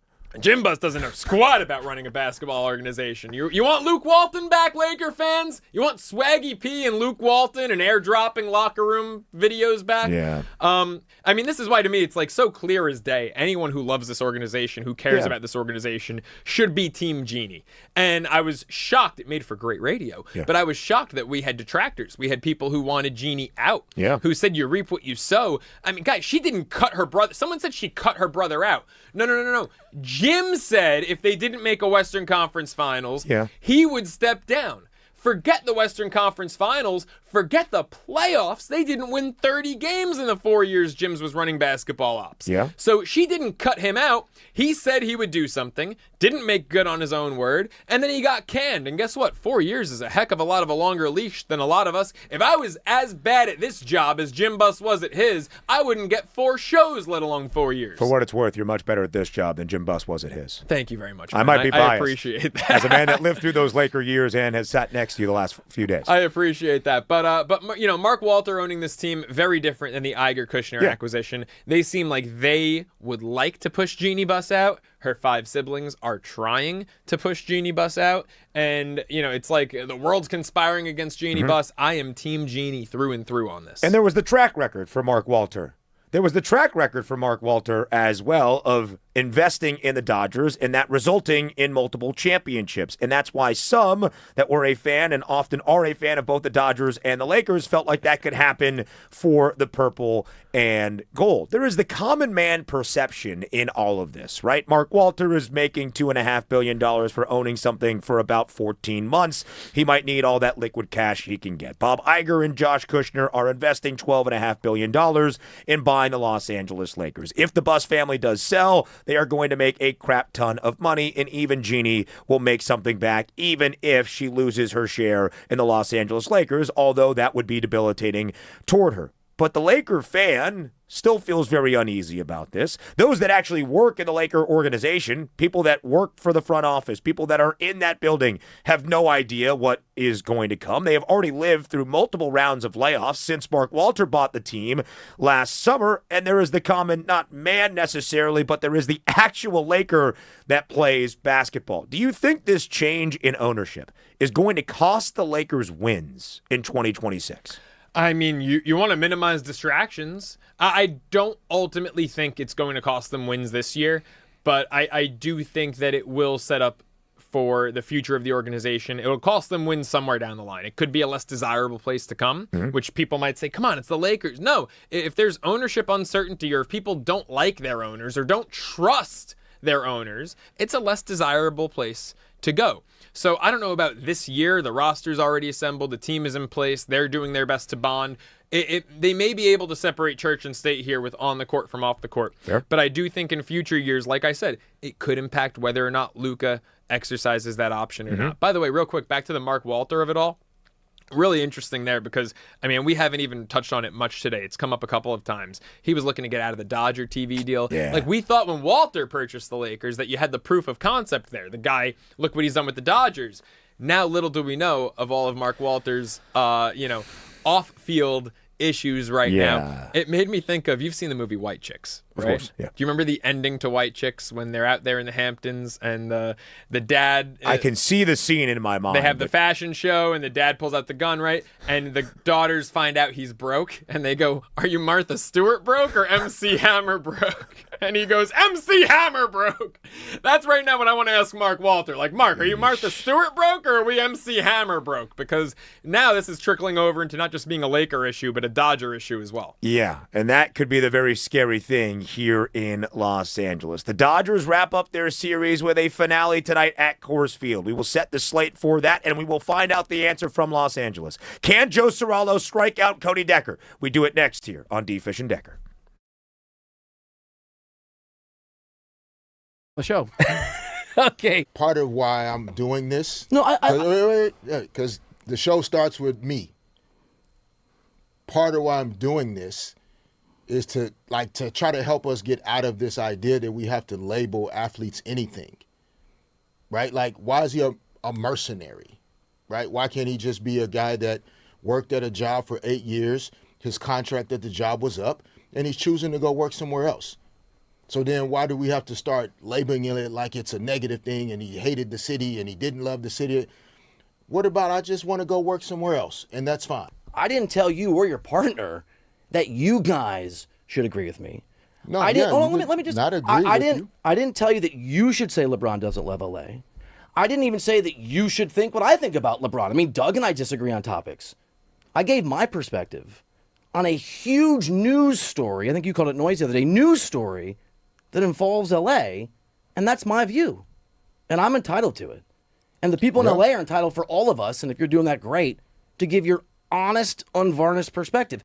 Jim Buss doesn't know squat about running a basketball organization. You want Luke Walton back, Laker fans? You want Swaggy P and Luke Walton and airdropping locker room videos back?
Yeah.
This is why to me it's like so clear as day. Anyone who loves this organization, who cares about this organization, should be Team Jeannie. And I was shocked. It made for great radio. But I was shocked that we had detractors. We had people who wanted Jeannie out. Who said you reap what you sow. I mean, guys, she didn't cut her brother. Someone said she cut her brother out. No. Jim said if they didn't make a Western Conference Finals, he would step down. Forget the Western Conference Finals. Forget the playoffs. They didn't win 30 games in the 4 years Jim's was running basketball ops. So she didn't cut him out. He said he would do something, didn't make good on his own word, and then he got canned. And guess what? 4 years is a heck of a lot of a longer leash than a lot of us. If I was as bad at this job as Jim Buss was at his, I wouldn't get 4 shows, let alone 4 years.
For what it's worth, you're much better at this job than Jim Buss was at his.
Thank you very much,
man. I might be biased.
I appreciate that.
As a man that lived through those Laker years and has sat next to you the last few days.
I appreciate that. But Mark Walter owning this team, very different than the Iger Kushner acquisition. They seem like they would like to push Jeannie Buss out. Her 5 siblings are trying to push Jeannie Buss out. And, it's like the world's conspiring against Jeannie Buss. I am Team Jeannie through and through on this.
And there was the track record for Mark Walter. There was the track record for Mark Walter as well of investing in the Dodgers and that resulting in multiple championships. And that's why some that were a fan and often are a fan of both the Dodgers and the Lakers felt like that could happen for the purple and gold. There is the common man perception in all of this, right? Mark Walter is making $2.5 billion for owning something for about 14 months. He might need all that liquid cash he can get. Bob Iger and Josh Kushner are investing $12.5 billion in buying the Los Angeles Lakers. If the Buss family does sell, they are going to make a crap ton of money, and even Jeannie will make something back, even if she loses her share in the Los Angeles Lakers, although that would be debilitating toward her. But the Laker fan still feels very uneasy about this. Those that actually work in the Laker organization, people that work for the front office, people that are in that building, have no idea what is going to come. They have already lived through multiple rounds of layoffs since Mark Walter bought the team last summer, and there is the common, not man necessarily, but there is the actual Laker that plays basketball. Do you think this change in ownership is going to cost the Lakers wins in 2026?
I mean, you want to minimize distractions. I don't ultimately think it's going to cost them wins this year, but I do think that it will set up for the future of the organization. It will cost them wins somewhere down the line. It could be a less desirable place to come, which people might say, come on, it's the Lakers. No, if there's ownership uncertainty or if people don't like their owners or don't trust their owners, it's a less desirable place to go. So I don't know about this year. The roster's already assembled. The team is in place. They're doing their best to bond. They may be able to separate church and state here with on the court from off the court.
Fair.
But I do think in future years, like I said, it could impact whether or not Luka exercises that option or not. By the way, real quick, back to the Mark Walter of it all. Really interesting there because, I mean, we haven't even touched on it much today. It's come up a couple of times. He was looking to get out of the Dodger TV deal.
Yeah.
Like, we thought when Walter purchased the Lakers that you had the proof of concept there. The guy, look what he's done with the Dodgers. Now, little do we know of all of Mark Walter's, off-field issues right now. It made me think of, you've seen the movie White Chicks, right?
Of course, yeah.
Do you remember the ending to White Chicks when they're out there in the Hamptons and the dad...
I can see the scene in my mind.
They have the fashion show and the dad pulls out the gun, right? And the daughters find out he's broke and they go, are you Martha Stewart broke or MC Hammer broke? And he goes, MC Hammer broke. That's right now what I want to ask Mark Walter. Like, Mark, are you Martha Stewart broke or are we MC Hammer broke? Because now this is trickling over into not just being a Laker issue, but a Dodger issue as well.
Yeah, and that could be the very scary thing here in Los Angeles. The Dodgers wrap up their series with a finale tonight at Coors Field. We will set the slate for that, and we will find out the answer from Los Angeles. Can Joe Cirallo strike out Cody Decker? We do it next here on D. Fish and Decker.
The show. Okay.
Part of why I'm doing this.
No,
because the show starts with me. Part of why I'm doing this is to try to help us get out of this idea that we have to label athletes anything. Right? Like, why is he a mercenary? Right? Why can't he just be a guy that worked at a job for 8 years, his contract at the job was up, and he's choosing to go work somewhere else? So then why do we have to start labeling it like it's a negative thing and he hated the city and he didn't love the city? What about I just want to go work somewhere else, and that's fine?
I didn't tell you or your partner that you guys should agree with me.
No,
I didn't.
yeah,
Hold on, let me just.
not agree
I
with
didn't.
you.
I didn't tell you that you should say LeBron doesn't love LA. I didn't even say that you should think what I think about LeBron. I mean, Doug and I disagree on topics. I gave my perspective on a huge news story. I think you called it noise the other day. News story that involves LA, and that's my view, and I'm entitled to it. And the people in LA are entitled for all of us, and if you're doing that, great, to give your honest, unvarnished perspective.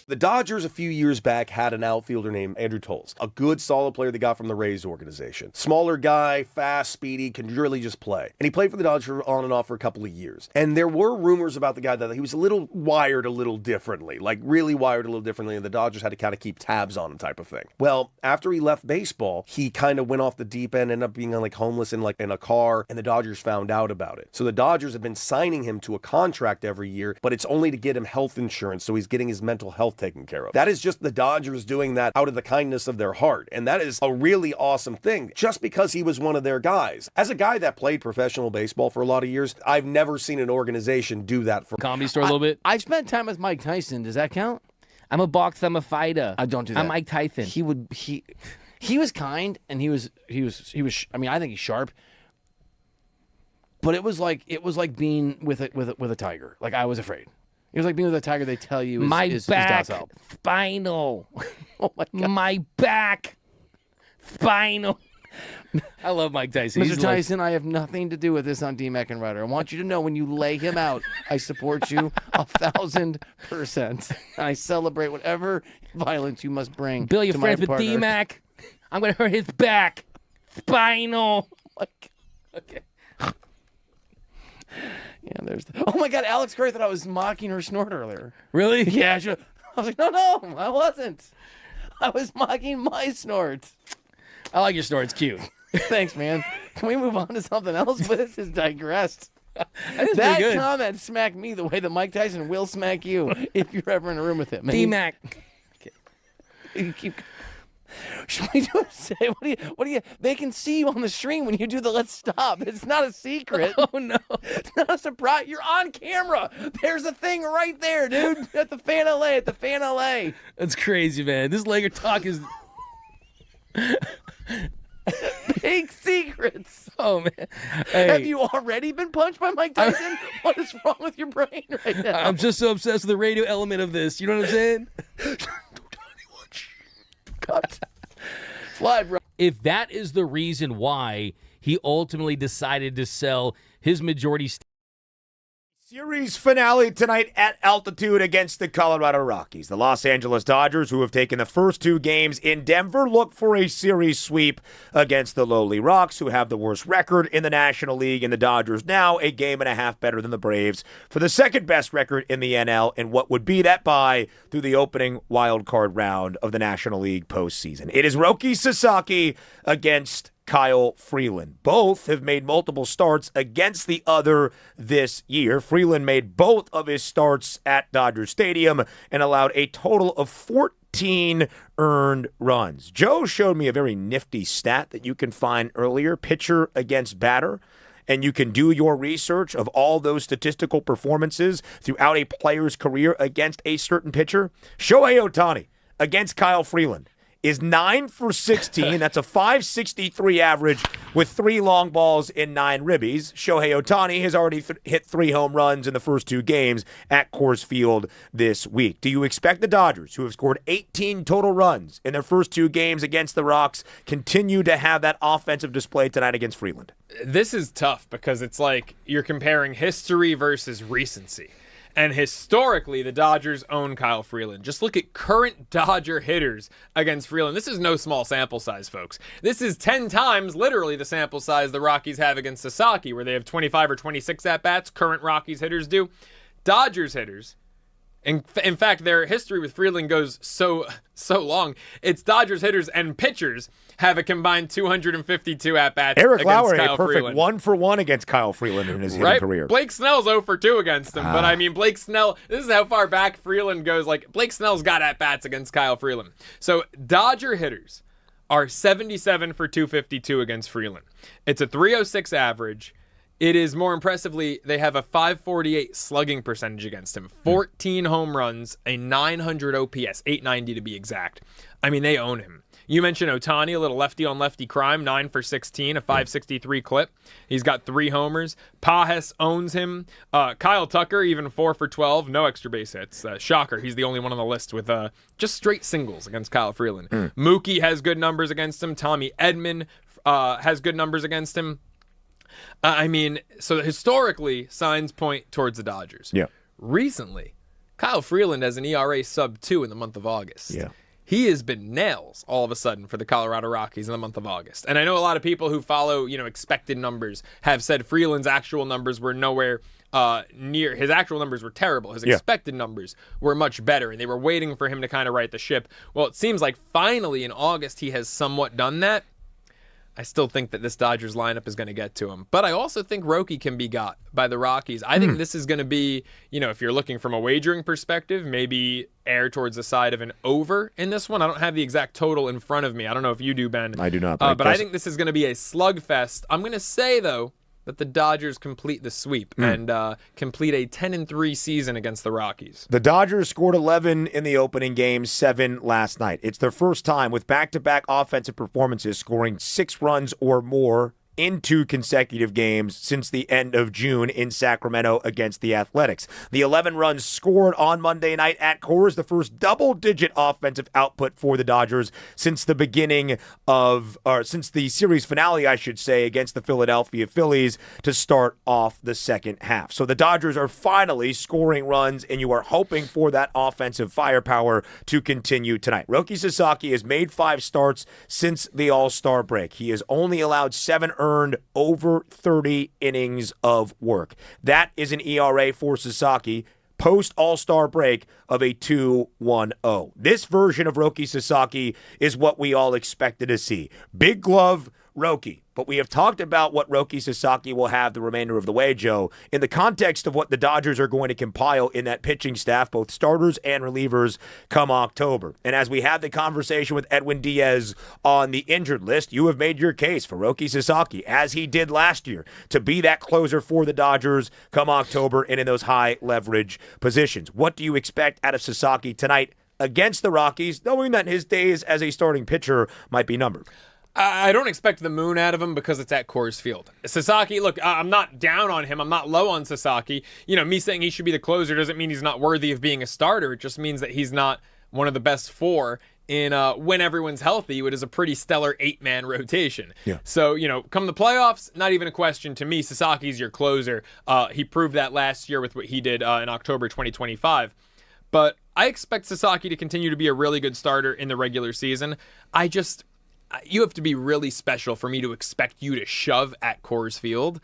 The
Dodgers a few years back had an outfielder named Andrew Toles, a good, solid player they got from the Rays organization. Smaller guy, fast, speedy, can really just play. And he played for the Dodgers on and off for a couple of years. And there were rumors about the guy that he was wired a little differently, like really wired a little differently, and the Dodgers had to kind of keep tabs on him type of thing. Well, after he left baseball, he kind of went off the deep end, ended up being like homeless in a car, and the Dodgers found out about it. So the Dodgers have been signing him to a contract every year, but it's only to get him health insurance, so he's getting his mental health taken care of. That is just the Dodgers doing that out of the kindness of their heart, and that is a really awesome thing, just because he was one of their guys. As a guy that played professional baseball for a lot of years, I've never seen an organization do that for
Comedy Store a little bit.
I've spent time with Mike Tyson. Does that count?
I'm a boxer. I'm a fighter.
I don't do that.
I'm Mike Tyson.
He was kind, and he was. I mean, I think he's sharp. But it was like being with a tiger. Like, I was afraid. It was like being with a tiger. They tell you is
back
docile.
spinal.
Oh my God.
My back spinal. I love Mike Tyson.
Mr. Tyson, I have nothing to do with this on D-Mac and Ryder. I want you to know when you lay him out, I support you 1,000%. I celebrate whatever violence you must bring.
Bill, you're
to
friends
my
with
partner.
D-Mac. I'm going to hurt his back. Spinal.
Okay. Yeah, oh my God, Alex Curry thought I was mocking her snort earlier.
Really?
Yeah, I was like, no, I wasn't. I was mocking my snort.
I like your snort. It's cute.
Thanks, man. Can we move on to something else? But this is digressed.
That good.
Comment smacked me the way that Mike Tyson will smack you if you're ever in a room with him.
D-Mac.
Okay. You keep. Should we do say what do you? They can see you on the stream when you do the let's stop. It's not a secret.
Oh no,
it's not a surprise. You're on camera. There's a thing right there, dude. At the Fan LA.
That's crazy, man. This Laker talk is
big secrets.
Oh man, hey.
Have you already been punched by Mike Tyson? What is wrong with your brain right now?
I'm just so obsessed with the radio element of this. You know what I'm saying?
Cut. Fly, bro.
If that is the reason why he ultimately decided to sell his majority stake.
Series finale tonight at altitude against the Colorado Rockies. The Los Angeles Dodgers, who have taken the first two games in Denver, look for a series sweep against the lowly Rocks, who have the worst record in the National League, and the Dodgers now a game and a half better than the Braves for the second best record in the NL and what would be that bye through the opening wild card round of the National League postseason. It is Roki Sasaki against Kyle Freeland. Both have made multiple starts against the other this year. Freeland made both of his starts at Dodger Stadium and allowed a total of 14 earned runs. Joe showed me a very nifty stat that you can find earlier, pitcher against batter, and you can do your research of all those statistical performances throughout a player's career against a certain pitcher. Shohei Ohtani against Kyle Freeland is 9 for 16. That's a .563 average with 3 long balls and 9 ribbies. Shohei Ohtani has already hit 3 home runs in the first 2 games at Coors Field this week. Do you expect the Dodgers, who have scored 18 total runs in their first 2 games against the Rocks, continue to have that offensive display tonight against Freeland?
This is tough because it's like you're comparing history versus recency. And historically, the Dodgers own Kyle Freeland. Just look at current Dodger hitters against Freeland. This is no small sample size, folks. This is 10 times literally the sample size the Rockies have against Sasaki, where they have 25 or 26 at-bats. Current Rockies hitters do. Dodgers hitters, in fact, their history with Freeland goes so long. It's Dodgers hitters and pitchers have a combined 252 at-bats
Eric
against
Lauer,
Kyle
a perfect
Freeland.
1-for-1 against Kyle Freeland in his hitting career.
Blake Snell's 0-for-2 against him, but I mean, Blake Snell, this is how far back Freeland goes. Like, Blake Snell's got at-bats against Kyle Freeland. So, Dodger hitters are 77 for 252 against Freeland. It's a .306 average. It is, more impressively, they have a .548 slugging percentage against him. 14 home runs, a .900 OPS, .890 to be exact. I mean, they own him. You mentioned Ohtani, a little lefty-on-lefty crime, 9 for 16, a .563 clip. He's got 3 homers. Pages owns him. Kyle Tucker, even 4 for 12, no extra base hits. Shocker, he's the only one on the list with just straight singles against Kyle Freeland. Mookie has good numbers against him. Tommy Edman has good numbers against him. I mean, so historically, signs point towards the Dodgers.
Yeah.
Recently, Kyle Freeland has an ERA sub-2 in the month of August.
Yeah.
He has been nails all of a sudden for the Colorado Rockies in the month of August. And I know a lot of people who follow, expected numbers have said Freeland's actual numbers were nowhere near. His actual numbers were terrible. His expected numbers were much better, and they were waiting for him to kind of right the ship. Well, it seems like finally in August he has somewhat done that. I still think that this Dodgers lineup is going to get to him. But I also think Roki can be got by the Rockies. I think this is going to be, if you're looking from a wagering perspective, maybe err towards the side of an over in this one. I don't have the exact total in front of me. I don't know if you do, Ben.
I do not.
But I think this is going to be a slugfest. I'm going to say, though, that the Dodgers complete the sweep and complete a 10-3 season against the Rockies.
The Dodgers scored 11 in the opening game, 7 last night. It's their first time with back-to-back offensive performances scoring 6 runs or more in 2 consecutive games since the end of June in Sacramento against the Athletics. The 11 runs scored on Monday night at Coors, the first double-digit offensive output for the Dodgers since the since the series finale, I should say, against the Philadelphia Phillies to start off the second half. So the Dodgers are finally scoring runs, and you are hoping for that offensive firepower to continue tonight. Roki Sasaki has made 5 starts since the All-Star break. He has only allowed 7 earned over 30 innings of work. That is an ERA for Sasaki post All-Star break of a 2.10. This version of Roki Sasaki is what we all expected to see. Big glove Roki. But we have talked about what Roki Sasaki will have the remainder of the way, Joe, in the context of what the Dodgers are going to compile in that pitching staff, both starters and relievers, come October. And as we had the conversation with Edwin Díaz on the injured list, you have made your case for Roki Sasaki, as he did last year, to be that closer for the Dodgers come October and in those high leverage positions. What do you expect out of Sasaki tonight against the Rockies, knowing that his days as a starting pitcher might be numbered?
I don't expect the moon out of him because it's at Coors Field. Sasaki, look, I'm not down on him. I'm not low on Sasaki. Me saying he should be the closer doesn't mean he's not worthy of being a starter. It just means that he's not one of the best 4 in when everyone's healthy. It is a pretty stellar 8-man rotation. Yeah. So, come the playoffs, not even a question to me. Sasaki's your closer. He proved that last year with what he did in October 2025. But I expect Sasaki to continue to be a really good starter in the regular season. You have to be really special for me to expect you to shove at Coors Field.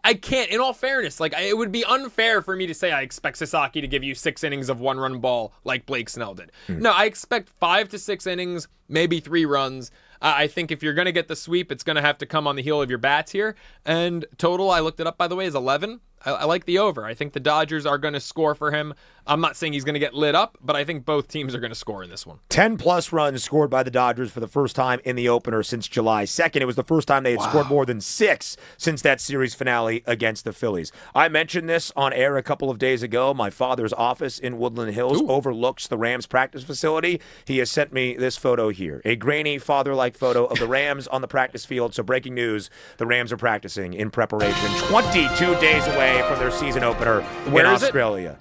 I can't, in all fairness, it would be unfair for me to say I expect Sasaki to give you 6 innings of 1-run ball like Blake Snell did. No, I expect 5 to 6 innings, maybe 3 runs. I think if you're going to get the sweep, it's going to have to come on the heel of your bats here. And total, I looked it up, by the way, is 11. I like the over. I think the Dodgers are going to score for him. I'm not saying he's going to get lit up, but I think both teams are going to score in this one.
10-plus runs scored by the Dodgers for the first time in the opener since July 2nd. It was the first time they had scored more than 6 since that series finale against the Phillies. I mentioned this on air a couple of days ago. My father's office in Woodland Hills overlooks the Rams practice facility. He has sent me this photo here, a grainy father-like photo of the Rams on the practice field. So breaking news, the Rams are practicing in preparation 22 days away from their season opener in Australia.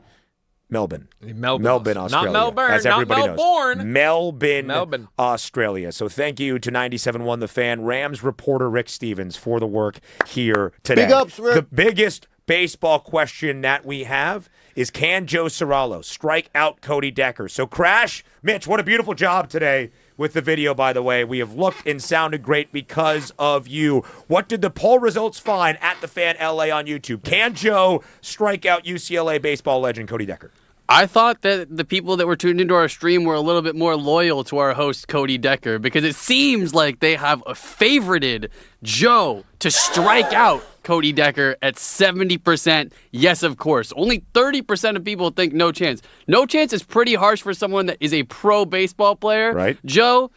Melbourne, Australia.
Not Melbourne,
as everybody
not Melbourne.
Knows. Melbourne, Australia. So thank you to 97.1 The Fan, Rams reporter Rick Stevens for the work here today.
Big ups, Rick.
The biggest baseball question that we have is, can Joe Cirallo strike out Cody Decker? So Crash, Mitch, what a beautiful job today with the video, by the way. We have looked and sounded great because of you. What did the poll results find at The Fan LA on YouTube? Can Joe strike out UCLA baseball legend Cody Decker?
I thought that the people that were tuned into our stream were a little bit more loyal to our host, Cody Decker, because it seems like they have favorited Joe to strike out Cody Decker at 70%. Yes, of course. Only 30% of people think no chance. No chance is pretty harsh for someone that is a pro baseball player.
Right.
Joe,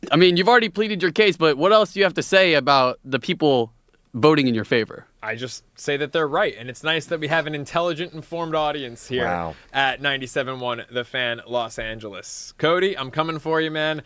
I mean, you've already pleaded your case, but what else do you have to say about the people voting in your favor?
I just say that they're right, and it's nice that we have an intelligent, informed audience here at 97.1 The Fan Los Angeles. Cody, I'm coming for you, man.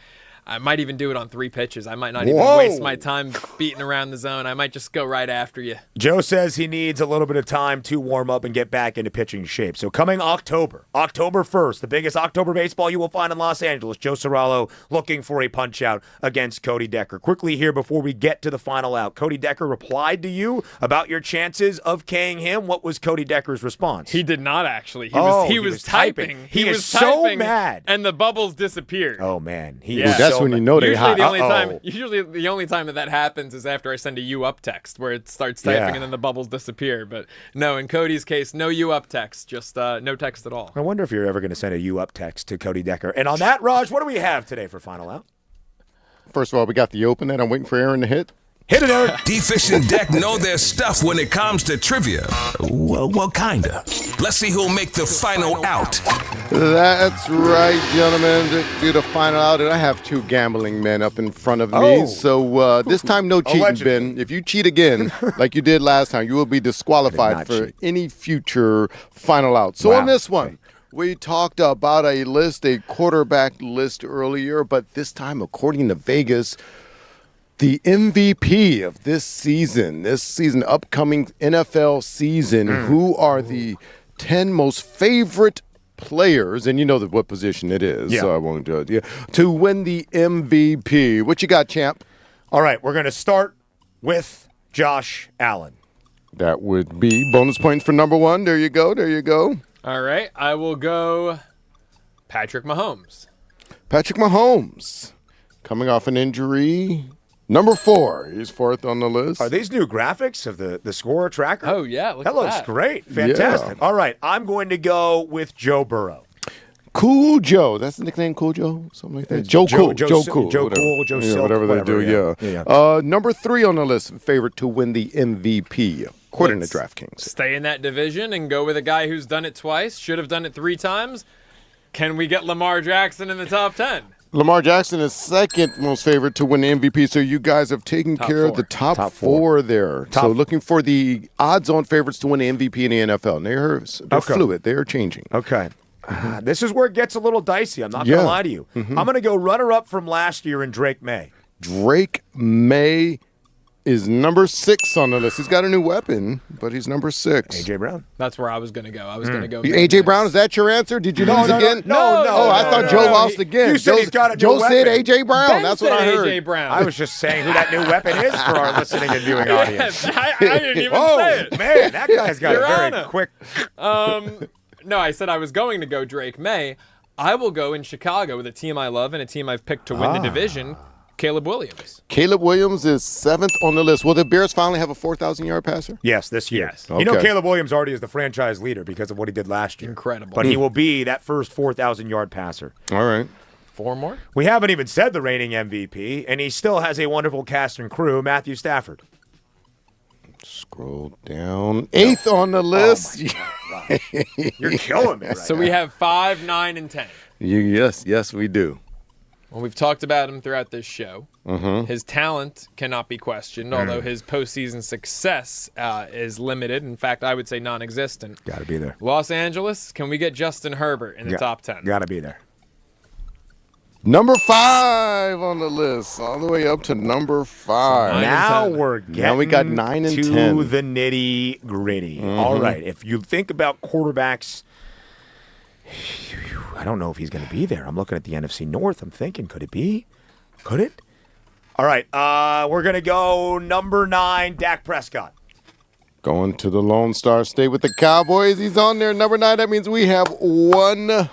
I might even do it on 3 pitches. I might not even waste my time beating around the zone. I might just go right after you.
Joe says he needs a little bit of time to warm up and get back into pitching shape. So coming October 1st, the biggest October baseball you will find in Los Angeles, Joe Cirallo looking for a punch-out against Cody Decker. Quickly here before we get to the final out, Cody Decker replied to you about your chances of K-ing him. What was Cody Decker's response?
He did not actually.
He
was typing.
He
was
is so
typing,
mad.
And the bubbles disappeared.
Oh, man.
That's when you know they hot.
Usually the only time that happens is after I send a you up text where it starts typing and then the bubbles disappear. But no, in Cody's case, no you up text, just no text at all.
I wonder if you're ever going to send a you up text to Cody Decker. And on that, Raj, what do we have today for Final Out?
First of all, we got the open that I'm waiting for Aaron to hit.
Hit it, Eric.
D-Fish and Deck know their stuff when it comes to trivia. Well, kinda. Let's see who'll make the final out.
That's right, gentlemen. To do the final out, and I have 2 gambling men up in front of me. So this time, no cheating,
Allegedly.
Ben. If you cheat again, like you did last time, you will be disqualified for any future final out. So on this one, we talked about a quarterback list earlier, but this time, according to Vegas, the MVP of this season, upcoming NFL season, who are the 10 most favorite players, and you know what position it is, so I won't do it, to win the MVP. What you got, champ?
All right, we're going to start with Josh Allen.
That would be bonus points for number 1. There you go.
All right, I will go Patrick Mahomes.
Patrick Mahomes, coming off an injury. Number 4, he's 4th on the list.
Are these new graphics of the scorer tracker?
Oh, yeah.
That looks great. Fantastic.
Yeah.
All right, I'm going to go with Joe Burrow.
Cool Joe. That's the nickname, Cool Joe? Something like that? Joe Cool. Joe Cool. Whatever they do, yeah. Number 3 on the list, favorite to win the MVP, according to DraftKings.
Stay in that division and go with a guy who's done it twice, should have done it 3 times. Can we get Lamar Jackson in the top 10?
Lamar Jackson is 2nd most favorite to win the MVP, so you guys have taken care of the top four there. So looking for the odds-on favorites to win the MVP in the NFL. And they're fluid. They are changing.
Okay. This is where it gets a little dicey. I'm not going to lie to you. I'm going to go runner-up from last year in Drake May.
Drake May is number 6 on the list. He's got a new weapon, but he's number 6.
A.J. Brown.
That's where I was going to go. I was going to go.
A.J. Brown, is that your answer? Did you lose again?
No.
Oh, I thought Joe lost again.
You said he's got a new
Joe
weapon.
said A.J. Brown.
Ben
That's what
said
I heard.
A.J. Brown.
I was just saying who that new weapon is for our listening and viewing audience.
I didn't even say it.
Man, that guy's got
Your
a very
Honor.
quick.
No, I said I was going to go Drake May. I will go in Chicago with a team I love and a team I've picked to win the division, Caleb Williams.
Caleb Williams is 7th on the list. Will the Bears finally have a 4,000-yard passer?
Yes, this year.
Yes.
You know
Okay.
Caleb Williams already is the franchise leader because of what he did last year.
Incredible.
But he will be that first 4,000-yard passer.
All right.
4 more?
We haven't even said the reigning MVP, and he still has a wonderful cast and crew, Matthew Stafford.
Scroll down. 8th on the list.
Oh my God, you're killing me right
So
now.
we have 5, 9, and 10.
Yes, we do.
Well, we've talked about him throughout this show.
Mm-hmm.
His talent cannot be questioned, although his postseason success is limited. In fact, I would say non-existent.
Got to be there.
Los Angeles, can we get Justin Herbert in the top 10?
Got to be there.
Number 5 on the list, all the way up to number 5.
Now we're getting
Now we got 9 and
to
10.
the nitty-gritty.
Mhm.
All right, if you think about quarterbacks, I don't know if he's going to be there. I'm looking at the NFC North. I'm thinking, could it be? Could it? All right, we're going to go number 9, Dak Prescott.
Going to the Lone Star State with the Cowboys. He's on there, number 9. That means we have 1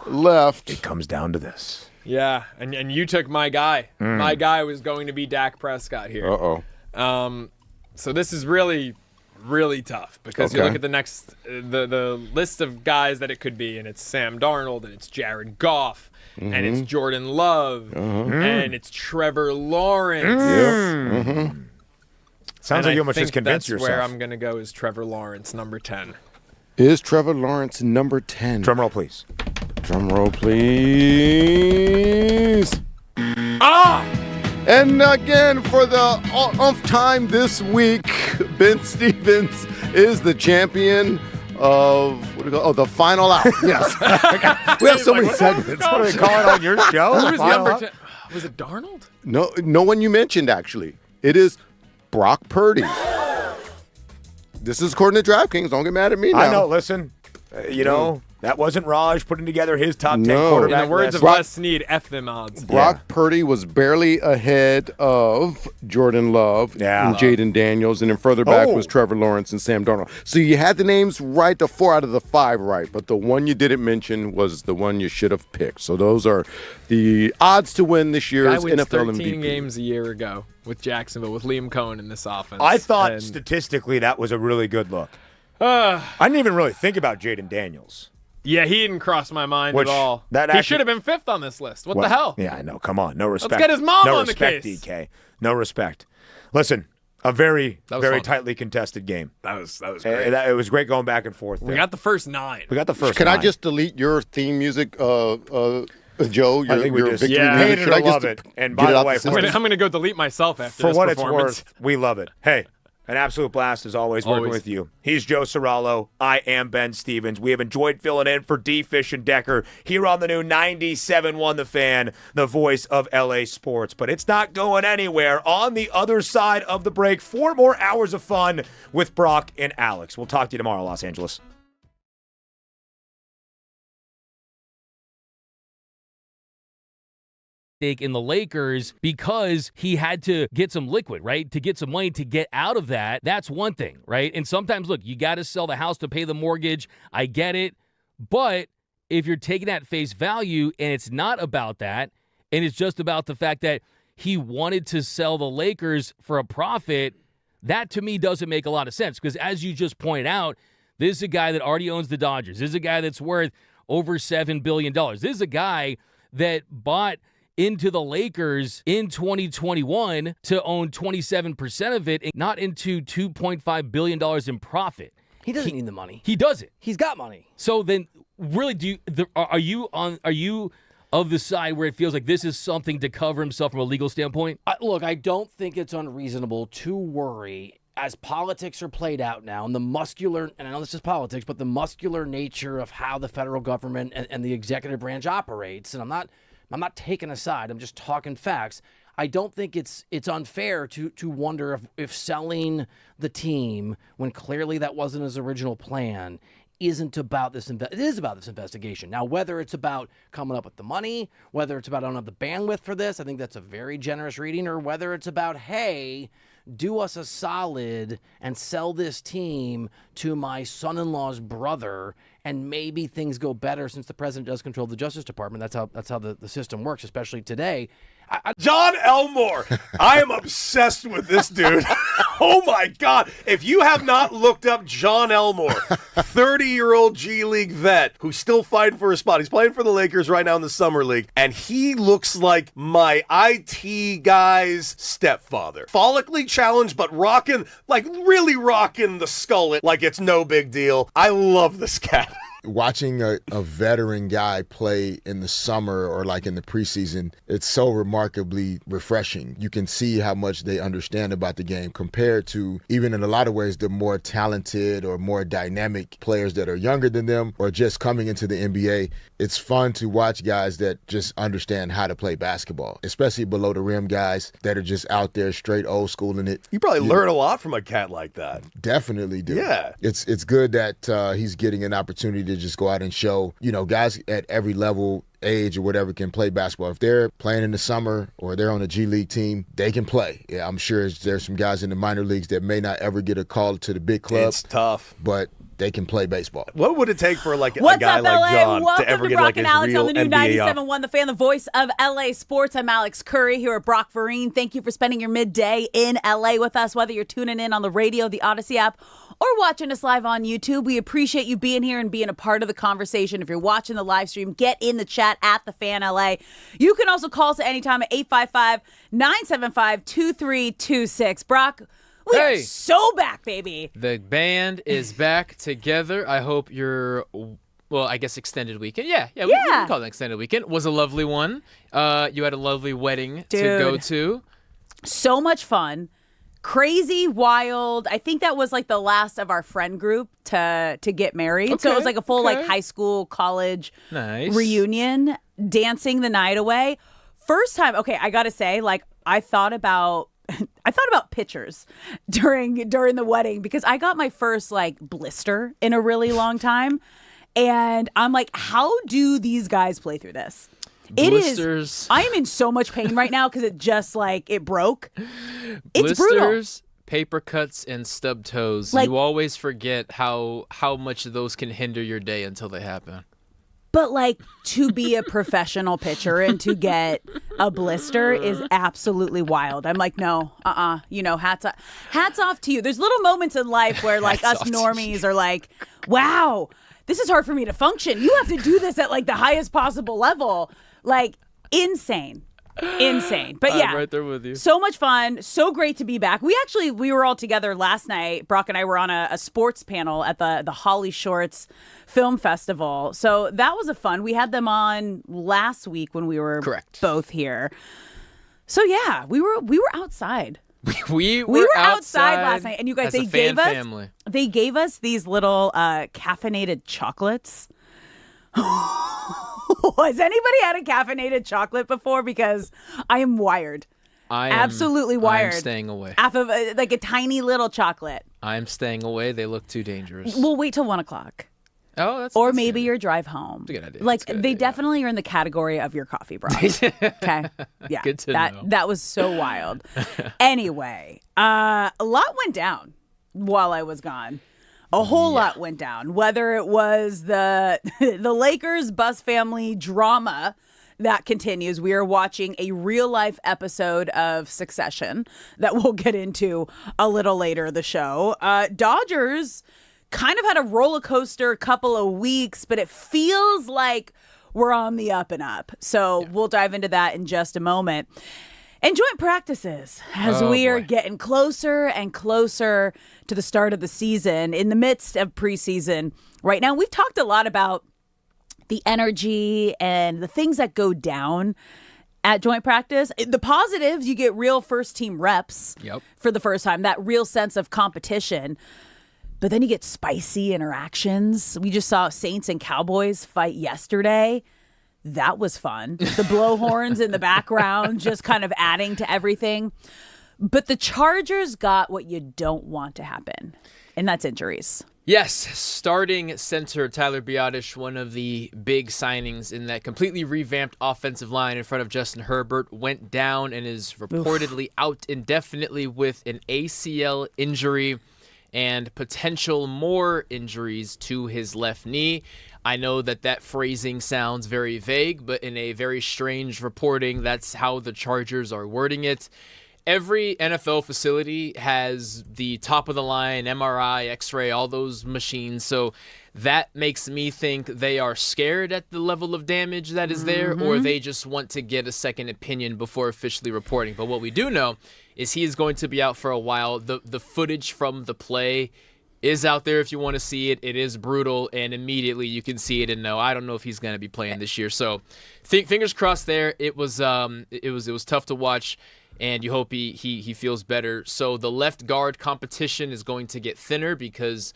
left.
It comes down to this.
Yeah, and you took my guy. My guy was going to be Dak Prescott here.
Uh-oh.
So this is really, really tough because you look at the next, the list of guys that it could be, and it's Sam Darnold, and it's Jared Goff, and it's Jordan Love, and it's Trevor Lawrence.
Sounds like you almost just convinced
that's
yourself.
where I'm going to go is Trevor Lawrence, number 10.
Is Trevor Lawrence number 10?
Drum roll, please.
Drum roll, please.
Ah!
And again, for the umph time this week, Ben Stevens is the champion of the final out. Yes. We have so many segments.
What are they calling on your show?
Who's number 10? Was it Darnold?
No one you mentioned, actually. It is Brock Purdy. This is according to DraftKings. Don't get mad at me now.
I know. Listen, that wasn't Raj putting together his top 10
No.
quarterback
In the words
list.
of Les Snead, F them odds.
Brock Purdy was barely ahead of Jordan Love and Jaden Daniels, and then further back was Trevor Lawrence and Sam Darnold. So you had the names right, the 4 out of the 5 right, but the one you didn't mention was the one you should have picked. So those are the odds to win this
Guy
year's
wins
NFL
13
MVP.
games a year ago with Jacksonville, with Liam Cohen in this offense.
I thought
And-
statistically that was a really good look. I didn't even really think about Jaden Daniels.
Yeah, he didn't cross my mind
Which,
at all.
that
He
actually-
should have been 5th on this list. What
Well,
the hell?
Yeah, I know. Come on. No respect.
get his mom
no
on the
respect,
case.
DK. No respect. Listen, a very,
That was
very
fun.
tightly contested game.
That was great.
It was great going back and forth.
We
there.
got the first 9.
We got the first
Can I
9.
just delete your theme music, Joe?
I think we
your
just
victory
yeah.
music?
hated
Should
to
I just
love it. And
get
by
it
the
out
way,
system?
I'm going to go delete myself after
for
this
what it's
performance.
worth, we love it. Hey, an absolute blast as always working
Always.
with you. He's Joe Serralo. I am Ben Stevens. We have enjoyed filling in for D. Fish and Decker here on the new 97.1 The Fan, the voice of LA sports. But it's not going anywhere. On the other side of the break, 4 more hours of fun with Brock and Alex. We'll talk to you tomorrow, Los Angeles.
In the Lakers because he had to get some liquid, right? To get some money to get out of that. That's one thing, right? And sometimes, look, you got to sell the house to pay the mortgage. I get it. But if you're taking that face value and it's not about that, and it's just about the fact that he wanted to sell the Lakers for a profit, that to me doesn't make a lot of sense. Because as you just pointed out, this is a guy that already owns the Dodgers. This is a guy that's worth over $7 billion. This is a guy that bought into the Lakers in 2021 to own 27% of it, and not into $2.5 billion in profit.
He doesn't need the money.
He doesn't.
He's got money.
So then, really, are you of the side where it feels like this is something to cover himself from a legal standpoint?
Look, I don't think it's unreasonable to worry as politics are played out now, and the muscular, and I know this is politics, but the muscular nature of how the federal government and the executive branch operates, and I'm not taking a side, I'm just talking facts. I don't think it's unfair to wonder if selling the team when clearly that wasn't his original plan isn't about this. It is about this investigation. Now, whether it's about coming up with the money, whether it's about I don't have the bandwidth for this, I think that's a very generous reading, or whether it's about, hey, do us a solid and sell this team to my son-in-law's brother, and maybe things go better since the president does control the Justice Department. That's how the system works, especially today.
John Elmore. I am obsessed with this dude. Oh, my God. If you have not looked up John Elmore, 30-year-old G League vet who's still fighting for a spot. He's playing for the Lakers right now in the Summer League, and he looks like my IT guy's stepfather. Follically challenged, but really rocking the skull like it's no big deal. I love this cat.
Watching a veteran guy play in the summer or like in the preseason, it's so remarkably refreshing. You can see how much they understand about the game compared to, even in a lot of ways, the more talented or more dynamic players that are younger than them or just coming into the NBA. It's fun to watch guys that just understand how to play basketball, especially below the rim guys that are just out there straight old school in it.
You probably learn a lot from a cat like that.
Definitely do.
Yeah.
It's good that he's getting an opportunity to just go out and show, guys at every level, age or whatever can play basketball. If they're playing in the summer or they're on a G League team, they can play. Yeah, I'm sure there's some guys in the minor leagues that may not ever get a call to the big club.
It's tough.
But they can play baseball.
What would it take for
What's
a guy
up,
like
LA?
John
Welcome
to ever get
Brock
like
and
his
Alex
real
on the new
NBA
97.1 The Fan, the voice of LA Sports. I'm Alex Curry here at Brock Vereen. Thank you for spending your midday in LA with us, whether you're tuning in on the radio, the Odyssey app, or watching us live on YouTube. We appreciate you being here and being a part of the conversation. If you're watching the live stream, get in the chat at The Fan LA. You can also call us at any time at 855-975-2326. Brock, we are so back, baby.
The band is back together. I hope your, I guess extended weekend. Yeah. We can call it an extended weekend. Was a lovely one. You had a lovely wedding to go to.
So much fun. Crazy, wild. I think that was like the last of our friend group to get married. So it was like a full like high school, college reunion, dancing the night away. first time, okay, I got to say, like, I thought about pitchers during the wedding because I got my first like blister in a really long time. And I'm like, how do these guys play through this?
Blisters.
I am in so much pain right now because it just like it broke. It's
Blisters, paper cuts, and stub toes.
Like-
you always forget how much those can hinder your day until they happen.
But like to be a professional pitcher and to get a blister is absolutely wild. I'm like, no, hats off to you. There's little moments in life where like us normies are like, wow, this is hard for me to function. You have to do this at like the highest possible level. Like insane. But yeah,
I'm right there with you.
So much fun. So great to be back. We were all together last night. Brock and I were on a sports panel at the Holly Shorts Film Festival. So that was fun. We had them on last week when we were both here. So yeah, we were outside.
We were
outside last night, and you guys,
as a
they gave us these little caffeinated chocolates. Has anybody had a caffeinated chocolate before? Because I am wired. Absolutely wired.
I'm staying away.
Half of like a tiny little chocolate.
I'm staying away. They look too dangerous.
We'll wait till 1:00.
Oh,
or maybe your drive home.
That's a good idea.
Like they definitely are in the category of your coffee, bro. Okay, yeah,
Good to know.
That was so wild. Anyway, a lot went down while I was gone. A whole lot went down. Whether it was the Lakers Bus family drama that continues. We are watching a real life episode of Succession that we'll get into a little later in the show. Dodgers kind of had a roller coaster couple of weeks, but it feels like we're on the up and up. So we'll dive into that in just a moment. And joint practices as we are getting closer and closer to the start of the season, in the midst of preseason right now. We've talked a lot about the energy and the things that go down at joint practice. The positives, you get real first team reps for the first time, that real sense of competition. But then you get spicy interactions. We just saw Saints and Cowboys fight yesterday. That was fun. The blowhorns in the background just kind of adding to everything. But the Chargers got what you don't want to happen, and that's injuries.
Yes, starting center Tyler Biotish, one of the big signings in that completely revamped offensive line in front of Justin Herbert, went down and is reportedly out indefinitely with an ACL injury and potential more injuries to his left knee. I know that phrasing sounds very vague, but in a very strange reporting, that's how the Chargers are wording it. Every NFL facility has the top-of-the-line MRI, X-ray, all those machines, so that makes me think they are scared at the level of damage that is there, or they just want to get a second opinion before officially reporting. But what we do know is he is going to be out for a while. The footage from the play is out there if you want to see it. It is brutal, and immediately you can see it and know, I don't know if he's going to be playing this year. So fingers crossed there. It was tough to watch, and you hope he feels better. So the left guard competition is going to get thinner because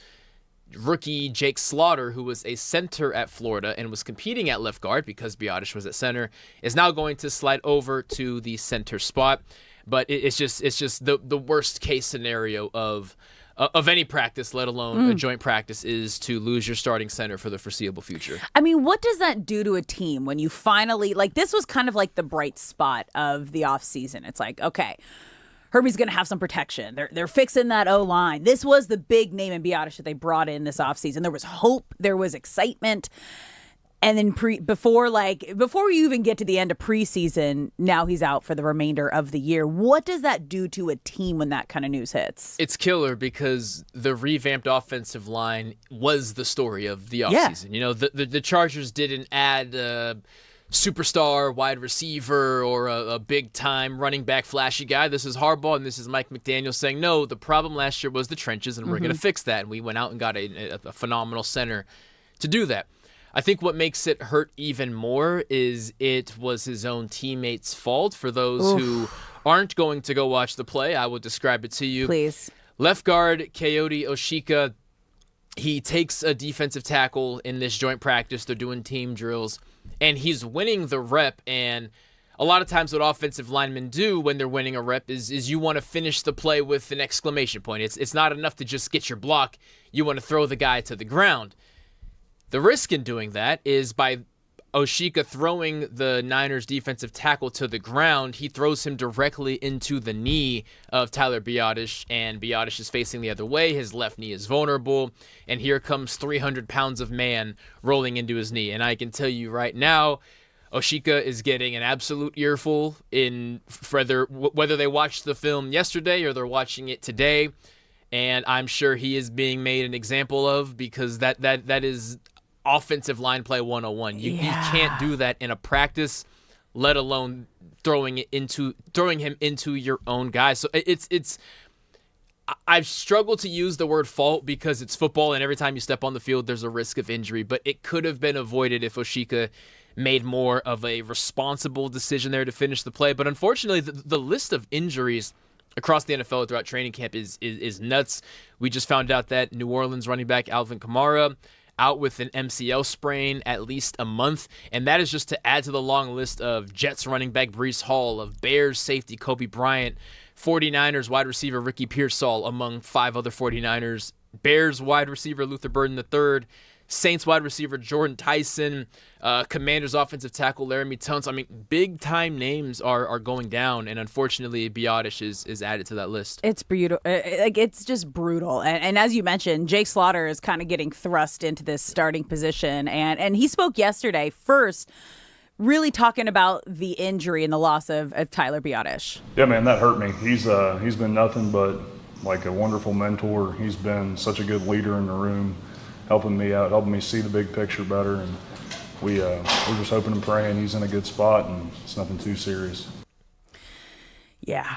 rookie Jake Slaughter, who was a center at Florida and was competing at left guard because Biotish was at center, is now going to slide over to the center spot. But it's just the worst case scenario of any practice, let alone a joint practice, is to lose your starting center for the foreseeable future.
I mean, what does that do to a team when you finally, like, this was kind of like the bright spot of the offseason. It's like, okay, Herbie's going to have some protection. They're fixing that O-line. This was the big name in Biotish that they brought in this offseason. There was hope. There was excitement. And then before you even get to the end of preseason, now he's out for the remainder of the year. What does that do to a team when that kind of news hits?
It's killer because the revamped offensive line was the story of the offseason. You know, the Chargers didn't add a superstar wide receiver or a big-time running back flashy guy. This is Harbaugh, and this is Mike McDaniel saying, no, the problem last year was the trenches, and we're going to fix that. And we went out and got a phenomenal center to do that. I think what makes it hurt even more is it was his own teammates' fault. For those who aren't going to go watch the play, I will describe it to you.
Please.
Left guard, Coyote Oshika, he takes a defensive tackle in this joint practice. They're doing team drills, and he's winning the rep, and a lot of times what offensive linemen do when they're winning a rep is you want to finish the play with an exclamation point. It's not enough to just get your block. You want to throw the guy to the ground. The risk in doing that is by Oshika throwing the Niners defensive tackle to the ground, he throws him directly into the knee of Tyler Biadasz, and Biadasz is facing the other way. His left knee is vulnerable, and here comes 300 pounds of man rolling into his knee. And I can tell you right now, Oshika is getting an absolute earful in whether they watched the film yesterday or they're watching it today, and I'm sure he is being made an example of, because that is offensive line play 101. You can't do that in a practice, let alone throwing him into your own guy. So I've struggled to use the word fault because it's football and every time you step on the field there's a risk of injury, but it could have been avoided if Oshika made more of a responsible decision there to finish the play. But unfortunately, the list of injuries across the NFL throughout training camp is nuts. We just found out that New Orleans running back Alvin Kamara out with an MCL sprain at least a month, and that is just to add to the long list of Jets running back Breece Hall, of Bears safety Kobe Bryant, 49ers wide receiver Ricky Pearsall, among 5 other 49ers, Bears wide receiver Luther Burden III, Saints wide receiver Jordan Tyson, Commanders offensive tackle Laramie Tunsil. I mean, big-time names are going down, and unfortunately, Biadasz is added to that list.
It's brutal. It's just brutal. And as you mentioned, Jake Slaughter is kind of getting thrust into this starting position, and he spoke yesterday first, really talking about the injury and the loss of Tyler Biadasz.
Yeah, man, that hurt me. He's been nothing but like a wonderful mentor. He's been such a good leader in the room, helping me out, helping me see the big picture better, and we're just hoping and praying he's in a good spot and it's nothing too serious.
Yeah,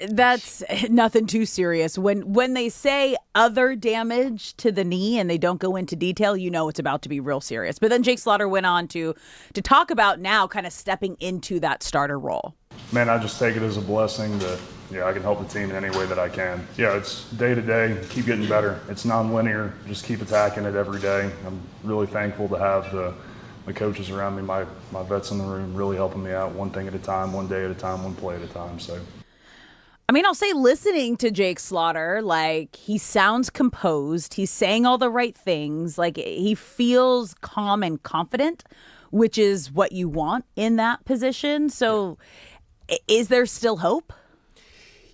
that's nothing too serious. When they say other damage to the knee and they don't go into detail, you know it's about to be real serious. But then Jake Slaughter went on to talk about now kind of stepping into that starter role.
Man, I just take it as a blessing that I can help the team in any way that I can. Yeah, it's day to day, keep getting better. It's non-linear, just keep attacking it every day. I'm really thankful to have the coaches around me, my vets in the room, really helping me out one thing at a time, one day at a time, one play at a time. So,
I mean, I'll say listening to Jake Slaughter, like, he sounds composed. He's saying all the right things. Like, he feels calm and confident, which is what you want in that position. So is there still hope?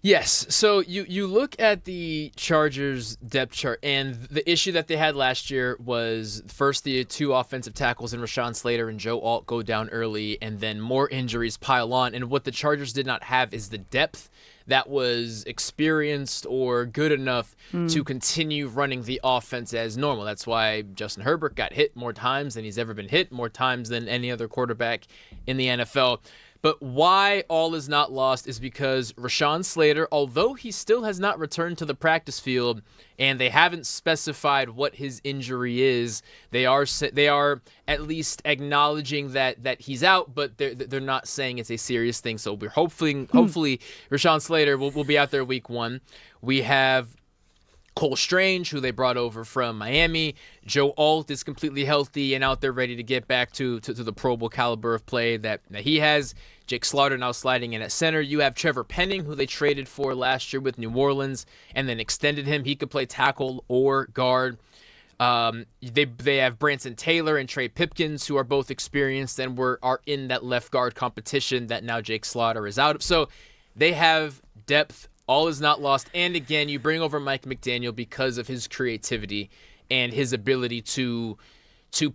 Yes. So you look at the Chargers depth chart, and the issue that they had last year was first the 2 offensive tackles in Rashawn Slater and Joe Alt go down early, and then more injuries pile on. And what the Chargers did not have is the depth that was experienced or good enough to continue running the offense as normal. That's why Justin Herbert got hit more times than he's ever been hit, more times than any other quarterback in the NFL. But why all is not lost is because Rashawn Slater, although he still has not returned to the practice field and they haven't specified what his injury is, they are at least acknowledging that he's out, but they're not saying it's a serious thing. So we're hopefully Rashawn Slater will be out there week 1. We have Cole Strange, who they brought over from Miami. Joe Alt is completely healthy and out there ready to get back to the Pro Bowl caliber of play that he has. Jake Slaughter now sliding in at center. You have Trevor Penning, who they traded for last year with New Orleans and then extended him. He could play tackle or guard. They have Branson Taylor and Trey Pipkins, who are both experienced and are in that left guard competition that now Jake Slaughter is out of. So they have depth. All is not lost. And again, you bring over Mike McDaniel because of his creativity and his ability to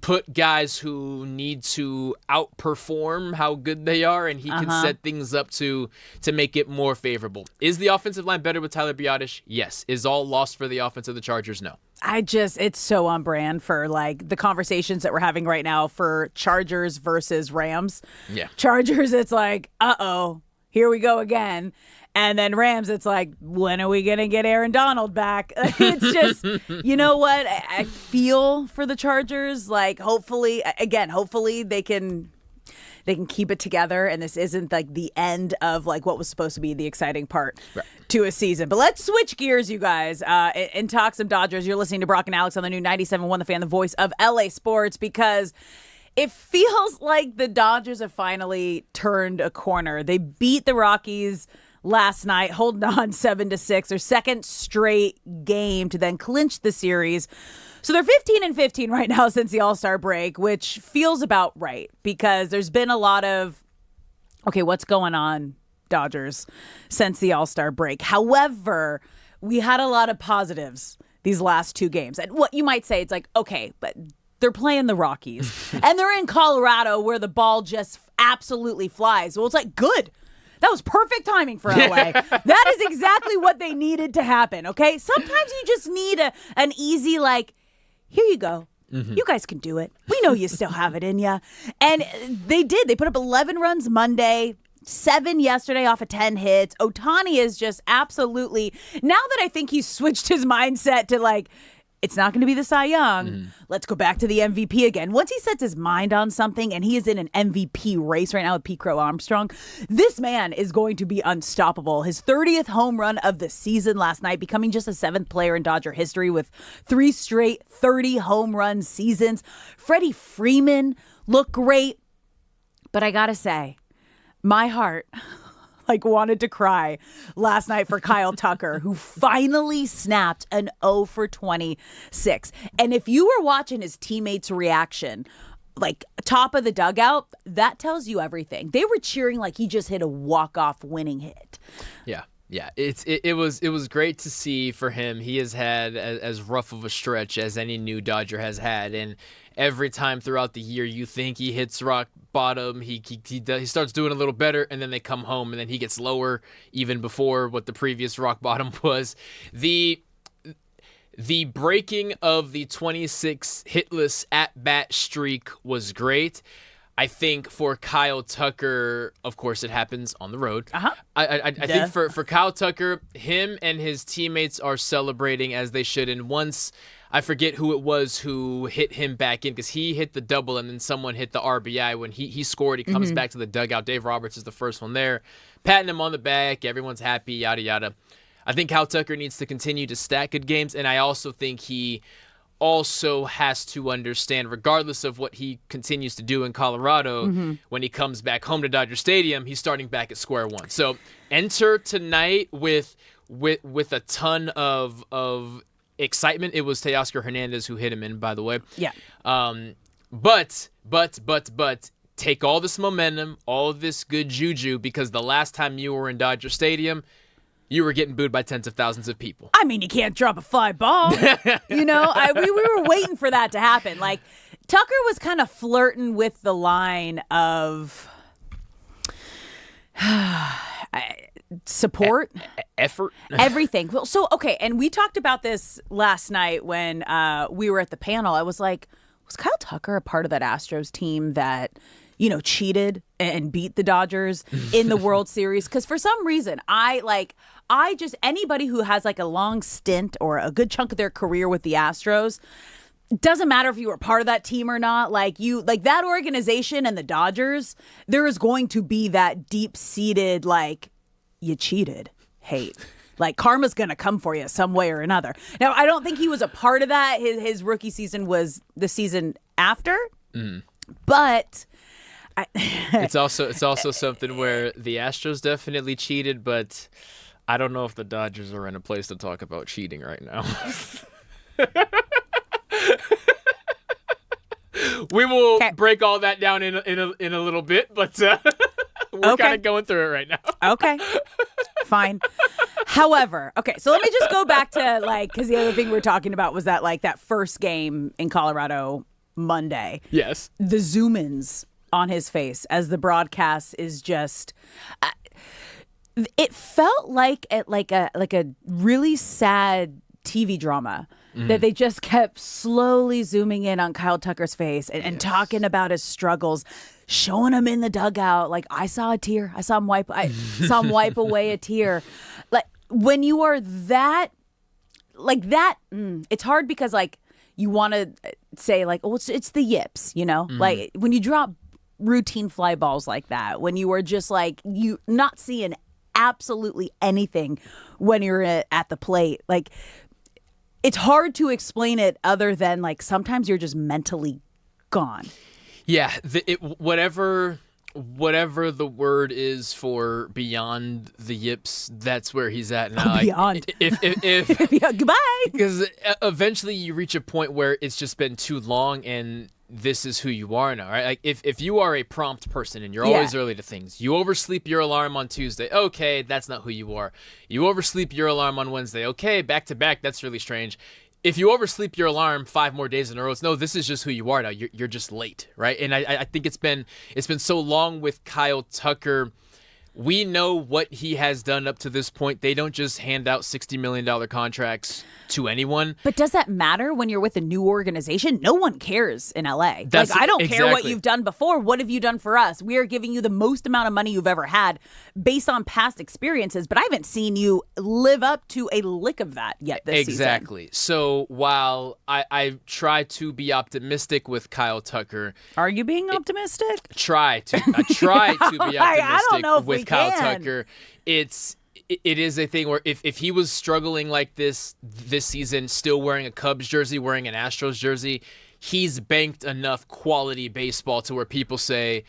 put guys who need to outperform how good they are, and he can set things up to make it more favorable. Is the offensive line better with Tyler Biadasz? Yes. Is all lost for the offense of the Chargers? No.
It's so on brand for like the conversations that we're having right now for Chargers versus Rams.
Yeah.
Chargers, it's like, here we go again. And then Rams, it's like, when are we going to get Aaron Donald back? It's just, you know what? I feel for the Chargers. Like, hopefully they can keep it together. And this isn't like the end of like what was supposed to be the exciting part to a season. But let's switch gears, you guys, and talk some Dodgers. You're listening to Brock and Alex on the new 97.1 The Fan, the voice of LA Sports, because It feels like the Dodgers have finally turned a corner. They beat the Rockies last night, holding on 7-6, their second straight game to then clinch the series. So they're 15-15 right now since the All-Star break, which feels about right because there's been a lot of, okay, what's going on, Dodgers, since the All-Star break. However, we had a lot of positives these last two games. And what you might say, it's like, okay, but they're playing the Rockies and they're in Colorado where the ball just absolutely flies. Well, it's like, good. That was perfect timing for LA. That is exactly what they needed to happen, okay? Sometimes you just need an easy, like, here you go. Mm-hmm. You guys can do it. We know you still have it in you. And they did. They put up 11 runs Monday, 7 yesterday off of 10 hits. Ohtani is just absolutely, now that I think he's switched his mindset to like, it's not going to be the Cy Young. Let's go back to the MVP again. Once he sets his mind on something, and he is in an MVP race right now with Pete Crow Armstrong, this man is going to be unstoppable. His 30th home run of the season last night, becoming just the 7th player in Dodger history with 3 straight 30 home run seasons. Freddie Freeman looked great. But I got to say, my heart wanted to cry last night for Kyle Tucker, who finally snapped an 0 for 26. And if you were watching his teammates' reaction, like top of the dugout, that tells you everything. They were cheering like he just hit a walk-off winning hit.
Yeah. Yeah, it was great to see for him. He has had as rough of a stretch as any new Dodger has had, and every time throughout the year you think he hits rock bottom, he starts doing a little better, and then they come home, and then he gets lower even before what the previous rock bottom was. The breaking of the 26 hitless at-bat streak was great. I think for Kyle Tucker, of course, it happens on the road. I think for Kyle Tucker, him and his teammates are celebrating as they should. And once, I forget who it was who hit him back in, because he hit the double and then someone hit the RBI. When he scored, he comes back to the dugout. Dave Roberts is the first one there, patting him on the back. Everyone's happy, yada, yada. I think Kyle Tucker needs to continue to stack good games, and I also think he also has to understand, regardless of what he continues to do in Colorado, when he comes back home to Dodger Stadium, he's starting back at square one. So enter tonight with a ton of excitement. It was Teoscar Hernandez who hit him in, by the way.
Yeah.
But take all this momentum, all of this good juju, because the last time you were in Dodger Stadium, you were getting booed by tens of thousands of people.
I mean, you can't drop a fly ball. We were waiting for that to happen. Like, Tucker was kind of flirting with the line of support,
effort,
everything. Well, so, okay, and we talked about this last night when we were at the panel. I was like, was Kyle Tucker a part of that Astros team that, cheated and beat the Dodgers in the World Series? Because for some reason, anybody who has like a long stint or a good chunk of their career with the Astros, doesn't matter if you were part of that team or not, like that organization and the Dodgers, there is going to be that deep-seated, like, you cheated hate. Like, karma's going to come for you some way or another. Now, I don't think he was a part of that. His rookie season was the season after, but
it's also something where the Astros definitely cheated, but I don't know if the Dodgers are in a place to talk about cheating right now. We will break all that down in a little bit, but we're kind of going through it right now.
Okay, fine. However, okay, so let me just go back to because the other thing we're talking about was that that first game in Colorado Monday.
Yes,
the zoom-ins on his face as the broadcast is just. It felt like a really sad TV drama that they just kept slowly zooming in on Kyle Tucker's face and talking about his struggles, showing him in the dugout. Like, I saw a tear. I saw him wipe away a tear. Like, when you are that, it's hard because you want to say it's the yips, like when you drop routine fly balls like that, when you are just you not seeing absolutely anything when you're at the plate, it's hard to explain it other than sometimes you're just mentally gone.
Yeah, whatever the word is for beyond the yips, that's where he's at now.
Beyond.
If
goodbye.
Because eventually you reach a point where it's just been too long and this is who you are now, right? Like if you are a prompt person and you're always early to things, you oversleep your alarm on Tuesday, okay, that's not who you are. You oversleep your alarm on Wednesday, okay, back to back, that's really strange. If you oversleep your alarm 5 more days in a row, no, this is just who you are now. You're just late, right? And I think it's been so long with Kyle Tucker. We know what he has done up to this point. They don't just hand out $60 million contracts to anyone.
But does that matter when you're with a new organization? No one cares in LA. I don't care what you've done before. What have you done for us? We are giving you the most amount of money you've ever had based on past experiences, but I haven't seen you live up to a lick of that yet this season.
Exactly. So while I try to be optimistic with Kyle Tucker.
Are you being optimistic?
I try to be optimistic
I don't know if
with Kyle Tucker. It is a thing where if he was struggling like this season, still wearing a Cubs jersey, wearing an Astros jersey, he's banked enough quality baseball to where people say,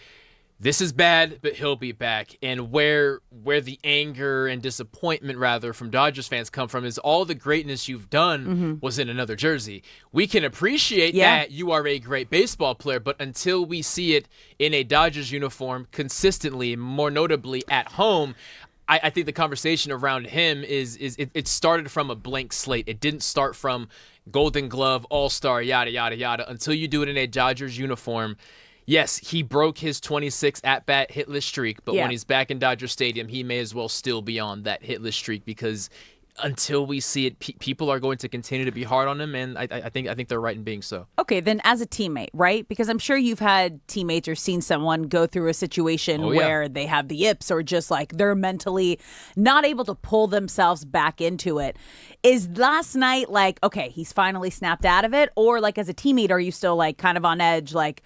this is bad, but he'll be back. And where the anger and disappointment, rather, from Dodgers fans come from is all the greatness you've done was in another jersey. We can appreciate that you are a great baseball player, but until we see it in a Dodgers uniform consistently, more notably at home, I think the conversation around him it started from a blank slate. It didn't start from Golden Glove, All-Star, yada, yada, yada, until you do it in a Dodgers uniform. Yes, he broke his 26 at-bat hitless streak, but when he's back in Dodger Stadium, he may as well still be on that hitless streak because until we see it, people are going to continue to be hard on him, and I think they're right in being so.
Okay, then as a teammate, right? Because I'm sure you've had teammates or seen someone go through a situation where they have the yips or just like they're mentally not able to pull themselves back into it. Is last night like, okay, he's finally snapped out of it? Or like as a teammate, are you still like kind of on edge, like,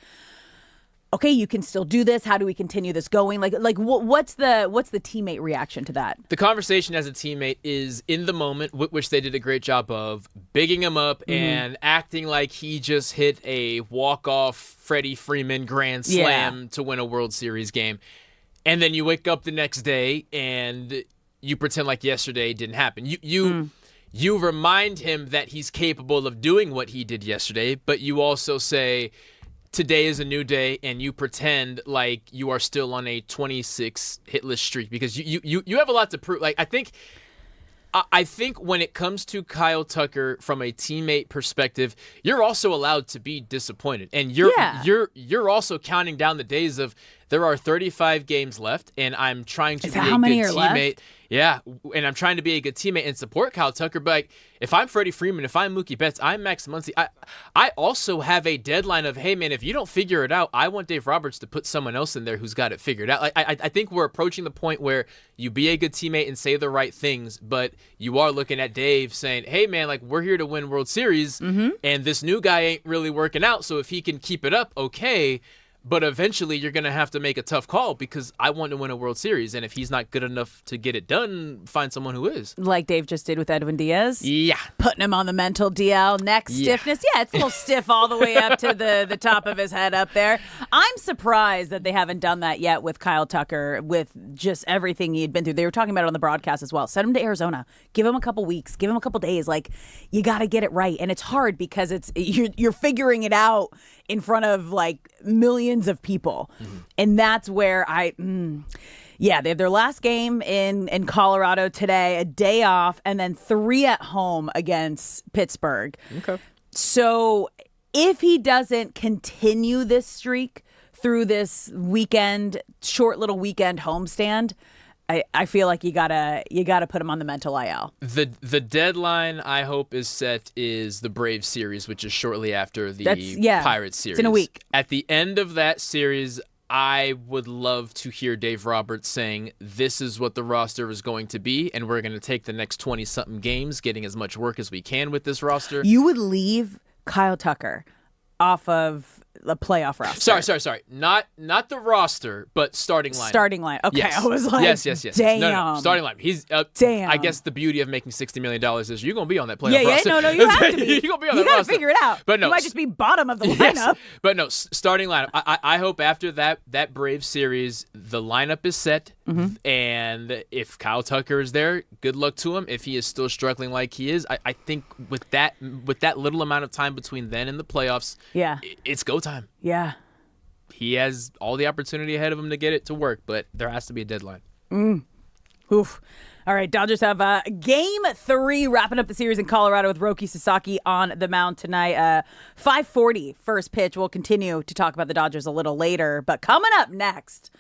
okay, you can still do this. How do we continue this going? What's the teammate reaction to that?
The conversation as a teammate is in the moment, which they did a great job of, bigging him up and acting like he just hit a walk-off Freddie Freeman grand slam to win a World Series game. And then you wake up the next day and you pretend like yesterday didn't happen. You remind him that he's capable of doing what he did yesterday, but you also say, today is a new day, and you pretend like you are still on a 26 hitless streak because you have a lot to prove. Like I think when it comes to Kyle Tucker from a teammate perspective, you're also allowed to be disappointed, and you're also counting down the days of there are 35 games left, and I'm trying to be a good teammate. Left? Yeah, and I'm trying to be a good teammate and support Kyle Tucker. But like, if I'm Freddie Freeman, if I'm Mookie Betts, I'm Max Muncy, I also have a deadline of, hey, man, if you don't figure it out, I want Dave Roberts to put someone else in there who's got it figured out. Like, I think we're approaching the point where you be a good teammate and say the right things, but you are looking at Dave saying, hey, man, like we're here to win World Series, and this new guy ain't really working out, so if he can keep it up, okay. But eventually you're going to have to make a tough call because I want to win a World Series. And if he's not good enough to get it done, find someone who is.
Like Dave just did with Edwin Diaz?
Yeah.
Putting him on the mental DL, neck stiffness. Yeah, it's a little stiff all the way up to the top of his head up there. I'm surprised that they haven't done that yet with Kyle Tucker, with just everything he had been through. They were talking about it on the broadcast as well. Send him to Arizona. Give him a couple weeks. Give him a couple days. Like, you got to get it right. And it's hard because you're figuring it out in front of like millions of people. And that's where they have their last game in Colorado today, a day off, and then 3 at home against Pittsburgh.
Okay.
So if he doesn't continue this streak through this short little weekend homestand, I feel like you gotta put him on the mental IL.
The deadline I hope is set is the Braves series, which is shortly after the Pirates series.
It's in a week.
At the end of that series, I would love to hear Dave Roberts saying, this is what the roster is going to be, and we're going to take the next 20-something games, getting as much work as we can with this roster.
You would leave Kyle Tucker off of the playoff roster.
Sorry. Not the roster, but starting lineup.
Starting line. Okay,
Yes.
I was like,
yes.
damn.
No, starting lineup. He's
damn.
I guess the beauty of making $60 million is you're gonna be on that playoff
Yeah,
roster.
no, you have to be.
You're gonna be on
you
that
gotta
roster.
figure it out.
But no,
you might just be bottom of the
Yes.
lineup.
But no, starting lineup. I hope after that Braves series, the lineup is set, and if Kyle Tucker is there, good luck to him. If he is still struggling like he is, I think with that little amount of time between then and the playoffs,
Yeah.
it's go time.
Yeah.
He has all the opportunity ahead of him to get it to work, but there has to be a deadline.
Oof. All right, Dodgers have Game 3 wrapping up the series in Colorado with Roki Sasaki on the mound tonight. 5:40 first pitch. We'll continue to talk about the Dodgers a little later, but coming up next,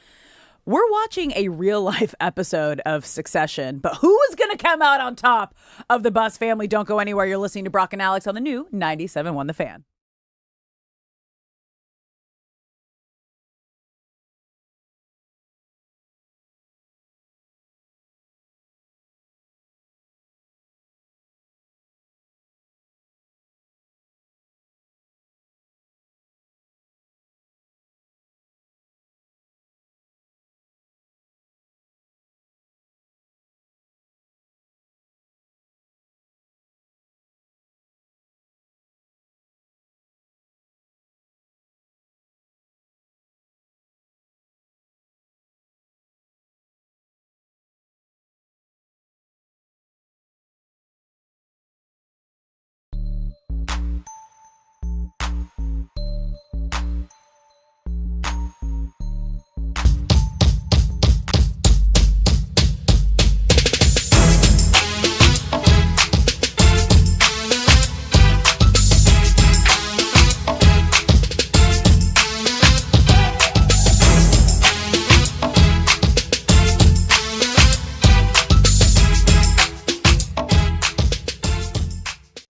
we're watching a real-life episode of Succession, but who is going to come out on top of the Buss family? Don't go anywhere. You're listening to Brock and Alex on the new 97.1 The Fan.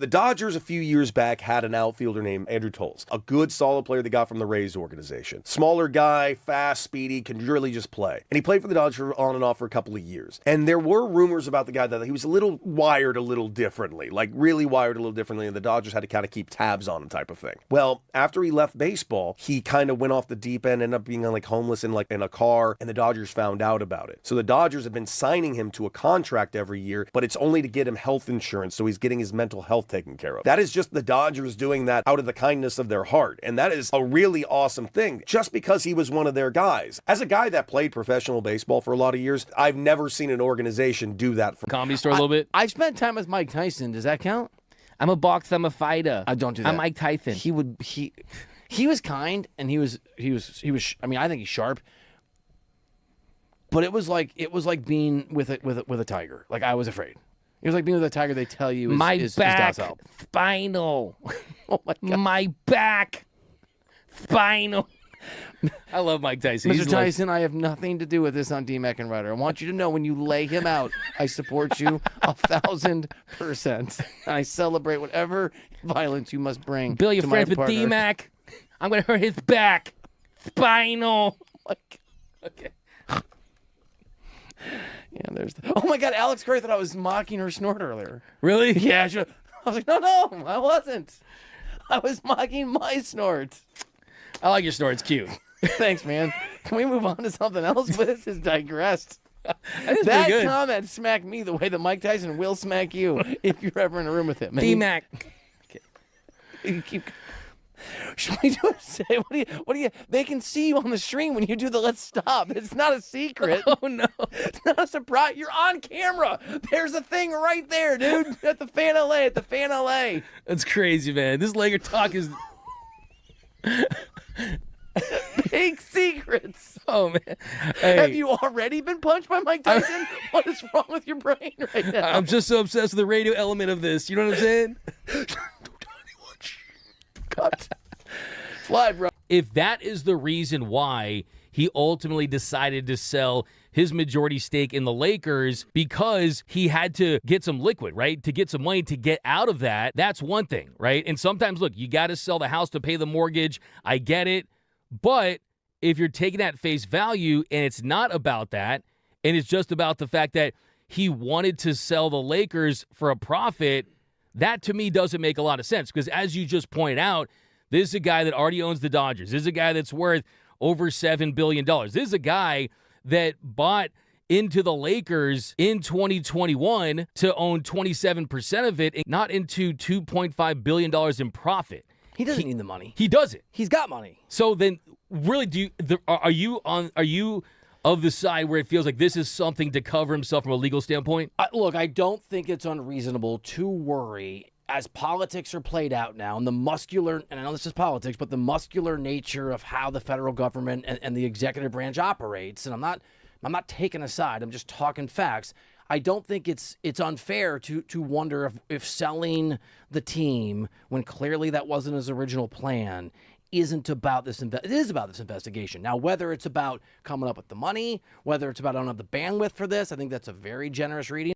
The Dodgers a few years back had an outfielder named Andrew Toles, a good, solid player they got from the Rays organization. Smaller guy, fast, speedy, can really just play. And he played for the Dodgers on and off for a couple of years. And there were rumors about the guy that he was wired a little differently, like really wired a little differently, and the Dodgers had to kind of keep tabs on him type of thing. Well, after he left baseball, he kind of went off the deep end, ended up being homeless in a car, and the Dodgers found out about it. So the Dodgers have been signing him to a contract every year, but it's only to get him health insurance, so he's getting his mental health taken care of. That is just the Dodgers doing that out of the kindness of their heart. And that is a really awesome thing, just because he was one of their guys. As a guy that played professional baseball for a lot of years, I've never seen an organization do that for
Comedy Store a little bit.
I've spent time with Mike Tyson. Does that count?
I'm a boxer. I'm a fighter.
I don't do that.
I'm Mike Tyson.
He was kind, and he was. I mean, I think he's sharp. But it was like being with a tiger. Like, I was afraid. It was like being with a tiger. They tell you is
back,
docile.
spinal.
Oh my God.
My back, spinal. I love Mike Tyson.
Mr. Tyson, I have nothing to do with this on D-Mac and Ryder. I want you to know when you lay him out, I support you 1,000%. And I celebrate whatever violence you must bring.
Bill, you're
to
friends
my
with
partner.
D-Mac. I'm going to hurt his back, spinal.
Okay. Yeah, there's. Oh my God, Alex Gray thought I was mocking her snort earlier.
Really?
Yeah, I was like, no, I wasn't. I was mocking my snort.
I like your snort. It's cute.
Thanks, man. Can we move on to something else? But this is digressed.
That
comment smacked me the way that Mike Tyson will smack you if you're ever in a room with him.
D-Mac.
Okay. You keep. Should we do a say? What do you? They can see you on the stream when you do the let's stop. It's not a secret.
Oh no,
it's not a surprise. You're on camera. There's a thing right there, dude. At the Fan LA.
That's crazy, man. This Laker talk is
big secrets.
Oh man, hey.
Have you already been punched by Mike Tyson? What is wrong with your brain right now?
I'm just so obsessed with the radio element of this. You know what I'm saying?
Fly, bro.
If that is the reason why he ultimately decided to sell his majority stake in the Lakers because he had to get some liquid, right? To get some money to get out of that, that's one thing, right? And sometimes, look, you got to sell the house to pay the mortgage. I get it. But if you're taking that face value and it's not about that, and it's just about the fact that he wanted to sell the Lakers for a profit, that to me doesn't make a lot of sense because as you just pointed out, This is a guy that already owns the Dodgers. This is a guy that's worth over $7 billion. This is a guy that bought into the Lakers in 2021 to own 27% of it, and not into $2.5 billion in profit.
He doesn't need the money.
He doesn't.
He's got money.
So then, really, are you of the side where it feels like this is something to cover himself from a legal standpoint?
Look, I don't think it's unreasonable to worry as politics are played out now, and the muscular, and I know this is politics, but the muscular nature of how the federal government and the executive branch operates, and I'm not taking a side, I'm just talking facts. I don't think it's unfair to wonder if selling the team, when clearly that wasn't his original plan, isn't about this. It is about this investigation. Now, whether it's about coming up with the money, whether it's about I don't have the bandwidth for this, I think that's a very generous reading.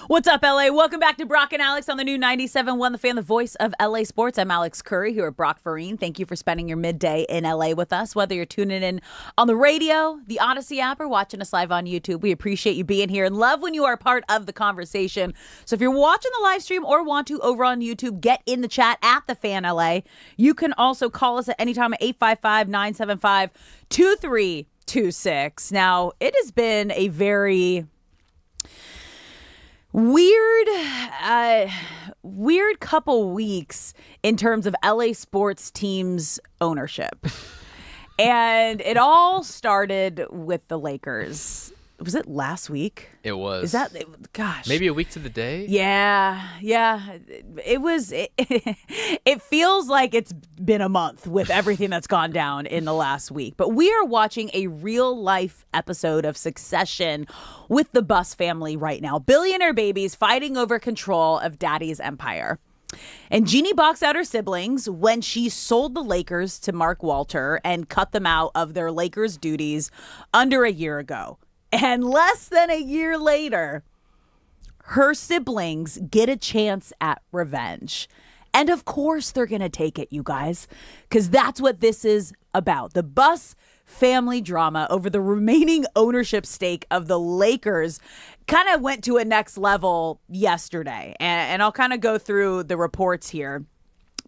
What's up, LA? Welcome back to Brock and Alex on the new 97.1 The Fan, the voice of LA Sports. I'm Alex Curry here at Brock Farine. Thank you for spending your midday in LA with us, whether you're tuning in on the radio, the Odyssey app, or watching us live on YouTube. We appreciate you being here and love when you are part of the conversation. So if you're watching the live stream or want to over on YouTube, get in the chat at The Fan LA. You can also call us at any time at 855-975-2326. Now, it has been a very weird couple weeks in terms of LA sports teams ownership. And it all started with the Lakers. Was it last week?
It was.
Is that, gosh.
Maybe a week to the day?
Yeah. It was, it feels like it's been a month with everything that's gone down in the last week. But we are watching a real life episode of Succession with the Buss family right now. Billionaire babies fighting over control of daddy's empire. And Jeannie boxed out her siblings when she sold the Lakers to Mark Walter and cut them out of their Lakers duties under a year ago. And less than a year later, her siblings get a chance at revenge. And of course they're going to take it, you guys, because that's what this is about. The Buss family drama over the remaining ownership stake of the Lakers kind of went to a next level yesterday. And I'll kind of go through the reports here,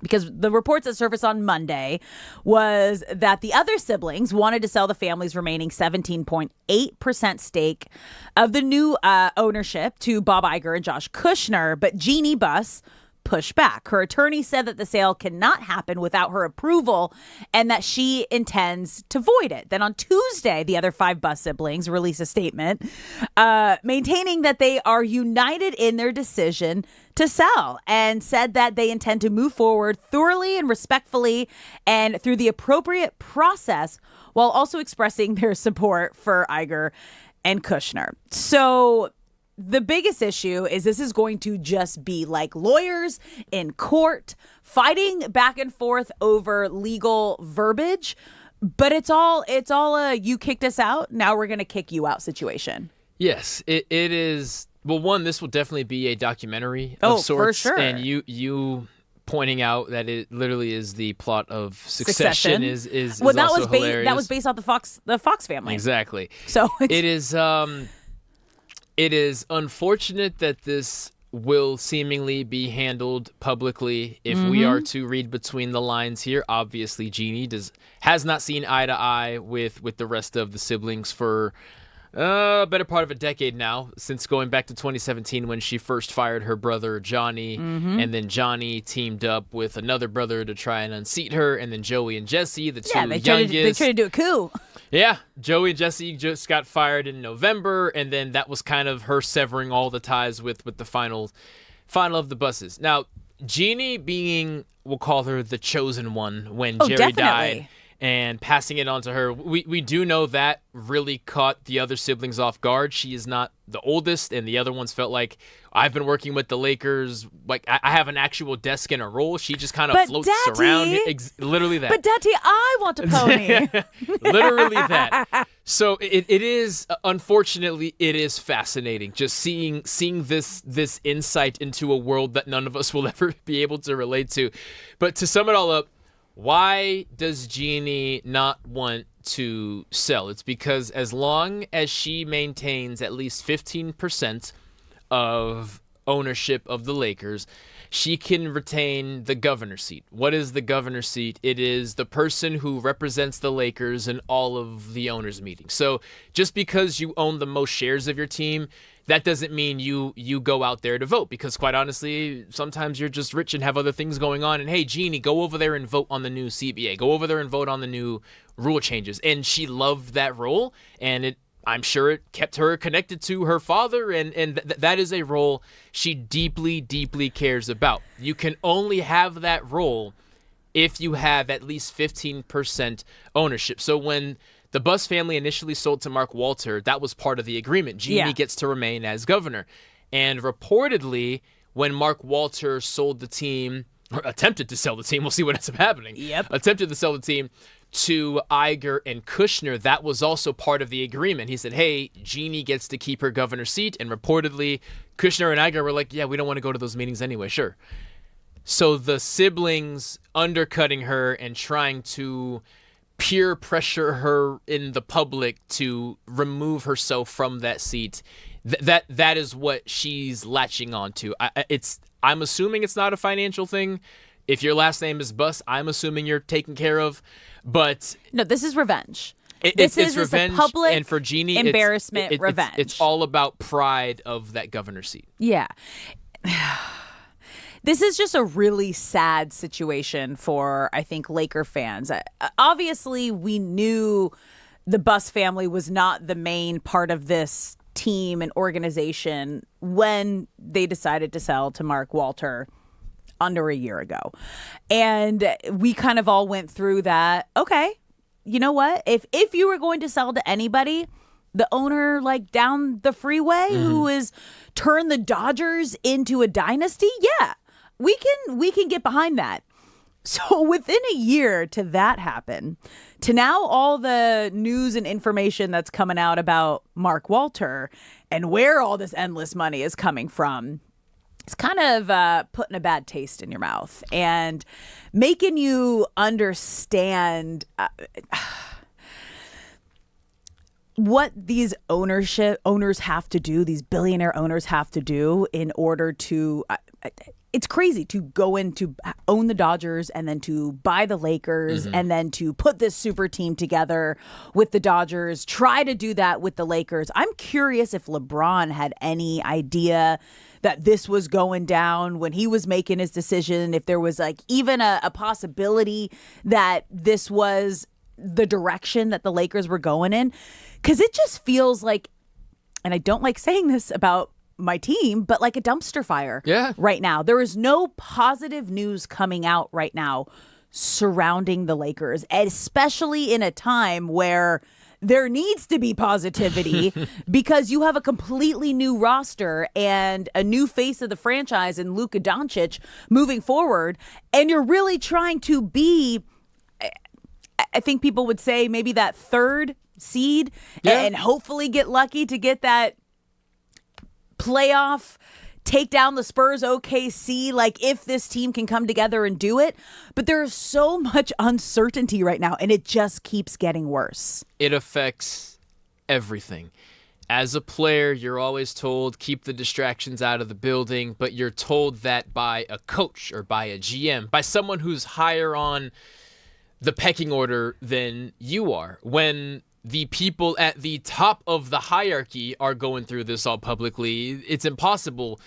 because the reports that surfaced on Monday was that the other siblings wanted to sell the family's remaining 17.8% stake of the new ownership to Bob Iger and Josh Kushner, but Jeannie Buss pushed back. Her attorney said that the sale cannot happen without her approval and that she intends to void it. Then on Tuesday, the other 5 Buss siblings released a statement maintaining that they are united in their decision to sell and said that they intend to move forward thoroughly and respectfully and through the appropriate process while also expressing their support for Iger and Kushner. So the biggest issue is this is going to just be like lawyers in court fighting back and forth over legal verbiage, but it's all a you kicked us out, now we're going to kick you out situation.
Yes, it is. Well, one, this will definitely be a documentary of sorts.
For sure.
And you pointing out that it literally is the plot of Succession is
well, that
also
was
hilarious.
that was based off the Fox family.
Exactly.
So
it is unfortunate that this will seemingly be handled publicly. If we are to read between the lines here, obviously Jeannie has not seen eye to eye with the rest of the siblings for a better part of a decade now, since going back to 2017 when she first fired her brother Johnny, and then Johnny teamed up with another brother to try and unseat her, and then Joey and Jesse, the two youngest.
They tried to do a coup.
Yeah, Joey and Jesse just got fired in November, and then that was kind of her severing all the ties with the final of the Busses. Now, Jeannie being, we'll call her the chosen one when Jerry died, and passing it on to her, we do know that really caught the other siblings off guard. She is not the oldest, and the other ones felt like, I've been working with the Lakers, like I have an actual desk and a role. She just kind of floats around. Literally that.
But Daddy, I want a pony.
Literally that. So it is, unfortunately, it is fascinating just seeing this insight into a world that none of us will ever be able to relate to. But to sum it all up,
Why does Jeannie not want to sell? It's because as long as she maintains at least 15% of ownership of the Lakers, she can retain the governor seat. What is the governor seat? It is the person who represents the Lakers in all of the owners' meetings. So just because you own the most shares of your team, that doesn't mean you go out there to vote, because quite honestly, sometimes you're just rich and have other things going on. And hey, Jeannie, go over there and vote on the new CBA. Go over there and vote on the new rule changes. And she loved that role, and I'm sure it kept her connected to her father, and that is a role she deeply, deeply cares about. You can only have that role if you have at least 15% ownership. So when the Buss family initially sold to Mark Walter, that was part of the agreement. Jeannie gets to remain as governor. And reportedly, when Mark Walter sold the team, or attempted to sell the team, we'll see what ends up happening. Attempted to sell the team to Iger and Kushner, that was also part of the agreement. He said, hey, Jeannie gets to keep her governor seat. And reportedly, Kushner and Iger were like, yeah, we don't want to go to those meetings anyway, sure. So the siblings undercutting her and trying to peer pressure her in the public to remove herself from that seat, that is what she's latching on to. I'm assuming it's not a financial thing. If your last name is Buss, I'm assuming you're taken care of. But
no, this is revenge.
It's revenge,
a public
and for Jeannie,
embarrassment, revenge.
It's all about pride of that governor seat.
Yeah. This is just a really sad situation for, I think, Laker fans. Obviously, we knew the Buss family was not the main part of this team and organization when they decided to sell to Mark Walter under a year ago. And we kind of all went through that. Okay, you know what? If you were going to sell to anybody, the owner like down the freeway who has turned the Dodgers into a dynasty, yeah. We can get behind that. So within a year to that happen, to now all the news and information that's coming out about Mark Walter and where all this endless money is coming from, it's kind of putting a bad taste in your mouth and making you understand what these owners have to do, these billionaire owners have to do in order to it's crazy to go in to own the Dodgers and then to buy the Lakers and then to put this super team together with the Dodgers, try to do that with the Lakers. I'm curious if LeBron had any idea that this was going down when he was making his decision, if there was like even a possibility that this was the direction that the Lakers were going in. Because it just feels like, and I don't like saying this about my team, but like a dumpster fire right now. There is no positive news coming out right now surrounding the Lakers, especially in a time where there needs to be positivity because you have a completely new roster and a new face of the franchise in Luka Doncic moving forward. And you're really trying to be, I think people would say, maybe that third seed and hopefully get lucky to get that playoff, take down the Spurs OKC, like if this team can come together and do it. But there is so much uncertainty right now, and it just keeps getting worse.
It affects everything. As a player, you're always told, keep the distractions out of the building, but you're told that by a coach or by a GM, by someone who's higher on the pecking order than you are. When the people at the top of the hierarchy are going through this all publicly, it's impossible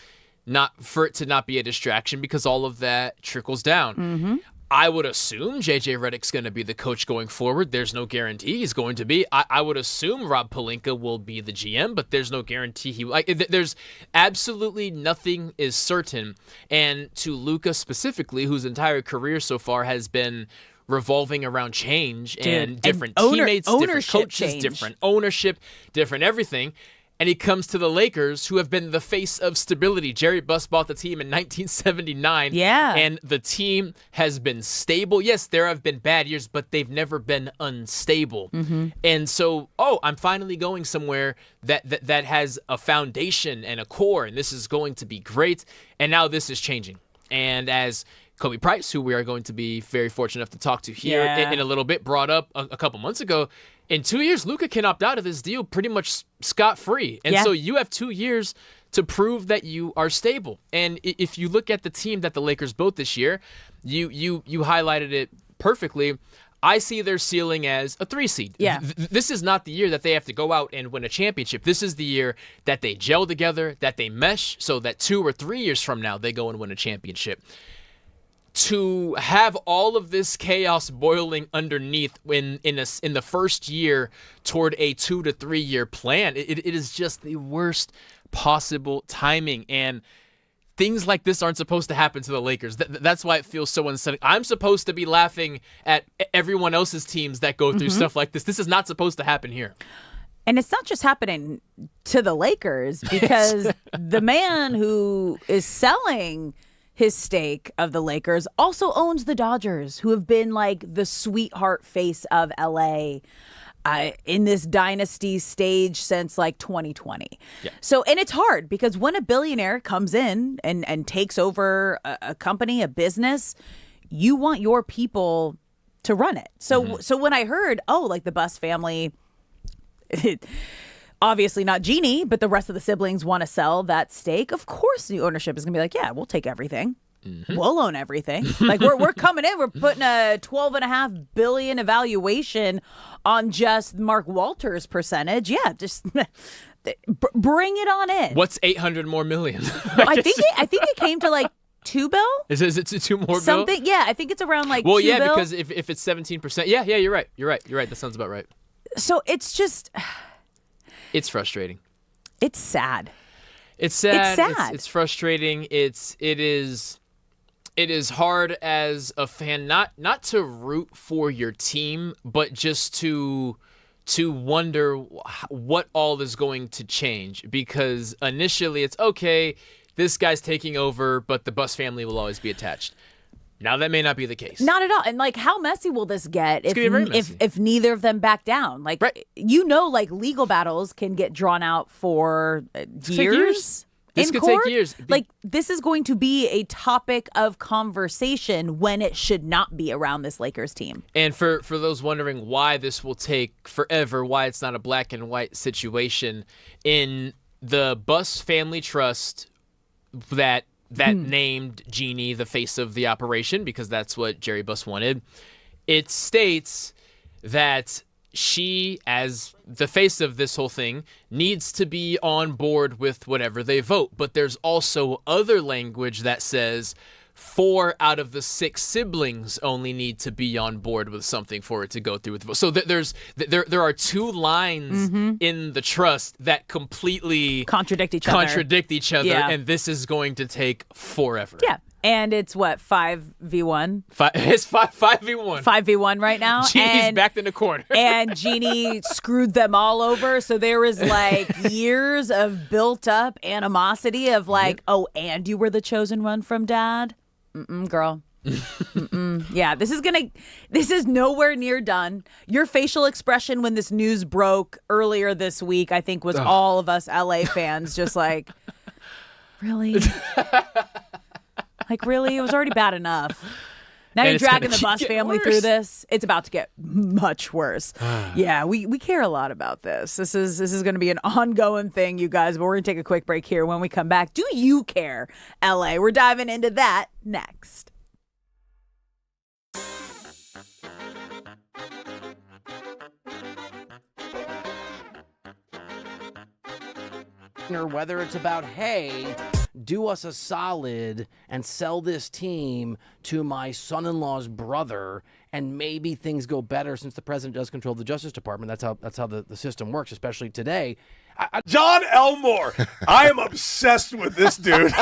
not for it to not be a distraction because all of that trickles down. I would assume JJ Redick's going to be the coach going forward. There's no guarantee he's going to be. I would assume Rob Pelinka will be the GM, but there's no guarantee there's absolutely nothing is certain. And to Luka specifically, whose entire career so far has been revolving around change and different teammates, different coaches, different ownership, different everything. And he comes to the Lakers, who have been the face of stability. Jerry Buss bought the team in 1979. And the team has been stable. Yes, there have been bad years, but they've never been unstable. And so, I'm finally going somewhere that has a foundation and a core, and this is going to be great. And now this is changing. And as Kobe Price, who we are going to be very fortunate enough to talk to here in a little bit, brought up a couple months ago. In 2 years, Luka can opt out of this deal pretty much scot-free. And so you have 2 years to prove that you are stable. And if you look at the team that the Lakers built this year, you highlighted it perfectly. I see their ceiling as a 3 seed.
Yeah.
This is not the year that they have to go out and win a championship. This is the year that they gel together, that they mesh, so that 2 or 3 years from now they go and win a championship. To have all of this chaos boiling underneath in the first year toward a 2 to 3 year plan, it is just the worst possible timing. And things like this aren't supposed to happen to the Lakers. That's why it feels so unsettling. I'm supposed to be laughing at everyone else's teams that go through stuff like this. This is not supposed to happen here.
And it's not just happening to the Lakers, because the man who is selling his stake of the Lakers also owns the Dodgers, who have been like the sweetheart face of LA in this dynasty stage since like 2020. Yeah. So, and it's hard because when a billionaire comes in and takes over a company, a business, you want your people to run it. So, so when I heard, like the Buss family, obviously not Jeannie, but the rest of the siblings want to sell that stake, of course the ownership is going to be like, yeah, we'll take everything. We'll own everything. Like we're coming in, we're putting a $12.5 billion evaluation on just Mark Walters' percentage. Yeah, just bring it on in.
What's 800 more million?
I think it came to like $2 billion.
Is it 2 more
something?
bill?
Yeah, I think it's around like
$2
billion.
Because if it's 17%, yeah, you're right. That sounds about right.
So it's just,
it's frustrating.
It's sad.
It's sad.
It's sad.
It's frustrating. It is hard as a fan not to root for your team, but just to wonder what all is going to change. Because initially it's okay, this guy's taking over, but the Buss family will always be attached. Now that may not be the case.
Not at all. And like, how messy will this get
if
neither of them back down? Like, like legal battles can get drawn out for years.
This could take years.
Like, this is going to be a topic of conversation when it should not be around this Lakers team.
And for those wondering why this will take forever, why it's not a black and white situation, in the Buss Family Trust that named Jeannie the face of the operation, because that's what Jerry Buss wanted, it states that she, as the face of this whole thing, needs to be on board with whatever they vote. But there's also other language that says 4 out of the 6 siblings only need to be on board with something for it to go through with the vote. So there are 2 lines in the trust that completely
contradict each other. Yeah.
And this is going to take forever.
Yeah. And it's what, 5v1?
It's 5v1.
5v1 right now.
Jeannie's backed in the corner.
And Jeannie screwed them all over. So there was like years of built up animosity of like, and you were the chosen one from Dad? Girl. Yeah, this is nowhere near done. Your facial expression when this news broke earlier this week, I think, was all of us LA fans just like, really? Like, really? It was already bad enough. Now you're dragging the Buss family through this. It's about to get much worse. Yeah, we care a lot about this. This is going to be an ongoing thing, you guys. But we're going to take a quick break here. When we come back, do you care, LA? We're diving into that next.
Or whether it's about, hey, do us a solid and sell this team to my son-in-law's brother, and maybe things go better since the president does control the Justice Department. That's how the system works, especially today.
John Elmore. I am obsessed with this dude.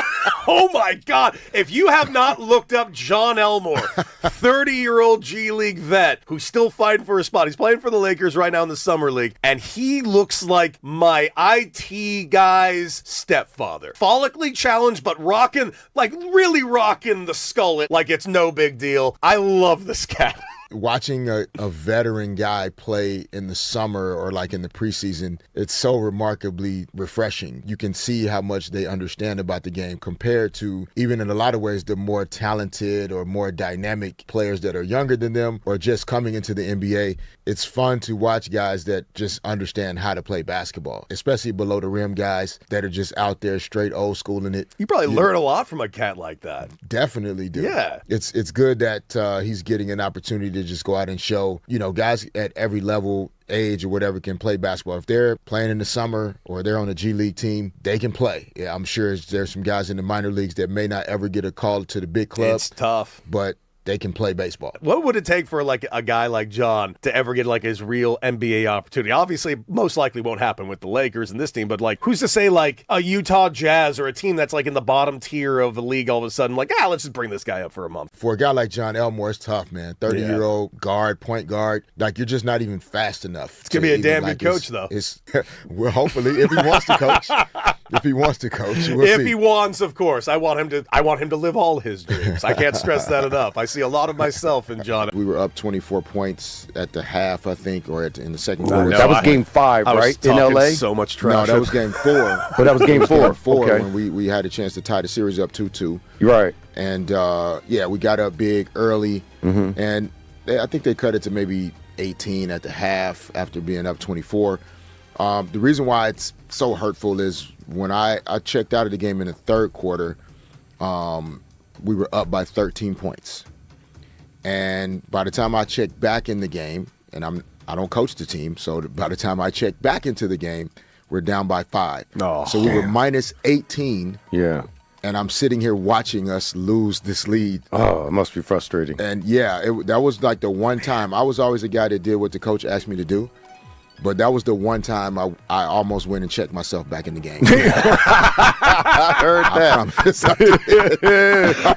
Oh, my God. If you have not looked up John Elmore, 30-year-old G League vet who's still fighting for a spot. He's playing for the Lakers right now in the Summer League, and he looks like my IT guy's stepfather. Follically challenged, but really rocking the skullet like it's no big deal. I love this cat.
Watching a veteran guy play in the summer or like in the preseason, it's so remarkably refreshing. You can see how much they understand about the game compared to, even in a lot of ways, the more talented or more dynamic players that are younger than them or just coming into the NBA. It's fun to watch guys that just understand how to play basketball, especially below the rim guys that are just out there straight old school in it.
You probably learn a lot from a cat like that.
Definitely do.
Yeah.
It's good that he's getting an opportunity to just go out and show, guys at every level, age or whatever can play basketball. If they're playing in the summer or they're on a G League team, they can play. Yeah, I'm sure there's some guys in the minor leagues that may not ever get a call to the big club.
It's tough.
But they can play baseball.
What would it take for like a guy like John to ever get like his real NBA opportunity? Obviously, most likely won't happen with the Lakers and this team, but like who's to say like a Utah Jazz or a team that's like in the bottom tier of the league all of a sudden like, let's just bring this guy up for a month.
For a guy like John Elmore, it's tough, man. 30-year-old guard, point guard. Like you're just not even fast enough.
It's going to be a damn good coach though.
Well, hopefully if he wants to coach. If he wants to coach.
If he wants, of course. I want him to live all his dreams. I can't stress that enough. I see a lot of myself in John.
We were up 24 points at the half, I think, or in the second quarter.
That was game 5, right? In LA?
So much trash.
No, that was game 4.
But that was game 4. Okay.
When we had a chance to tie the series up 2-2.
Right.
And we got up big early, and I think they cut it to maybe 18 at the half after being up 24. The reason why it's so hurtful is when I checked out of the game in the third quarter, we were up by 13 points. And by the time I checked back in the game, and I don't coach the team, so by the time I checked back into the game, we're down by 5. So we were minus 18.
Yeah.
And I'm sitting here watching us lose this lead.
Oh, it must be frustrating.
And that was like the one time. I was always a guy that did what the coach asked me to do. But that was the one time I almost went and checked myself back in the game.
I heard that.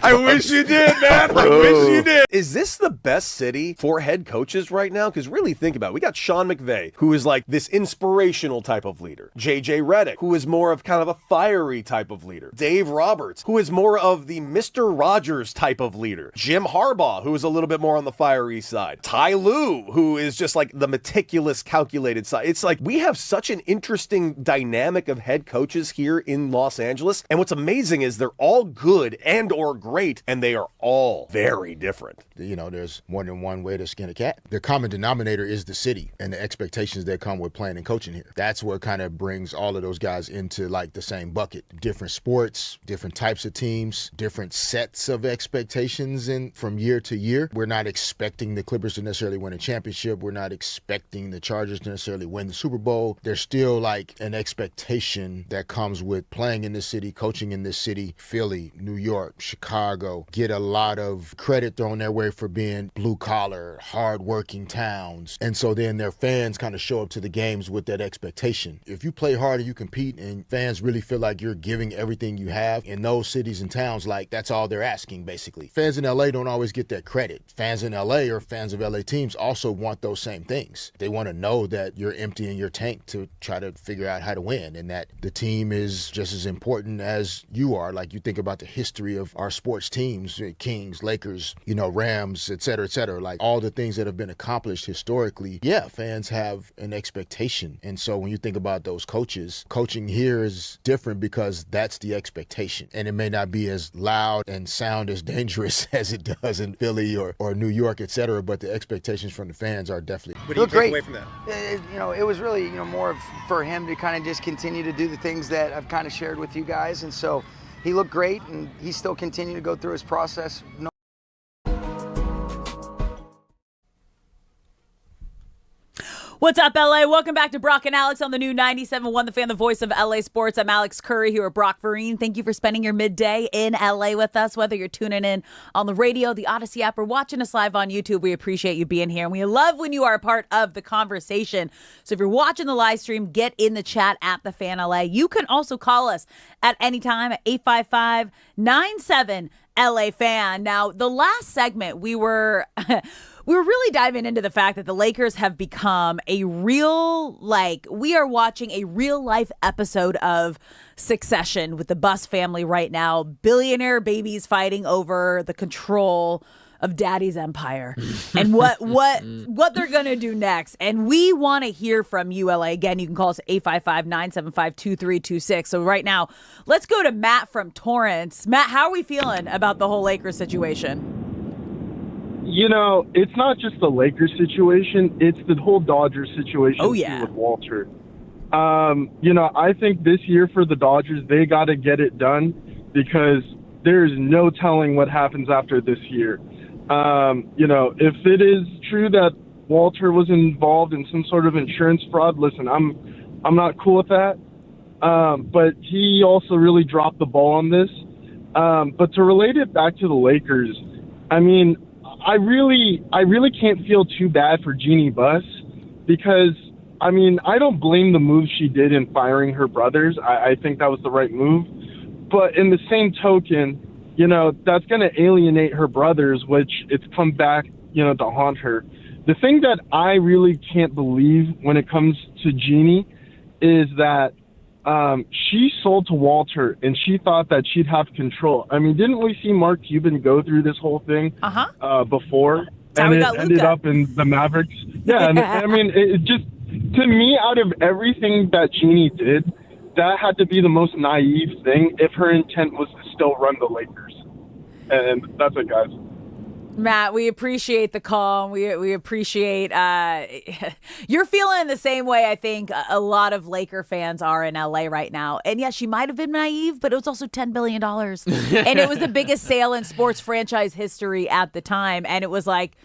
I wish you did, man. I wish you did. Is this the best city for head coaches right now? Because really think about it. We got Sean McVay, who is like this inspirational type of leader. JJ Redick, who is more of kind of a fiery type of leader. Dave Roberts, who is more of the Mr. Rogers type of leader. Jim Harbaugh, who is a little bit more on the fiery side. Ty Lue, who is just like the meticulous, calculated side. It's like we have such an interesting dynamic of head coaches here in Los Angeles, and what's amazing is they're all good and or great, and they are all very different.
There's more than one way to skin a cat. The common denominator is the city and the expectations that come with playing and coaching here. That's what kind of brings all of those guys into like the same bucket. Different sports, different types of teams, different sets of expectations from year to year. We're not expecting the Clippers to necessarily win a championship. We're not expecting the Chargers to necessarily win the Super Bowl. There's still like an expectation that comes with playing in this city, coaching in this city. Philly, New York, Chicago get a lot of credit thrown their way for being blue collar, hard-working towns. And so then their fans kind of show up to the games with that expectation. If you play hard and you compete and fans really feel like you're giving everything you have in those cities and towns, like that's all they're asking basically. Fans in LA don't always get that credit. Fans in LA or fans of LA teams also want those same things. They want to know that you're emptying your tank to try to figure out how to win and that the team is just as important as you are. Like you think about the history of our sports teams, Kings, Lakers, Rams, et cetera, like all the things that have been accomplished historically. Yeah, fans have an expectation. And so when you think about those coaches, coaching here is different because that's the expectation. And it may not be as loud and sound as dangerous as it does in Philly or New York, et cetera, but the expectations from the fans are definitely.
What do you take away from that? It was really, more for him to kind of just continue to do the things that I've kind of shared with you guys. And so he looked great and he's still continuing to go through his process.
What's up, LA? Welcome back to Brock and Alex on the new 97.1 The Fan, the voice of LA Sports. I'm Alex Curry here with Brock Vereen. Thank you for spending your midday in LA with us, whether you're tuning in on the radio, the Odyssey app, or watching us live on YouTube. We appreciate you being here, and we love when you are a part of the conversation. So if you're watching the live stream, get in the chat at The Fan LA. You can also call us at any time at 855-97-LA-FAN. Now, the last segment, we were really diving into the fact that the Lakers have become we are watching a real life episode of Succession with the Buss family right now. Billionaire babies fighting over the control of Daddy's empire and what they're going to do next. And we want to hear from you, LA. Again, you can call us at 855-975-2326. So right now, let's go to Matt from Torrance. Matt, how are we feeling about the whole Lakers situation?
It's not just the Lakers situation. It's the whole Dodgers situation too with Walter. I think this year for the Dodgers, they got to get it done because there's no telling what happens after this year. If it is true that Walter was involved in some sort of insurance fraud, listen, I'm not cool with that. But he also really dropped the ball on this. But to relate it back to the Lakers, I really can't feel too bad for Jeannie Buss because, I don't blame the move she did in firing her brothers. I think that was the right move. But in the same token, that's going to alienate her brothers, which it's come back, to haunt her. The thing that I really can't believe when it comes to Jeannie is that she sold to Walter and she thought that she'd have control. Didn't we see Mark Cuban go through this whole thing before? And it ended up in the Mavericks. Yeah, and it just, to me, out of everything that Jeannie did, that had to be the most naive thing if her intent was to still run the Lakers. And that's it, guys.
Matt, we appreciate the call. We appreciate you're feeling the same way I think a lot of Laker fans are in LA right now. And yes, she might have been naive, but it was also $10 billion. And it was the biggest sale in sports franchise history at the time. And it was like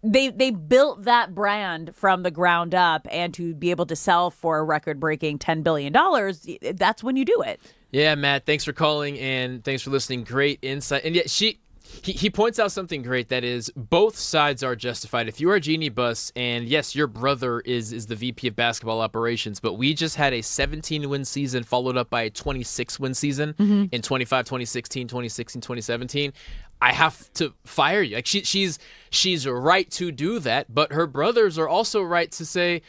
they built that brand from the ground up, and to be able to sell for a record-breaking $10 billion, that's when you do it.
Yeah, Matt, thanks for calling and thanks for listening. Great insight. And yeah, he points out something great, that is both sides are justified. If you are Jeannie Buss, and yes, your brother is the VP of basketball operations, but we just had a 17-win season followed up by a 26-win season in 25, 2016, 2016, 2017. I have to fire you. Like she's right to do that, but her brothers are also right to say,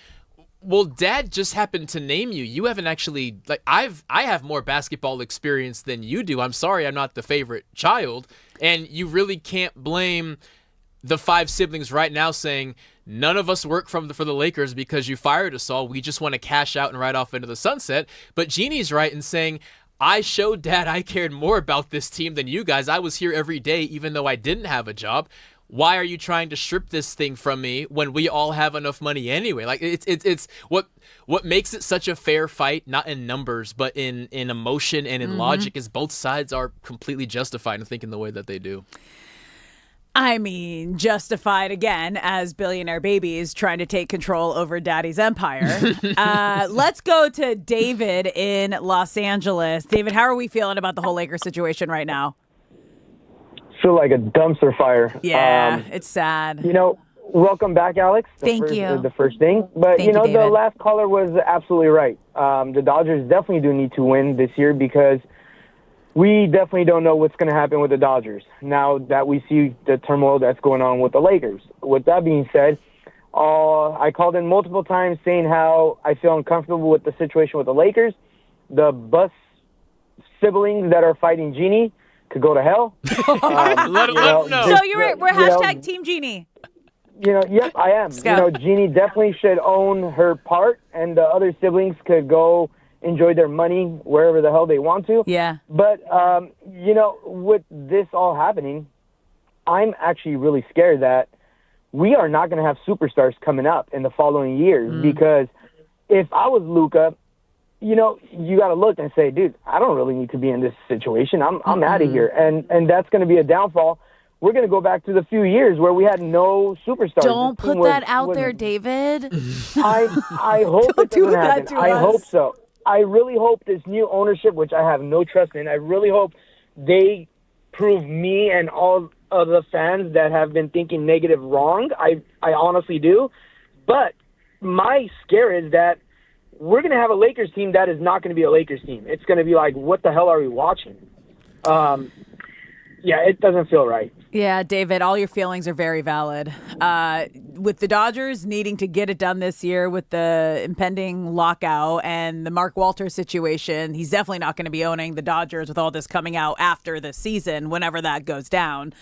well, Dad just happened to name you. You haven't actually, I have more basketball experience than you do. I'm sorry, I'm not the favorite child. And you really can't blame the 5 siblings right now saying, none of us work for the Lakers because you fired us all. We just want to cash out and ride off into the sunset. But Jeannie's right in saying, I showed Dad I cared more about this team than you guys. I was here every day, even though I didn't have a job. Why are you trying to strip this thing from me when we all have enough money anyway? Like it's what makes it such a fair fight, not in numbers, but in emotion and in logic, is both sides are completely justified in thinking the way that they do.
Justified again as billionaire babies trying to take control over Daddy's empire. Let's go to David in Los Angeles. David, how are we feeling about the whole Lakers situation right now?
Feel like a dumpster fire.
Yeah, it's sad.
Welcome back, Alex.
Thank you.
The first thing. But,
Thank you,
the last caller was absolutely right. The Dodgers definitely do need to win this year because we definitely don't know what's going to happen with the Dodgers now that we see the turmoil that's going on with the Lakers. With that being said, I called in multiple times saying how I feel uncomfortable with the situation with the Lakers. The Buss siblings that are fighting Jeannie could go to hell.
Let them know.
So we're hashtag Team Jeannie.
Yep, I am. Jeannie definitely should own her part, and the other siblings could go enjoy their money wherever the hell they want to.
Yeah.
But, with this all happening, I'm actually really scared that we are not going to have superstars coming up in the following years because if I was Luka, you got to look and say, dude, I don't really need to be in this situation. I'm out of here. And that's going to be a downfall. We're going to go back to the few years where we had no superstars.
Don't put that out there, David.
I hope it doesn't happen. I hope so. I really hope this new ownership, which I have no trust in, I really hope they prove me and all of the fans that have been thinking negative wrong. I honestly do. But my scare is that we're going to have a Lakers team that is not going to be a Lakers team. It's going to be like, what the hell are we watching? It doesn't feel right.
Yeah, David, all your feelings are very valid. With the Dodgers needing to get it done this year with the impending lockout and the Mark Walters situation, he's definitely not going to be owning the Dodgers with all this coming out after the season, whenever that goes down.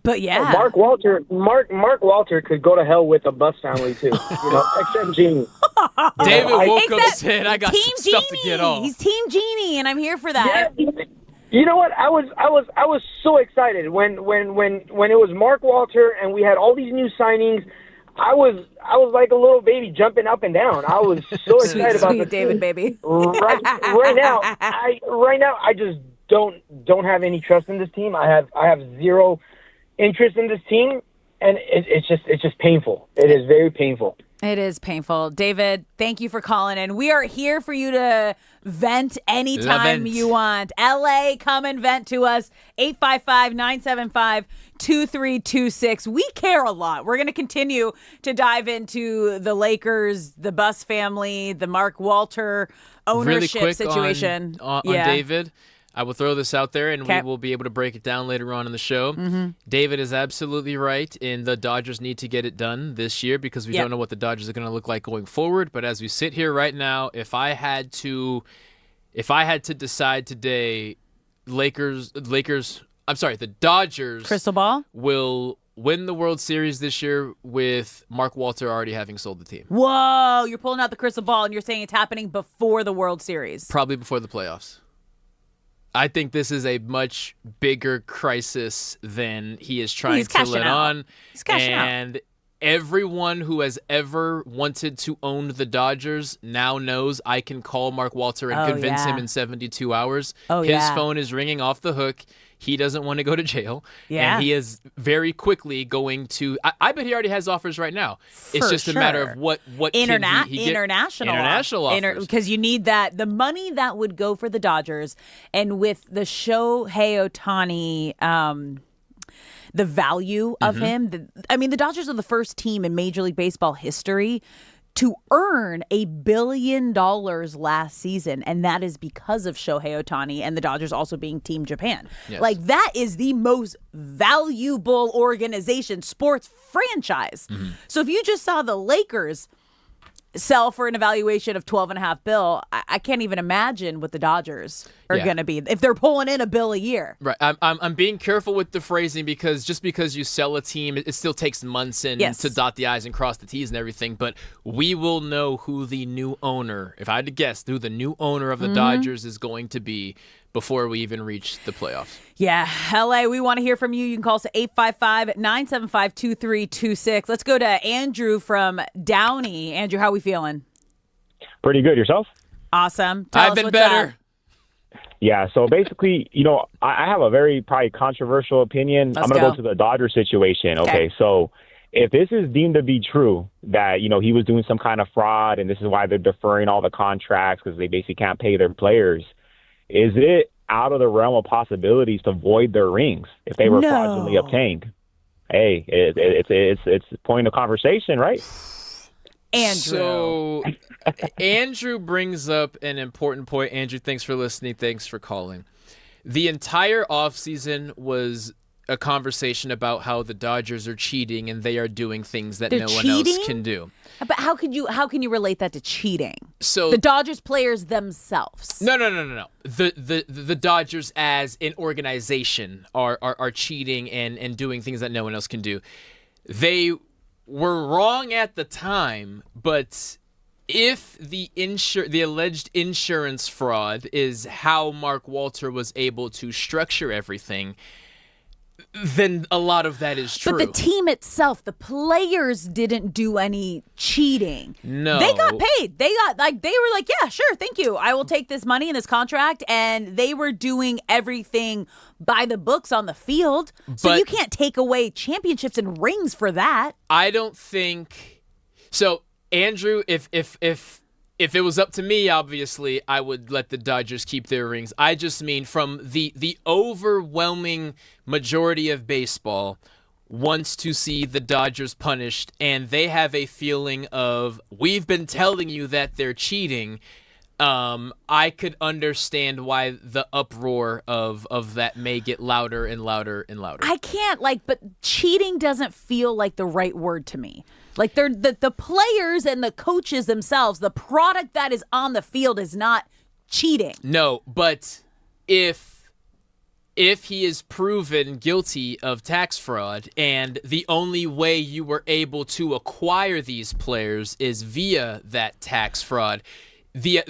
But yeah,
Mark Walter could go to hell with the Bus family too. Except Genie.
David woke up saying, "I got some stuff to get off."
He's Team Genie, and I'm here for that.
Yeah, you know what? I was so excited when it was Mark Walter and we had all these new signings. I was like a little baby jumping up and down. I was so excited about
sweet
the
David
team.
baby.
Right now, I just don't have any trust in this team. I have zero interest in this team, and it's just painful. It is very painful.
It is painful. David, thank you for calling in. We are here for you to vent anytime you want. LA, come and vent to us. 855-975-2326. We care a lot. We're going to continue to dive into the Lakers, the Buss family, the Mark Walter ownership
really quick
situation.
On David, I will throw this out there, and we will be able to break it down later on in the show.
Mm-hmm.
David is absolutely right, and the Dodgers need to get it done this year because we don't know what the Dodgers are going to look like going forward. But as we sit here right now, if I had to decide today, the Dodgers
crystal ball
will win the World Series this year with Mark Walter already having sold the team.
Whoa, you're pulling out the crystal ball, and you're saying it's happening before the World Series.
Probably before the playoffs. I think this is a much bigger crisis than he is trying to let on.
He's cashing
out. Everyone who has ever wanted to own the Dodgers now knows I can call Mark Walter and convince him in 72 hours. His phone is ringing off the hook. He doesn't want to go to jail.
Yeah.
And he is very quickly going to... I bet he already has offers right now. It's just a matter of what
international
offers.
Because you need that. The money that would go for the Dodgers, and with the Shohei Ohtani... the value of him. The Dodgers are the first team in Major League Baseball history to earn $1 billion last season, and that is because of Shohei Ohtani and the Dodgers also being Team Japan.
Yes.
Like, that is the most valuable organization, sports franchise. So if you just saw the Lakers sell for an evaluation of $12.5 billion, I can't even imagine what the Dodgers are going to be if they're pulling in $1 billion a year.
Right. I'm being careful with the phrasing because just because you sell a team, it still takes months to dot the I's and cross the T's and everything. But we will know who the new owner, if I had to guess, who the new owner of the Dodgers is going to be before we even reach the playoffs.
Yeah, LA, we want to hear from you. You can call us at 855-975-2326. Let's go to Andrew from Downey. Andrew, how are we feeling?
Pretty good. Yourself?
Awesome.
I've been better.
Yeah, so basically, I have a very probably controversial opinion. I'm going to go to the Dodgers situation. Okay, so if this is deemed to be true, that, he was doing some kind of fraud and this is why they're deferring all the contracts because they basically can't pay their players, is it out of the realm of possibilities to void their rings if they were fraudulently obtained? Hey, it's a point of conversation, right?
Andrew.
So Andrew brings up an important point. Andrew, thanks for listening. Thanks for calling. The entire offseason was a conversation about how the Dodgers are cheating and they are doing things that no one else can do.
But how can you relate that to cheating?
So
the Dodgers players themselves.
No. The Dodgers as an organization are cheating and doing things that no one else can do. They were wrong at the time, but if the alleged insurance fraud is how Mark Walter was able to structure everything, then a lot of that is true.
But the team itself, the players didn't do any cheating.
No.
They got paid. They were like, yeah, sure, thank you. I will take this money and this contract. And they were doing everything by the books on the field. So you can't take away championships and rings for that.
I don't think so. Andrew, if it was up to me, obviously, I would let the Dodgers keep their rings. I just mean from the overwhelming majority of baseball wants to see the Dodgers punished, and they have a feeling of, we've been telling you that they're cheating. I could understand why the uproar of that may get louder and louder and louder.
I can't, but cheating doesn't feel like the right word to me. Like, they're the players and the coaches themselves, the product that is on the field is not cheating.
No, but if if he is proven guilty of tax fraud and the only way you were able to acquire these players is via that tax fraud, the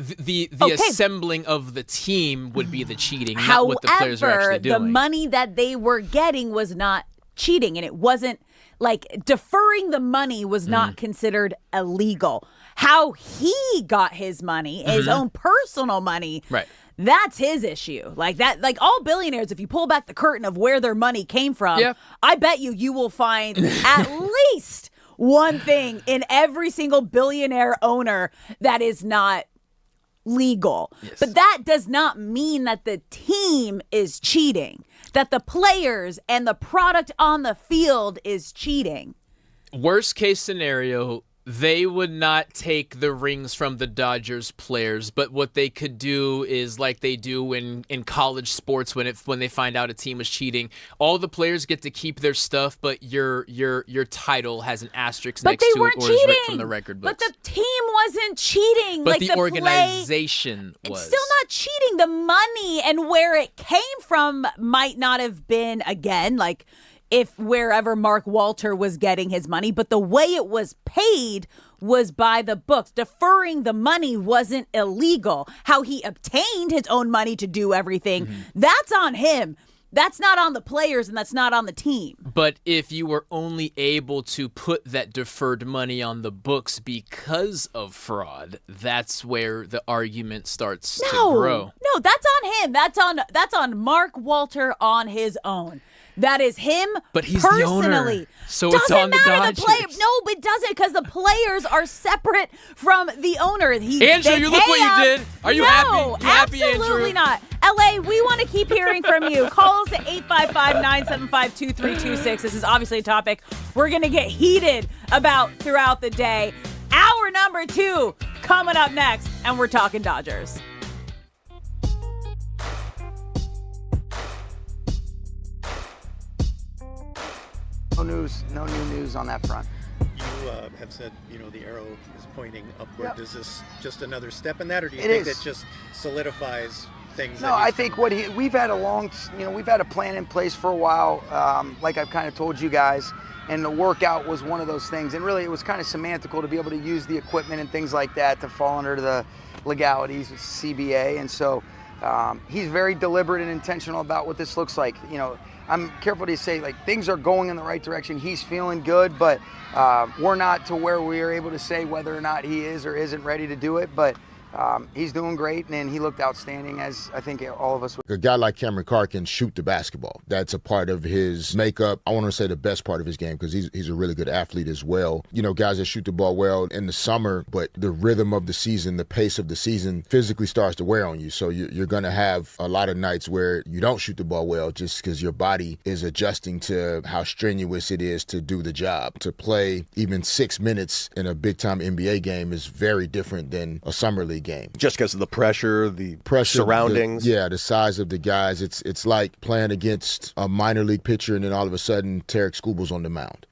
assembling of the team would be the cheating, not what the players are actually doing.
The money that they were getting was not cheating, and it wasn't like deferring the money was not considered illegal. How he got his money, his own personal money,
right?
That's his issue. Like that, like all billionaires, if you pull back the curtain of where their money came from, I bet you will find at least one thing in every single billionaire owner that is not legal. Yes. But that does not mean that the team is cheating, that the players and the product on the field is cheating.
Worst case scenario, they would not take the rings from the Dodgers players, but what they could do is like they do in college sports when they find out a team is cheating. All the players get to keep their stuff, but your title has an asterisk next to it or is ripped from the record books.
But the team wasn't cheating.
But
like
the organization was.
It's still not cheating. The money and where it came from might not have been, again, like if wherever Mark Walter was getting his money, but the way it was paid was by the books. Deferring the money wasn't illegal. How he obtained his own money to do everything, that's on him. That's not on the players and that's not on the team.
But if you were only able to put that deferred money on the books because of fraud, that's where the argument starts to grow.
No, that's on him. That's on Mark Walter on his own. That is him
but he's
personally.
The owner, so it's on the Dodgers.
No, it doesn't, because the players are separate from the owner.
Andrew, you look what you did. Are you happy? You happy, Andrew?
Absolutely not. LA, we want to keep hearing from you. Call us at 855-975-2326. This is obviously a topic we're going to get heated about throughout the day. Hour number 2 coming up next, and we're talking Dodgers.
No new news on that front.
You have said, the arrow is pointing upward.
Yep.
Is this just another step in that, or do you
It
think
is.
that just solidifies things?
No, I think we've had we've had a plan in place for a while, like I've kind of told you guys, and the workout was one of those things. And really, it was kind of semantical to be able to use the equipment and things like that to fall under the legalities with CBA. And so he's very deliberate and intentional about what this looks like. I'm careful to say, like, things are going in the right direction. He's feeling good, but we're not to where we are able to say whether or not he is or isn't ready to do it. But he's doing great, and he looked outstanding, as I think all of us would.
A guy like Cameron Carr can shoot the basketball. That's a part of his makeup. I want to say the best part of his game, because he's a really good athlete as well. Guys that shoot the ball well in the summer, but the rhythm of the season, the pace of the season physically starts to wear on you. So you're going to have a lot of nights where you don't shoot the ball well just because your body is adjusting to how strenuous it is to do the job. To play even 6 minutes in a big-time NBA game is very different than a summer league game.
Just because of the pressure, surroundings.
The size of the guys. It's like playing against a minor league pitcher and then all of a sudden Tarik Skubal's on the mound.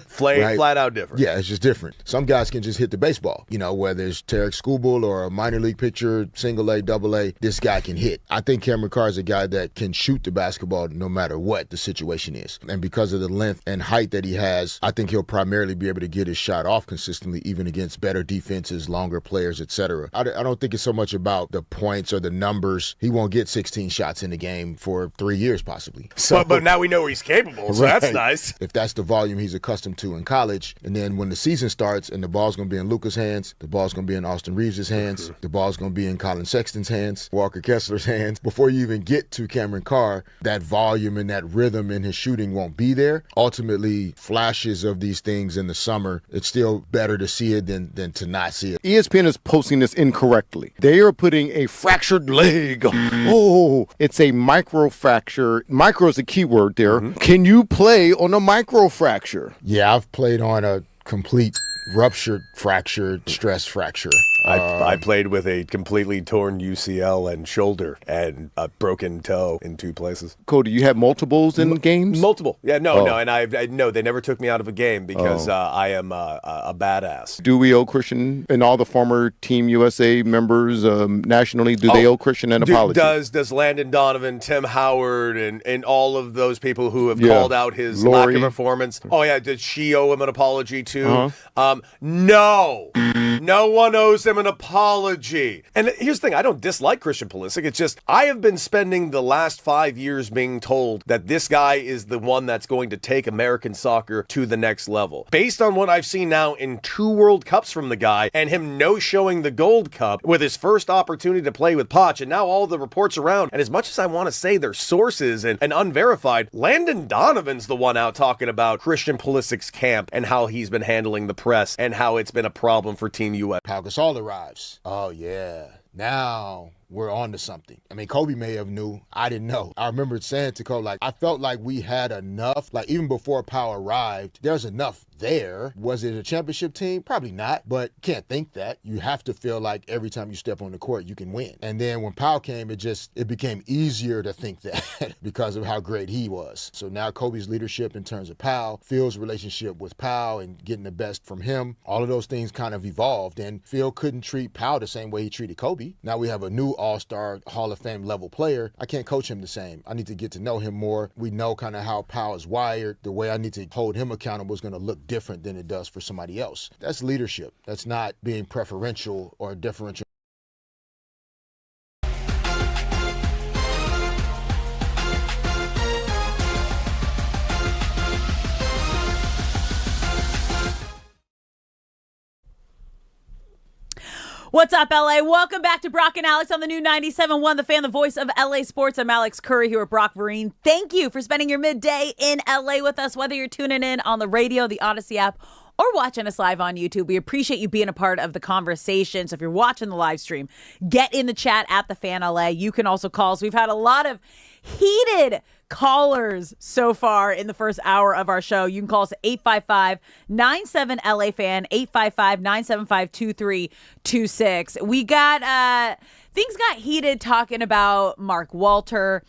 Flat out different.
Yeah, it's just different. Some guys can just hit the baseball. Whether it's Tarik Skubal or a minor league pitcher, single A, double A, this guy can hit. I think Cameron Carr is a guy that can shoot the basketball no matter what the situation is. And because of the length and height that he has, I think he'll primarily be able to get his shot off consistently, even against better defenses, longer players, etc. I don't think it's so much about the points or the numbers. He won't get 16 shots in the game for 3 years possibly. So,
but now we know he's capable, so that's nice.
If that's the volume he's accustomed to in college, and then when the season starts and the ball's going to be in Luka's hands, the ball's going to be in Austin Reeves' hands, the ball's going to be in Colin Sexton's hands, Walker Kessler's hands, before you even get to Cameron Carr, that volume and that rhythm in his shooting won't be there. Ultimately, flashes of these things in the summer, it's still better to see it than to not see it.
ESPN is posting this incorrectly. They are putting a fractured leg. Oh, it's a microfracture. Micro is a key word there. Can you play on a microfracture?
Yeah, I've played on a complete ruptured, fractured, stress fracture.
I played with a completely torn UCL and shoulder and a broken toe in 2 places.
Cody, you had multiples in games?
Multiple. Yeah, no, and I no, they never took me out of a game because I am a badass.
Do we owe Christian and all the former Team USA members nationally, do they owe Christian an apology?
Does Landon Donovan, Tim Howard, and all of those people who have called out his lack of performance? Oh, yeah, did she owe him an apology too? No. No one owes him an apology. And here's the thing, I don't dislike Christian Pulisic. It's just I have been spending the last 5 years being told that this guy is the one that's going to take American soccer to the next level. Based on what I've seen now in 2 World Cups from the guy and him no-showing the Gold Cup with his first opportunity to play with Poch, and now all the reports around, and as much as I want to say they're sources and unverified, Landon Donovan's the one out talking about Christian Pulisic's camp and how he's been handling the press and how it's been a problem for Team US.
Pau Gasol arrives. Oh, yeah. Now we're on to something. I mean, Kobe may have knew. I didn't know. I remember saying to Kobe, I felt like we had enough. Even before Pau arrived, there's enough there. Was it a championship team? Probably not, but can't think that. You have to feel like every time you step on the court, you can win. And then when Pau came, it became easier to think that because of how great he was. So now Kobe's leadership in terms of Pau, Phil's relationship with Pau and getting the best from him, all of those things kind of evolved. And Phil couldn't treat Pau the same way he treated Kobe. Now we have a new all-star Hall of Fame level player. I can't coach him the same. I need to get to know him more. We know kind of how Pau is wired. The way I need to hold him accountable is going to look different than it does for somebody else. That's leadership. That's not being preferential or differential.
What's up, LA? Welcome back to Brock and Alex on the new 97.1 The Fan, the voice of LA Sports. I'm Alex Curry here with Brock Vereen. Thank you for spending your midday in LA with us, whether you're tuning in on the radio, the Odyssey app, or watching us live on YouTube. We appreciate you being a part of the conversation. So if you're watching the live stream, get in the chat at The Fan LA. You can also call us. We've had a lot of heated callers so far in the first hour of our show. You can call us at 855-97-LA-FAN, 855-975-2326. We got, things got heated talking about Mark Walter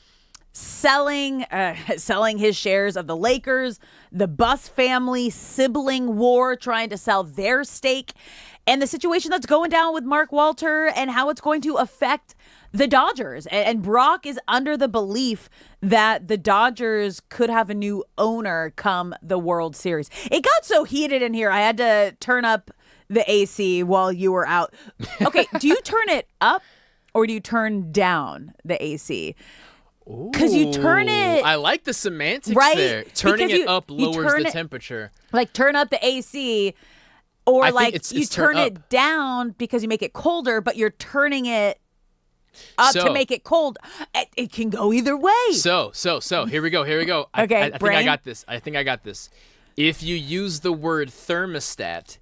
selling his shares of the Lakers, the Buss family sibling war, trying to sell their stake, and the situation that's going down with Mark Walter and how it's going to affect the Dodgers. And Brock is under the belief that the Dodgers could have a new owner come the World Series. It got so heated in here, I had to turn up the AC while you were out. Okay, do you turn it up or do you turn down the AC? Because you turn it...
I like the semantics
right?
there. Turning
because
it up lowers the temperature.
Like turn up the AC, or
it's
you turn it down because you make it colder, but you're turning it up to make it cold. It can go either way.
So here we go.
Okay,
I think I got this. If you use the word thermostat,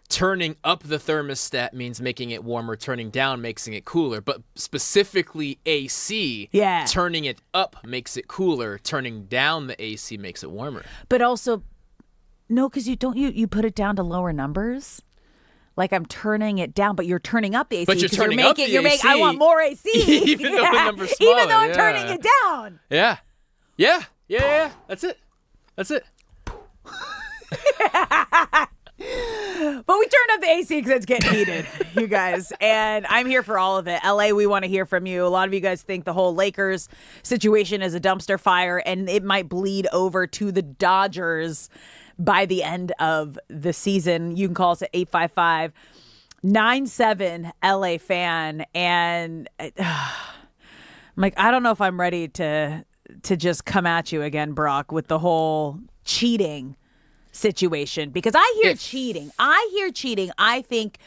turning up the thermostat means making it warmer, turning down makes it cooler. But specifically AC, turning it up makes it cooler, turning down the AC makes it warmer.
But also, no, because you put it down to lower numbers. Like I'm turning it down, but you're turning up the AC.
But you're turning up the AC.
I want more AC.
Even though the number's smaller.
Even though I'm turning it down.
Yeah. That's it.
But we turned up the AC because it's getting heated, you guys. And I'm here for all of it. LA, we want to hear from you. A lot of you guys think the whole Lakers situation is a dumpster fire and it might bleed over to the Dodgers by the end of the season. You can call us at 855-97-LA-FAN. And I'm like, I don't know if I'm ready to just come at you again, Brock, with the whole cheating situation, because I hear cheating. I think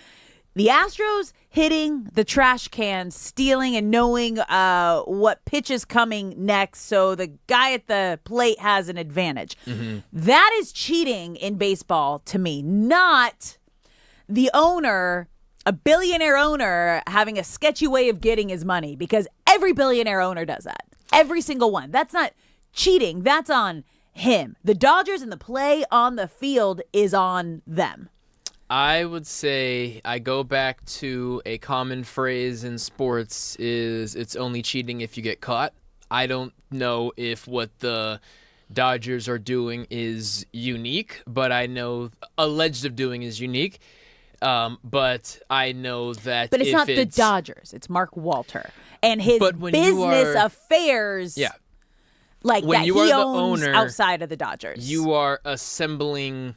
the Astros hitting the trash can, stealing and knowing what pitch is coming next, so the guy at the plate has an advantage. Mm-hmm. That is cheating in baseball to me, not the owner, a billionaire owner, having a sketchy way of getting his money, because every billionaire owner does that. Every single one. That's not cheating. That's on him. The Dodgers and the play on the field is on them.
I would say I go back to a common phrase in sports is it's only cheating if you get caught. I don't know if what the Dodgers are doing is unique, but I know alleged of doing is unique. But I know that
But it's not the Dodgers. It's Mark Walter and his business affairs.
Yeah.
Like
when
that
you
he
are the
owns
owner,
outside of the Dodgers.
You are assembling.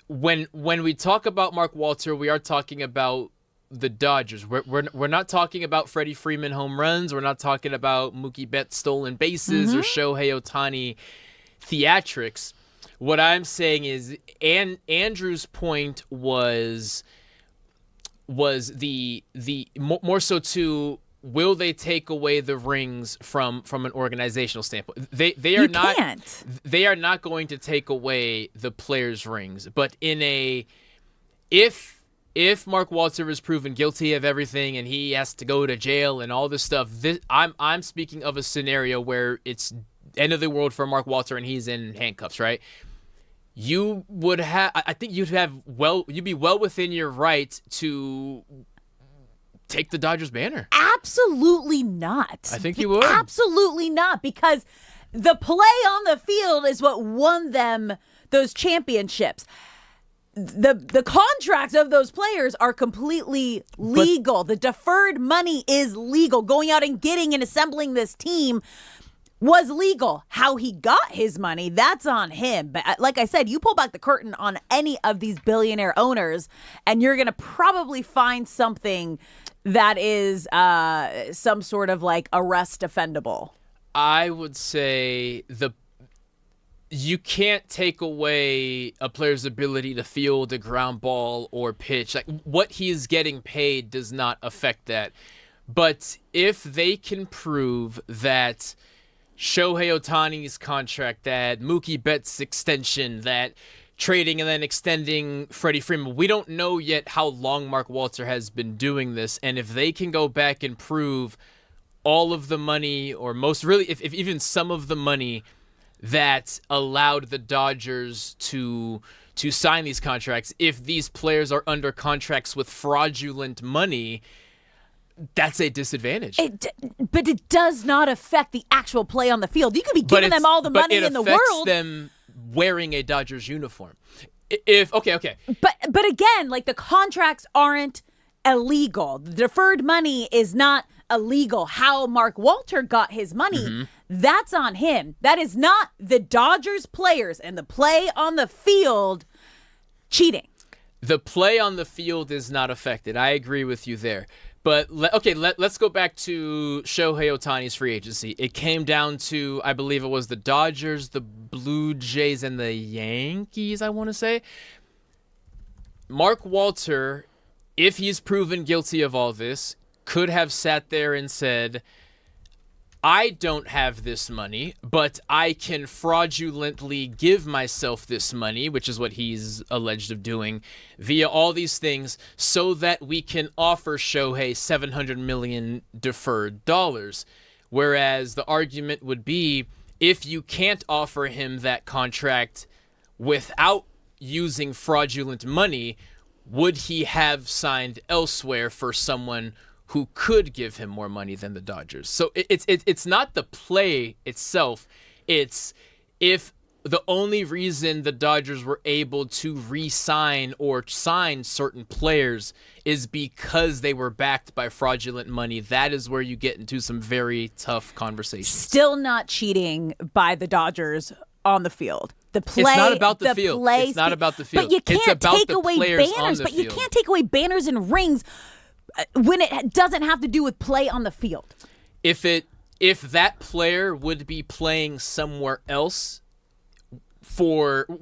When we talk about Mark Walter, we are talking about the Dodgers. We're not talking about Freddie Freeman home runs. We're not talking about Mookie Betts stolen bases or Shohei Ohtani theatrics. What I'm saying is, Andrew's point was the more so to will they take away the rings from an organizational standpoint? They are not. Can't. They are not going to take away the players' rings, but if Mark Walter is proven guilty of everything and he has to go to jail and all this stuff, I'm speaking of a scenario where it's end of the world for Mark Walter and he's in handcuffs, right? You would have, I think you'd be well within your right to take the Dodgers banner.
Absolutely not.
I think you would.
Absolutely not, because the play on the field is what won them those championships. The contracts of those players are completely legal. The deferred money is legal. Going out and getting and assembling this team was legal. How he got his money, that's on him. But like I said, you pull back the curtain on any of these billionaire owners, and you're going to probably find something that is some sort of like arrest defendable.
I would say you can't take away a player's ability to field a ground ball or pitch. Like what he's getting paid does not affect that. But if they can prove that Shohei Ohtani's contract, that Mookie Betts' extension, that trading and then extending Freddie Freeman, we don't know yet how long Mark Walter has been doing this. And if they can go back and prove all of the money, or most really, if even some of the money that allowed the Dodgers to sign these contracts, if these players are under contracts with fraudulent money, that's a disadvantage.
But it does not affect the actual play on the field. You could be giving them all the money in the world.
But it affects them wearing a Dodgers uniform. Okay.
But again, like the contracts aren't illegal. The deferred money is not illegal. How Mark Walter got his money, that's on him. That is not the Dodgers players and the play on the field cheating.
The play on the field is not affected. I agree with you there. But, let's go back to Shohei Ohtani's free agency. It came down to, I believe it was the Dodgers, the Blue Jays, and the Yankees, I want to say. Mark Walter, if he's proven guilty of all this, could have sat there and said, I don't have this money, but I can fraudulently give myself this money, which is what he's alleged of doing, via all these things, so that we can offer Shohei $700 million deferred dollars. Whereas the argument would be, if you can't offer him that contract without using fraudulent money, would he have signed elsewhere for someone who could give him more money than the Dodgers? So it's not the play itself. It's if the only reason the Dodgers were able to re-sign or sign certain players is because they were backed by fraudulent money. That is where you get into some very tough conversations.
Still not cheating by the Dodgers on the field. The play,
it's not about the field. It's not about the field.
But you can't take away banners.
But
you can't take away banners and rings when it doesn't have to do with play on the field.
If that player would be playing somewhere else,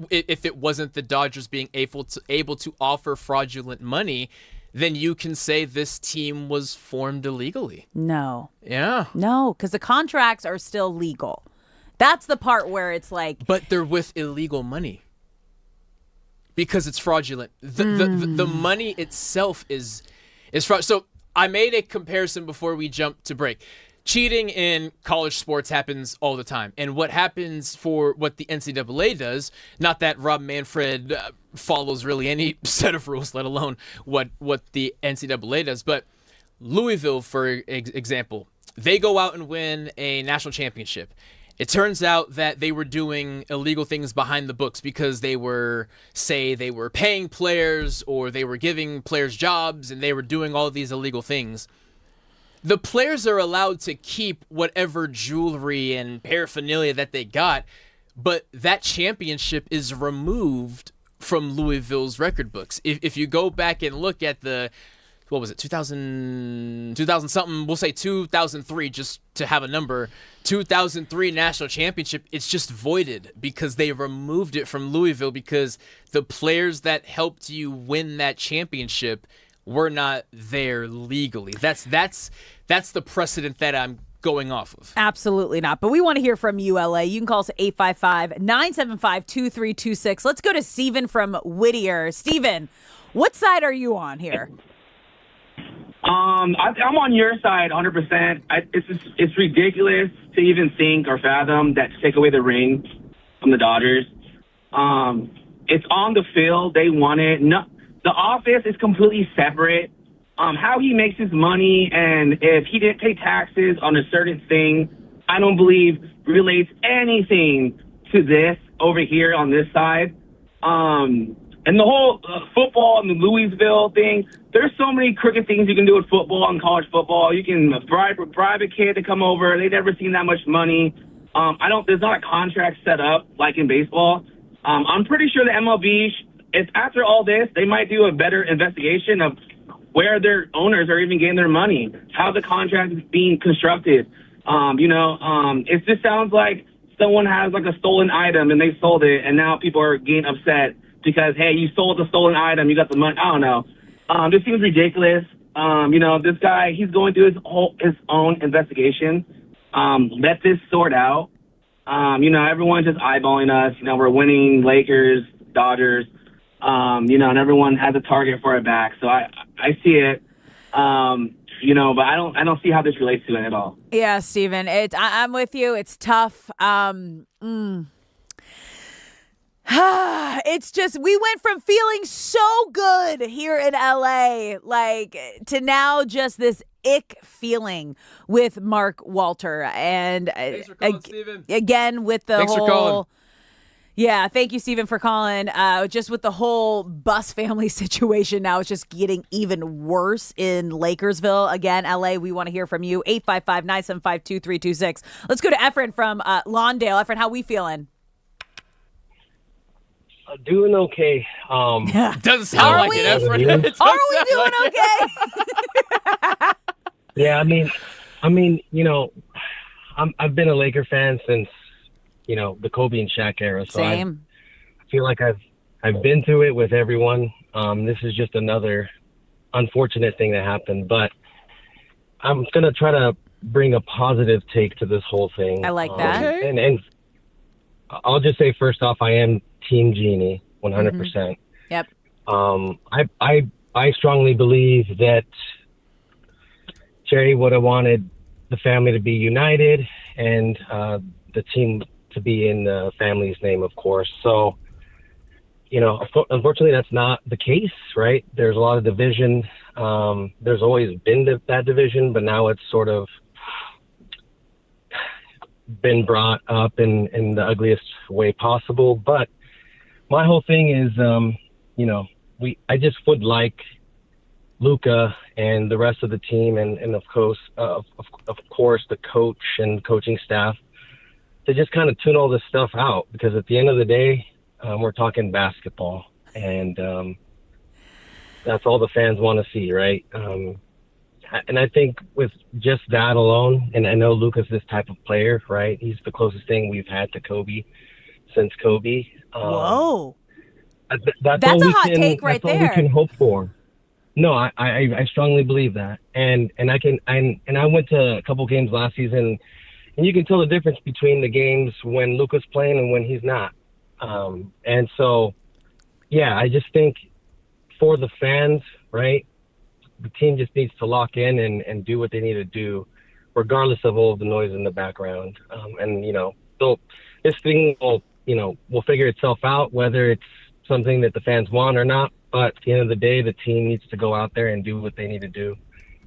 if it wasn't the Dodgers being able to offer fraudulent money, then you can say this team was formed illegally.
No.
Yeah.
No, because the contracts are still legal. That's the part where it's like,
but they're with illegal money because it's fraudulent. The money itself is fraud. So I made a comparison before we jumped to break. cheating in college sports happens all the time. And what happens for what the NCAA does, not that Rob Manfred follows really any set of rules, let alone what the NCAA does, but Louisville, for example, they go out and win a national championship. It turns out that they were doing illegal things behind the books because they were paying players or they were giving players jobs and they were doing all these illegal things. The players are allowed to keep whatever jewelry and paraphernalia that they got, but that championship is removed from Louisville's record books. If you go back and look at the, what was it, 2000 something, we'll say 2003, just to have a number, 2003 national championship, it's just voided because they removed it from Louisville because the players that helped you win that championship were not there legally. That's the precedent that I'm going off of.
Absolutely not. But we want to hear from you, LA. You can call us at 855-975-2326. Let's go to Steven from Whittier. Steven, what side are you on here?
I'm on your side 100%. It's ridiculous to even think or fathom that to take away the ring from the Dodgers. It's on the field. They want it. No, the office is completely separate. How he makes his money and if he didn't pay taxes on a certain thing, I don't believe relates anything to this over here on this side. And the whole football and the Louisville thing, there's so many crooked things you can do with football and college football. You can bribe a kid to come over. They've never seen that much money. There's not a contract set up like in baseball. I'm pretty sure the MLB, if after all this, they might do a better investigation of where their owners are even getting their money, how the contract is being constructed. It just sounds like someone has like a stolen item and they sold it, and now people are getting upset because, hey, you sold the stolen item, you got the money. I don't know. This seems ridiculous. This guy, he's going through his own investigation. Let this sort out. Everyone's just eyeballing us. We're winning, Lakers, Dodgers, and everyone has a target for our back. So I see it, but I don't see how this relates to it at all.
Yeah, Steven, I'm with you. It's tough. It's just, we went from feeling so good here in LA, to now just this ick feeling with Mark Walter. And
thanks for calling, Steven.
Again, with the
Thanks
whole...
for calling.
Yeah, thank you, Steven, for calling. Just with the whole Bus family situation now, it's just getting even worse in Lakersville. Again, LA, we want to hear from you. 855-975-2326. Let's go to Efren from Lawndale. Efren, how we feeling?
Doing okay.
Doesn't sound like it, Efren.
Are we doing okay?
Yeah, I've been a Laker fan since, the Kobe and Shaq era. So
Same.
I feel like I've been through it with everyone. This is just another unfortunate thing that happened, but I'm going to try to bring a positive take to this whole thing.
I like that.
Okay. And I'll just say first off, I am Team Genie, 100%.
Yep.
I strongly believe that Jerry would have wanted the family to be united and the team to be in the family's name, of course. So, unfortunately, that's not the case, right? There's a lot of division. There's always been that division, but now it's sort of been brought up in the ugliest way possible. But my whole thing is, I just would like Luka and the rest of the team and of course the coach and coaching staff to just kind of tune all this stuff out, because at the end of the day, we're talking basketball, and that's all the fans want to see, right? And I think with just that alone, and I know Luka's this type of player, right? He's the closest thing we've had to Kobe since Kobe.
Whoa.
That's
a
all
hot take right
there. That's all we can hope for. No, I strongly believe that, and I went to a couple games last season, and you can tell the difference between the games when Luka's playing and when he's not. And so, yeah, I just think for the fans, right, the team just needs to lock in and do what they need to do regardless of all the noise in the background. And, so this thing will figure itself out, whether it's something that the fans want or not. But at the end of the day, the team needs to go out there and do what they need to do.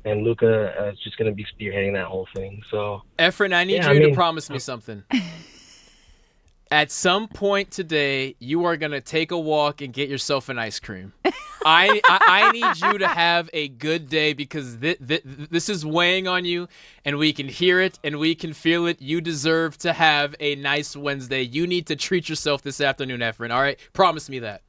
And Luka is just going to be spearheading that whole thing. So,
Efren, I need you to promise me something. At some point today, you are going to take a walk and get yourself an ice cream. I need you to have a good day because this is weighing on you, and we can hear it and we can feel it. You deserve to have a nice Wednesday. You need to treat yourself this afternoon, Efren. All right? Promise me that.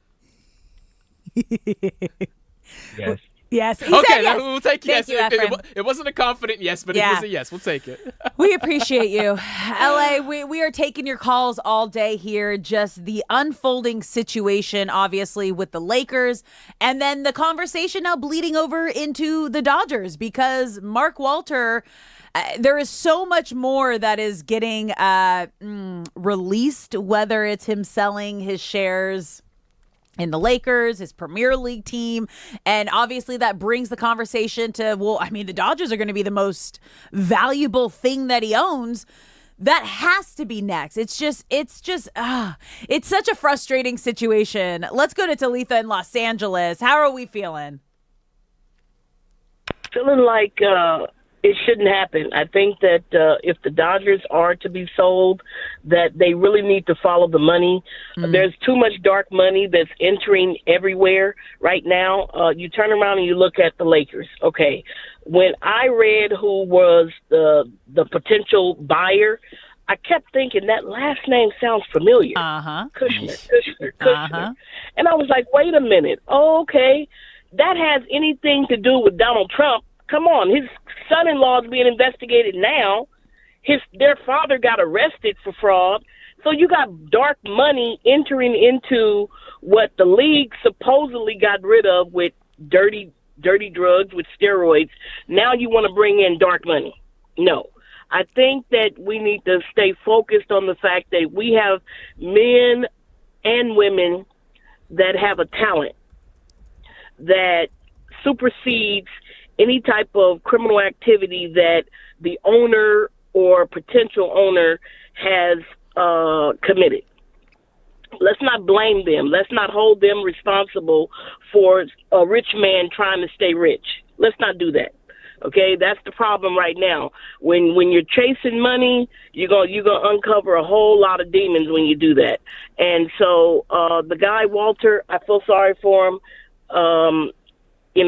Yes.
Yes.
Okay,
yes.
we'll take
Thank
yes.
You,
it wasn't a confident yes, but it was a yes. We'll take it.
We appreciate you. LA, we are taking your calls all day here. Just the unfolding situation, obviously, with the Lakers. And then the conversation now bleeding over into the Dodgers because Mark Walter, there is so much more that is getting released, whether it's him selling his shares in the Lakers, his Premier League team. And obviously that brings the conversation to, the Dodgers are going to be the most valuable thing that he owns. That has to be next. It's such a frustrating situation. Let's go to Talitha in Los Angeles. How are we feeling?
Feeling like it shouldn't happen. I think that if the Dodgers are to be sold, that they really need to follow the money. There's too much dark money that's entering everywhere right now. You turn around and you look at the Lakers. Okay, when I read who was the potential buyer, I kept thinking that last name sounds familiar. Kushner. And I was like, wait a minute. Oh, okay, that has anything to do with Donald Trump? Come on, his son-in-law is being investigated now. Their father got arrested for fraud. So you got dark money entering into what the league supposedly got rid of with dirty drugs, with steroids. Now you want to bring in dark money. No. I think that we need to stay focused on the fact that we have men and women that have a talent that supersedes any type of criminal activity that the owner or potential owner has committed. Let's not blame them. Let's not hold them responsible for a rich man trying to stay rich. Let's not do that. Okay, that's the problem right now. When you're chasing money, you're gonna uncover a whole lot of demons when you do that. And so the guy Walter, I feel sorry for him.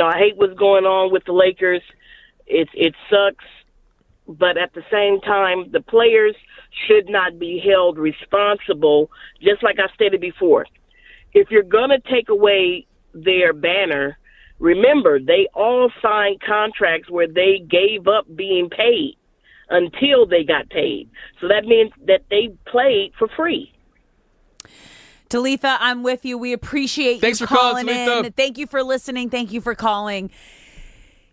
I hate what's going on with the Lakers. It sucks, but at the same time, the players should not be held responsible. Just like I stated before, if you're gonna take away their banner, remember, they all signed contracts where they gave up being paid until they got paid. So that means that they played for free.
Talitha, I'm with you. We appreciate you calling in. Thank you for listening. Thank you for calling.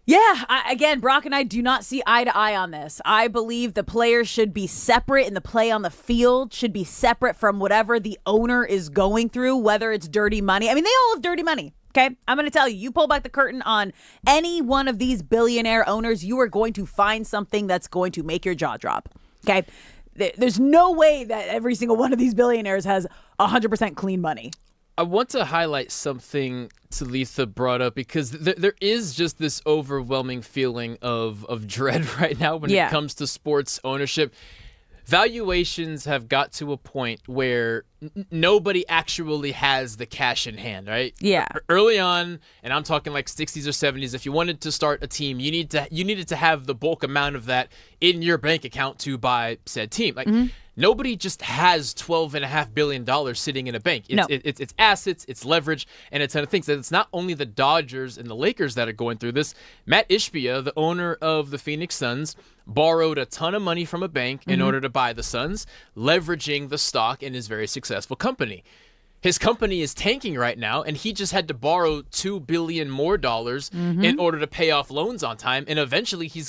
Yeah, again, Brock and I do not see eye to eye on this. I believe the players should be separate and the play on the field should be separate from whatever the owner is going through, whether it's dirty money. I mean, they all have dirty money. Okay, I'm going to tell you, you pull back the curtain on any one of these billionaire owners, you are going to find something that's going to make your jaw drop. Okay, there's no way that every single one of these billionaires has 100% clean money.
I want to highlight something Talitha brought up because there is just this overwhelming feeling of dread right now when it comes to sports ownership. Valuations have got to a point where nobody actually has the cash in hand, right?
Yeah.
Early on, and I'm talking like 60s or 70s, if you wanted to start a team, you needed to have the bulk amount of that in your bank account to buy said team. Like nobody just has $12.5 billion sitting in a bank. It's assets, it's leverage, and a ton of things. And it's not only the Dodgers and the Lakers that are going through this. Matt Ishbia, the owner of the Phoenix Suns, borrowed a ton of money from a bank in order to buy the Suns, leveraging the stock in his very successful company. His company is tanking right now, and he just had to borrow $2 billion more in order to pay off loans on time. And eventually, he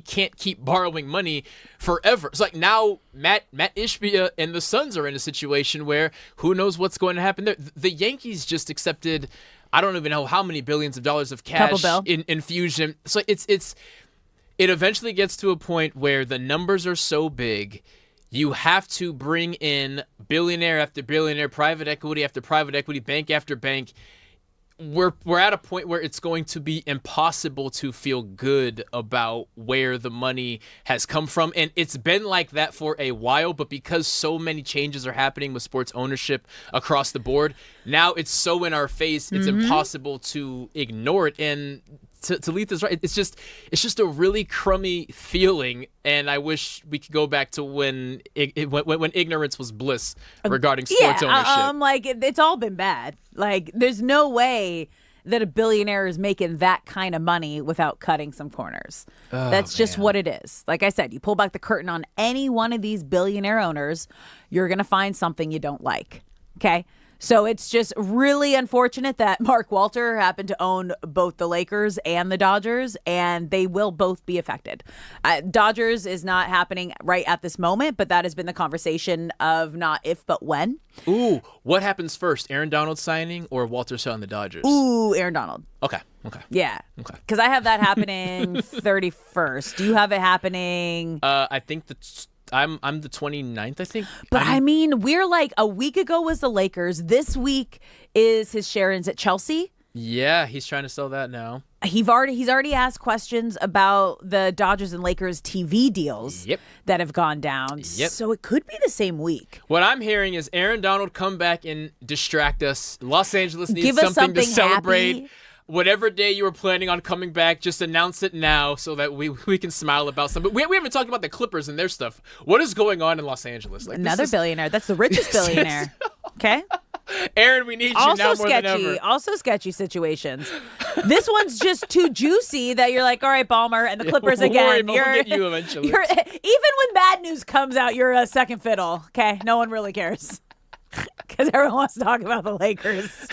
can't keep borrowing money forever. It's like now Matt Ishbia and the Suns are in a situation where who knows what's going to happen there. The Yankees just accepted, I don't even know how many billions of dollars of cash in infusion. So It eventually gets to a point where the numbers are so big, you have to bring in billionaire after billionaire, private equity after private equity, bank after bank. We're at a point where it's going to be impossible to feel good about where the money has come from. And it's been like that for a while, but because so many changes are happening with sports ownership across the board, now it's so in our face, it's impossible to ignore it. And to Leith is right. It's just a really crummy feeling, and I wish we could go back to when ignorance was bliss regarding sports ownership.
Like it's all been bad. Like there's no way that a billionaire is making that kind of money without cutting some corners. That's just what it is. Like I said, you pull back the curtain on any one of these billionaire owners, you're gonna find something you don't like. Okay. So it's just really unfortunate that Mark Walter happened to own both the Lakers and the Dodgers, and they will both be affected. Dodgers is not happening right at this moment, but that has been the conversation of not if, but when.
Ooh, what happens first, Aaron Donald signing or Walter selling the Dodgers?
Ooh, Aaron Donald.
Okay.
Yeah.
Okay.
Because I have that happening 31st. Do you have it happening?
I think I'm the 29th, I think.
But I mean, we're like a week ago was the Lakers. This week is his Sharon's at Chelsea.
Yeah, he's trying to sell that now.
He's already asked questions about the Dodgers and Lakers TV deals that have gone down.
Yep.
So it could be the same week.
What I'm hearing is Aaron Donald come back and distract us. Los Angeles needs
Give us
something to celebrate.
happy.
Whatever day you were planning on coming back, just announce it now so that we can smile about something. We haven't talked about the Clippers and their stuff. What is going on in Los Angeles? Like,
Another billionaire. That's the richest billionaire. Okay?
Aaron, we need you now more than ever.
Also sketchy situations. This one's just too juicy that you're like, all right, Ballmer, and the Clippers
Don't
again.
worry, but we'll get you eventually.
Even when bad news comes out, you're a second fiddle. Okay? No one really cares. Because everyone wants to talk about the Lakers.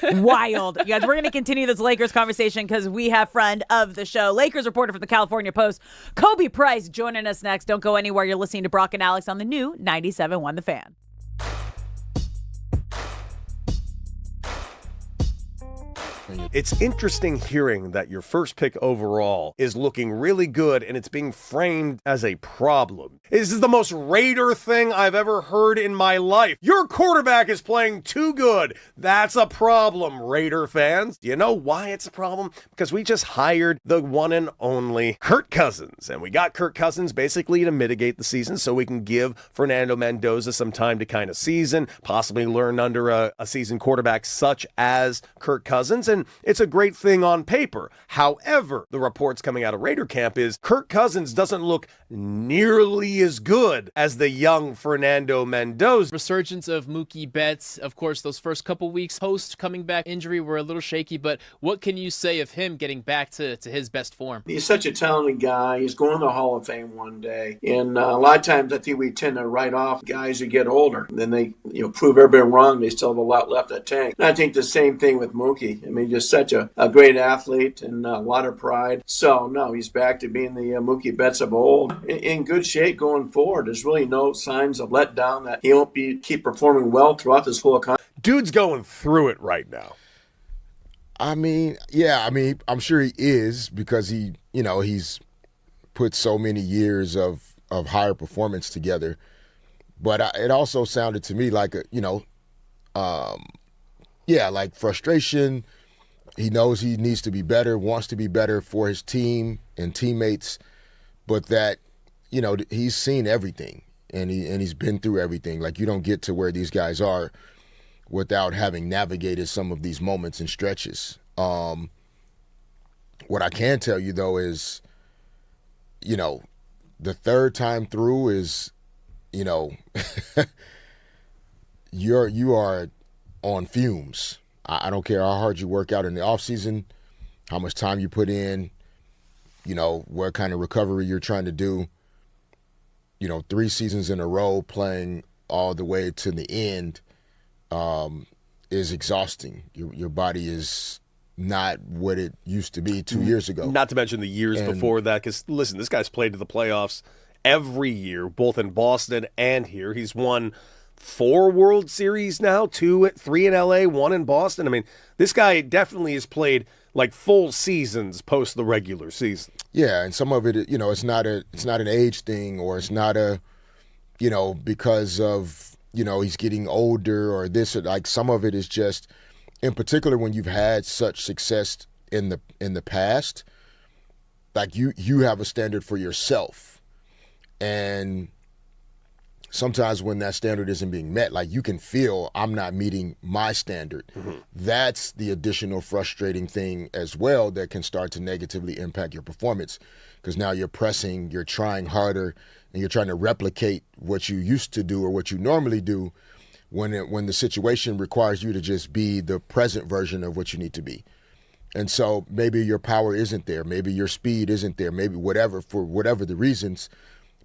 Wild. You guys, we're going to continue this Lakers conversation because we have friend of the show, Lakers reporter from the California Post, Kobe Price, joining us next. Don't go anywhere. You're listening to Brock and Alex on the new 97.1 The Fan.
It's interesting hearing that your first pick overall is looking really good and it's being framed as a problem. This is the most Raider thing I've ever heard in my life. Your quarterback is playing too good. That's a problem, Raider fans. Do you know why it's a problem? Because we just hired the one and only Kirk Cousins. And we got Kirk Cousins basically to mitigate the season so we can give Fernando Mendoza some time to kind of season, possibly learn under a seasoned quarterback such as Kirk Cousins. And it's a great thing on paper. However, the reports coming out of Raider camp is Kirk Cousins doesn't look nearly as good as the young Fernando Mendoza.
Resurgence of Mookie Betts. Of course, those first couple weeks post coming back injury were a little shaky, but what can you say of him getting back to his best form?
He's such a talented guy. He's going to the Hall of Fame one day. And a lot of times I think we tend to write off guys who get older. Then they prove everybody wrong. They still have a lot left in the tank. And I think the same thing with Mookie. I mean, just such a great athlete and a lot of pride. So, no, he's back to being the Mookie Betts of old. In good shape going forward. There's really no signs of letdown that he won't keep performing well throughout this whole contract.
Dude's going through it right now.
I mean, I'm sure he is because he's put so many years of higher performance together. But it also sounded to me like like frustration. He knows he needs to be better, wants to be better for his team and teammates, but that, he's seen everything and he's been through everything. Like, you don't get to where these guys are without having navigated some of these moments and stretches. What I can tell you, though, is, the third time through is, you are on fumes. I don't care how hard you work out in the offseason, how much time you put in, what kind of recovery you're trying to do. 3 seasons in a row playing all the way to the end is exhausting. Your body is not what it used to be 2 years ago.
Not to mention the years before that, because, listen, this guy's played to the playoffs every year, both in Boston and here. He's won 4 World Series now, 3 in LA, 1 in Boston. I mean, this guy definitely has played like full seasons post the regular season.
Yeah, and some of it, it's not an age thing, or it's not because of, he's getting older or this, or like some of it is just, in particular, when you've had such success in the past, like you have a standard for yourself, and sometimes when that standard isn't being met, like you can feel I'm not meeting my standard.
Mm-hmm.
That's the additional frustrating thing as well that can start to negatively impact your performance, because now you're pressing, you're trying harder, and you're trying to replicate what you used to do or what you normally do when the situation requires you to just be the present version of what you need to be. And so maybe your power isn't there, maybe your speed isn't there, maybe whatever, for whatever the reasons.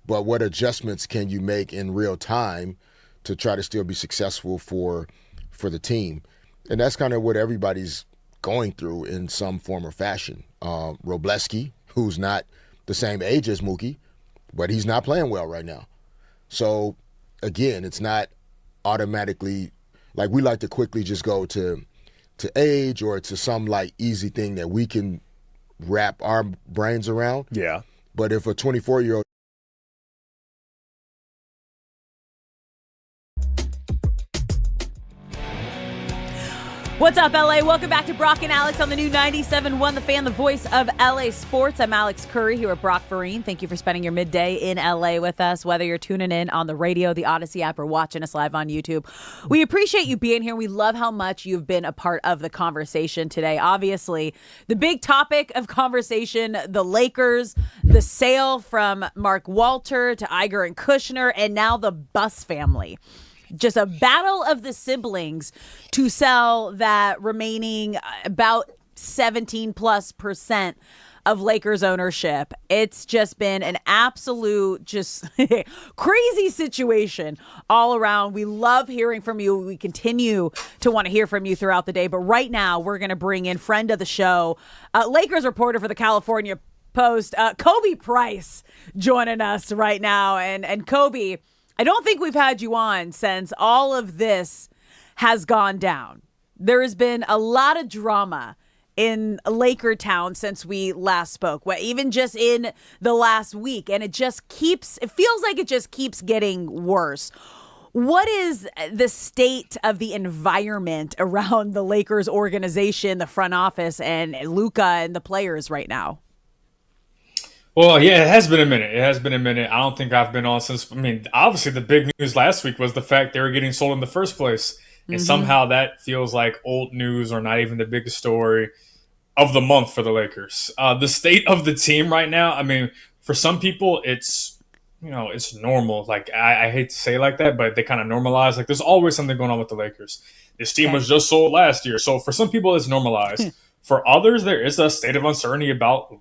But what adjustments can you make in real time to try to still be successful for the team? And that's kind of what everybody's going through in some form or fashion. Robleski, who's not the same age as Mookie, but he's not playing well right now. So, again, it's not automatically like we like to quickly just go to age or to some like easy thing that we can wrap our brains around.
Yeah.
But if a 24-year-old
What's up, LA? Welcome back to Brock and Alex on the new 97.1 The Fan, the voice of LA Sports. I'm Alex Curry here with Brock Vereen. Thank you for spending your midday in LA with us, whether you're tuning in on the radio, the Odyssey app, or watching us live on YouTube. We appreciate you being here. We love how much you've been a part of the conversation today. Obviously, the big topic of conversation, the Lakers, the sale from Mark Walter to Iger and Kushner, and now the Buss family. Just a battle of the siblings to sell that remaining about 17+% of Lakers ownership. It's just been an absolute just crazy situation all around. We love hearing from you. We continue to want to hear from you throughout the day. But right now, we're going to bring in friend of the show, Lakers reporter for the California Post, Kobe Price, joining us right now. And Kobe, I don't think we've had you on since all of this has gone down. There has been a lot of drama in Laker Town since we last spoke, even just in the last week. And it feels like it just keeps getting worse. What is the state of the environment around the Lakers organization, the front office, and Luka and the players right now?
Well, yeah, it has been a minute. I don't think I've been on since, obviously the big news last week was the fact they were getting sold in the first place. And somehow that feels like old news or not even the biggest story of the month for the Lakers. The state of the team right now, for some people, it's normal. Like, I hate to say it like that, but they kind of normalize. Like, there's always something going on with the Lakers. This team was just sold last year. So for some people, it's normalized. For others, there is a state of uncertainty about,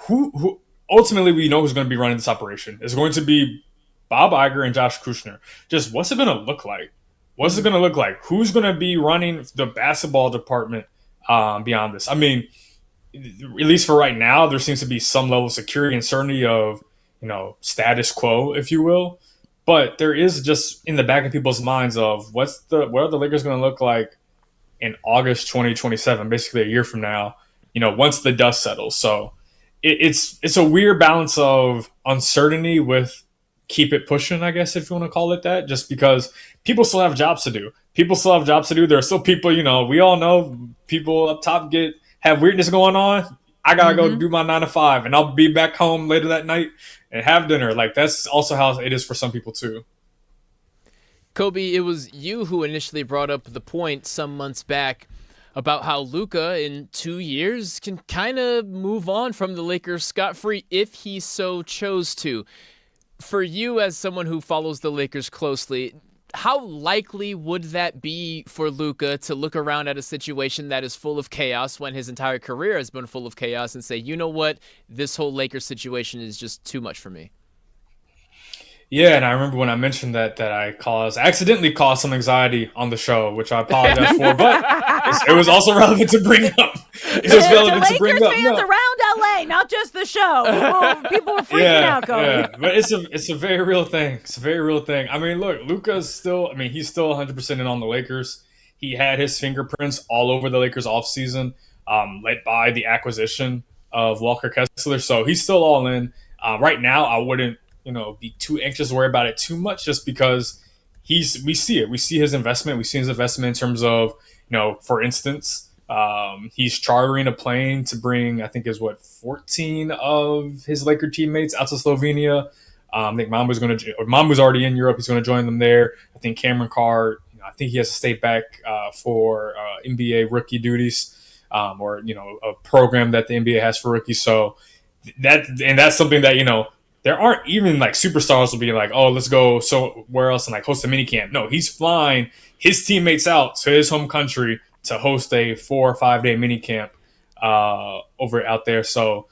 who ultimately we know who's going to be running this operation. It's going to be Bob Iger and Josh Kushner. Just what's it going to look like? What's it going to look like? Who's going to be running the basketball department beyond this? At least for right now, there seems to be some level of security and certainty of, status quo, if you will. But there is just in the back of people's minds of what are the Lakers going to look like in August 2027, basically a year from now, once the dust settles. So it's a weird balance of uncertainty with keep it pushing, I guess, if you want to call it that, just because people still have jobs to do. There are still people, we all know people up top have weirdness going on. I got to go do my 9 to 5 and I'll be back home later that night and have dinner. Like, that's also how it is for some people too.
Kobe, it was you who initially brought up the point some months back about how Luka in 2 years can kind of move on from the Lakers scot-free if he so chose to. For you, as someone who follows the Lakers closely, how likely would that be for Luka to look around at a situation that is full of chaos when his entire career has been full of chaos and say, you know what, this whole Lakers situation is just too much for me?
Yeah, and I remember when I mentioned that I accidentally caused some anxiety on the show, which I apologize for, but it was also relevant to bring up. It was relevant to bring up.
Lakers fans around LA, not just the show. People were freaking out, Kobe.
Yeah, but it's a very real thing. It's a very real thing. Look, Luka's still, he's still 100% in on the Lakers. He had his fingerprints all over the Lakers offseason, led by the acquisition of Walker Kessler. So he's still all in. Right now, I wouldn't, be too anxious to worry about it too much, just because we see it. We see his investment. We see his investment in terms of, for instance, he's chartering a plane to bring, I think, 14 of his Laker teammates out to Slovenia. I think Mambu's already in Europe. He's going to join them there. I think Cameron Carr, I think he has to stay back for NBA rookie duties, or a program that the NBA has for rookies. So that's something that there aren't even like superstars will be like, oh, let's go somewhere else and like host a mini camp. No, he's flying his teammates out to his home country to host a 4 or 5 day mini camp over out there. So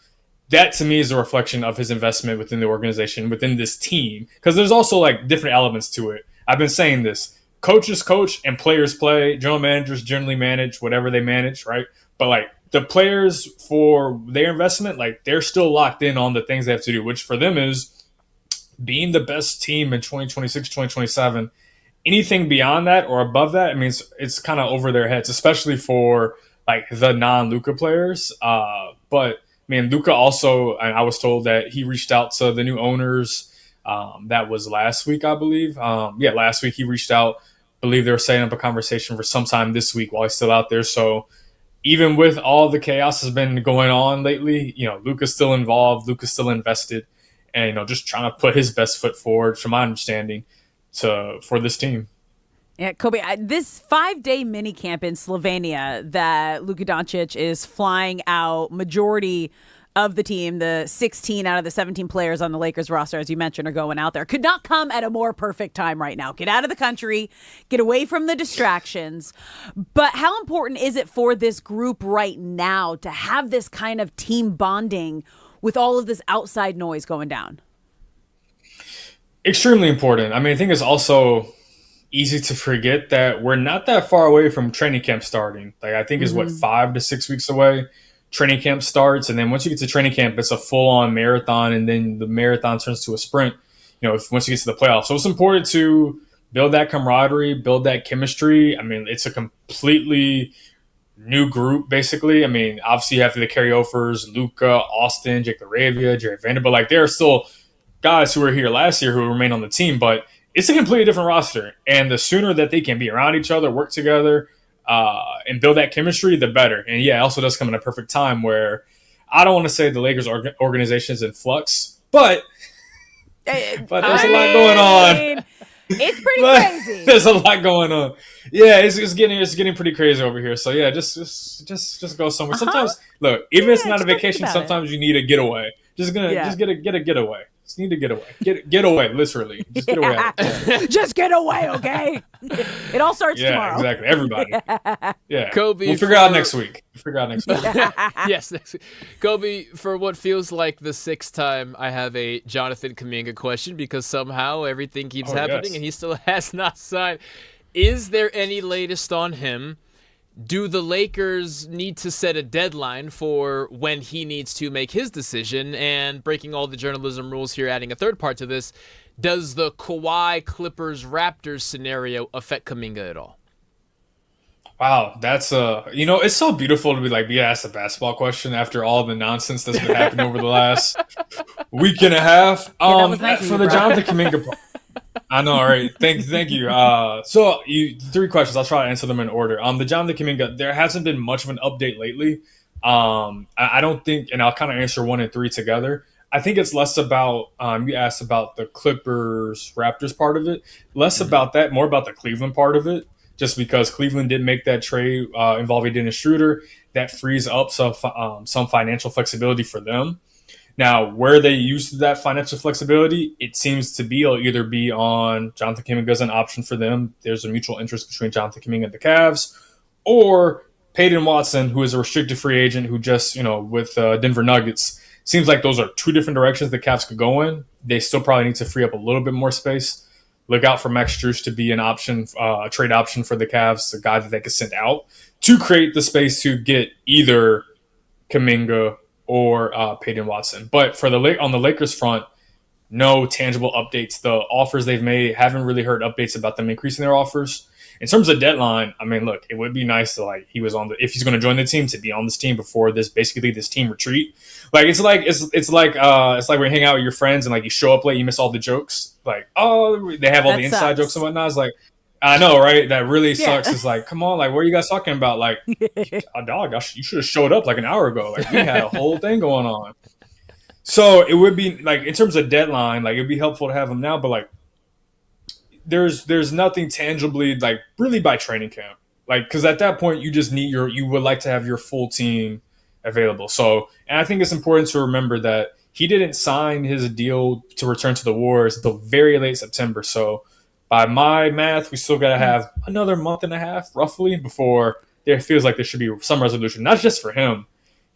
that to me is a reflection of his investment within the organization, within this team, because there's also like different elements to it. I've been saying this: coaches coach and players play. General managers generally manage whatever they manage, right? But like the players, for their investment, like they're still locked in on the things they have to do, which for them is being the best team in 2026, 2027. Anything beyond that or above that, I mean, it's kind of over their heads, especially for like the non-Luka players. But I mean, Luka also, and I was told that he reached out to the new owners. That was last week, I believe. Last week he reached out. I believe they were setting up a conversation for sometime this week while he's still out there. So even with all the chaos that's been going on lately, Luka's still involved. Luka's still invested, and just trying to put his best foot forward, from my understanding, for this team.
Yeah, Kobe, this 5-day mini camp in Slovenia that Luka Doncic is flying out, majority of the team, the 16 out of the 17 players on the Lakers roster, as you mentioned, are going out there, could not come at a more perfect time right now. Get out of the country, get away from the distractions. But how important is it for this group right now to have this kind of team bonding with all of this outside noise going down?
Extremely important. I mean, I think it's also easy to forget that we're not that far away from training camp starting. Like, I think it's 5 to 6 weeks away. Training camp starts, and then once you get to training camp, it's a full-on marathon, and then the marathon turns to a sprint, once you get to the playoffs. So it's important to build that camaraderie, build that chemistry. I mean, it's a completely new group, basically. I mean, obviously you have the carryovers, Luka, Austin, Jake LaRavia, Jerry Vanderbilt. Like, there are still guys who were here last year who remain on the team, but it's a completely different roster. And the sooner that they can be around each other, work together, and build that chemistry, the better. And yeah, it also does come in a perfect time where I don't want to say the Lakers organization is in flux, but there's a lot going on.
It's pretty crazy.
There's a lot going on. Yeah, it's getting pretty crazy over here. So yeah, just go somewhere. Sometimes look, even if it's not a vacation, sometimes you need a getaway. Just get a getaway. Just need to get away. Get away, literally. Just get away.
Just get away, okay? It all starts tomorrow.
Yeah, exactly. Everybody. Yeah.
Kobe,
we'll figure out next week.
Yes, next week. Kobe, for what feels like the 6th time, I have a Jonathan Kuminga question, because somehow everything keeps happening and he still has not signed. Is there any latest on him? Do the Lakers need to set a deadline for when he needs to make his decision? And breaking all the journalism rules here, adding a third part to this, does the Kawhi Clippers-Raptors scenario affect Kuminga at all?
Wow, that's it's so beautiful to be asked a basketball question after all the nonsense that's been happening over the last week and a half. For the Jonathan Kuminga part. I know, all right. Thank you. So 3 questions. I'll try to answer them in order. The Jonathan Kuminga, there hasn't been much of an update lately. I don't think, and I'll kind of answer 1 and 3 together. I think it's less about, you asked about the Clippers Raptors part of it, less about that, more about the Cleveland part of it, just because Cleveland did make that trade involving Dennis Schroeder. That frees up some financial flexibility for them. Now, where they use that financial flexibility, it seems to be it'll either be on Jonathan Kuminga as an option for them. There's a mutual interest between Jonathan Kuminga and the Cavs, or Peyton Watson, who is a restricted free agent who just, with Denver Nuggets, seems like those are 2 different directions the Cavs could go in. They still probably need to free up a little bit more space. Look out for Max Strus to be an option, a trade option for the Cavs, a guy that they could send out to create the space to get either Kuminga or Peyton Watson. But on the Lakers front, no tangible updates. The offers they've made, haven't really heard updates about them increasing their offers. in terms of deadline, I mean, look, it would be nice to like he was on the if he's going to join the team to be on this team before this team retreat. Like it's like when you hang out with your friends and like you show up late, you miss all the jokes. Like they have all the inside jokes and whatnot. It's like I know, right? That really sucks. It's like, come on, like what are you guys talking about? Like, dog, you should have showed up like an hour ago. Like we had a whole thing going on. So it would be like in terms of deadline, like it'd be helpful to have him now, but like there's nothing tangibly like really by training camp, like because at that point you just need you would like to have your full team available. So and I think it's important to remember that he didn't sign his deal to return to the Warriors until very late September. So by my math, we still got to have another month and a half roughly before there feels like there should be some resolution, not just for him,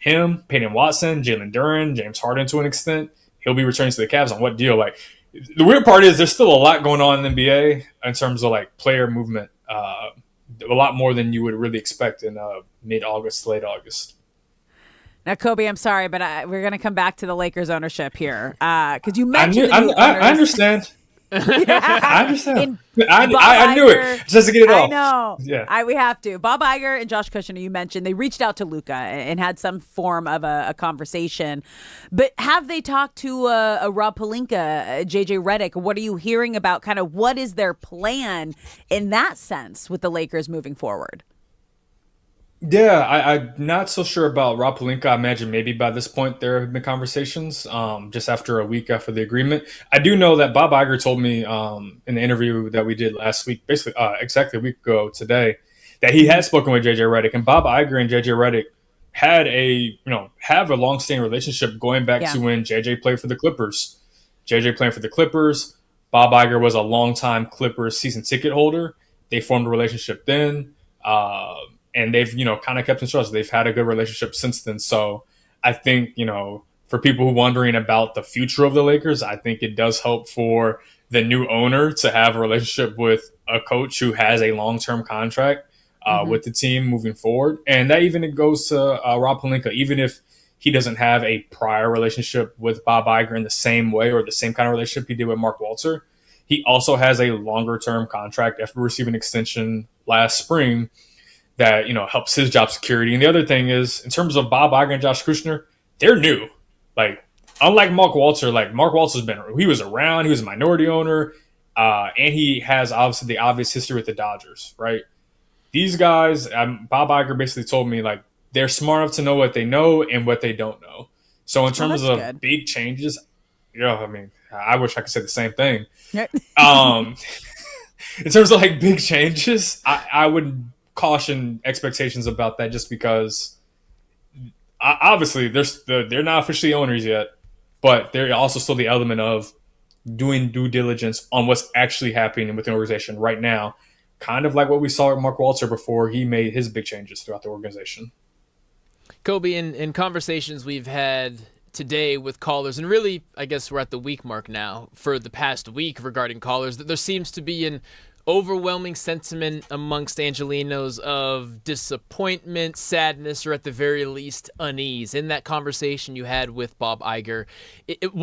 Peyton Watson, Jalen Duren, James Harden to an extent. He'll be returning to the Cavs on what deal? Like the weird part is there's still a lot going on in the NBA in terms of like player movement, a lot more than you would really expect in mid-August, late August.
Now, Kobe, I'm sorry, but we're going to come back to the Lakers ownership here because you mentioned
I understand. I understand.
I
knew it just to get it off.
I know.
Yeah.
We have to. Bob Iger and Josh Kushner, you mentioned, they reached out to Luka and had some form of a conversation. But have they talked to a Rob Pelinka, JJ Redick? What are you hearing about kind of what is their plan in that sense with the Lakers moving forward?
Yeah, I'm not so sure about Rob Pelinka. I imagine maybe by this point there have been conversations just after a week after the agreement. I do know that Bob Iger told me in the interview that we did last week, basically exactly a week ago today, that he had spoken with JJ Redick, and Bob Iger and JJ Redick had have a long-standing relationship going back to when JJ played for the Clippers. JJ playing for the Clippers. Bob Iger was a longtime Clippers season ticket holder. They formed a relationship then. And they've, kind of kept in touch. They've had a good relationship since then. So I think, for people who are wondering about the future of the Lakers, I think it does help for the new owner to have a relationship with a coach who has a long-term contract with the team moving forward. And that even goes to Rob Pelinka, even if he doesn't have a prior relationship with Bob Iger in the same way or the same kind of relationship he did with Mark Walter. He also has a longer-term contract after receiving an extension last spring that, helps his job security. And the other thing is, in terms of Bob Iger and Josh Kushner, they're new. Like, unlike Mark Walter, he was around, he was a minority owner, and he has obviously the obvious history with the Dodgers, right? These guys, Bob Iger basically told me, like, they're smart enough to know what they know and what they don't know. So in terms of big changes, I wish I could say the same thing. In terms of, like, big changes, I would caution expectations about that just because obviously they're not officially owners yet, but they're also still the element of doing due diligence on what's actually happening with the organization right now, kind of like what we saw with Mark Walter before he made his big changes throughout the organization.
Kobe, in conversations we've had today with callers, and really I guess we're at the week mark now for the past week regarding callers, that there seems to be an overwhelming sentiment amongst Angelenos of disappointment, sadness, or at the very least unease. In that conversation you had with Bob Iger,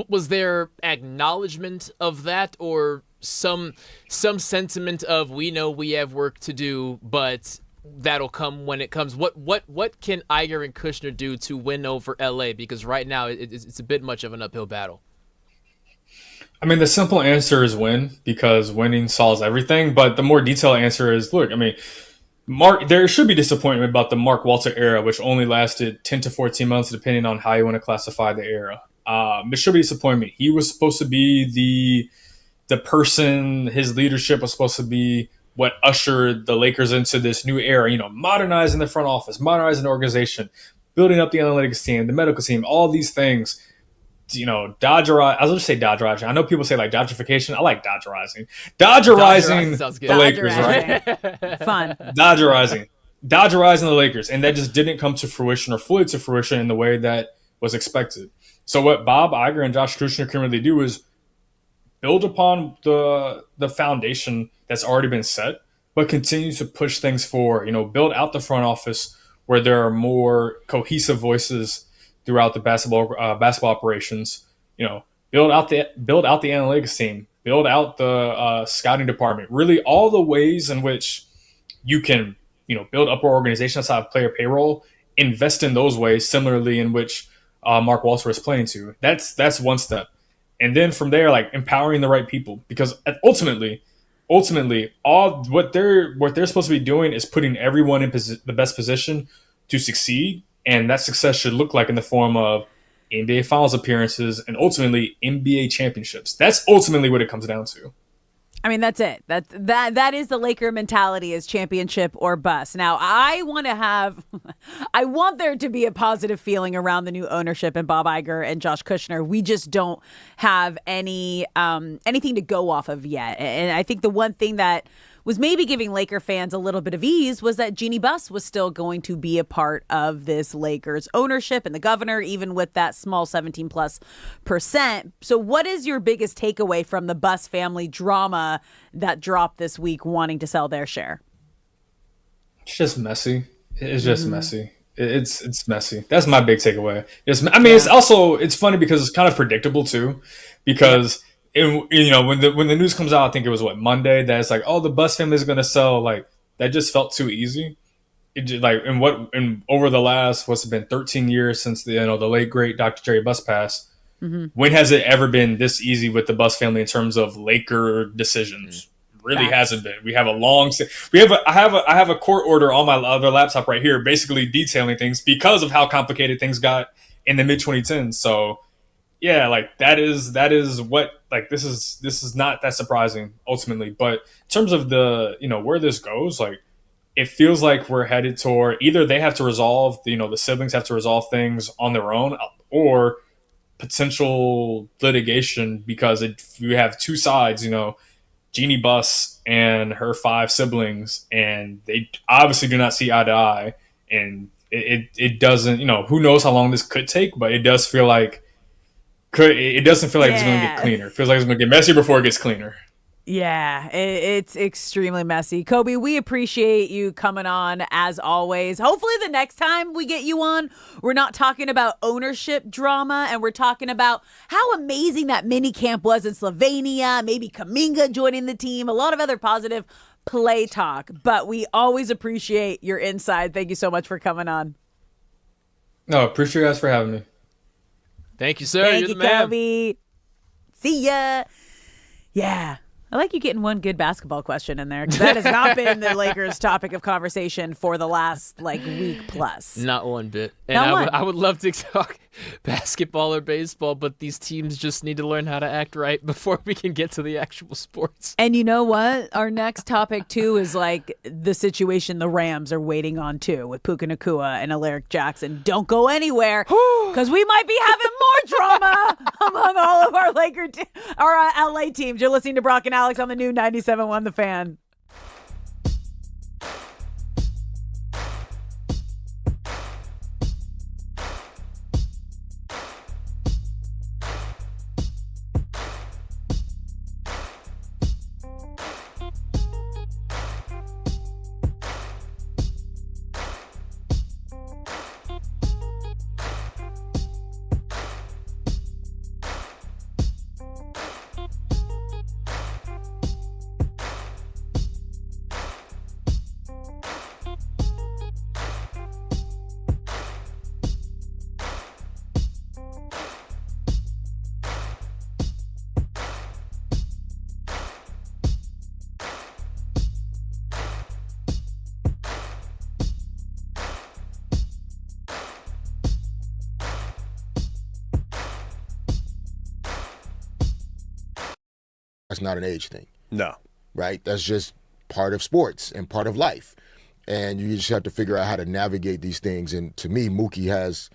was there acknowledgement of that, or some sentiment of we know we have work to do, but that'll come when it comes? What can Iger and Kushner do to win over LA? Because right now it's a bit much of an uphill battle.
I mean, the simple answer is win, because winning solves everything. But the more detailed answer is, look, I mean, there should be disappointment about the Mark Walter era, which only lasted 10 to 14 months, depending on how you want to classify the era. There should be disappointment. He was supposed to be the person, his leadership was supposed to be what ushered the Lakers into this new era, modernizing the front office, modernizing the organization, building up the analytics team, the medical team, all these things. Dodgerizing. I was going to say Dodgerizing. I know people say like Dodgerification. I like Dodgerizing. Dodgerizing the Lakers, right?
Fun.
Dodgerizing the Lakers. And that just didn't come to fruition or fully to fruition in the way that was expected. So what Bob Iger and Josh Kushner can really do is build upon the foundation that's already been set, but continue to push things forward. Build out the front office where there are more cohesive voices throughout the basketball operations. Build out the analytics team, build out the scouting department. Really, all the ways in which you can, build up our organization outside of player payroll, invest in those ways, similarly in which Mark Walter is playing to. That's one step. And then from there, like empowering the right people, because ultimately, all what they're supposed to be doing is putting everyone in the best position to succeed, and that success should look like in the form of NBA Finals appearances and ultimately NBA championships. That's ultimately what it comes down to.
I mean, that's it. That is the Laker mentality, is championship or bust. Now, I want there to be a positive feeling around the new ownership and Bob Iger and Josh Kushner. We just don't have anything to go off of yet. And I think the one thing that was maybe giving Laker fans a little bit of ease was that Jeannie Buss was still going to be a part of this Lakers ownership and the governor, even with that small 17+%. So what is your biggest takeaway from the Buss family drama that dropped this week wanting to sell their share?
It's just messy. It's just messy. It's messy. That's my big takeaway. It's funny because it's kind of predictable too, because when the news comes out, I think it was Monday, that it's like, oh, the Buss family is going to sell. Like, that just felt too easy. It just, over the last, what's it been, 13 years since the late great Dr. Jerry Buss passed. Mm-hmm. When has it ever been this easy with the Buss family in terms of Laker decisions? Really hasn't been. We have I have a court order on my other laptop right here, basically detailing things because of how complicated things got in the mid 2010s. So yeah, that is what, this is not that surprising ultimately. But in terms of the, where this goes, it feels like we're headed toward either they have to resolve, the siblings have to resolve things on their own, or potential litigation, because you have two sides, Jeannie Buss and her 5 siblings, and they obviously do not see eye to eye. And it doesn't, who knows how long this could take, but it does feel like it doesn't feel like it's going to get cleaner. It feels like it's going to get messier before it gets cleaner.
Yeah, it's extremely messy. Kobe, we appreciate you coming on as always. Hopefully the next time we get you on, we're not talking about ownership drama, and we're talking about how amazing that mini camp was in Slovenia, maybe Kuminga joining the team, a lot of other positive play talk. But we always appreciate your insight. Thank you so much for coming on.
No, appreciate you guys for having me.
Thank you, sir.
Thank
You're
you,
the man.
Kobe. See ya. Yeah. I like you getting one good basketball question in there, because that has not been the Lakers' topic of conversation for the last week plus.
Not one bit. And I would love to talk basketball or baseball, but these teams just need to learn how to act right before we can get to the actual sports.
And you know what? Our next topic too is the situation the Rams are waiting on too, with Puka Nacua and Alaric Jackson. Don't go anywhere, because we might be having more drama among all of our our LA teams. You're listening to Brock and Alex on the new 97.1 The Fan.
That's not an age thing.
No.
Right? That's just part of sports and part of life. And you just have to figure out how to navigate these things. And to me, Mookie has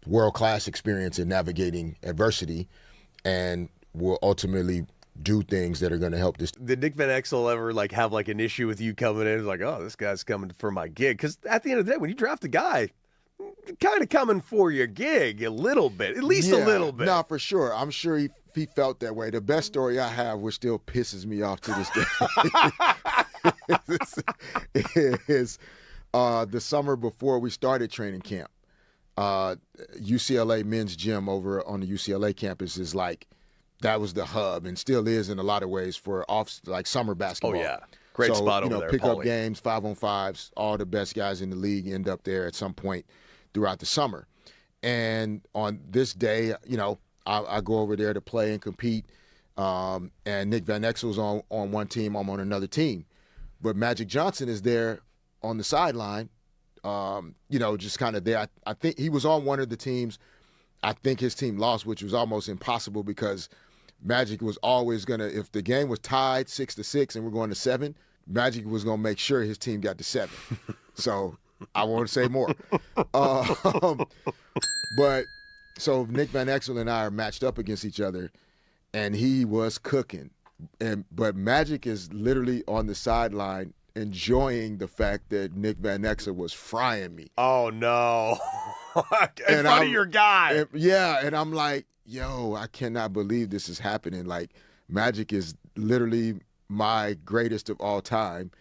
world-class experience in navigating adversity and will ultimately do things that are going to help this.
Did Nick Van Exel ever have an issue with you coming in? It's like, oh, this guy's coming for my gig. Because at the end of the day, when you draft a guy, kind of coming for your gig a little bit, at least a little bit.
No, for sure. I'm sure he felt that way. The best story I have, which still pisses me off to this day, is the summer before we started training camp. UCLA men's gym over on the UCLA campus is that was the hub, and still is in a lot of ways, for summer basketball.
Oh, yeah. Great
So,
spot over there,
pick up
Paulie.
games, 5-on-5s, all the best guys in the league end up there at some point throughout the summer. And on this day, I go over there to play and compete. And Nick Van Exel's on one team, I'm on another team. But Magic Johnson is there on the sideline, just kind of there. I think he was on one of the teams. I think his team lost, which was almost impossible because Magic was always going to, if the game was tied 6-6 and we're going to 7, Magic was going to make sure his team got to 7. So I won't say more. But so Nick Van Exel and I are matched up against each other, and he was cooking. But Magic is literally on the sideline enjoying the fact that Nick Van Exel was frying me.
Oh, no. In front of your guy.
And I'm like, yo, I cannot believe this is happening. Like, Magic is literally my greatest of all time,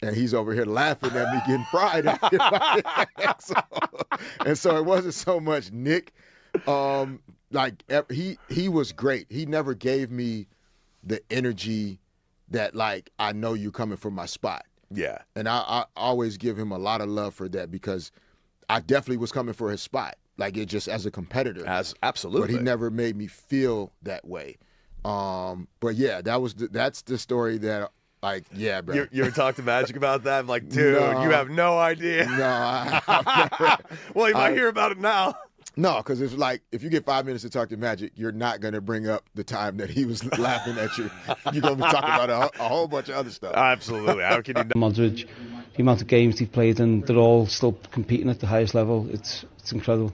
and he's over here laughing at me getting fried. And so it wasn't so much Nick. He was great. He never gave me the energy that, like, I know you coming from my spot.
Yeah.
And I always give him a lot of love for that because I definitely was coming for his spot. Like, it just as a competitor.
Absolutely.
But he never made me feel that way. But yeah, that's the story that, like, yeah, bro.
You ever talk to Magic about that? I'm like, dude, you have no idea.
No, I've never.
Well, he might hear about it now.
No, because it's like, if you get 5 minutes to talk to Magic, you're not going to bring up the time that he was laughing at you. You're going to be talking about a whole bunch of other stuff.
Absolutely. How can you not?
Modric, the amount of games they've played, and they're all still competing at the highest level. It's incredible.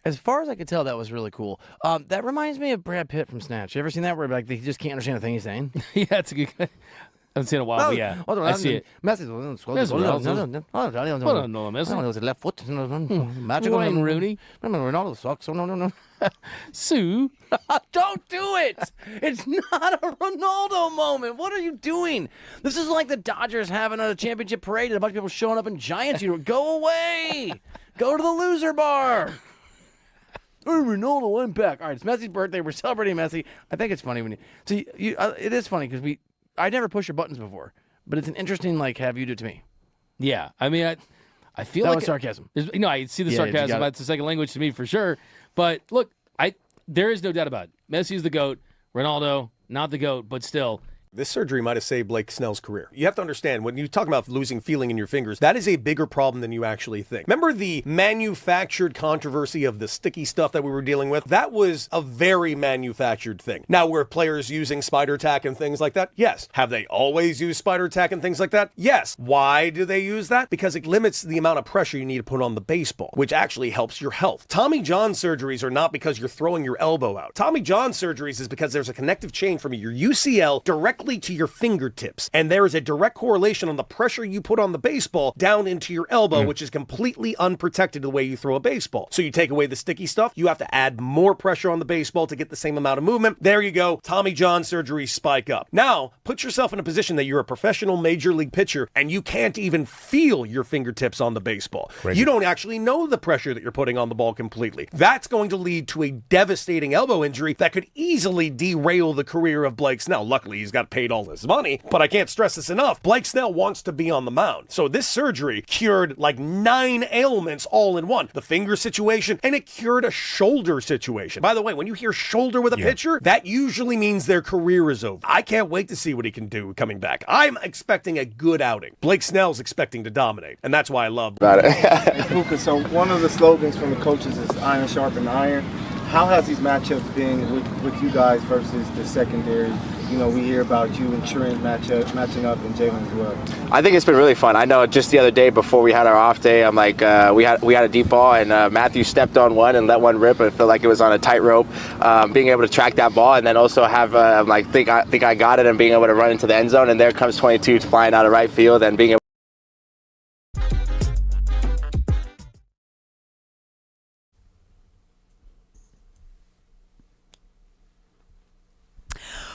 As far as I could tell, that was really cool. That reminds me of Brad Pitt from Snatch. You ever seen that where like he just can't understand a thing he's saying?
Yeah, it's a good. I haven't seen it in a while, but yeah, I see it.
Left foot. Magic
Wayne Rooney.
Ronaldo sucks. No.
Sue.
Don't do it. It's not a Ronaldo moment. What are you doing? This is like the Dodgers having a championship parade and a bunch of people showing up in Giants. You go away. Go to the loser bar. Hey, Ronaldo, I'm back. All right, it's Messi's birthday. We're celebrating Messi. I think it's funny when it is funny because I never pushed your buttons before, but it's an interesting, like, have you do it to me.
Yeah, I mean, I feel
that
like
was sarcasm.
I see the sarcasm. That's a second language to me for sure. But look, there is no doubt about it. Messi is the GOAT. Ronaldo, not the GOAT, but still.
This surgery might have saved Blake Snell's career. You have to understand, when you talk about losing feeling in your fingers, that is a bigger problem than you actually think. Remember the manufactured controversy of the sticky stuff that we were dealing with? That was a very manufactured thing. Now, were players using spider tack and things like that? Yes. Have they always used spider tack and things like that? Yes. Why do they use that? Because it limits the amount of pressure you need to put on the baseball, which actually helps your health. Tommy John surgeries are not because you're throwing your elbow out. Tommy John surgeries is because there's a connective chain from your UCL directly to your fingertips, and there is a direct correlation on the pressure you put on the baseball down into your elbow, which is completely unprotected the way you throw a baseball. So you take away the sticky stuff, you have to add more pressure on the baseball to get the same amount of movement. There you go. Tommy John surgery spike up. Now, put yourself in a position that you're a professional major league pitcher and you can't even feel your fingertips on the baseball. Crazy. You don't actually know the pressure that you're putting on the ball completely. That's going to lead to a devastating elbow injury that could easily derail the career of Blake Snell. Luckily, he's got paid all his money, but I can't stress this enough. Blake Snell wants to be on the mound. So this surgery cured like 9 ailments all in one. The finger situation, and it cured a shoulder situation. By the way, when you hear shoulder with a pitcher, that usually means their career is over. I can't wait to see what he can do coming back. I'm expecting a good outing. Blake Snell's expecting to dominate, and that's why I love
Hey, Luka, so one of the slogans from the coaches is iron sharpen iron. How has these matchups been with you guys versus the secondary? You know, we hear about you and Trent matching up and Jalen as well.
I think it's been really fun. I know just the other day before we had our off day, I'm like, we had a deep ball and Matthew stepped on one and let one rip. It felt like it was on a tightrope. Being able to track that ball and then also have, think I got it and being able to run into the end zone, and there comes 22 flying out of right field and being able.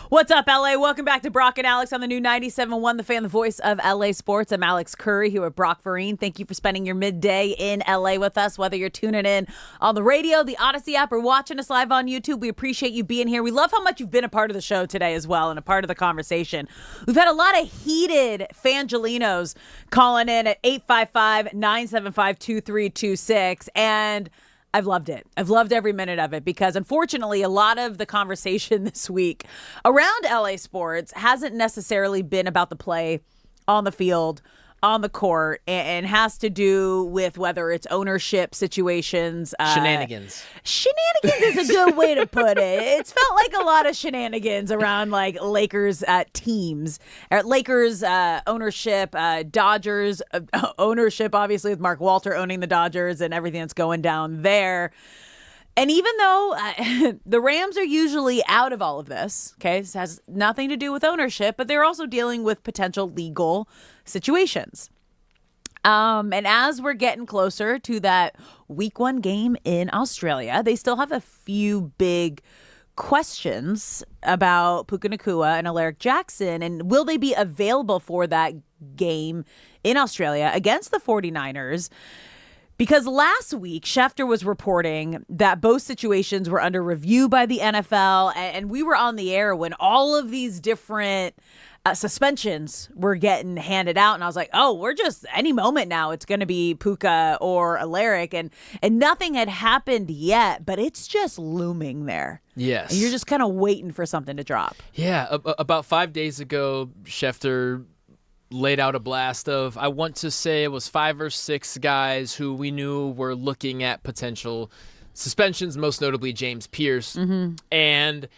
What's up, LA? Welcome back to Brock and Alex on the new 97.1 The Fan, the voice of LA Sports. I'm Alex Curry here with Brock Vereen. Thank you for spending your midday in LA with us, whether you're tuning in on the radio, the Odyssey app, or watching us live on YouTube. We appreciate you being here. We love how much you've been a part of the show today as well and a part of the conversation. We've had a lot of heated Fangelinos calling in at 855-975-2326, and I've loved it. I've loved every minute of it because, unfortunately, a lot of the conversation this week around LA sports hasn't necessarily been about the play on the field, on the court, and has to do with whether it's ownership situations.
Shenanigans.
Shenanigans is a good way to put it. It's felt like a lot of shenanigans around like Lakers teams, or Lakers ownership, Dodgers ownership, obviously with Mark Walter owning the Dodgers and everything that's going down there. And even though the Rams are usually out of all of this, okay, this has nothing to do with ownership, but they're also dealing with potential legal situations. And as we're getting closer to that week 1 game in Australia, they still have a few big questions about Puka Nacua and Alaric Jackson. And will they be available for that game in Australia against the 49ers? Because last week, Schefter was reporting that both situations were under review by the NFL, and we were on the air when all of these different suspensions were getting handed out, and I was like, oh, we're just, any moment now, it's going to be Puka or Alaric, and nothing had happened yet, but it's just looming there.
Yes.
And you're just kind of waiting for something to drop.
Yeah, about 5 days ago, Schefter laid out a blast of, I want to say it was 5 or 6 guys who we knew were looking at potential suspensions, most notably James Pierce. Mm-hmm. And,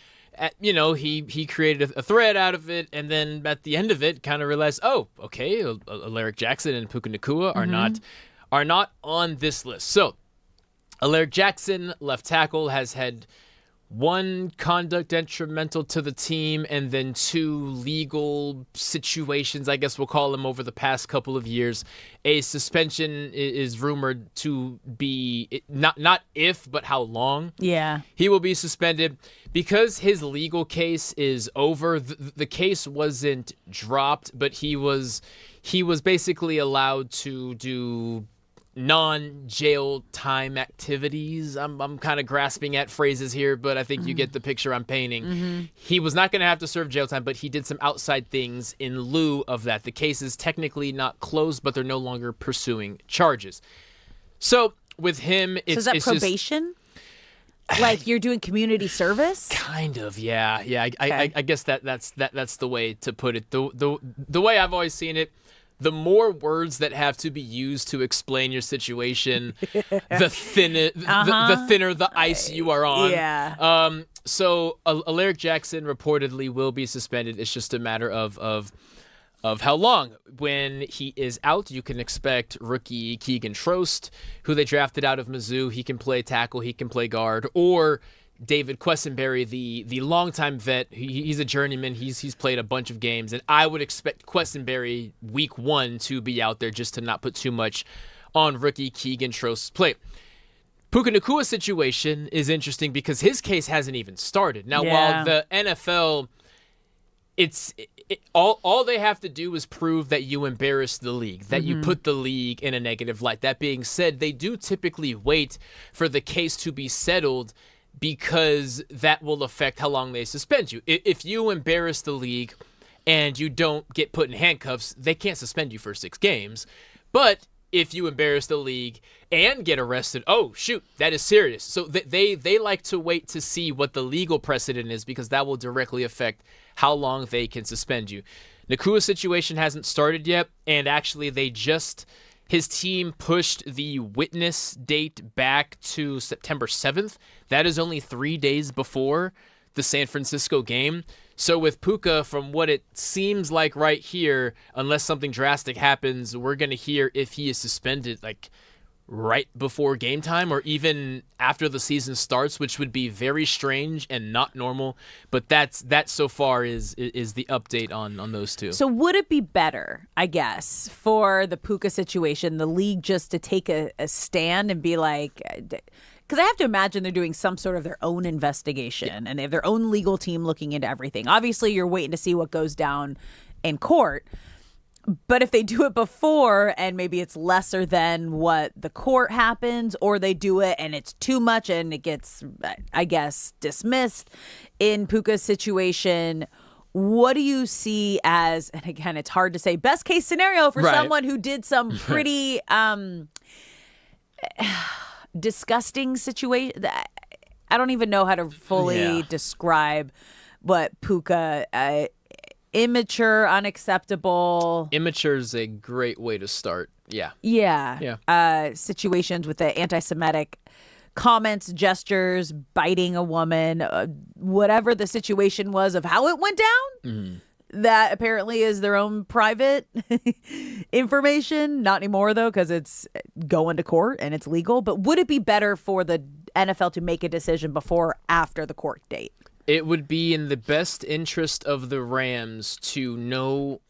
he created a thread out of it, and then at the end of it kind of realized, oh, okay, Alaric Jackson and Puka Nacua are not on this list. So, Alaric Jackson, left tackle, has had 1 conduct detrimental to the team and then 2 legal situations, I guess we'll call them, over the past couple of years. A suspension is rumored to be not if, but how long.
Yeah.
He will be suspended because his legal case is over. The case wasn't dropped, but he was basically allowed to do non-jail time activities. I'm kind of grasping at phrases here, but I think you get the picture I'm painting. Mm-hmm. He was not going to have to serve jail time, but he did some outside things in lieu of that. The case is technically not closed, but they're no longer pursuing charges. So with him, it's
so is that probation? Like you're doing community service?
Kind of, yeah. Okay. I guess that's the way to put it. The way I've always seen it, the more words that have to be used to explain your situation, the thinner the ice you are on.
Yeah.
So Alaric Jackson reportedly will be suspended. It's just a matter of how long. When he is out, you can expect rookie Keegan Trost, who they drafted out of Mizzou. He can play tackle, he can play guard, or David Quessenberry, the longtime vet. He's a journeyman. He's played a bunch of games, and I would expect Quessenberry week 1 to be out there just to not put too much on rookie Keegan Trost's plate. Puka Nacua's situation is interesting because his case hasn't even started. Now, while the NFL, all they have to do is prove that you embarrass the league, that you put the league in a negative light. That being said, they do typically wait for the case to be settled, because that will affect how long they suspend you. If you embarrass the league and you don't get put in handcuffs, they can't suspend you for 6 games. But if you embarrass the league and get arrested, oh, shoot, that is serious. So they like to wait to see what the legal precedent is, because that will directly affect how long they can suspend you. Nacua's situation hasn't started yet, and actually his team pushed the witness date back to September 7th. That is only 3 days before the San Francisco game. So with Puka, from what it seems like right here, unless something drastic happens, we're going to hear if he is suspended like right before game time or even after the season starts, which would be very strange and not normal. But that so far is the update on those two.
So would it be better, I guess, for the Puka situation, the league just to take a stand and be like, because I have to imagine they're doing some sort of their own investigation, and they have their own legal team looking into everything. Obviously, you're waiting to see what goes down in court. But if they do it before and maybe it's lesser than what the court happens, or they do it and it's too much and it gets, I guess, dismissed in Puka's situation, what do you see as, and again, it's hard to say, best case scenario for someone who did some pretty disgusting situation? I don't even know how to fully describe what Puka immature, unacceptable.
Immature is a great way to start. Yeah.
Situations with the anti-Semitic comments, gestures, biting a woman, whatever the situation was of how it went down. That apparently is their own private information. Not anymore, though, because it's going to court and it's legal. But would it be better for the NFL to make a decision before or after the court date?
It would be in the best interest of the Rams to know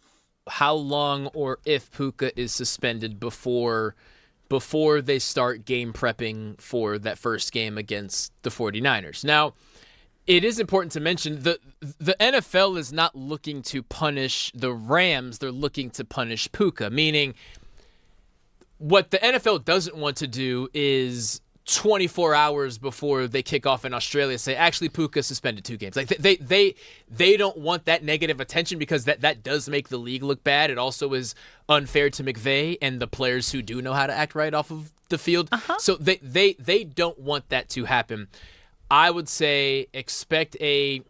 how long or if Puka is suspended before they start game prepping for that first game against the 49ers. Now, it is important to mention the NFL is not looking to punish the Rams. They're looking to punish Puka, meaning what the NFL doesn't want to do is 24 hours before they kick off in Australia say, actually, Puka suspended 2 games. Like they don't want that negative attention, because that does make the league look bad. It also is unfair to McVay and the players who do know how to act right off of the field. So they don't want that to happen. I would say expect a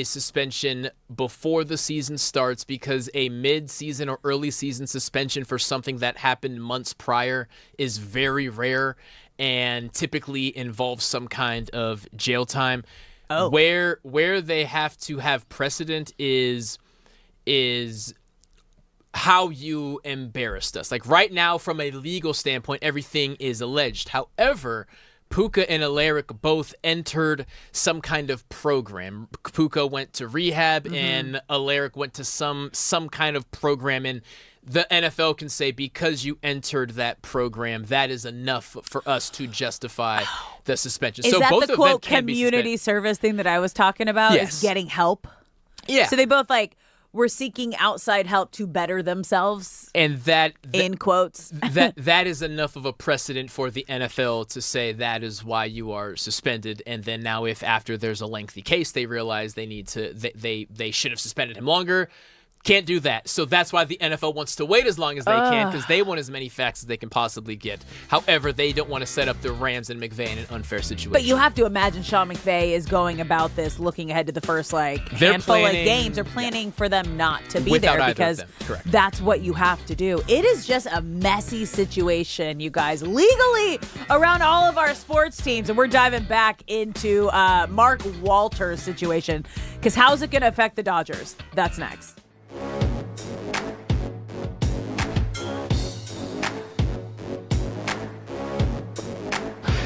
suspension before the season starts, because a mid-season or early season suspension for something that happened months prior is very rare and typically involves some kind of jail time. Where they have to have precedent is how you embarrassed us. Like right now, from a legal standpoint, everything is alleged. However, Puka and Alaric both entered some kind of program. Puka went to rehab and Alaric went to some kind of program, and the NFL can say, because you entered that program, that is enough for us to justify the suspension.
Is
so
that
both
the
of
quote
them can
community
be
service thing that I was talking about?
Yes.
Is getting help?
Yeah.
So they both were seeking outside help to better themselves.
And that
in quotes.
that is enough of a precedent for the NFL to say that is why you are suspended. And then now, if after there's a lengthy case, they realize they need to they should have suspended him longer, can't do that. So that's why the NFL wants to wait as long as they can, because they want as many facts as they can possibly get. However, they don't want to set up the Rams and McVay in an unfair situation.
But you have to imagine Sean McVay is going about this looking ahead to the first handful of games. They're planning for them not to be
Without
there,
either
because
of them. Correct.
that's what you have to do. It is just a messy situation, you guys, legally around all of our sports teams. And we're diving back into Mark Walter's situation, because how's it going to affect the Dodgers? That's next.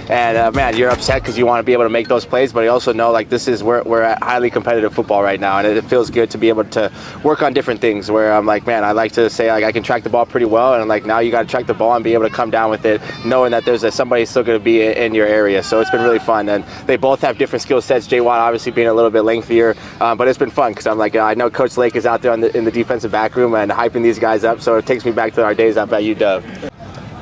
And man, you're upset because you want to be able to make those plays, but you also know this is we're at highly competitive football right now, and it feels good to be able to work on different things. Where I'm like, man, I like to say I can track the ball pretty well, and now you got to track the ball and be able to come down with it, knowing that there's somebody still going to be in your area. So it's been really fun, and they both have different skill sets. J. Watt obviously being a little bit lengthier, but it's been fun because I'm I know Coach Lake is out there in the defensive back room and hyping these guys up, so it takes me back to our days up at UW.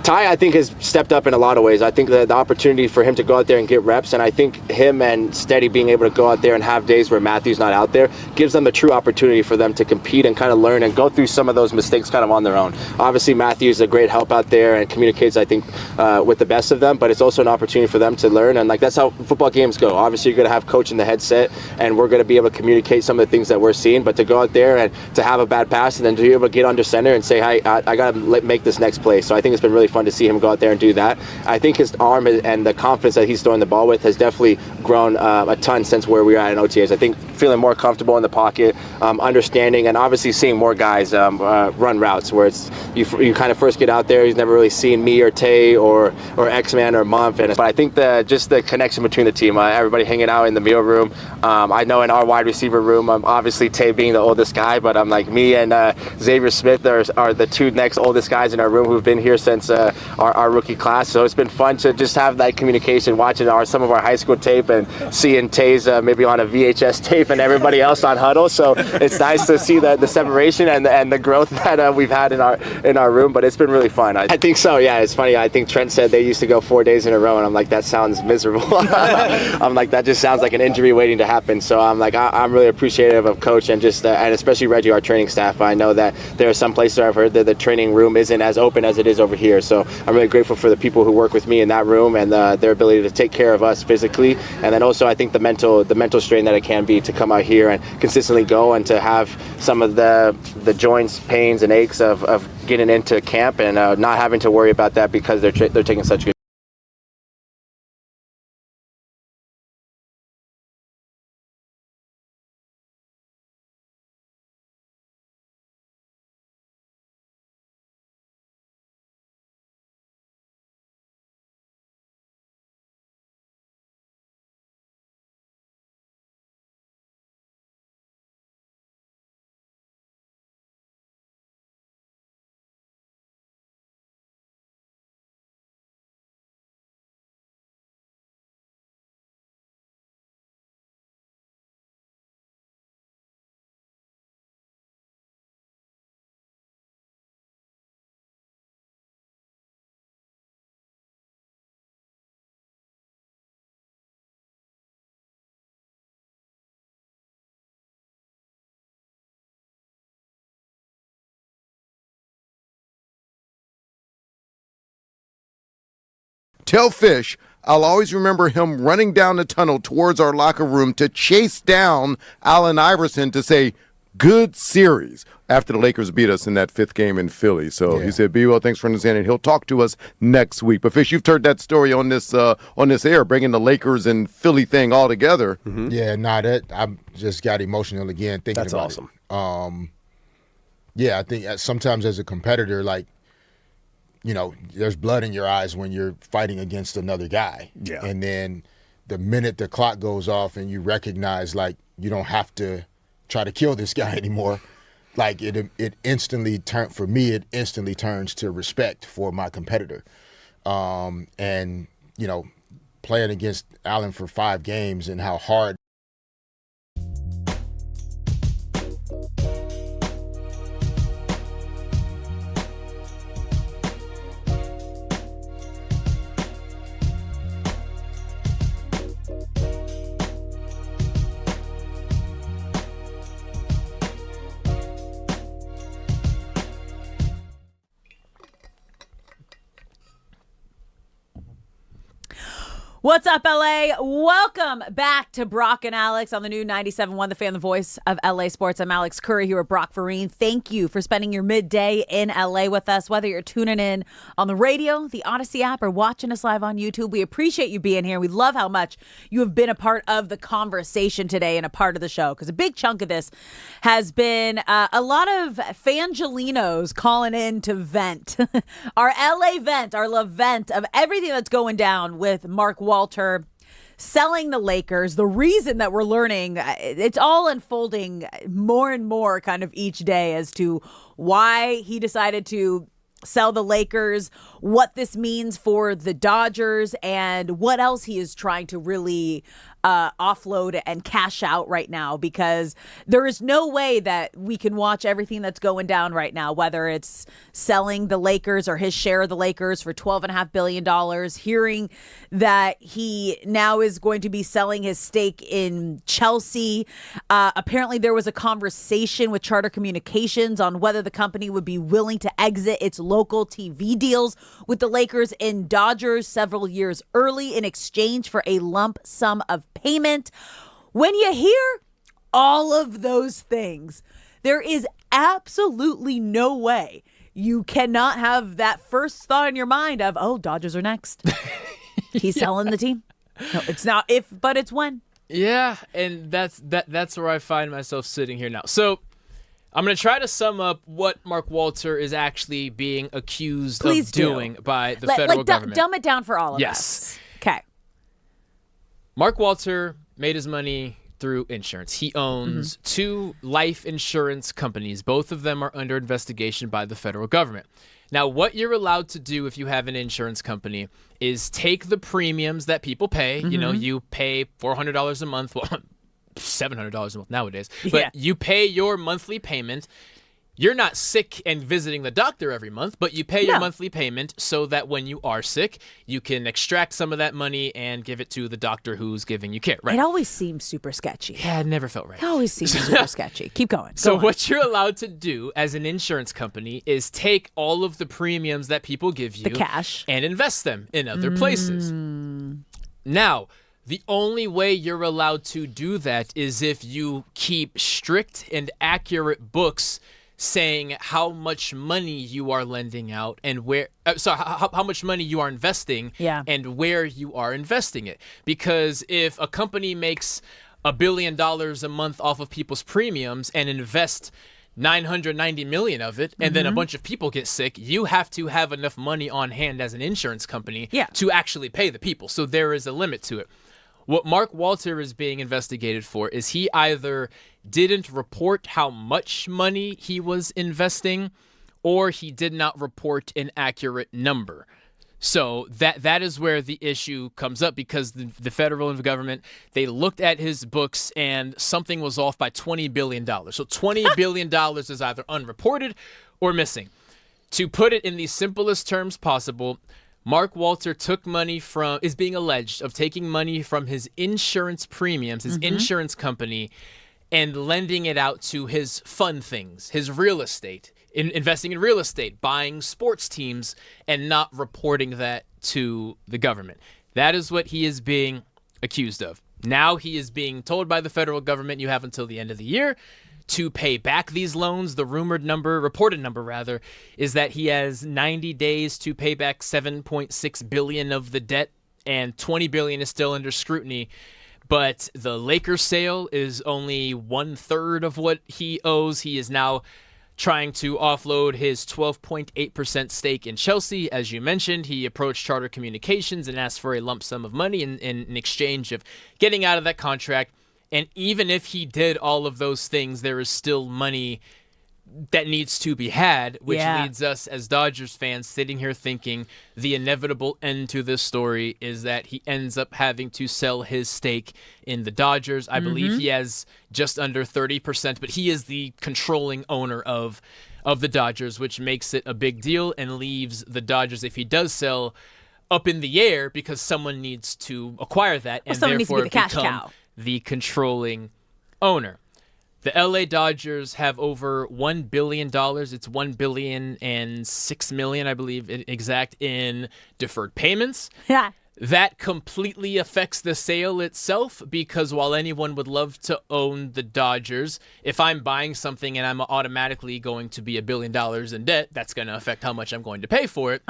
Ty, I think, has stepped up in a lot of ways. I think the opportunity for him to go out there and get reps, and I think him and Steady being able to go out there and have days where Matthew's not out there gives them the true opportunity for them to compete and kind of learn and go through some of those mistakes kind of on their own. Obviously, Matthew's a great help out there and communicates, I think, with the best of them, but it's also an opportunity for them to learn, and that's how football games go. Obviously, you're going to have coach in the headset, and we're going to be able to communicate some of the things that we're seeing, but to go out there and to have a bad pass and then to be able to get under center and say, hey, I got to make this next play. So I think it's been really fun to see him go out there and do that. I think his arm and the confidence that he's throwing the ball with has definitely grown a ton since where we were at in OTAs. I think feeling more comfortable in the pocket, understanding, and obviously seeing more guys run routes where it's you kind of first get out there. He's never really seen me or Tay or X-Man or Mumph, but I think just the connection between the team, everybody hanging out in the meal room. I know in our wide receiver room, obviously Tay being the oldest guy, but I'm like me and Xavier Smith are the two next oldest guys in our room who've been here since our rookie class. So it's been fun to just have that communication, watching some of our high school tape and seeing Tay's maybe on a VHS tape and everybody else on huddle. So it's nice to see the separation and the growth that we've had in our room. But it's been really fun. I think so. Yeah, it's funny. I think Trent said they used to go 4 days in a row, and I'm like, that sounds miserable. I'm like, that just sounds like an injury waiting to happen. So I'm like, I'm really appreciative of Coach and just and especially Reggie, our training staff. I know that there are some places I've heard that the training room isn't as open as it is over here. So I'm really grateful for the people who work with me in that room and their ability to take care of us physically. And then also I think the mental strain that it can be to come out here and consistently go and to have some of the joints, pains, and aches of getting into camp and not having to worry about that because they're taking such good.
Tell Fish I'll always remember him running down the tunnel towards our locker room to chase down Allen Iverson to say, good series, after the Lakers beat us in that 5th game in Philly. So he said, be well, thanks for understanding. He'll talk to us next week. But Fish, you've heard that story on this air, bringing the Lakers and Philly thing all together.
Mm-hmm. Yeah, that I just got emotional again thinking
That's
about
awesome.
Yeah, I think sometimes as a competitor, like, there's blood in your eyes when you're fighting against another guy.
Yeah.
And then the minute the clock goes off and you recognize, like, you don't have to try to kill this guy anymore, like, it instantly turns to respect for my competitor. And, playing against Allen for 5 games and how hard.
What's up, LA? Welcome back to Brock and Alex on the new 97.1 The Fan, the voice of LA Sports. I'm Alex Curry here with Brock Vereen. Thank you for spending your midday in LA with us, whether you're tuning in on the radio, the Odyssey app, or watching us live on YouTube. We appreciate you being here. We love how much you have been a part of the conversation today and a part of the show, because a big chunk of this has been a lot of Fangelinos calling in to vent. Our LA vent, our love vent of everything that's going down with Mark Walter selling the Lakers. The reason that we're learning, it's all unfolding more and more kind of each day as to why he decided to sell the Lakers, what this means for the Dodgers, and what else he is trying to really offload and cash out right now, because there is no way that we can watch everything that's going down right now, whether it's selling the Lakers or his share of the Lakers for $12.5 billion, hearing that he now is going to be selling his stake in Chelsea. Apparently there was a conversation with Charter Communications on whether the company would be willing to exit its local TV deals with the Lakers and Dodgers several years early in exchange for a lump sum of payment. When you hear all of those things, there is absolutely no way you cannot have that first thought in your mind of, oh, Dodgers are next. He's selling the team. No, it's not if, but it's when.
Yeah, and that's where I find myself sitting here now. So I'm going to try to sum up what Mark Walter is actually being accused of doing by the federal government.
Dumb it down for all of us.
Yes.
Okay.
Mark Walter made his money through insurance. He owns 2 life insurance companies. Both of them are under investigation by the federal government. Now, what you're allowed to do if you have an insurance company is take the premiums that people pay. You know, you pay $400 a month. Well, $700 a month nowadays. But you pay your monthly payment. You're not sick and visiting the doctor every month, but you pay your monthly payment so that when you are sick, you can extract some of that money and give it to the doctor who's giving you care. Right?
It always seems super sketchy.
Yeah, it never felt right.
It always seems super sketchy. Keep going.
So what you're allowed to do as an insurance company is take all of the premiums that people give you,
the cash,
and invest them in other places. Now, the only way you're allowed to do that is if you keep strict and accurate books saying how much money you are lending out and where, how much money you are investing and where you are investing it. Because if a company makes $1 billion a month off of people's premiums and invest $990 million of it, and then a bunch of people get sick, you have to have enough money on hand as an insurance company to actually pay the people. So there is a limit to it. What Mark Walter is being investigated for is he either didn't report how much money he was investing, or he did not report an accurate number. So that is where the issue comes up, because the federal government, they looked at his books and something was off by $20 billion. So $20 billion is either unreported or missing. To put it in the simplest terms possible, Mark Walter is being alleged of taking money from his insurance premiums, his insurance company, and lending it out to his fun things, his real estate, investing in real estate, buying sports teams, and not reporting that to the government. That is what he is being accused of. Now he is being told by the federal government, you have until the end of the year to pay back these loans. The reported number is that he has 90 days to pay back $7.6 billion of the debt, and $20 billion is still under scrutiny. But the Lakers sale is only 1/3 of what he owes. He is now trying to offload his 12.8% stake in Chelsea. As you mentioned, he approached Charter Communications and asked for a lump sum of money in exchange of getting out of that contract. And even if he did all of those things, there is still money that needs to be had, which leads us as Dodgers fans sitting here thinking the inevitable end to this story is that he ends up having to sell his stake in the Dodgers. I believe he has just under 30%, but he is the controlling owner of the Dodgers, which makes it a big deal and leaves the Dodgers, if he does sell, up in the air because someone needs to acquire that and therefore become the controlling owner. The LA Dodgers have over $1 billion. It's $1.006 billion, I believe, exact, in deferred payments.
Yeah.
That completely affects the sale itself, because while anyone would love to own the Dodgers, if I'm buying something and I'm automatically going to be $1 billion in debt, that's going to affect how much I'm going to pay for it.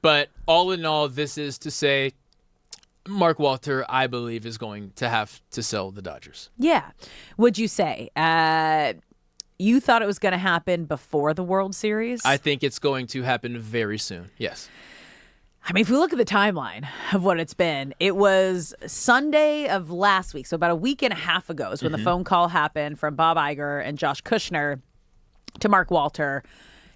But all in all, this is to say, Mark Walter, I believe, is going to have to sell the Dodgers.
Yeah. Would you say you thought it was going to happen before the World Series?
I think it's going to happen very soon. Yes.
I mean, if we look at the timeline of what it's been, it was Sunday of last week. So about a week and a half ago is when the phone call happened from Bob Iger and Josh Kushner to Mark Walter.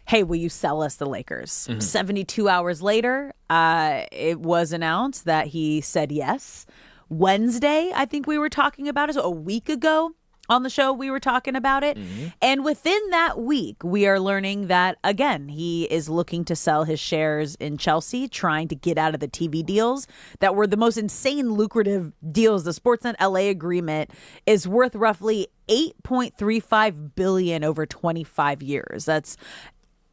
Hey, will you sell us the Lakers? 72 hours later, it was announced that he said yes. Wednesday, I think we were talking about it. So a week ago on the show, we were talking about it. And within that week, we are learning that, again, he is looking to sell his shares in Chelsea, trying to get out of the TV deals that were the most insane lucrative deals. The Sportsnet LA agreement is worth roughly $8.35 billion over 25 years. That's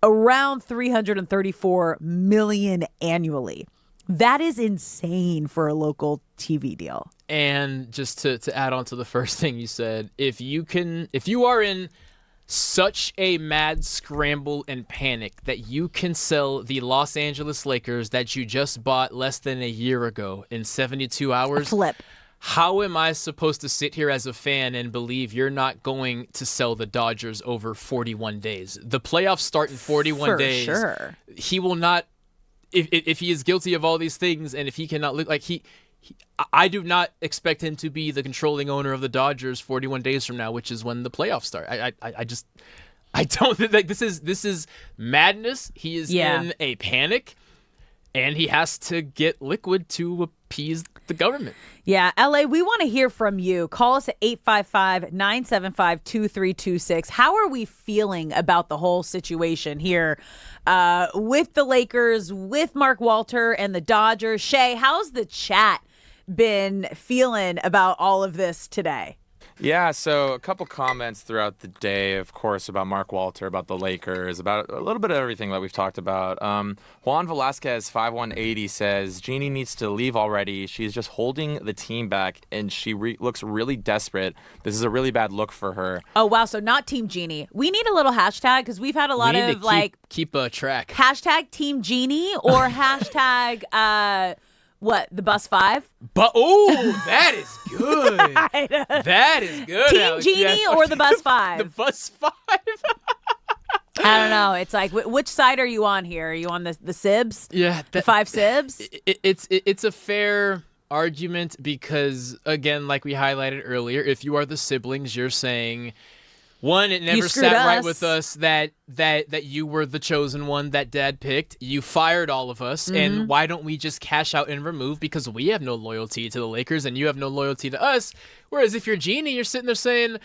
around $334 million annually. That is insane for a local TV deal.
And just to add on to the first thing you said, if you are in such a mad scramble and panic that you can sell the Los Angeles Lakers that you just bought less than a year ago in 72 hours,
flip.
how am I supposed to sit here as a fan and believe you're not going to sell the Dodgers over 41 days? The playoffs start in 41
For
days.
sure.
He will not, if he is guilty of all these things and if he cannot look like I do not expect him to be the controlling owner of the Dodgers 41 days from now, which is when the playoffs start. I don't think like this is madness. He is in a panic, and he has to get liquid to appease the government.
Yeah, LA, we want to hear from you. Call us at 855-975-2326. How are we feeling about the whole situation here with the Lakers, with Mark Walter and the Dodgers? Shay, how's the chat been feeling about all of this today?
Yeah, so a couple comments throughout the day, of course, about Mark Walter, about the Lakers, about a little bit of everything that we've talked about. Juan Velasquez, 5180, says, Jeannie needs to leave already. She's just holding the team back, and she looks really desperate. This is a really bad look for her.
Oh, wow. So not Team Jeannie. We need a little hashtag because we've had a lot of,
keep a track.
Hashtag Team Jeannie or hashtag... What, the Bus 5?
But that is good. That is good.
Team
Alex.
Genie or the Bus 5?
The Bus 5.
I don't know. It's like, which side are you on here? Are you on the Sibs?
Yeah.
The 5 Sibs?
It's a fair argument because, again, like we highlighted earlier, if you are the siblings, you're saying... One, it never sat right with us that you were the chosen one that Dad picked. You fired all of us, and why don't we just cash out and remove? Because we have no loyalty to the Lakers, and you have no loyalty to us. Whereas if you're Jeannie, you're sitting there saying,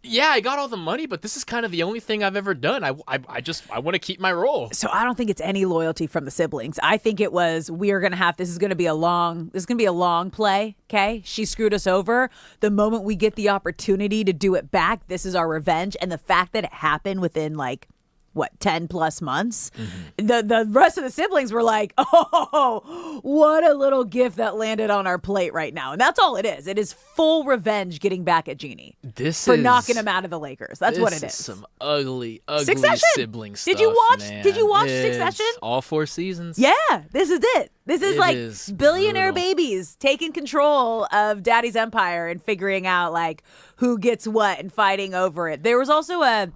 yeah, I got all the money, but this is kind of the only thing I've ever done. I want to keep my role.
So I don't think it's any loyalty from the siblings. I think it was this is going to be a long play. Okay, she screwed us over. The moment we get the opportunity to do it back, this is our revenge. And the fact that it happened within 10 plus months, the rest of the siblings were like, oh, what a little gift that landed on our plate right now. And that's all it is. It is full revenge getting back at Jeannie for knocking him out of the Lakers. That's what it is.
Some ugly
Succession.
Sibling stuff.
Did you watch
It's
Succession?
All 4 seasons.
Yeah, this is it. This is billionaire babies taking control of Daddy's empire and figuring out who gets what and fighting over it. There was also a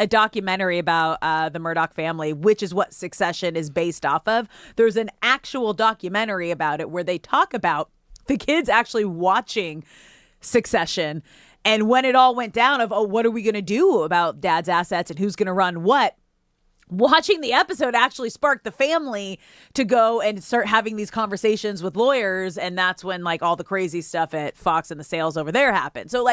documentary about the Murdoch family, which is what Succession is based off of. There's an actual documentary about it where they talk about the kids actually watching Succession and when it all went down of, what are we going to do about Dad's assets and who's going to run what? Watching the episode actually sparked the family to go and start having these conversations with lawyers. And that's when all the crazy stuff at Fox and the sales over there happened. So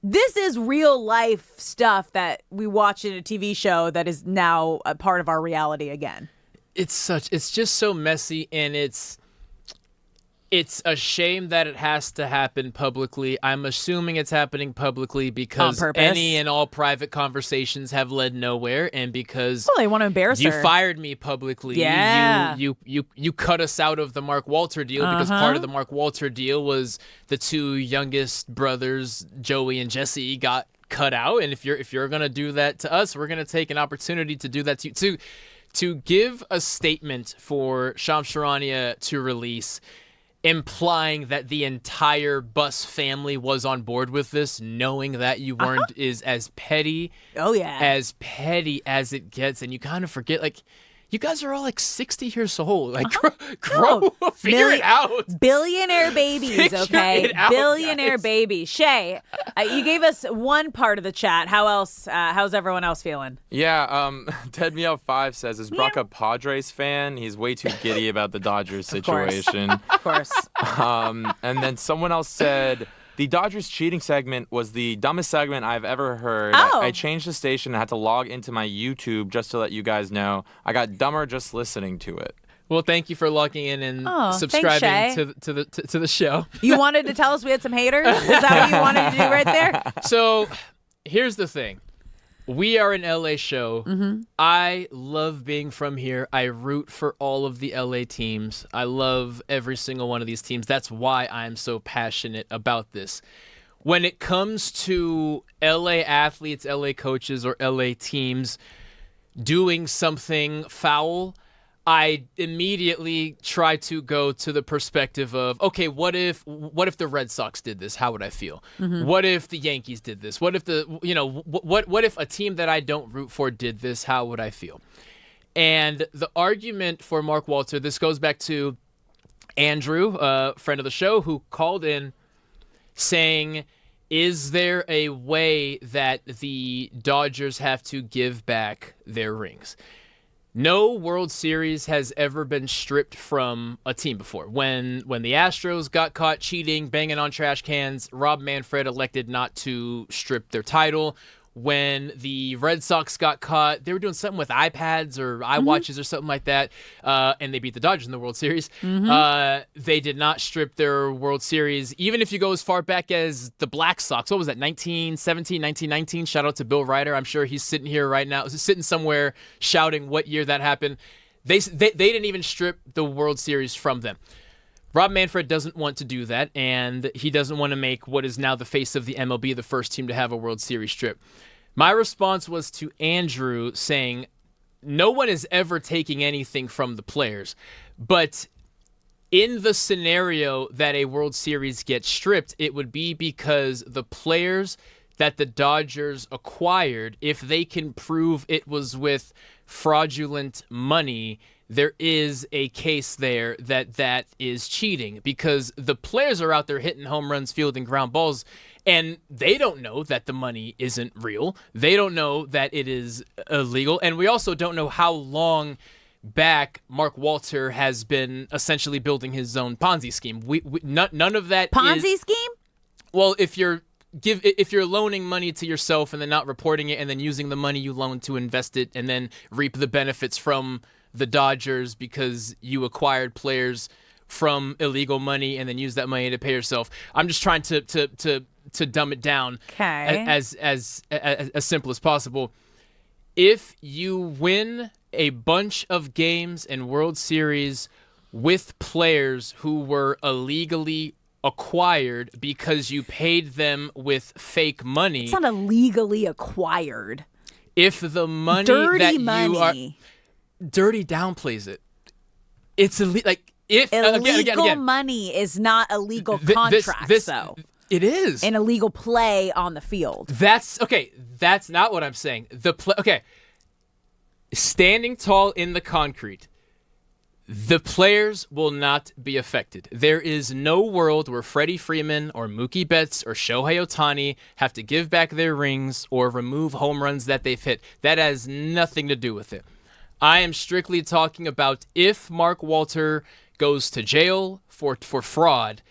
this is real life stuff that we watch in a TV show that is now a part of our reality again.
It's just so messy, and it's a shame that it has to happen publicly. I'm assuming it's happening publicly because any and all private conversations have led nowhere, and because
they want to embarrass
you
her.
Fired me publicly.
Yeah.
You cut us out of the Mark Walter deal because part of the Mark Walter deal was the 2 youngest brothers, Joey and Jesse, got cut out. And if you're gonna do that to us, we're gonna take an opportunity to do that to give a statement for Shams Charania to release, implying that the entire Bus family was on board with this, knowing that you weren't, is as petty.
Oh, yeah.
As petty as it gets. And you kind of forget, you guys are all 60 years old. Grow, figure it out.
Billionaire babies, okay? Billionaire babies. Shay, you gave us one part of the chat. How's everyone else feeling?
Yeah, Ted Meow 5 says, is Brock a Padres fan? He's way too giddy about the Dodgers situation.
Of course.
And then someone else said, the Dodgers cheating segment was the dumbest segment I've ever heard.
Oh.
I changed the station and had to log into my YouTube just to let you guys know. I got dumber just listening to it.
Well, thank you for logging in and subscribing to the show.
You wanted to tell us we had some haters? Is that what you wanted to do right there?
So here's the thing. We are an LA show.
Mm-hmm.
I love being from here. I root for all of the LA teams. I love every single one of these teams. That's why I'm so passionate about this. When it comes to LA athletes, LA coaches, or LA teams doing something foul, I immediately try to go to the perspective of, okay, what if the Red Sox did this? How would I feel?
Mhm.
What if the Yankees did this? What if what if a team that I don't root for did this? How would I feel? And the argument for Mark Walter, this goes back to Andrew, friend of the show, who called in saying, is there a way that the Dodgers have to give back their rings? No World Series has ever been stripped from a team before. When the Astros got caught cheating, banging on trash cans, Rob Manfred elected not to strip their title. When the Red Sox got caught, they were doing something with iPads or iWatches or something like that, and they beat the Dodgers in the World Series. They did not strip their World Series, even if you go as far back as the Black Sox. What was that, 1917, 1919? Shout out to Bill Ryder. I'm sure he's sitting here right now, sitting somewhere shouting what year that happened. They didn't even strip the World Series from them. Rob Manfred doesn't want to do that, and he doesn't want to make what is now the face of the MLB the first team to have a World Series strip. My response was to Andrew saying, no one is ever taking anything from the players, but in the scenario that a World Series gets stripped, it would be because the players that the Dodgers acquired, if they can prove it was with fraudulent money, there is a case there that is cheating, because the players are out there hitting home runs, fielding ground balls, and they don't know that the money isn't real. They don't know that it is illegal. And we also don't know how long back Mark Walter has been essentially building his own Ponzi scheme. None of that
Ponzi scheme?
Well, if you're loaning money to yourself and then not reporting it and then using the money you loaned to invest it and then reap the benefits from the Dodgers because you acquired players from illegal money and then use that money to pay yourself. I'm just trying to dumb it down as simple as possible. If you win a bunch of games and World Series with players who were illegally acquired because you paid them with fake money.
It's not illegally acquired.
If the money
Dirty
that
money.
you are dirty downplays it. It's like if
illegal
again,
money is not a legal contract, though.
It is
an illegal play on the field.
That's okay. That's not what I'm saying. Standing tall in the concrete, the players will not be affected. There is no world where Freddie Freeman or Mookie Betts or Shohei Ohtani have to give back their rings or remove home runs that they've hit. That has nothing to do with it. I am strictly talking about if Mark Walter goes to jail for fraud,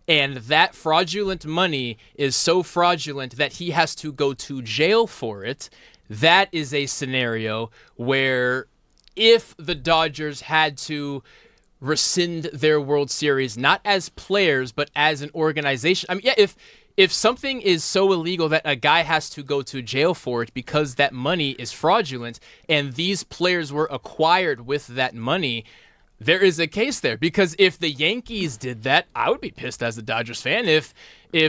and that fraudulent money is so fraudulent that he has to go to jail for it, that is a scenario where if the Dodgers had to rescind their World Series, not as players, but as an organization. I mean, yeah, if something is so illegal that a guy has to go to jail for it because that money is fraudulent and these players were acquired with that money, there is a case there. Because if the Yankees did that, I would be pissed as a Dodgers fan. If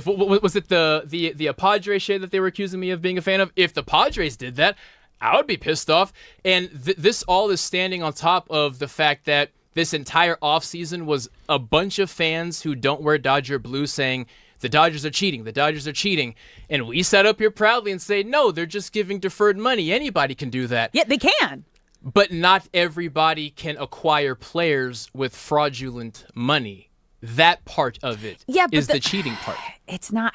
what was it the Padres shade that they were accusing me of being a fan of? If the Padres did that, I would be pissed off. And this all is standing on top of the fact that this entire offseason was a bunch of fans who don't wear Dodger blue saying, the Dodgers are cheating, the Dodgers are cheating. And we sat up here proudly and say, no, they're just giving deferred money. Anybody can do that.
Yeah, they can.
But not everybody can acquire players with fraudulent money. That part of it is the cheating part.
It's not.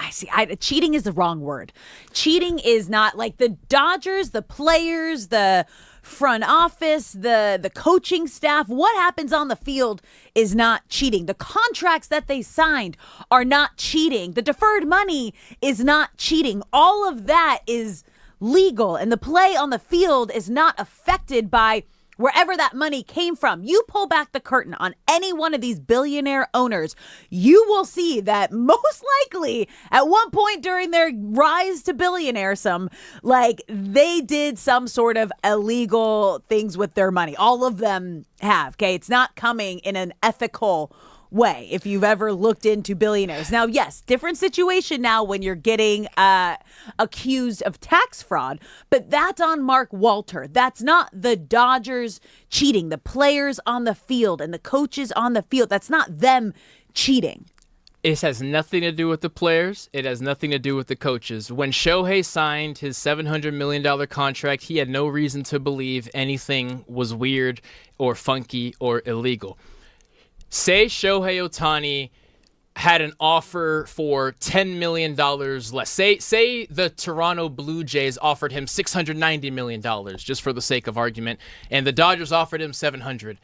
Cheating is the wrong word. Cheating is not like the Dodgers, the players, the front office, the coaching staff. What happens on the field is not cheating. The contracts that they signed are not cheating. The deferred money is not cheating. All of that is legal, and the play on the field is not affected by wherever that money came from. You pull back the curtain on any one of these billionaire owners, you will see that most likely at one point during their rise to billionaire, they did some sort of illegal things with their money. All of them have, okay? It's not coming in an ethical way if you've ever looked into billionaires. Now, yes, different situation now when you're getting accused of tax fraud, but that's on Mark Walter. That's not the Dodgers cheating. The players on the field and the coaches on the field, that's not them cheating.
It has nothing to do with the players. It has nothing to do with the coaches. When Shohei signed his $700 million contract, he had no reason to believe anything was weird or funky or illegal. Say Shohei Ohtani had an offer for $10 million less. Say the Toronto Blue Jays offered him $690 million, just for the sake of argument, and the Dodgers offered him $700.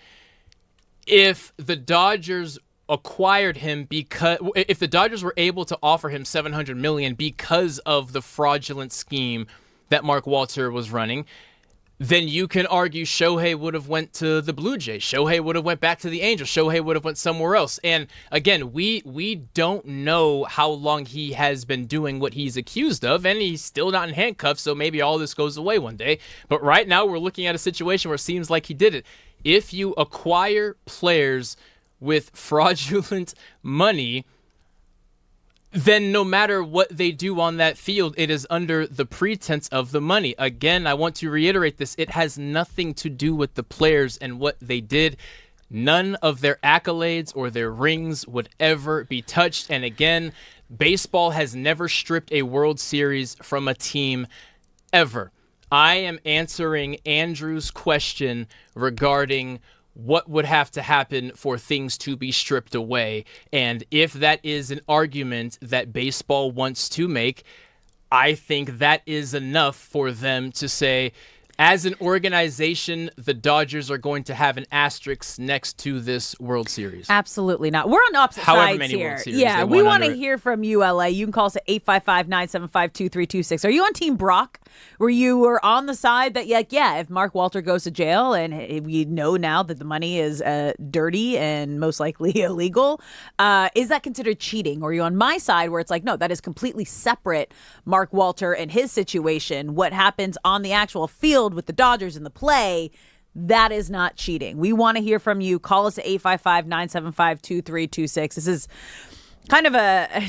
If the Dodgers acquired him if the Dodgers were able to offer him $700 million because of the fraudulent scheme that Mark Walter was running, then you can argue Shohei would have went to the Blue Jays. Shohei would have went back to the Angels. Shohei would have went somewhere else. And again, we don't know how long he has been doing what he's accused of, and he's still not in handcuffs, so maybe all this goes away one day. But right now we're looking at a situation where it seems like he did it. If you acquire players with fraudulent money, then no matter what they do on that field, it is under the pretense of the money. Again, I want to reiterate this. It has nothing to do with the players and what they did. None of their accolades or their rings would ever be touched. And again, baseball has never stripped a World Series from a team ever. I am answering Andrew's question regarding what would have to happen for things to be stripped away. And if that is an argument that baseball wants to make, I think that is enough for them to say, as an organization, the Dodgers are going to have an asterisk next to this World Series.
Absolutely not. We're on opposite sides here. Yeah, we want to hear from you, LA. You can call us at 855-975-2326. Are you on Team Brock? Where you were on the side that, if Mark Walter goes to jail and we know now that the money is dirty and most likely illegal, is that considered cheating? Or are you on my side where it's like, no, that is completely separate, Mark Walter and his situation. What happens on the actual field with the Dodgers in the play, that is not cheating. We want to hear from you. Call us at 855-975-2326. This is kind of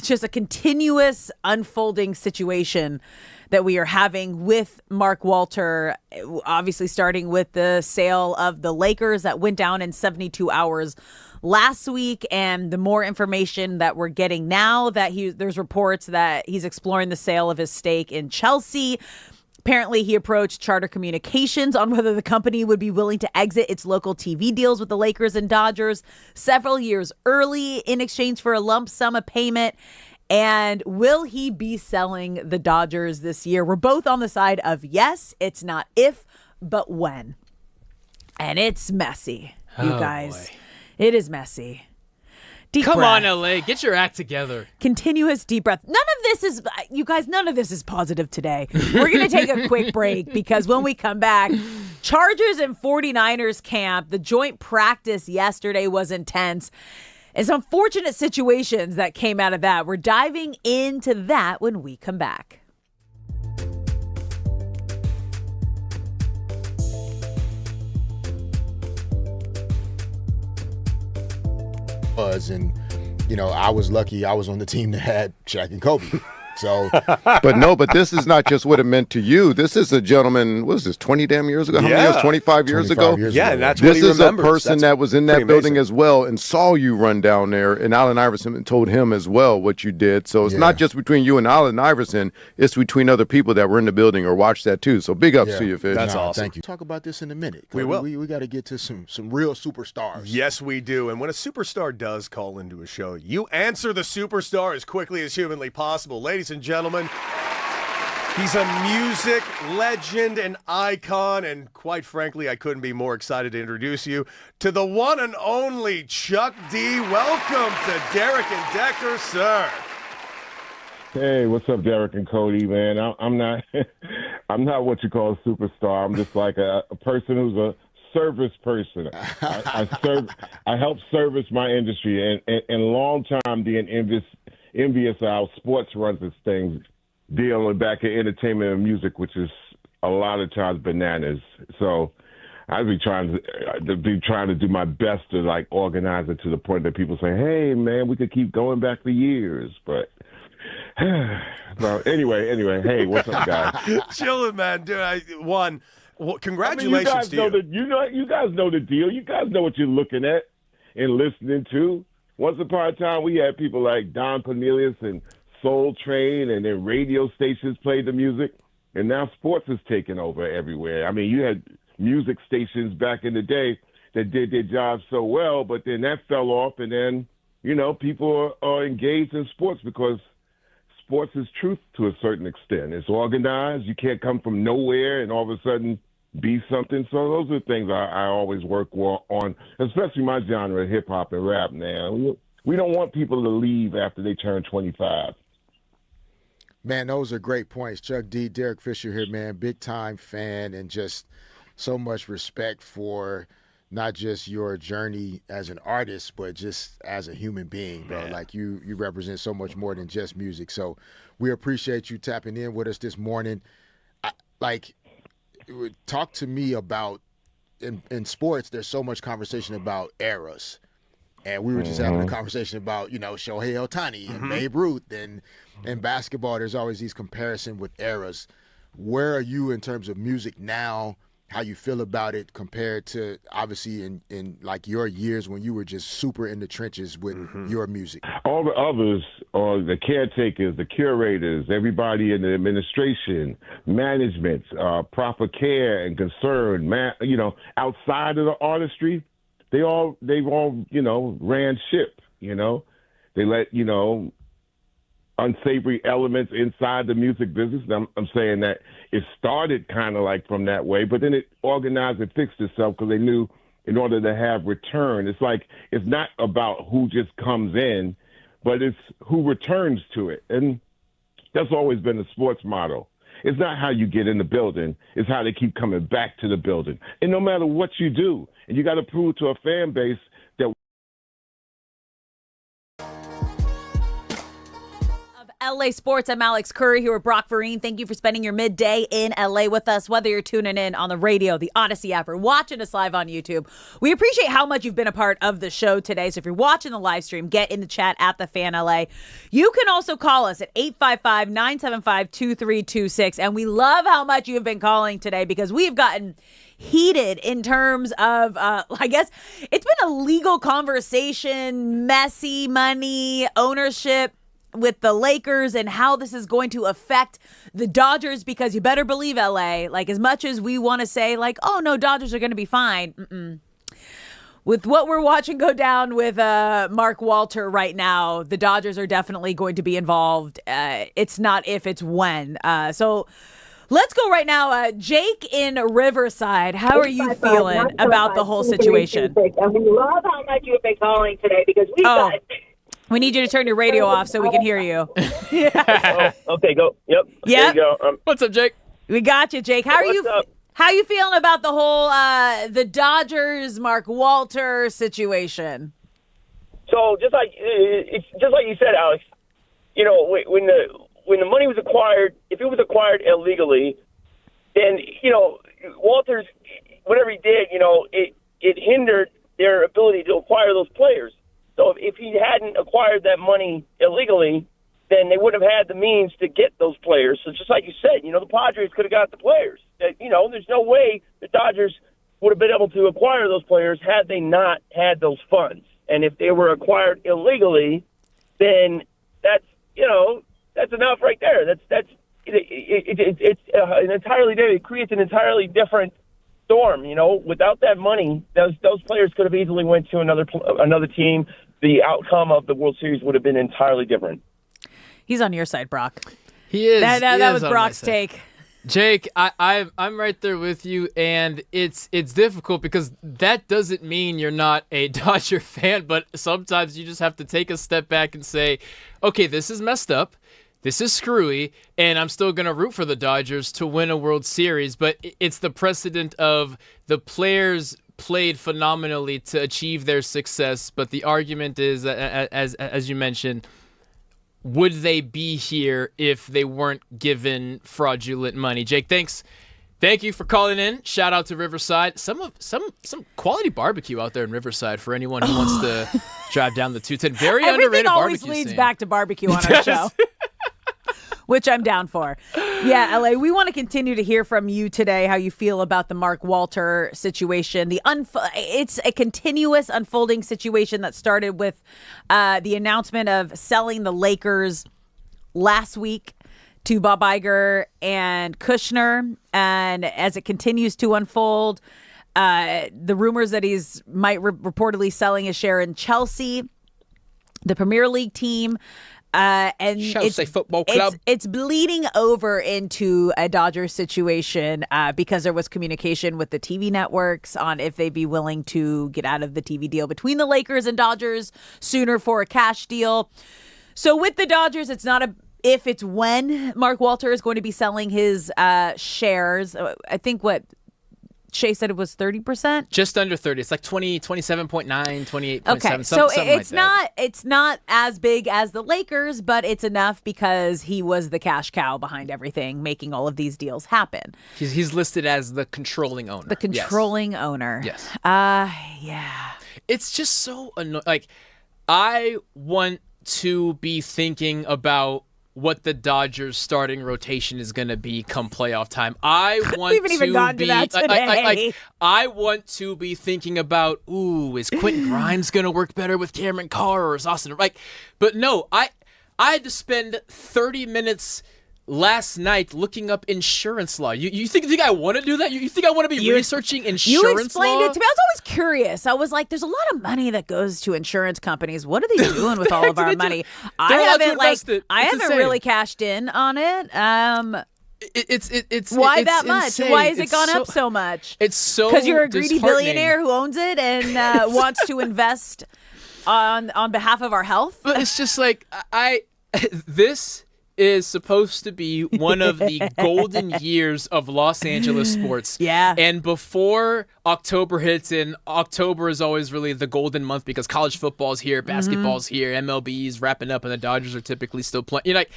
just a continuous unfolding situation that we are having with Mark Walter, obviously starting with the sale of the Lakers that went down in 72 hours last week, and the more information that we're getting now that there's reports that he's exploring the sale of his stake in Chelsea. Apparently, he approached Charter Communications on whether the company would be willing to exit its local TV deals with the Lakers and Dodgers several years early in exchange for a lump sum of payment. And will he be selling the Dodgers this year? We're both on the side of yes, it's not if, but when. And it's messy, you guys. Boy. It is messy. Deep
Come
breath.
on, LA. Get your act together.
Continuous deep breath. None of this is, you guys, none of this is positive today. We're going to take a quick break because when we come back, Chargers and 49ers camp, the joint practice yesterday was intense. And some fortunate situations that came out of that. We're diving into that when we come back.
And I was lucky I was on the team that had Shaq and Kobe. So,
but this is not just what it meant to you. This is a gentleman, what was this, 20 damn years ago? How many years? 25 years ago?
And that's
this
what he
is
remembers.
A person that was in that building as well and saw you run down there, and Allen Iverson told him as well what you did. So it's not just between you and Allen Iverson, it's between other people that were in the building or watched that too. So big ups to you, Fish.
That's awesome. Thank you. Talk about this in a minute.
We will.
We got to get to some real superstars.
Yes, we do. And when a superstar does call into a show, you answer the superstar as quickly as humanly possible. Ladies and gentlemen, he's a music legend and icon, and quite frankly, I couldn't be more excited to introduce you to the one and only Chuck D. Welcome to Derek and Decker, sir.
Hey, what's up, Derek and Cody, man? I'm not I'm not what you call a superstar. I'm just like a person who's a service person. I help service my industry, and long time being envious of how sports runs its things, dealing back in entertainment and music, which is a lot of times bananas. So I'd be trying to do my best to like organize it to the point that people say, "Hey, man, we could keep going back for years." But well, anyway, hey, what's up, guys?
Chilling, man. Dude, well, congratulations to
you.
you.
You guys know the deal. You guys know what you're looking at and listening to. Once upon a time, we had people like Don Cornelius and Soul Train, and then radio stations played the music, and now sports is taking over everywhere. I mean, you had music stations back in the day that did their job so well, but then that fell off, and then, people are engaged in sports because sports is truth to a certain extent. It's organized. You can't come from nowhere and all of a sudden be something. So those are things I always work on, especially my genre, hip-hop and rap now. We don't want people to leave after they turn 25.
Man, those are great points. Chuck D, Derek Fisher here, man. Big-time fan and just so much respect for not just your journey as an artist, but just as a human being, bro. Yeah. Like you represent so much more than just music. So we appreciate you tapping in with us this morning. Talk to me about in sports. There's so much conversation about eras, and we were just having a conversation about Shohei Ohtani and Babe Ruth, and in basketball there's always these comparison with eras. Where are you in terms of music now? How you feel about it compared to obviously in like your years when you were just super in the trenches with your music?
All the others are the caretakers, the curators, everybody in the administration, management, proper care and concern, outside of the artistry, they've all ran ship, They let, unsavory elements inside the music business. And I'm saying that it started kind of like from that way, but then it organized and fixed itself because they knew in order to have return, it's not about who just comes in, but it's who returns to it. And that's always been the sports motto. It's not how you get in the building, it's how they keep coming back to the building. And no matter what you do, and you got to prove to a fan base that
LA Sports. I'm Alex Curry here with Brock Vereen. Thank you for spending your midday in LA with us, whether you're tuning in on the radio, the Odyssey app, or watching us live on YouTube. We appreciate how much you've been a part of the show today. So if you're watching the live stream, get in the chat at the Fan LA. You can also call us at 855-975-2326. And we love how much you've been calling today because we've gotten heated in terms of, I guess, it's been a legal conversation, messy money, ownership with the Lakers and how this is going to affect the Dodgers, because you better believe LA, like as much as we want to say like, oh no, Dodgers are going to be fine. With what we're watching go down with Mark Walter right now, the Dodgers are definitely going to be involved. It's not if, it's when. So let's go right now. Jake in Riverside, how are you feeling about the whole situation?
And we love how much you've been calling today because we've got...
We need you to turn your radio off so we can hear you.
Okay, go. Yep.
Yeah.
There you go.
What's up, Jake?
We got you, Jake. How are you feeling about the whole the Dodgers Mark Walter situation?
So just like you said, Alex, when the money was acquired, if it was acquired illegally, then Walter's whatever he did, it hindered their ability to acquire those players. So if he hadn't acquired that money illegally, then they wouldn't have had the means to get those players. So just like you said, the Padres could have got the players. There's no way the Dodgers would have been able to acquire those players had they not had those funds. And if they were acquired illegally, then that's enough right there. It's an entirely different. It creates an entirely different storm. Without that money, those players could have easily went to another team. The outcome of the World Series would have been entirely different.
He's on your side, Brock.
He is.
That was Brock's take.
Jake, I'm right there with you, and it's difficult because that doesn't mean you're not a Dodger fan, but sometimes you just have to take a step back and say, okay, this is messed up. This is screwy, and I'm still going to root for the Dodgers to win a World Series, but it's the precedent of the players played phenomenally to achieve their success, but the argument is, as you mentioned, would they be here if they weren't given fraudulent money? Jake, thanks Thank you for calling in. Shout out to Riverside. Some quality barbecue out there in Riverside for anyone who wants to drive down the 210. Very
Everything
underrated
always
barbecue
leads
scene.
back to barbecue on our show. Which I'm down for. Yeah, LA, we want to continue to hear from you today how you feel about the Mark Walter situation. It's a continuous unfolding situation that started with the announcement of selling the Lakers last week to Bob Iger and Kushner. And as it continues to unfold, the rumors that he's might reportedly selling his share in Chelsea, the Premier League team. And
Chelsea Football Club.
It's bleeding over into a Dodgers situation because there was communication with the TV networks on if they'd be willing to get out of the TV deal between the Lakers and Dodgers sooner for a cash deal. So with the Dodgers, it's not if, it's when Mark Walter is going to be selling his shares. I think Shay said it was 30%?
Just under 30. It's like 27.9, 28.7.
Okay, so it's not as big as the Lakers, but it's enough because he was the cash cow behind everything, making all of these deals happen.
He's listed as the controlling owner.
The controlling owner.
Yes.
Yeah.
It's just so annoying. Like, I want to be thinking about what the Dodgers starting rotation is going to be come playoff time. I want
we haven't even gotten to that today.
I want to be thinking about, is Quentin Grimes going to work better with Cameron Carr or is Austin? But no, I had to spend 30 minutes last night looking up insurance law. You think I want to do that? You think I want to be researching insurance law?
You explained it to me. I was always curious. I was like, there's a lot of money that goes to insurance companies. What are they doing with all of our money? I haven't really cashed in on it.
It's
why that much?
insane.
Why has it gone up so much?
It's so
because you're a greedy
disheartening.
billionaire who owns it and wants to invest on behalf of our health.
But it's just like this is supposed to be one of the golden years of Los Angeles sports.
Yeah.
And before October hits, and October is always really the golden month because college football's here, basketball's here, MLB's wrapping up, and the Dodgers are typically still playing. You know, like,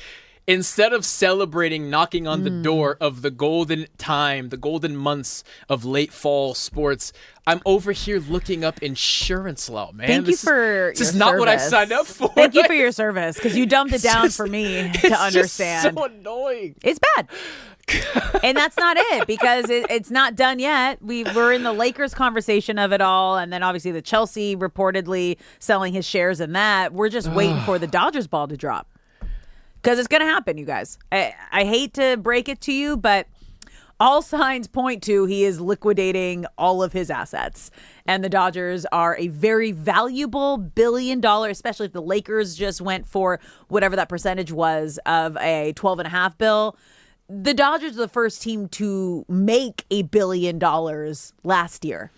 instead of celebrating knocking on the door of the golden time, the golden months of late fall sports, I'm over here looking up insurance law, man.
Thank you for
this is not what I signed up for.
Thank you for your service because you dumbed it down for me to understand.
It's so annoying.
It's bad. And that's not it because it's not done yet. We're in the Lakers conversation of it all. And then obviously the Chelsea reportedly selling his shares in that. We're just waiting for the Dodgers ball to drop. Because it's going to happen, you guys. I hate to break it to you, but all signs point to he is liquidating all of his assets. And the Dodgers are a very valuable $1 billion, especially if the Lakers just went for whatever that percentage was of a 12.5 bill. The Dodgers are the first team to make $1 billion last year.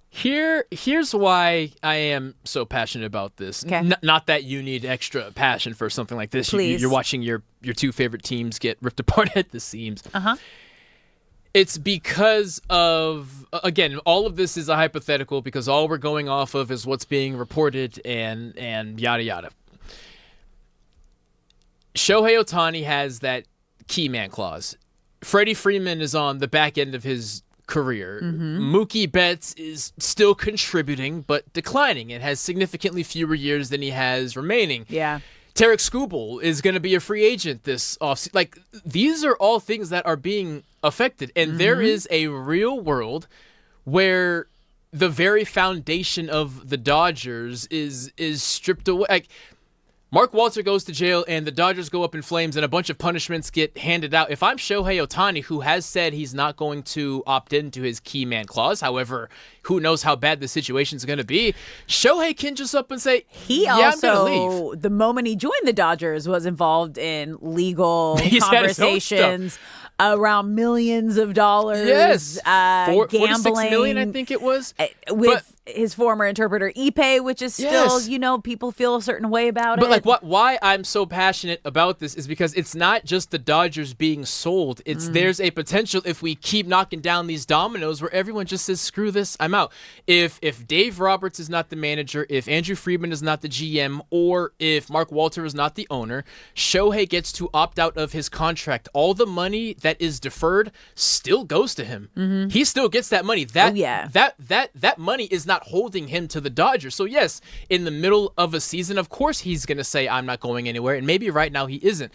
Here's why I am so passionate about this.
Okay.
Not that you need extra passion for something like this.
Please.
You're watching your two favorite teams get ripped apart at the seams.
Uh-huh.
It's because of, again, all of this is a hypothetical because all we're going off of is what's being reported and yada yada. Shohei Ohtani has that key man clause. Freddie Freeman is on the back end of his career. Mookie Betts is still contributing but declining and has significantly fewer years than he has remaining.
Yeah.
Tarik Skubal is going to be a free agent this offseason. Like, these are all things that are being affected. And there is a real world where the very foundation of the Dodgers is stripped away. Like, Mark Walter goes to jail and the Dodgers go up in flames and a bunch of punishments get handed out. If I'm Shohei Ohtani, who has said he's not going to opt into his key man clause, however, who knows how bad the situation's going to be, Shohei can just up and say, I'm going to leave.
The moment he joined the Dodgers, was involved in legal conversations around millions of dollars.
Yes.
Gambling.
46 million, I think it was.
With his former interpreter Ipe, which is still, people feel a certain way about it.
But why I'm so passionate about this is because it's not just the Dodgers being sold. It's there's a potential if we keep knocking down these dominoes where everyone just says, screw this, I'm out. If Dave Roberts is not the manager, if Andrew Friedman is not the GM, or if Mark Walter is not the owner, Shohei gets to opt out of his contract. All the money that is deferred still goes to him. He still gets that money. That money is not holding him to the Dodgers. So yes, in the middle of a season, of course he's going to say, I'm not going anywhere. And maybe right now he isn't.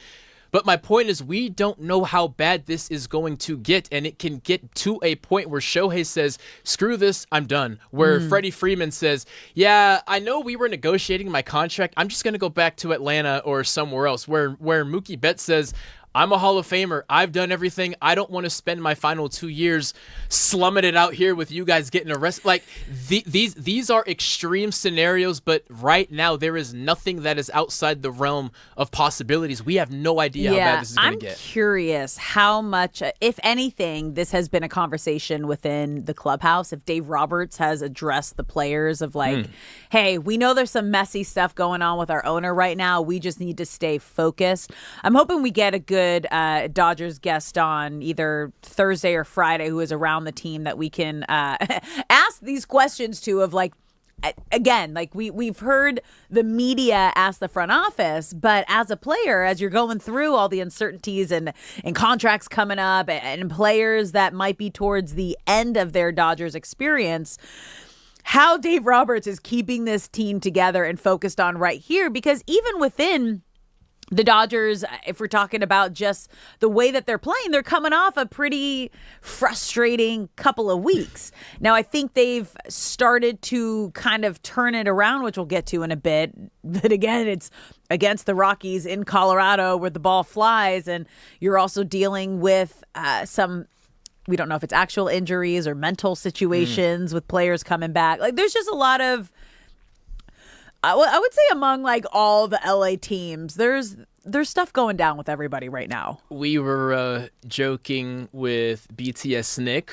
But my point is, we don't know how bad this is going to get, and it can get to a point where Shohei says, screw this, I'm done. Where Freddie Freeman says, yeah, I know we were negotiating my contract. I'm just going to go back to Atlanta or somewhere else. Where Mookie Betts says, I'm a Hall of Famer. I've done everything. I don't want to spend my final 2 years slumming it out here with you guys getting arrested. Like, these are extreme scenarios, but right now there is nothing that is outside the realm of possibilities. We have no idea how bad this is going to get.
I'm curious how much, if anything, this has been a conversation within the clubhouse. If Dave Roberts has addressed the players of like, hey, we know there's some messy stuff going on with our owner right now. We just need to stay focused. I'm hoping we get a good Dodgers guest on either Thursday or Friday who is around the team that we can ask these questions to of like, again, like we've heard the media ask the front office, but as a player, as you're going through all the uncertainties and contracts coming up and players that might be towards the end of their Dodgers experience, how Dave Roberts is keeping this team together and focused on right here, because even within the Dodgers, if we're talking about just the way that they're playing, they're coming off a pretty frustrating couple of weeks. Now, I think they've started to kind of turn it around, which we'll get to in a bit. But again, it's against the Rockies in Colorado where the ball flies, and you're also dealing with some, we don't know if it's actual injuries or mental situations with players coming back. Like, there's just a lot of, I would say among like all the LA teams, there's stuff going down with everybody right now.
We were joking with BTS Nick,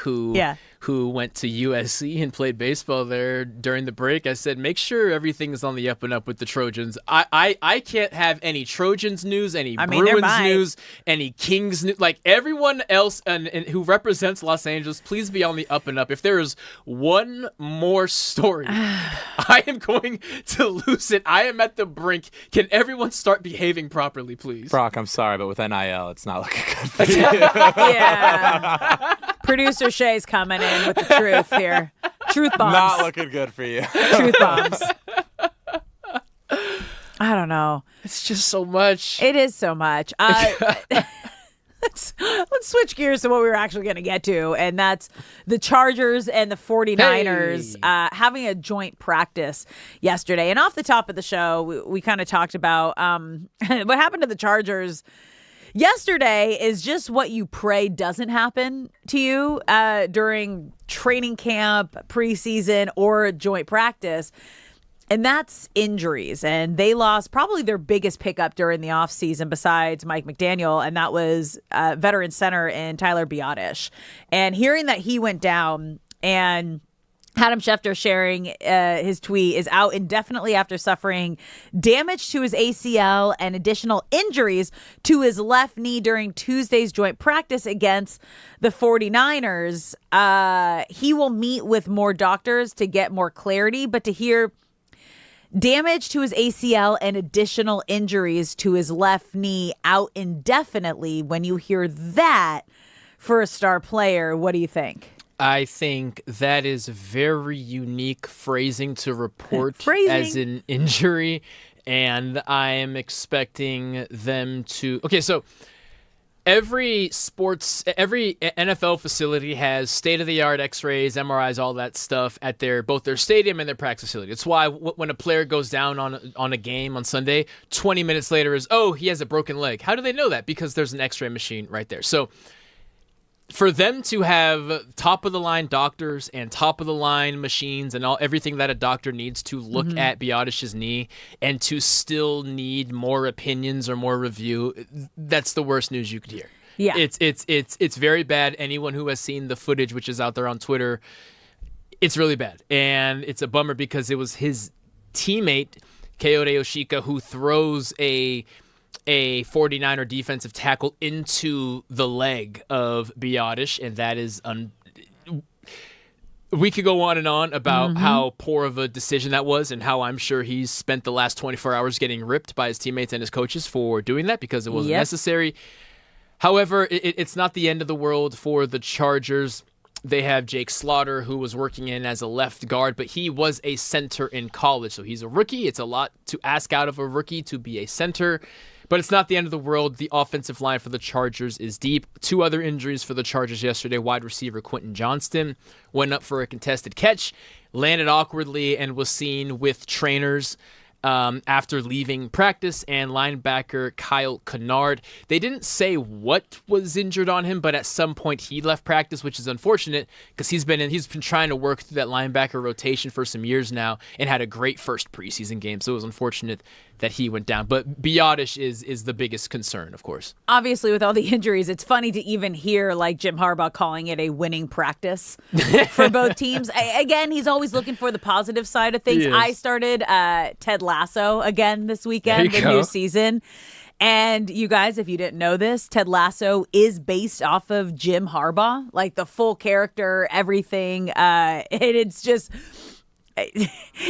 who went to USC and played baseball there during the break. I said, make sure everything is on the up and up with the Trojans. I can't have any Trojans news, any Bruins news, any Kings news. Like everyone else and who represents Los Angeles, please be on the up and up. If there is one more story, I am going to lose it. I am at the brink. Can everyone start behaving properly, please?
Brock, I'm sorry, but with NIL, it's not looking good for you.
Yeah. Producer Shay's coming in with the truth here. Truth bombs.
Not looking good for you.
Truth bombs. I don't know.
It's just so much.
It is so much. Let's switch gears to what we were actually going to get to, and that's the Chargers and the 49ers having a joint practice yesterday. And off the top of the show, we kind of talked about what happened to the Chargers yesterday is just what you pray doesn't happen to you during training camp, preseason, or joint practice. And that's injuries. And they lost probably their biggest pickup during the offseason besides Mike McDaniel, and that was veteran center in Tyler Biadasz. And hearing that he went down, and Adam Schefter sharing his tweet, is out indefinitely after suffering damage to his ACL and additional injuries to his left knee during Tuesday's joint practice against the 49ers. He will meet with more doctors to get more clarity, but to hear damage to his ACL and additional injuries to his left knee out indefinitely, when you hear that for a star player, what do you think?
I think that is very unique phrasing to report as an injury, and I am expecting them to... Okay, so every NFL facility has state-of-the-art X-rays, MRIs, all that stuff at both their stadium and their practice facility. It's why when a player goes down on a game on Sunday, 20 minutes later is, oh, he has a broken leg. How do they know that? Because there's an X-ray machine right there. So for them to have top-of-the-line doctors and top-of-the-line machines and everything that a doctor needs to look at Biadasz's knee, and to still need more opinions or more review, that's the worst news you could hear.
Yeah.
It's very bad. Anyone who has seen the footage, which is out there on Twitter, It's really bad, and it's a bummer because it was his teammate, Kyoto Yoshika, who throws a 49er defensive tackle into the leg of Biotish, and that is we could go on and on about how poor of a decision that was and how I'm sure he's spent the last 24 hours getting ripped by his teammates and his coaches for doing that because it wasn't necessary. However, it's not the end of the world for the Chargers. They have Jake Slaughter, who was working in as a left guard, but he was a center in college, so he's a rookie. It's a lot to ask out of a rookie to be a center, but it's not the end of the world. The offensive line for the Chargers is deep. 2 other injuries for the Chargers yesterday. Wide receiver Quentin Johnston went up for a contested catch, landed awkwardly, and was seen with trainers after leaving practice, and linebacker Kyle Kennard. They didn't say what was injured on him, but at some point he left practice, which is unfortunate because he's been trying to work through that linebacker rotation for some years now and had a great first preseason game. So it was unfortunate that he went down. But Biotish is the biggest concern, of course.
Obviously, with all the injuries, it's funny to even hear like Jim Harbaugh calling it a winning practice for both teams. Again, he's always looking for the positive side of things. I started Ted Lasso again this weekend, the new season. And you guys, if you didn't know this, Ted Lasso is based off of Jim Harbaugh, like the full character, everything. And it's just...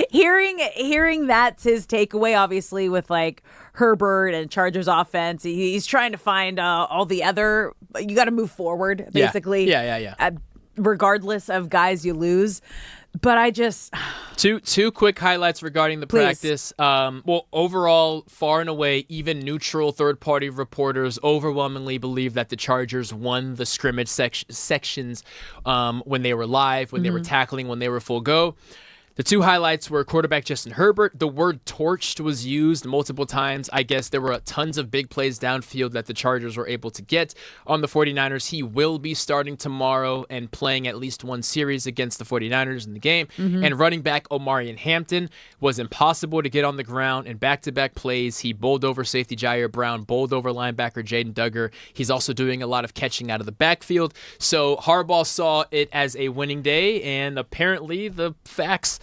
Hearing that's his takeaway, obviously, with like Herbert and Chargers offense. He's trying to find all the other. You got to move forward, basically.
Yeah.
Regardless of guys you lose. But I just
two quick highlights regarding the practice. Well, overall, far and away, even neutral third-party reporters overwhelmingly believe that the Chargers won the scrimmage sections when they were live, when they were tackling, when they were full go. The 2 highlights were quarterback Justin Herbert. The word torched was used multiple times. I guess there were tons of big plays downfield that the Chargers were able to get on the 49ers. He will be starting tomorrow and playing at least one series against the 49ers in the game. And running back Omarion Hampton was impossible to get on the ground in back-to-back plays. He bowled over safety Jair Brown, bowled over linebacker Jaden Duggar. He's also doing a lot of catching out of the backfield. So Harbaugh saw it as a winning day, and apparently the facts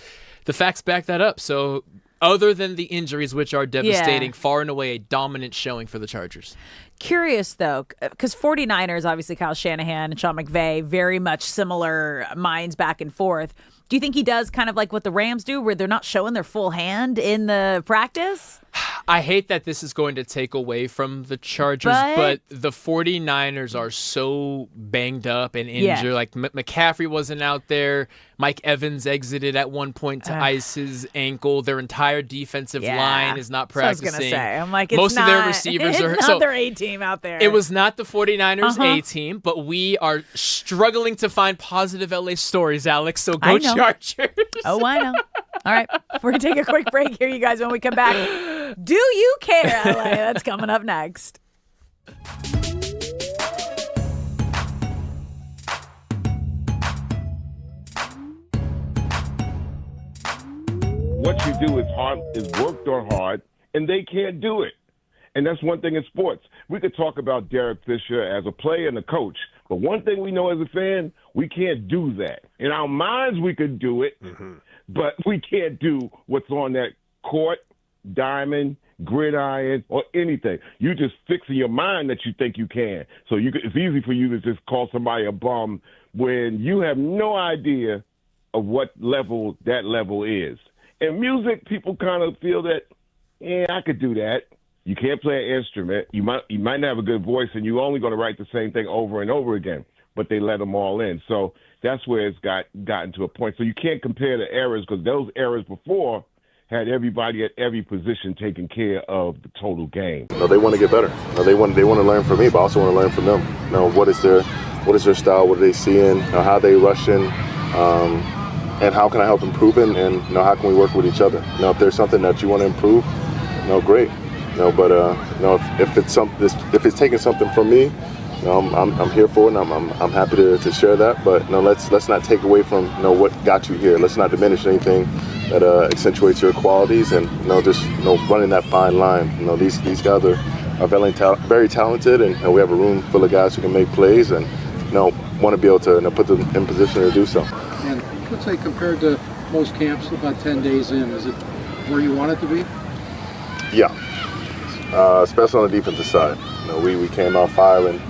back that up. So other than the injuries, which are devastating, far and away a dominant showing for the Chargers.
Curious, though, because 49ers, obviously Kyle Shanahan and Sean McVay, very much similar minds back and forth. Do you think he does kind of like what the Rams do, where they're not showing their full hand in the practice?
I hate that this is going to take away from the Chargers, but the 49ers are so banged up and injured. Like McCaffrey wasn't out there. Mike Evans exited at one point to ice his ankle. Their entire defensive line is not practicing.
I was going to say, I'm like,
most of their receivers are
not their A team out there.
It was not the 49ers A team, but we are struggling to find positive LA stories, Alex. So go Chargers.
Oh, I know. All right, we're going to take a quick break here, you guys. When we come back, do you care, LA? That's coming up next.
What you do is worked on hard, and they can't do it. And that's one thing in sports. We could talk about Derek Fisher as a player and a coach, but one thing we know as a fan, we can't do that. In our minds, we could do it, but we can't do what's on that court, diamond, gridiron, or anything. You just fix in your mind that you think you can. So it's easy for you to just call somebody a bum when you have no idea of what level that level is. In music, people kind of feel that, I could do that. You can't play an instrument. You might not have a good voice, and you're only going to write the same thing over and over again. But they let them all in. So that's where it's gotten to a point. So you can't compare the eras, because those eras before had everybody at every position taking care of the total game.
No, they want to get better. No, they want to learn from me, but I also want to learn from them. What is their style? What are they seeing? How are they rushing? And how can I help improve it? And how can we work with each other? If there's something that you want to improve, great. But if it's taking something from me, I'm here for it, and I'm happy to share that. But let's not take away from what got you here. Let's not diminish anything that accentuates your qualities, and just running that fine line. These guys are very talented, and we have a room full of guys who can make plays, and want to be able to put them in position to do so.
And
let's say, compared to most camps, about 10 days in, is it where you want it to be?
Yeah, especially on the defensive side. We came out firing.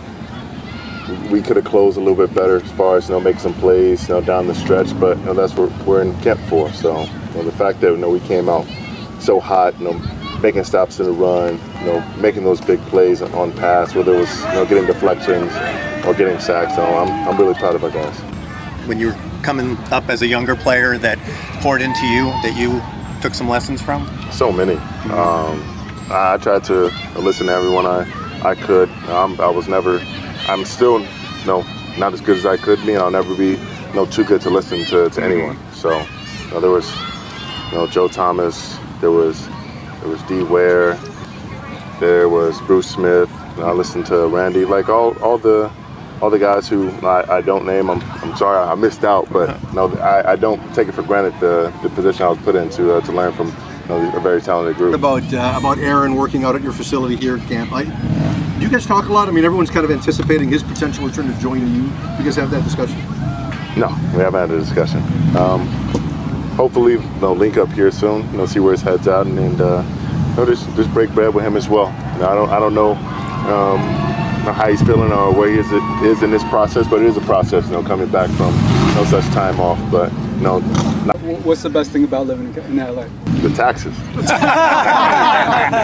We could have closed a little bit better as far as make some plays down the stretch, but that's what we're in camp for. So the fact that we came out so hot, making stops in the run, making those big plays on pass, whether it was getting deflections or getting sacks. I'm really proud of our guys.
When you were coming up as a younger player that poured into you, that you took some lessons from?
So many. I tried to listen to everyone I could. I'm still not as good as I could be, and I'll never be too good to listen to anyone. So there was Joe Thomas, there was D. Ware, there was Bruce Smith. I listened to Randy, like all the guys who I don't name. I'm sorry I missed out, but I don't take it for granted the position I was put in to learn from a very talented group.
About Aaron working out at your facility here at camp. Do you guys talk a lot? I mean, everyone's kind of anticipating his potential return to join you. You guys have that discussion?
No, we haven't had a discussion. Hopefully they'll link up here soon. See where his head's at, and just break bread with him as well. I don't know how he's feeling or where he is in this process, but it is a process. Coming back from such time off, but
What's the best thing about living in LA?
The taxes.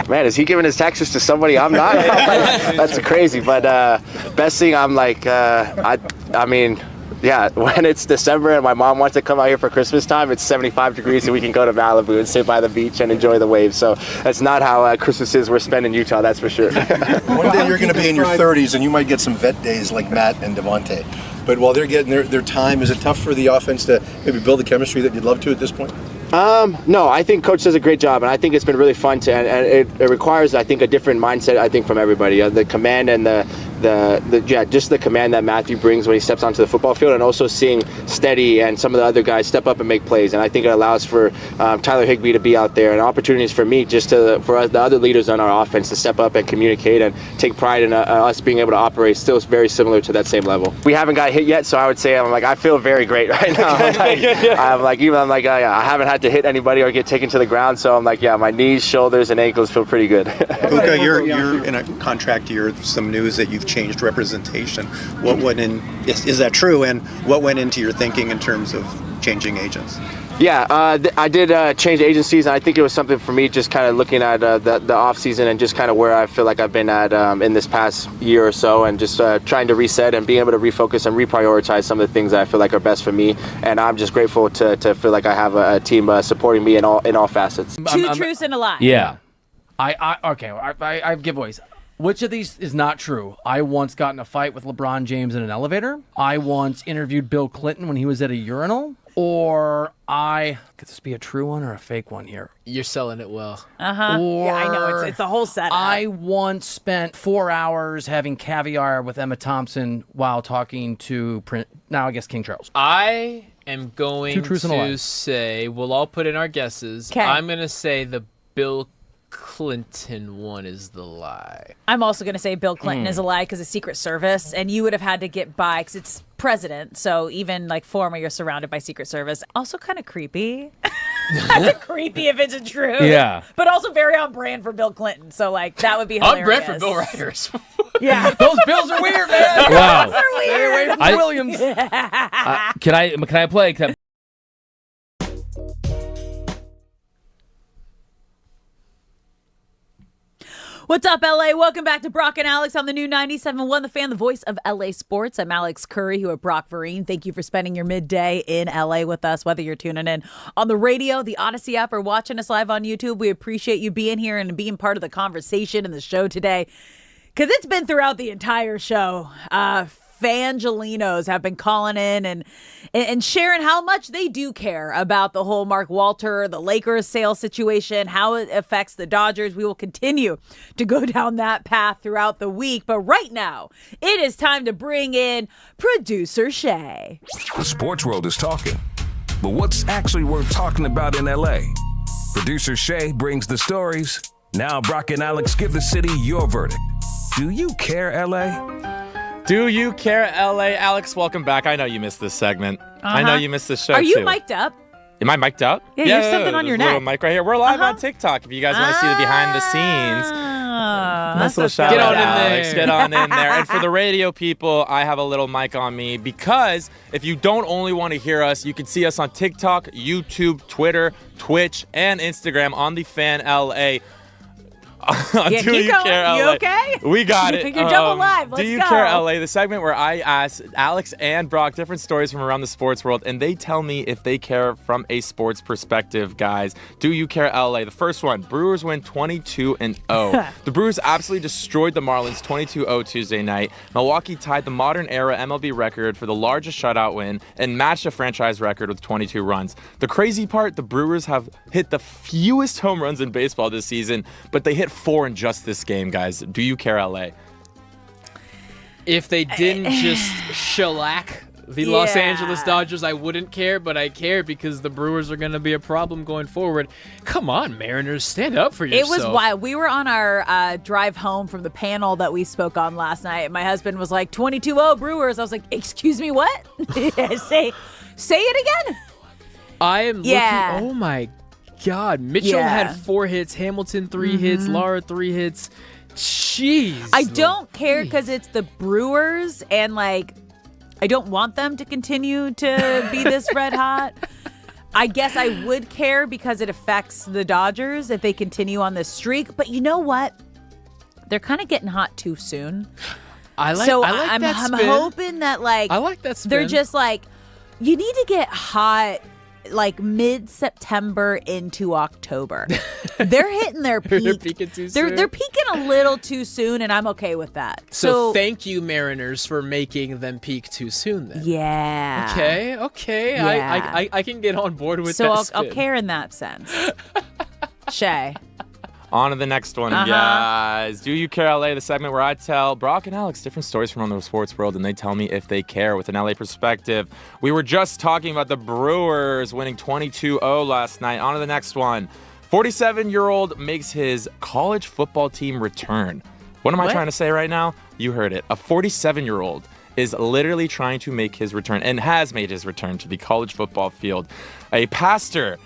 Man, is he giving his taxes to somebody I'm not? That's crazy. But best thing, I'm like, I mean, yeah, when it's December and my mom wants to come out here for Christmas time, it's 75 degrees and we can go to Malibu and sit by the beach and enjoy the waves. So that's not how Christmas is we're spending in Utah, that's for sure.
One day you're going to be in your 30s and you might get some vet days like Matt and Devontae. But while they're getting their time, is it tough for the offense to maybe build the chemistry that you'd love to at this point?
No, I think Coach does a great job, and I think it's been really fun and it requires, I think, a different mindset, I think, from everybody. The command and just the command that Matthew brings when he steps onto the football field, and also seeing Steady and some of the other guys step up and make plays. And I think it allows for Tyler Higbee to be out there, and opportunities for me for us, the other leaders on our offense, to step up and communicate and take pride in us being able to operate still very similar to that same level. We haven't got hit yet, so I would say I feel very great right now. I haven't had to hit anybody or get taken to the ground, so I'm like, yeah, my knees, shoulders, and ankles feel pretty good.
Luka, you're in a contract year. Some news that you've changed representation. What went in? Is that true? And what went into your thinking in terms of changing agents?
Yeah, I did change agencies, and I think it was something for me just kind of looking at the off season and just kind of where I feel like I've been at in this past year or so, and just trying to reset and being able to refocus and reprioritize some of the things that I feel like are best for me. And I'm just grateful to feel like I have a team supporting me in all facets.
Two truths and a lie.
Yeah. I have giveaways. Which of these is not true? I once got in a fight with LeBron James in an elevator. I once interviewed Bill Clinton when he was at a urinal. Or could this be a true one or a fake one here?
You're selling it well.
Uh-huh. Yeah, I know. It's a whole setup.
I once spent 4 hours having caviar with Emma Thompson while talking to King Charles.
I am going to say, we'll all put in our guesses.
'Kay.
I'm going to say the Bill Clinton one is the lie.
I'm also going to say Bill Clinton is a lie because of Secret Service, and you would have had to get by because it's president. So even like former, you're surrounded by Secret Service. Also kind of creepy. Kind of creepy if it's true.
Yeah.
But also very on brand for Bill Clinton. So like that would be hilarious.
On brand for Bill Riders.
Yeah.
Those bills are weird, man.
Wow. Those are weird.
Stay away from Williams. Can I play?
What's up, LA? Welcome back to Brock and Alex on the new 97.1 The Fan, the voice of LA sports. I'm Alex Curry, who at Brock Vereen. Thank you for spending your midday in LA with us, whether you're tuning in on the radio, the Odyssey app, or watching us live on YouTube. We appreciate you being here and being part of the conversation in the show today, because it's been throughout the entire show. Fangelinos have been calling in and sharing how much they do care about the whole Mark Walter, the Lakers sale situation, how it affects the Dodgers. We will continue to go down that path throughout the week. But right now, it is time to bring in producer Shay.
The sports world is talking, but what's actually worth talking about in LA? Producer Shay brings the stories. Now Brock and Alex give the city your verdict. Do you care, LA?
Do you care, LA? Alex, welcome back. I know you missed this segment. I know you missed the show,
Are you
too.
mic'd up?
Am I mic'd up?
Yeah, you have something on your
there's a little
neck.
mic right here. We're live on TikTok if you guys want to see the behind the scenes. Nice little shout out, Alex. Get on in there. And for the radio people, I have a little mic on me because if you don't only want to hear us, you can see us on TikTok, YouTube, Twitter, Twitch, and Instagram on the Fan LA.
Yeah,
Do
keep
you
going.
care,
You
LA?
okay?
We got it.
You're double live. Let's
Do you
go.
care, LA? The segment where I ask Alex and Brock different stories from around the sports world, and they tell me if they care from a sports perspective, guys. Do you care, LA? The first one, Brewers win 22-0. The Brewers absolutely destroyed the Marlins 22-0 Tuesday night. Milwaukee tied the modern era MLB record for the largest shutout win and matched a franchise record with 22 runs. The crazy part, the Brewers have hit the fewest home runs in baseball this season, but they hit 4 in just this game, guys. Do you care, LA?
If they didn't just shellac the Los Angeles Dodgers, I wouldn't care, but I care because the Brewers are going to be a problem going forward. Come on, Mariners, stand up for yourself.
It was wild. We were on our drive home from the panel that we spoke on last night. My husband was like, 22-0 Brewers. I was like, excuse me, what? say it again.
I am looking. Oh, my God. Mitchell had 4 hits, Hamilton 3 hits, Lara 3 hits. Jeez.
I don't care because it's the Brewers, and like, I don't want them to continue to be this red hot. I guess I would care because it affects the Dodgers if they continue on this streak. But you know what? They're kind of getting hot too soon.
I'm
hoping that like
I like that spin.
They're just like, you need to get hot like mid-September into October. They're hitting their peak.
They're peaking too soon.
They're peaking a little too soon, and I'm okay with that.
So thank you, Mariners, for making them peak too soon then.
Yeah.
Okay.
Yeah.
I can get on board with
so
that
I'll
spin.
care in that sense. Shay.
On to the next one, guys. Do you care, LA? The segment where I tell Brock and Alex different stories from around the sports world, and they tell me if they care with an LA perspective. We were just talking about the Brewers winning 22-0 last night. On to the next one. 47-year-old makes his college football team return. What am I trying to say right now? You heard it. A 47-year-old is literally trying to make his return and has made his return to the college football field. A pastor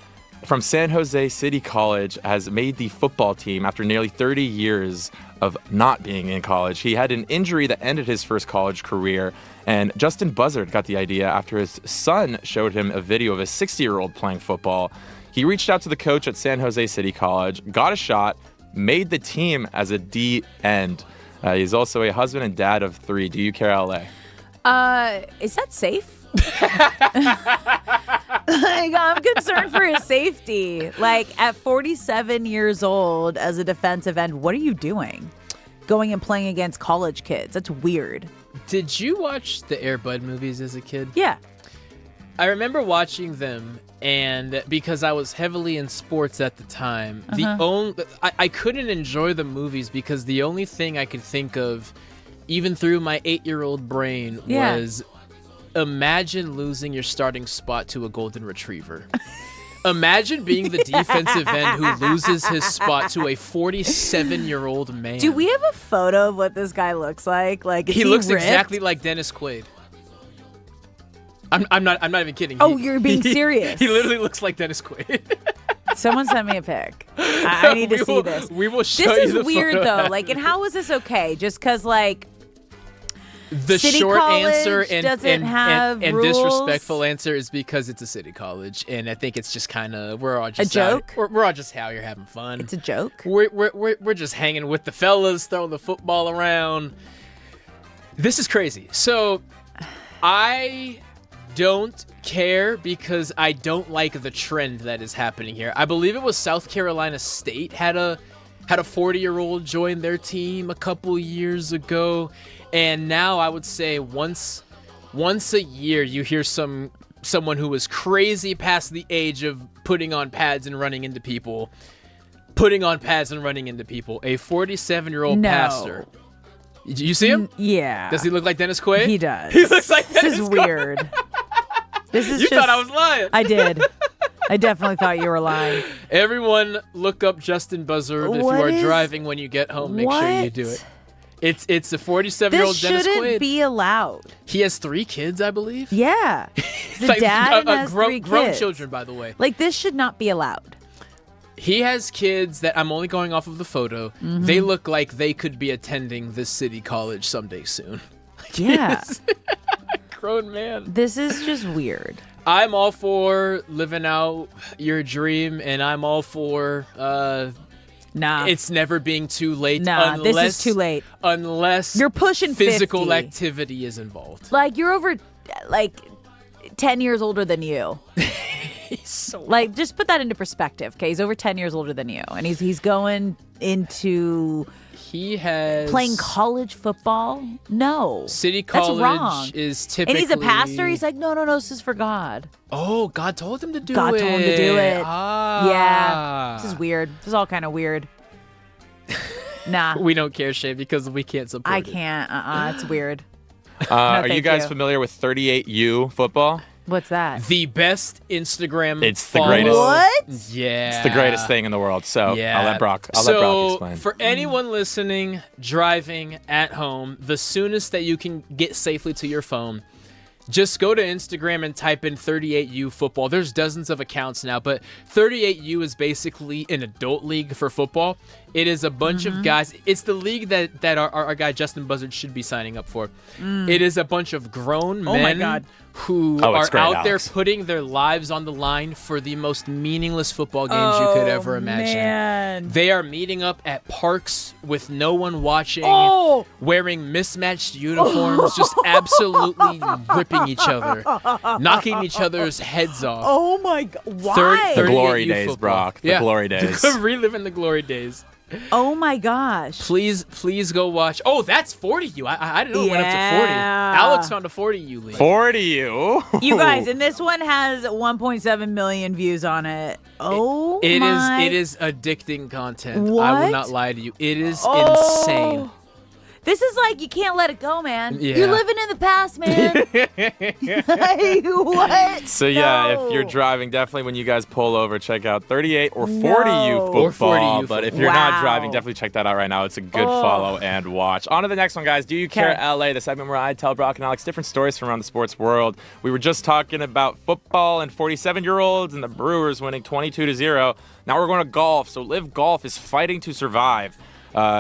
from San Jose City College has made the football team after nearly 30 years of not being in college. He had an injury that ended his first college career, and Justin Buzzard got the idea after his son showed him a video of a 60-year-old playing football. He reached out to the coach at San Jose City College, got a shot, made the team as a D-end. He's also a husband and dad of 3. Do you care, LA?
Is that safe? Like, I'm concerned for his safety. Like, at 47 years old as a defensive end, what are you doing? Going and playing against college kids. That's weird.
Did you watch the Air Bud movies as a kid?
Yeah.
I remember watching them, and because I was heavily in sports at the time, I couldn't enjoy the movies because the only thing I could think of, even through my 8-year-old brain, was imagine losing your starting spot to a golden retriever. Imagine being the defensive end who loses his spot to a 47-year-old man.
Do we have a photo of what this guy looks like? Like, is he
looks
ripped?
exactly like Dennis Quaid. I'm not even kidding.
Oh, you're being serious.
He literally looks like Dennis Quaid.
Someone send me a pic. I need to see this.
We will show
this
you
is
the
weird
photo.
though. Like, and how is this okay? Just because like
the
City
short
college
answer and
rules?
disrespectful answer is because it's a city college, and I think it's just kind of we're all just
a joke.
We're all just out here having fun.
It's a joke.
We're just hanging with the fellas, throwing the football around. This is crazy. So I don't care because I don't like the trend that is happening here. I believe it was South Carolina State had a 40-year-old join their team a couple years ago, and now I would say once a year you hear someone who is crazy past the age of putting on pads and running into people. A 47-year-old pastor. You see him?
Yeah.
Does he look like Dennis Quaid?
He does.
He looks like Dennis
This is
Quaid.
weird. This is
You thought I was lying.
I did. I definitely thought you were lying.
Everyone look up Justin Buzzard if you are driving when you get home. Make sure you do it. It's a 47-year-old
This
Dennis
shouldn't
Quaid.
be allowed.
He has 3 kids, I believe.
Yeah. The dad has 3
grown
kids.
children, by the way.
Like, this should not be allowed.
He has kids that I'm only going off of the photo.
Mhm.
They look like they could be attending this city college someday soon.
Yeah.
Grown man.
This is just weird.
I'm all for living out your dream, and I'm all for
nah.
It's never being too late.
Nah, this is too late.
Unless
You're pushing
physical
50.
activity is involved.
Like, you're over, like, 10 years older than you. Like, just put that into perspective, okay? He's over 10 years older than you, and he's going into...
He has...
Playing college football? No.
City college
That's wrong.
is typically...
And he's a pastor? He's like, no, this is for God.
Oh, God told him to do it.
God told him to do it.
Ah.
Yeah. This is weird. This is all kind of weird. Nah.
We don't care, Shay, because we can't support
I
it.
can't. It's weird.
Are you
thank
guys
you.
familiar with 38U football?
What's that?
The best Instagram
It's the
follow.
greatest.
What?
Yeah.
It's the greatest thing in the world. So
Yeah.
I'll let Brock
So,
explain.
for anyone listening, driving, at home, the soonest that you can get safely to your phone, just go to Instagram and type in 38U football. There's dozens of accounts now, but 38U is basically an adult league for football. It is a bunch of guys. It's the league that our guy Justin Buzzard should be signing up for. It is a bunch of grown men
Oh my God.
who
Oh, it's
are
great,
out there
Alex.
putting their lives on the line for the most meaningless football games you could ever imagine.
Man.
They are meeting up at parks with no one watching,
Oh.
wearing mismatched uniforms, just absolutely ripping each other, knocking each other's heads off.
Oh my God. Why?
The glory
38U
days,
football.
Brock. The glory days.
Reliving the glory days.
Oh my gosh.
Please go watch. Oh, that's 40U. I didn't know it went up to 40.
Yeah.
Alex found a 40U league.
40U.
You guys, and this one has 1.7 million views on it. Oh
It
my.
is addicting content. I
What?
will not lie to you. It is
Oh.
insane.
This is like, you can't let it go, man.
Yeah.
You're living in the past, man. Like, what?
So yeah,
No.
if you're driving, definitely when you guys pull over, check out 38 or 40U
No.
football.
Or 40U
But if
football.
you're
Wow.
not driving, definitely check that out right now. It's a good
Oh.
follow and watch. On to the next one, guys. Do you care,
Okay.
LA? The segment where I tell Brock and Alex different stories from around the sports world. We were just talking about football and 47-year-olds and the Brewers winning 22-0. Now we're going to golf. So Live Golf is fighting to survive.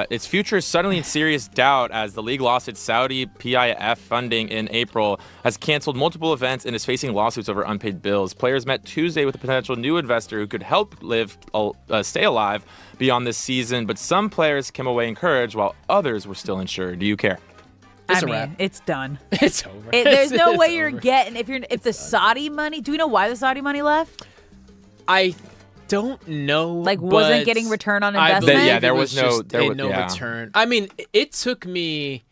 Its future is suddenly in serious doubt as the league lost its Saudi PIF funding in April, has canceled multiple events, and is facing lawsuits over unpaid bills. Players met Tuesday with a potential new investor who could help Live stay alive beyond this season, but some players came away encouraged while others were still unsure. Do you care?
It's
I
a
mean,
wrap.
it's done.
It's over.
There's no
It's
way you're
over.
getting, if the Saudi money, do we know why the Saudi money left?
I don't know.
Like, wasn't
but
getting return on
I
investment?
believe
Yeah, there
it
was no-
just
there
a
was-
no
yeah.
return. I mean, it took me.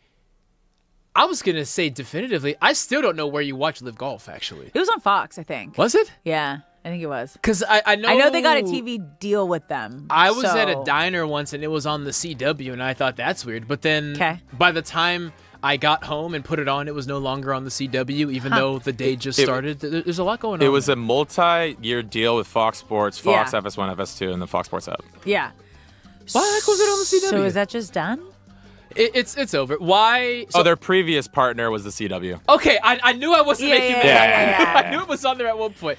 I was gonna say definitively. I still don't know where you watch Live Golf. Actually,
It was on Fox, I think.
was it?
Yeah, I think it was.
Because I know
they got a TV deal with them.
I was at a
so-
diner once and it was on the CW, and I thought that's weird. But then
'Kay.
by the time I got home and put it on, it was no longer on the CW, even though the day just started. There's a lot going on.
It was a multi-year deal with Fox Sports, Fox
Yeah.
FS1, FS2, and the Fox Sports app.
Yeah.
Why the heck was it on the CW?
So is that just done?
It's over. Why? So,
Oh, their previous partner was the CW.
okay, I knew I wasn't
Yeah,
making
yeah,
that.
yeah,
I knew it was on there at one point.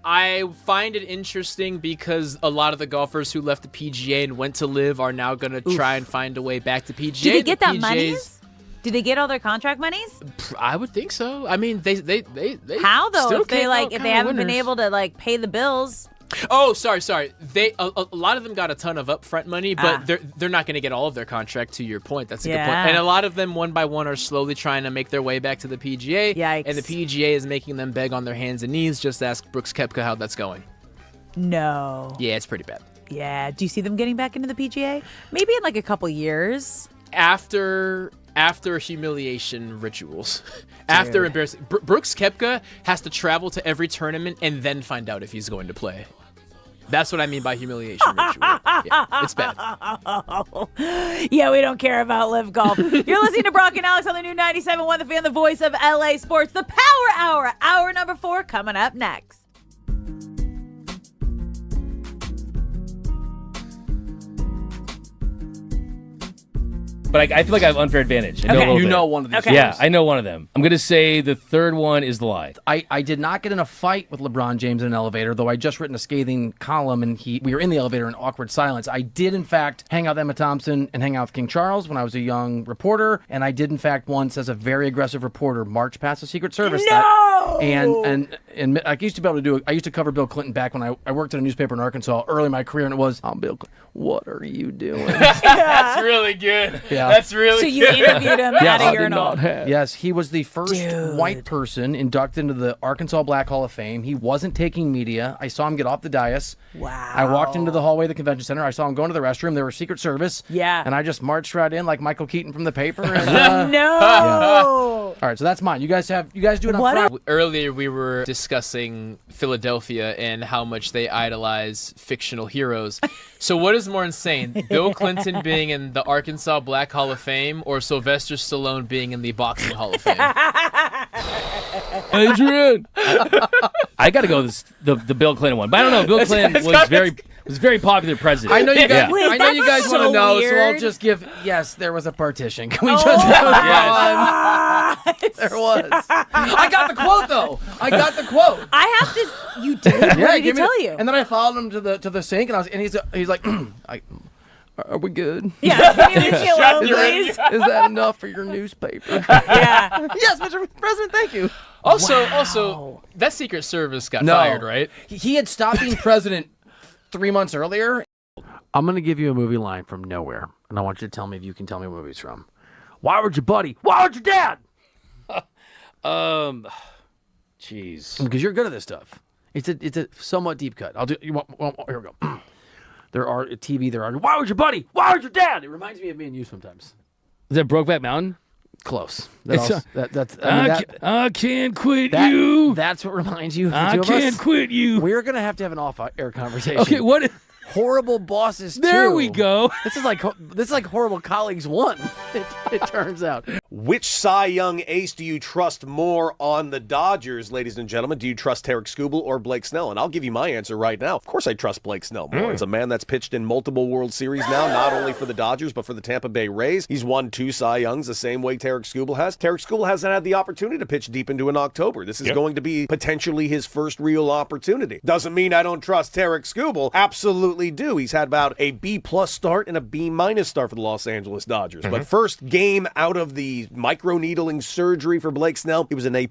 I find it interesting because a lot of the golfers who left the PGA and went to Live are now going to try and find a way back to PGA.
Did they get
The
that
PGA's
monies? Did they get all their contract monies?
I would think so. I mean, they
How though?
still
If they
came out
if they
kinda
haven't been
winners.
able to like pay the bills.
Oh, sorry. They a lot of them got a ton of upfront money, but
Ah.
they're not going to get all of their contract. To your point, that's a good point.
Yeah.
And a lot of them, one by one, are slowly trying to make their way back to the PGA.
Yikes.
And the PGA is making them beg on their hands and knees. Just ask Brooks Koepka how that's going.
No.
Yeah, it's pretty bad.
Yeah. Do you see them getting back into the PGA? Maybe in like a couple years.
After humiliation rituals, after embarrassing, Brooks Koepka has to travel to every tournament and then find out if he's going to play. That's what I mean by humiliation ritual. Yeah, it's bad.
Yeah, we don't care about Live Golf. You're listening to Brock and Alex on the new 97.1 The Fan, the voice of LA Sports. The Power Hour, hour number 4, coming up next.
but I feel like I have unfair advantage. I know a little
You
bit.
know one of these.
Yeah,
ones.
I know one of them. I'm going to say the third one is the lie.
I did not get in a fight with LeBron James in an elevator, though I just written a scathing column and we were in the elevator in awkward silence. I did, in fact, hang out with Emma Thompson and hang out with King Charles when I was a young reporter, and I did, in fact, once as a very aggressive reporter march past the Secret Service.
No!
And I used to be able to do it. I used to cover Bill Clinton back when I worked at a newspaper in Arkansas early in my career, and it was, I'm Bill Clinton. What are you doing?
That's really good.
Yeah.
That's really
So you
good.
interviewed him at a urinal.
Yes, he was the first white person inducted into the Arkansas Black Hall of Fame. He wasn't taking media. I saw him get off the dais.
Wow.
I walked into the hallway of the convention center. I saw him go into the restroom. There was Secret Service.
Yeah.
And I just marched right in like Michael Keaton from the paper. And,
No.
All right, so that's mine. You guys do it on Friday.
Earlier, we were discussing Philadelphia and how much they idolize fictional heroes. So what is more insane, Bill Clinton being in the Arkansas Black Hall of Fame or Sylvester Stallone being in the Boxing Hall of Fame?
Adrian. I got to go with the Bill Clinton one, but I don't know. Bill Clinton was very popular president.
I know you guys.
Wait,
I know you
that's
guys want
so
to know, so I'll
weird.
just give. Yes, there was a partition. Can we just? There was. I got the quote though. I got the quote.
I have to. You did. What did he
give me
tell
the-
you?
And then I followed him to the sink, and he's like, are we good?
Yeah. Can you leave me alone, please?
Is that enough for your newspaper?
Yeah.
Yes, Mr. President. Thank you.
Also, that Secret Service got fired, right?
He had stopped being president 3 months earlier. I'm going to give you a movie line from nowhere, and I want you to tell me if you can tell me what movie it's from. Why would your buddy? Why would your dad?
Jeez.
Because you're good at this stuff. It's a somewhat deep cut. I'll do. You want? Well, here we go. There are TV. There are. Why would your buddy? Why would your dad? It reminds me of me and you sometimes.
Is that Brokeback Mountain?
Close.
I can't quit you.
That's what reminds you. Of the
I
two of
can't
us.
quit you.
We're gonna have to have an off-air conversation.
Okay, what?
Horrible bosses.
There
2.
we go.
This is like horrible colleagues 1. It turns out.
Which Cy Young ace do you trust more on the Dodgers, ladies and gentlemen? Do you trust Tarik Skubal or Blake Snell? And I'll give you my answer right now. Of course I trust Blake Snell more. It's a man that's pitched in multiple World Series now, not only for the Dodgers, but for the Tampa Bay Rays. He's won 2 Cy Youngs the same way Tarik Skubal has. Tarik Skubal hasn't had the opportunity to pitch deep into an October. This is going to be potentially his first real opportunity. Doesn't mean I don't trust Tarik Skubal. Absolutely do. He's had about a B+ start and a B- start for the Los Angeles Dodgers. But first game out of the microneedling surgery for Blake Snell, it was an A+.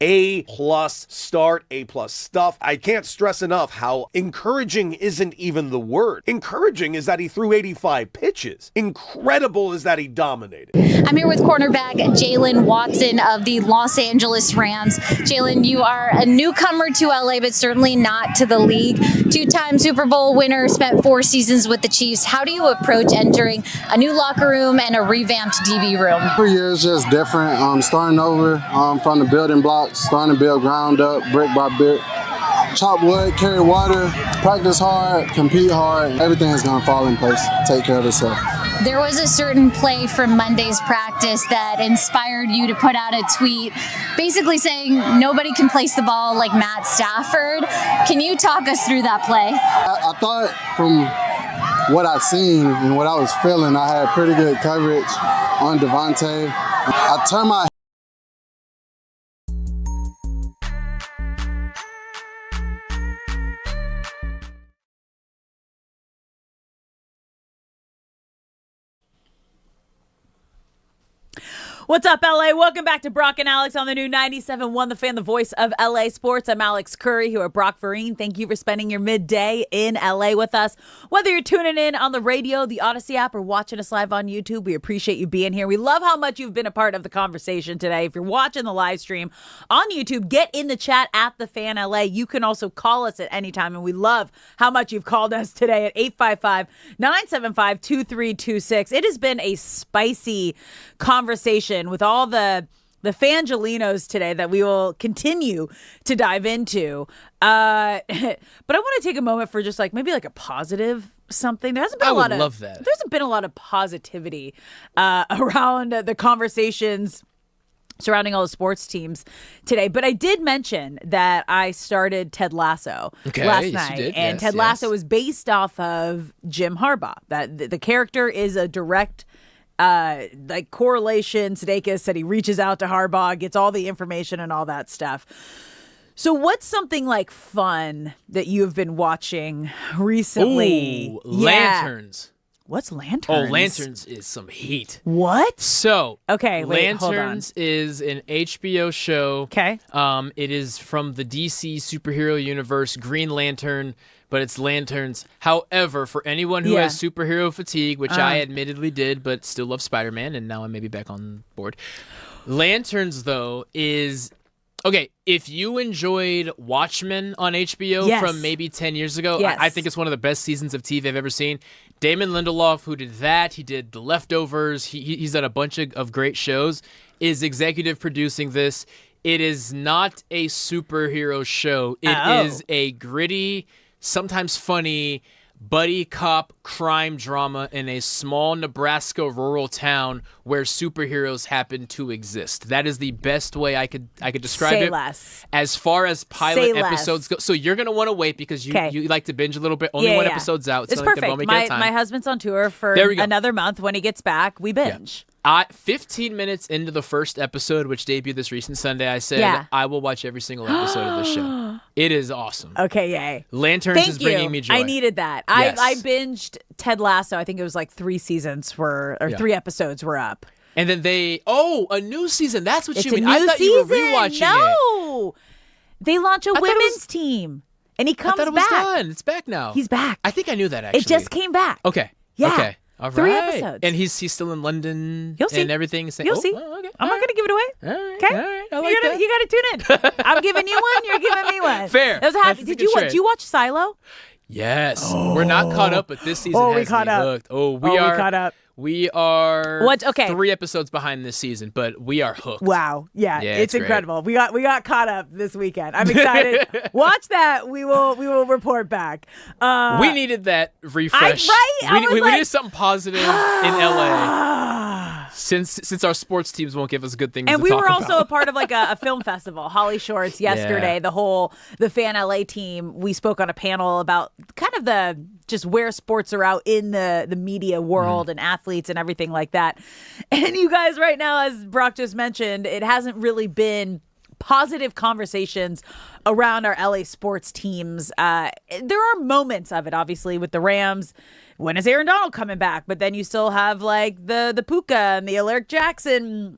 A+ start, A+ stuff. I can't stress enough how encouraging isn't even the word. Encouraging is that he threw 85 pitches. Incredible is that he dominated.
I'm here with cornerback Jalen Watson of the Los Angeles Rams. Jalen, you are a newcomer to LA, but certainly not to the league. 2-time Super Bowl winner, spent 4 seasons with the Chiefs. How do you approach entering a new locker room and a revamped DB room?
Every year is just different. Starting over from the building blocks, starting to build ground up, brick by brick. Chop wood, carry water, practice hard, compete hard. Everything is going to fall in place. Take care of itself.
There was a certain play from Monday's practice that inspired you to put out a tweet basically saying nobody can place the ball like Matt Stafford. Can you talk us through that play?
I thought from what I've seen and what I was feeling, I had pretty good coverage on Devontae. I turned my
What's up, LA? Welcome back to Brock and Alex on the new 97.1 The Fan, the voice of LA Sports. I'm Alex Curry here at Brock Vereen. Thank you for spending your midday in LA with us. Whether you're tuning in on the radio, the Odyssey app, or watching us live on YouTube, we appreciate you being here. We love how much you've been a part of the conversation today. If you're watching the live stream on YouTube, get in the chat at The Fan LA. You can also call us at any time, and we love how much you've called us today at 855-975-2326. It has been a spicy conversation with all the Fangelinos today that we will continue to dive into. But I want to take a moment for just maybe a positive something. There hasn't been
love that.
There hasn't been a lot of positivity around the conversations surrounding all the sports teams today. But I did mention that I started Ted Lasso last night. And Ted Lasso is based off of Jim Harbaugh. That the character is a direct like correlation. Sudeikis said he reaches out to Harbaugh, gets all the information and all that stuff. So what's something like fun that you've been watching recently?
Ooh, Lanterns.
What's Lanterns?
Oh, Lanterns is some heat.
What?
So,
okay, wait,
Lanterns is an HBO show.
Okay.
It is from the DC superhero universe, Green Lantern, but it's Lanterns. However, for anyone who has superhero fatigue, which I admittedly did, but still love Spider-Man, and now I'm maybe back on board. Lanterns, though, is... Okay, if you enjoyed Watchmen on HBO from maybe 10 years ago, I think it's one of the best seasons of TV I've ever seen. Damon Lindelof, who did that, he did The Leftovers, he's done a bunch of great shows, is executive producing this. It is not a superhero show. It is a gritty, sometimes funny, buddy cop crime drama in a small Nebraska rural town where superheroes happen to exist. That is the best way I could describe
Say
it.
less.
As far as pilot
Say
episodes go, so you're gonna want to wait because you like to binge a little bit. Only
Yeah,
one
yeah.
episode's out.
It's
not like
perfect.
the moment you get time.
My husband's on tour for
There we go.
another month. When he gets back, we binge.
15 minutes into the first episode, which debuted this recent Sunday, I said, I will watch every single episode of this show. It is awesome.
Okay, yay.
Lanterns
Thank
is bringing me joy.
I needed that.
Yes.
I binged Ted Lasso. I think it was like 3 episodes were up.
And then a new season. That's what
It's
you
a
mean.
new
I thought you were
season.
rewatching it.
No. They launch a women's team. And he comes
I thought it was
back.
done. It's back now.
He's back.
I think I knew that, actually.
It just came back.
Okay.
Yeah.
Okay. All right.
3 episodes.
And he's still in London.
You'll see.
And everything.
You'll see.
Okay.
I'm not going to give it away.
All right.
Okay?
All right. I like that.
You got to tune in. I'm giving you one. You're giving me one.
Fair.
That was happy.
That's a
Did
good
you watch?
trade.
Do you watch Silo?
Yes. We're not caught up, but this season
we
has
caught
me
up.
hooked. We
We
are
caught up.
We are
Okay.
3 episodes behind this season, but we are hooked.
Wow. Yeah,
it's great.
incredible. We got caught up this weekend. I'm excited. Watch that. We will report back.
We needed that refresh. We needed something positive in LA. Since our sports teams won't give us good things
And
to
we
talk
were also
about.
a part of like a film festival, Holly Shorts, yesterday.
Yeah.
The Fan LA team, we spoke on a panel about kind of just where sports are out in the media world and athletes and everything like that. And you guys right now, as Brock just mentioned, it hasn't really been positive conversations around our LA sports teams. There are moments of it, obviously, with the Rams. When is Aaron Donald coming back? But then you still have like the Puka and the Alaric Jackson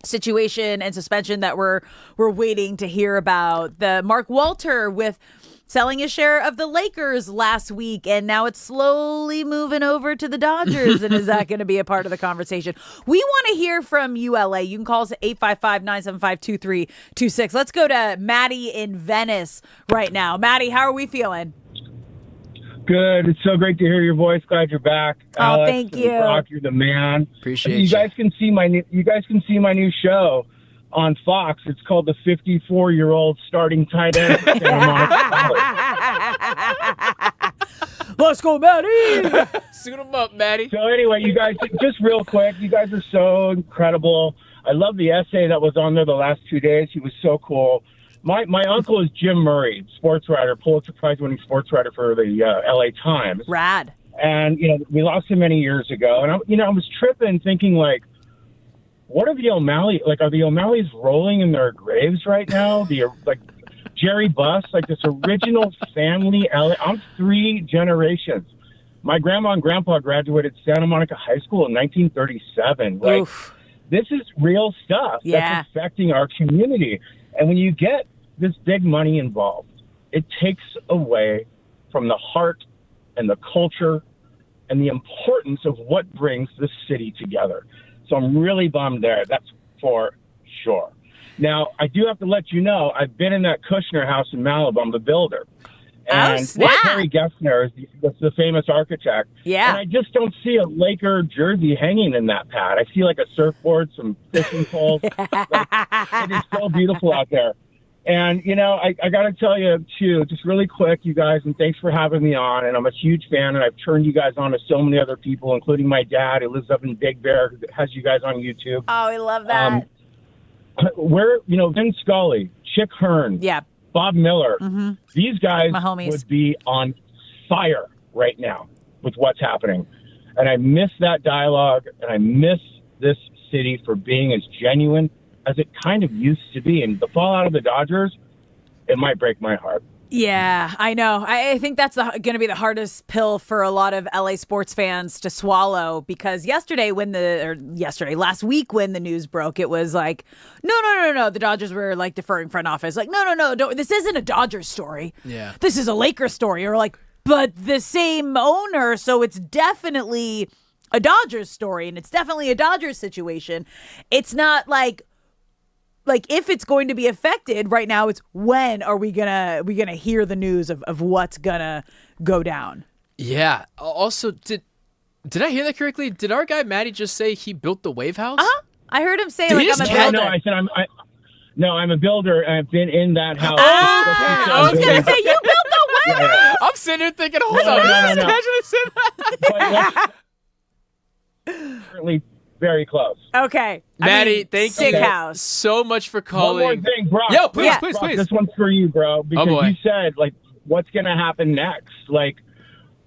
situation and suspension that we're waiting to hear about. The Mark Walter with selling his share of the Lakers last week, and now it's slowly moving over to the Dodgers. And is that going to be a part of the conversation? We want to hear from you, LA. You can call us at 855-975-2326. Let's go to Maddie in Venice right now. Maddie, how are we feeling?
Good. It's so great to hear your voice. Glad you're back.
Oh,
Alex
thank
and
you.
Brock, you're the man.
Appreciate
you guys can see my new show on Fox. It's called The 54-Year-Old Starting Tight End.
Let's go, Maddie.
Suit him up, Maddie.
So anyway, you guys, just real quick, you guys are so incredible. I love the essay that was on there the last 2 days. He was so cool. My uncle is Jim Murray, sports writer, Pulitzer Prize-winning sports writer for the LA Times.
Rad.
And we lost him many years ago. And I was tripping, thinking like, what are the O'Malley? Like, are the O'Malleys rolling in their graves right now? Jerry Buss, like this original family. I'm 3 generations. My grandma and grandpa graduated Santa Monica High School in 1937. Like, this is real stuff that's affecting our community. And when you get this big money involved, it takes away from the heart and the culture and the importance of what brings the city together. So I'm really bummed there. That's for sure. Now, I do have to let you know, I've been in that Kushner house in Malibu. I'm the builder. And Terry Gessner is the famous architect.
Yeah.
And I just don't see a Laker jersey hanging in that pad. I see like a surfboard, some fishing poles. It is so beautiful out there. And, I got to tell you, too, just really quick, you guys, and thanks for having me on. And I'm a huge fan, and I've turned you guys on to so many other people, including my dad, who lives up in Big Bear, who has you guys on YouTube.
Oh, I love that.
Vin Scully, Chick Hearn, Bob Miller, these guys would be on fire right now with what's happening. And I miss that dialogue, and I miss this city for being as genuine as it kind of used to be. And the fallout of the Dodgers, it might break my heart.
Yeah, I know. I think that's going to be the hardest pill for a lot of LA sports fans to swallow, because last week when the news broke, it was like, no. The Dodgers were like deferring front office. Like, no, this isn't a Dodgers story.
Yeah.
This is a Lakers story. Or like, but the same owner, so it's definitely a Dodgers story, and it's definitely a Dodgers situation. It's not like if it's going to be affected right now, it's when are we gonna hear the news of what's gonna go down?
Yeah. Also, did I hear that correctly? Did our guy Matty just say he built the wave house?
I heard him say
Did
I'm
he
a
just
builder.
No, I said I'm a builder, and I've been in that house.
I was gonna say you built the wave house.
I'm sitting here thinking, hold on,
No.
Imagine I said that.
Certainly very close.
Okay,
Maddie, thank
sick
you
house.
so much for calling.
One more thing, Brock.
Yo, please.
Brock, this one's for you, bro. Because you said, what's going to happen next? Like,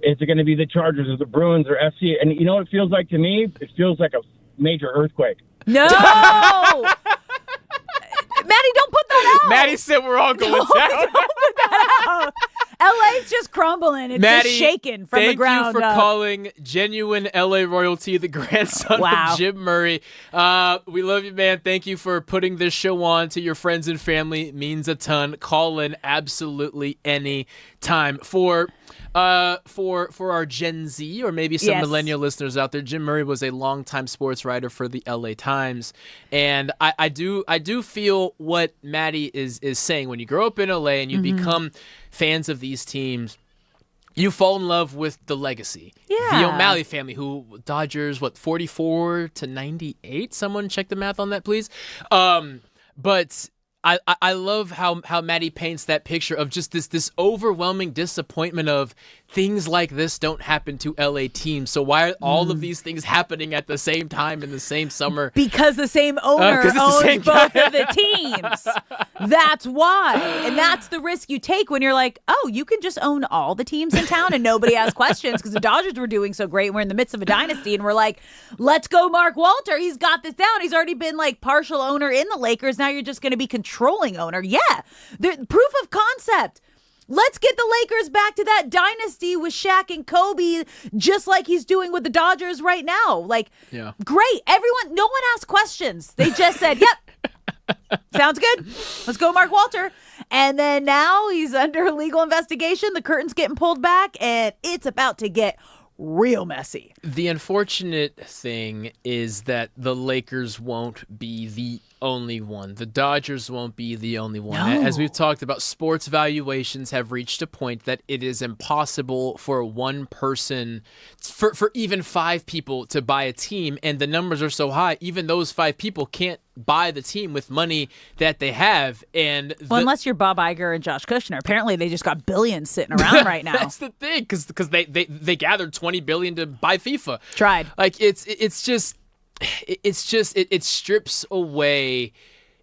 is it going to be the Chargers or the Bruins or FC? And you know what it feels like to me? It feels like a major earthquake.
No! Maddie, don't put that out.
Maddie said we're all going down.
Don't put that out. LA's just crumbling. It's
Maddie,
just shaking from the ground
thank you for
up.
calling genuine LA royalty, the grandson of Jim Murray. We love you, man. Thank you for putting this show on to your friends and family. It means a ton. Call in absolutely any time. For our Gen Z or maybe some millennial listeners out there, Jim Murray was a longtime sports writer for the LA Times, and I do feel what Maddie is saying. When you grow up in LA and you become fans of these teams, you fall in love with the legacy.
Yeah.
The O'Malley family, who Dodgers, 44 to 98? Someone check the math on that, please. But I love how Maddie paints that picture of just this overwhelming disappointment of things like this don't happen to LA teams. So why are all of these things happening at the same time in the same summer?
Because the same owner owns both of the teams. That's why. And that's the risk you take when you're like, oh, you can just own all the teams in town and nobody has questions, because the Dodgers were doing so great. We're in the midst of a dynasty and we're like, let's go Mark Walter. He's got this down. He's already been like partial owner in the Lakers. Now you're just going to be controlling owner. Yeah. The proof of concept. Let's get the Lakers back to that dynasty with Shaq and Kobe, just like he's doing with the Dodgers right now. Like, great. Everyone, no one asked questions. They just said, yep, sounds good. Let's go, Mark Walter. And then now he's under legal investigation. The curtain's getting pulled back, and it's about to get real messy.
The unfortunate thing is that the Lakers won't be the only one. The Dodgers won't be the only one.
No.
As we've talked about, sports valuations have reached a point that it is impossible for one person, for even 5 people to buy a team, and the numbers are so high, even those 5 people can't buy the team with money that they have. And
unless you're Bob Iger and Josh Kushner. Apparently they just got billions sitting around right now.
That's the thing, because they gathered $20 billion to buy FIFA.
Tried.
Like it strips away.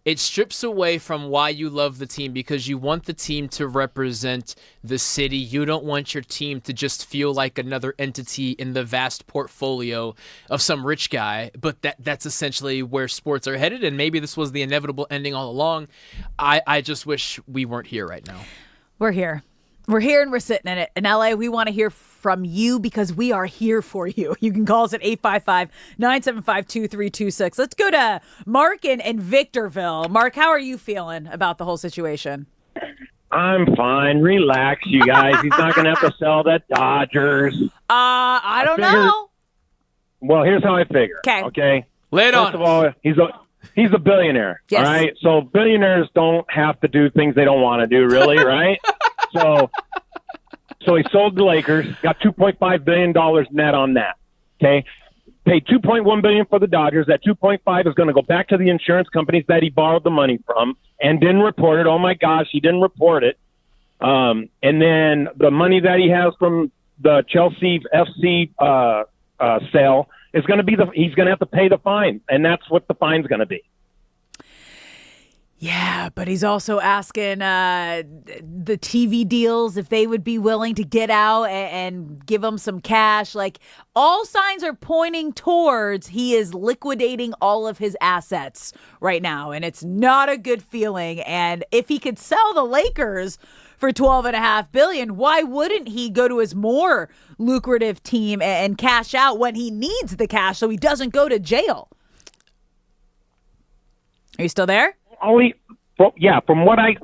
It strips away from why you love the team, because you want the team to represent the city. You don't want your team to just feel like another entity in the vast portfolio of some rich guy. But that's essentially where sports are headed, and maybe this was the inevitable ending all along. I just wish we weren't here right now.
We're here. We're here and we're sitting in it. In LA, we want to hear from you because we are here for you. You can call us at 855-975-2326. Let's go to Mark in Victorville. Mark, how are you feeling about the whole situation?
I'm fine. Relax, you guys. He's not going to have to sell the Dodgers.
I don't know.
Well, here's how I figure. Okay.
Lay it on.
First of all, he's a billionaire.
Yes.
All right. So billionaires don't have to do things they don't want to do, really, right? So he sold the Lakers, got $2.5 billion net on that. Okay. Paid $2.1 billion for the Dodgers. That $2.5 is going to go back to the insurance companies that he borrowed the money from and didn't report it. Oh my gosh, he didn't report it. And then the money that he has from the Chelsea FC sale is going to be he's going to have to pay the fine, and that's what the fine's going to be.
Yeah, but he's also asking the TV deals if they would be willing to get out and give him some cash. Like, all signs are pointing towards he is liquidating all of his assets right now, and it's not a good feeling. And if he could sell the Lakers for $12.5 billion, why wouldn't he go to his more lucrative team and cash out when he needs the cash so he doesn't go to jail? Are you still there?
From what I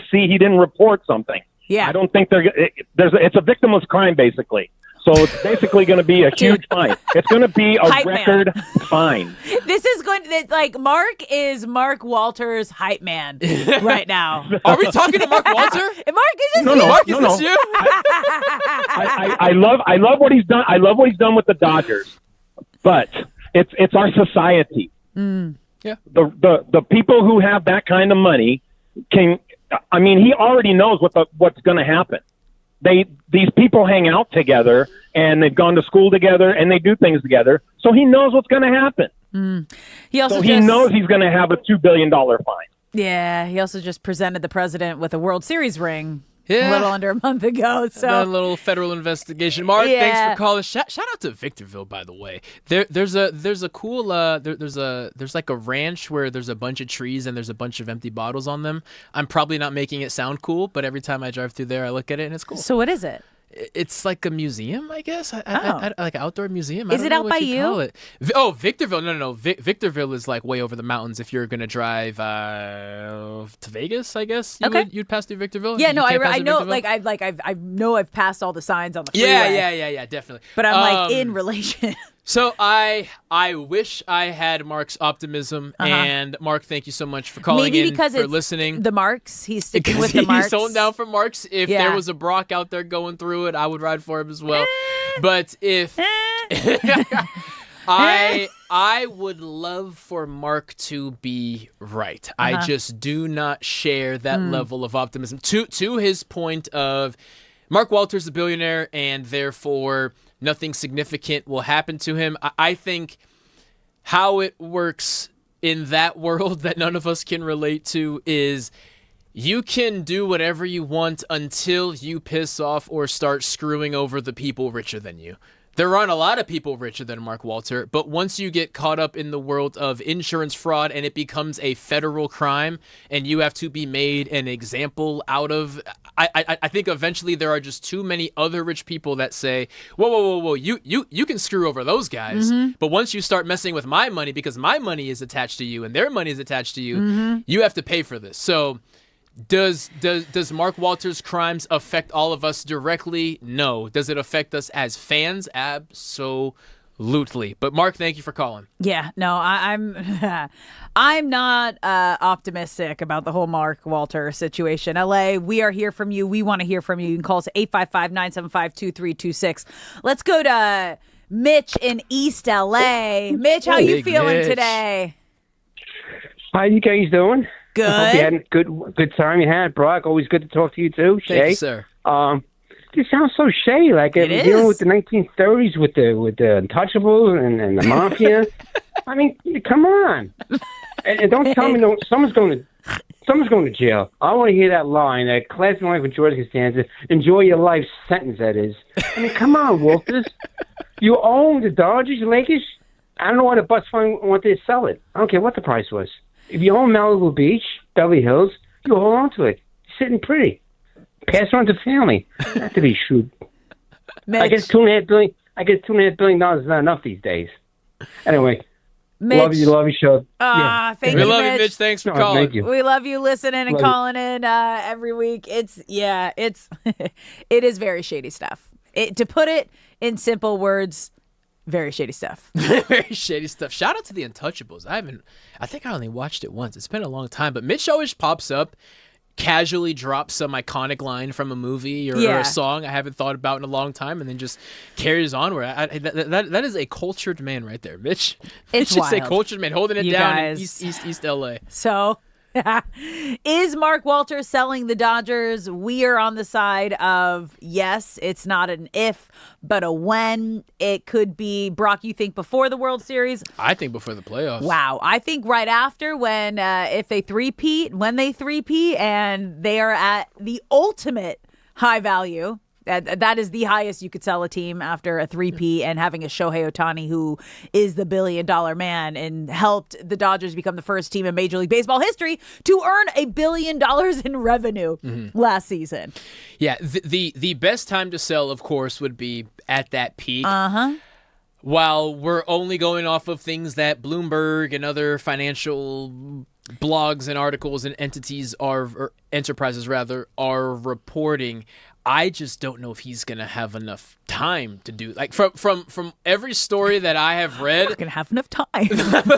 see, he didn't report something.
Yeah,
I don't think it's a victimless crime basically. So it's basically going to be a huge fine. It's going to be a
Hype
record fine.
This is going to, like, Mark is Mark Walter's hype man right now.
Are we talking to Mark Walter?
Mark, is this you?
Mark, is this you?
I love what he's done. I love what he's done with the Dodgers, but it's our society.
Yeah.
The people who have that kind of money he already knows what's going to happen. These people hang out together and they've gone to school together and they do things together. So he knows what's going to happen.
He also
he knows he's going to have a $2 billion fine.
Yeah. He also just presented the president with a World Series ring.
Yeah.
A little under a month ago. So
a little federal investigation. Mark, thanks for calling. Shout out to Victorville, by the way. There's a cool there's like a ranch where there's a bunch of trees and there's a bunch of empty bottles on them. I'm probably not making it sound cool, but every time I drive through there, I look at it and it's cool.
So what is it?
It's like a museum, I guess. I like an outdoor museum.
Is it out by you?
Call it. Oh, Victorville. No. Victorville is like way over the mountains. If you're gonna drive to Vegas, I guess you'd pass through Victorville.
Yeah, no, I know. I know I've passed all the signs on the freeway.
Yeah, definitely.
But I'm in relation.
So I wish I had Mark's optimism, and Mark, thank you so much for calling
Maybe
in,
because
for listening.
The Marks, he's sticking with the Marks.
He's holding down for Marks. If there was a Brock out there going through it, I would ride for him as well. But if I would love for Mark to be right. I just do not share that level of optimism. To his point of Mark Walter's a billionaire, and therefore nothing significant will happen to him. I think how it works in that world that none of us can relate to is you can do whatever you want until you piss off or start screwing over the people richer than you. There aren't a lot of people richer than Mark Walter, but once you get caught up in the world of insurance fraud and it becomes a federal crime and you have to be made an example out of, I think eventually there are just too many other rich people that say, whoa, you can screw over those guys, but once you start messing with my money because my money is attached to you and their money is attached to you, you have to pay for this. So Does Mark Walter's crimes affect all of us directly? No. Does it affect us as fans? Absolutely. But Mark, thank you for calling.
Yeah, no, I'm not optimistic about the whole Mark Walter situation. LA, we are here from you. We want to hear from you. You can call us 855-975-2326. Let's go to Mitch in East LA. Mitch, how you feeling today?
How you guys doing?
Good.
I hope you had a good time you had, Brock. Always good to talk to you too, Shay.
Thank you, sir.
This sounds so Shay, like dealing with the 1930s with the Untouchables and the Mafia. I mean, come on. And don't tell me someone's going to jail. I want to hear that line, that classic line from George Costanza, enjoy your life sentence, that is. I mean, come on, Walters. You own the Dodgers, Lakers? I don't know why the Bucks wanted to sell it. I don't care what the price was. If you own Malibu Beach, Beverly Hills, you hold on to it. It's sitting pretty. Pass it on to family. Not to be shrewd. I guess $2.5 billion. $2.5 billion is not enough these days. Anyway,
Mitch.
love your show.
Thank
we
you,
love
Mitch.
you, Mitch. Thanks for calling.
Thank you.
We love you listening and calling in every week. It is very shady stuff. To put it in simple words, very shady stuff.
Very shady stuff. Shout out to the Untouchables. I think I only watched it once. It's been a long time, but Mitch always pops up, casually drops some iconic line from a movie or a song I haven't thought about in a long time, and then just carries on. That is a cultured man right there, Mitch.
It's
Mitch is a
wild.
cultured man holding it
You
down
guys.
in East LA.
So Is Mark Walter selling the Dodgers? We are on the side of yes, it's not an if, but a when. It could be, Brock, you think before the World Series?
I think before the playoffs.
Wow. I think right after when if they three-peat, and they are at the ultimate high value. That is the highest you could sell a team after a 3P, and having a Shohei Ohtani, who is the billion-dollar man and helped the Dodgers become the first team in Major League Baseball history to earn $1 billion in revenue last season.
Yeah, the best time to sell, of course, would be at that peak.
Uh-huh.
While we're only going off of things that Bloomberg and other financial blogs and articles and entities or enterprises rather are reporting, I just don't know if he's gonna have enough time to do, like, from every story that I have read.
Not gonna have enough time.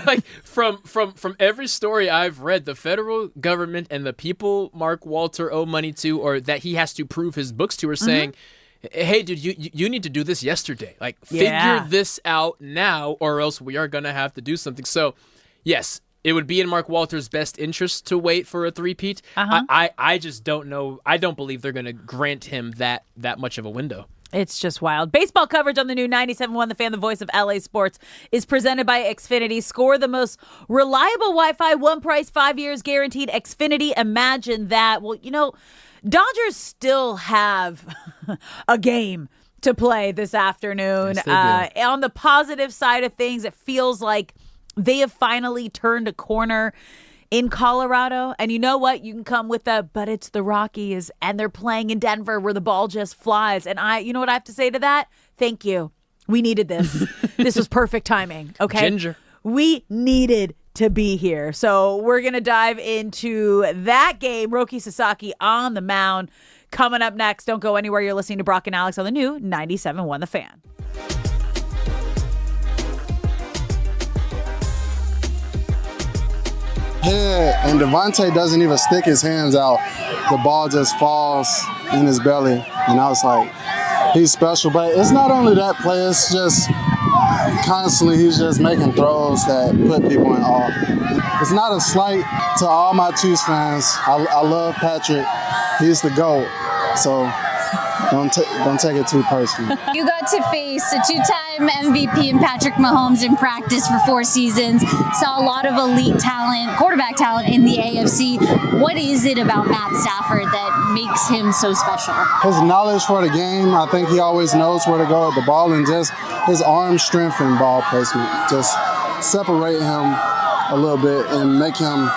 Like from every story I've read, the federal government and the people Mark Walter owe money to, or that he has to prove his books to, are saying, hey, dude, you need to do this yesterday. Like, figure this out now, or else we are gonna have to do something. So, yes, it would be in Mark Walter's best interest to wait for a three-peat. I just don't know. I don't believe they're going to grant him that much of a window.
It's just wild. Baseball coverage on the new 97.1 The Fan, the voice of LA Sports, is presented by Xfinity. Score the most reliable Wi-Fi, one price, 5 years guaranteed. Xfinity, imagine that. Well, Dodgers still have a game to play this afternoon.
Yes,
on the positive side of things, it feels like they have finally turned a corner in Colorado. And you know what? You can come with but it's the Rockies, and they're playing in Denver where the ball just flies. And you know what I have to say to that? Thank you. We needed this. This was perfect timing. Okay.
Ginger.
We needed to be here. So we're going to dive into that game. Roki Sasaki on the mound coming up next. Don't go anywhere. You're listening to Brock and Alex on the new 97.1 The Fan.
And Devontae doesn't even stick his hands out. The ball just falls in his belly. And I was like, he's special. But it's not only that play, it's just constantly he's just making throws that put people in awe. It's not a slight to all my Chiefs fans. I love Patrick. He's the GOAT. So don't take it too personally.
You got to face a two-time MVP in Patrick Mahomes in practice for 4 seasons. Saw a lot of elite talent, quarterback talent in the AFC. What is it about Matt Stafford that makes him so special?
His knowledge for the game. I think he always knows where to go with the ball, and just his arm strength and ball placement. Just separate him a little bit and make him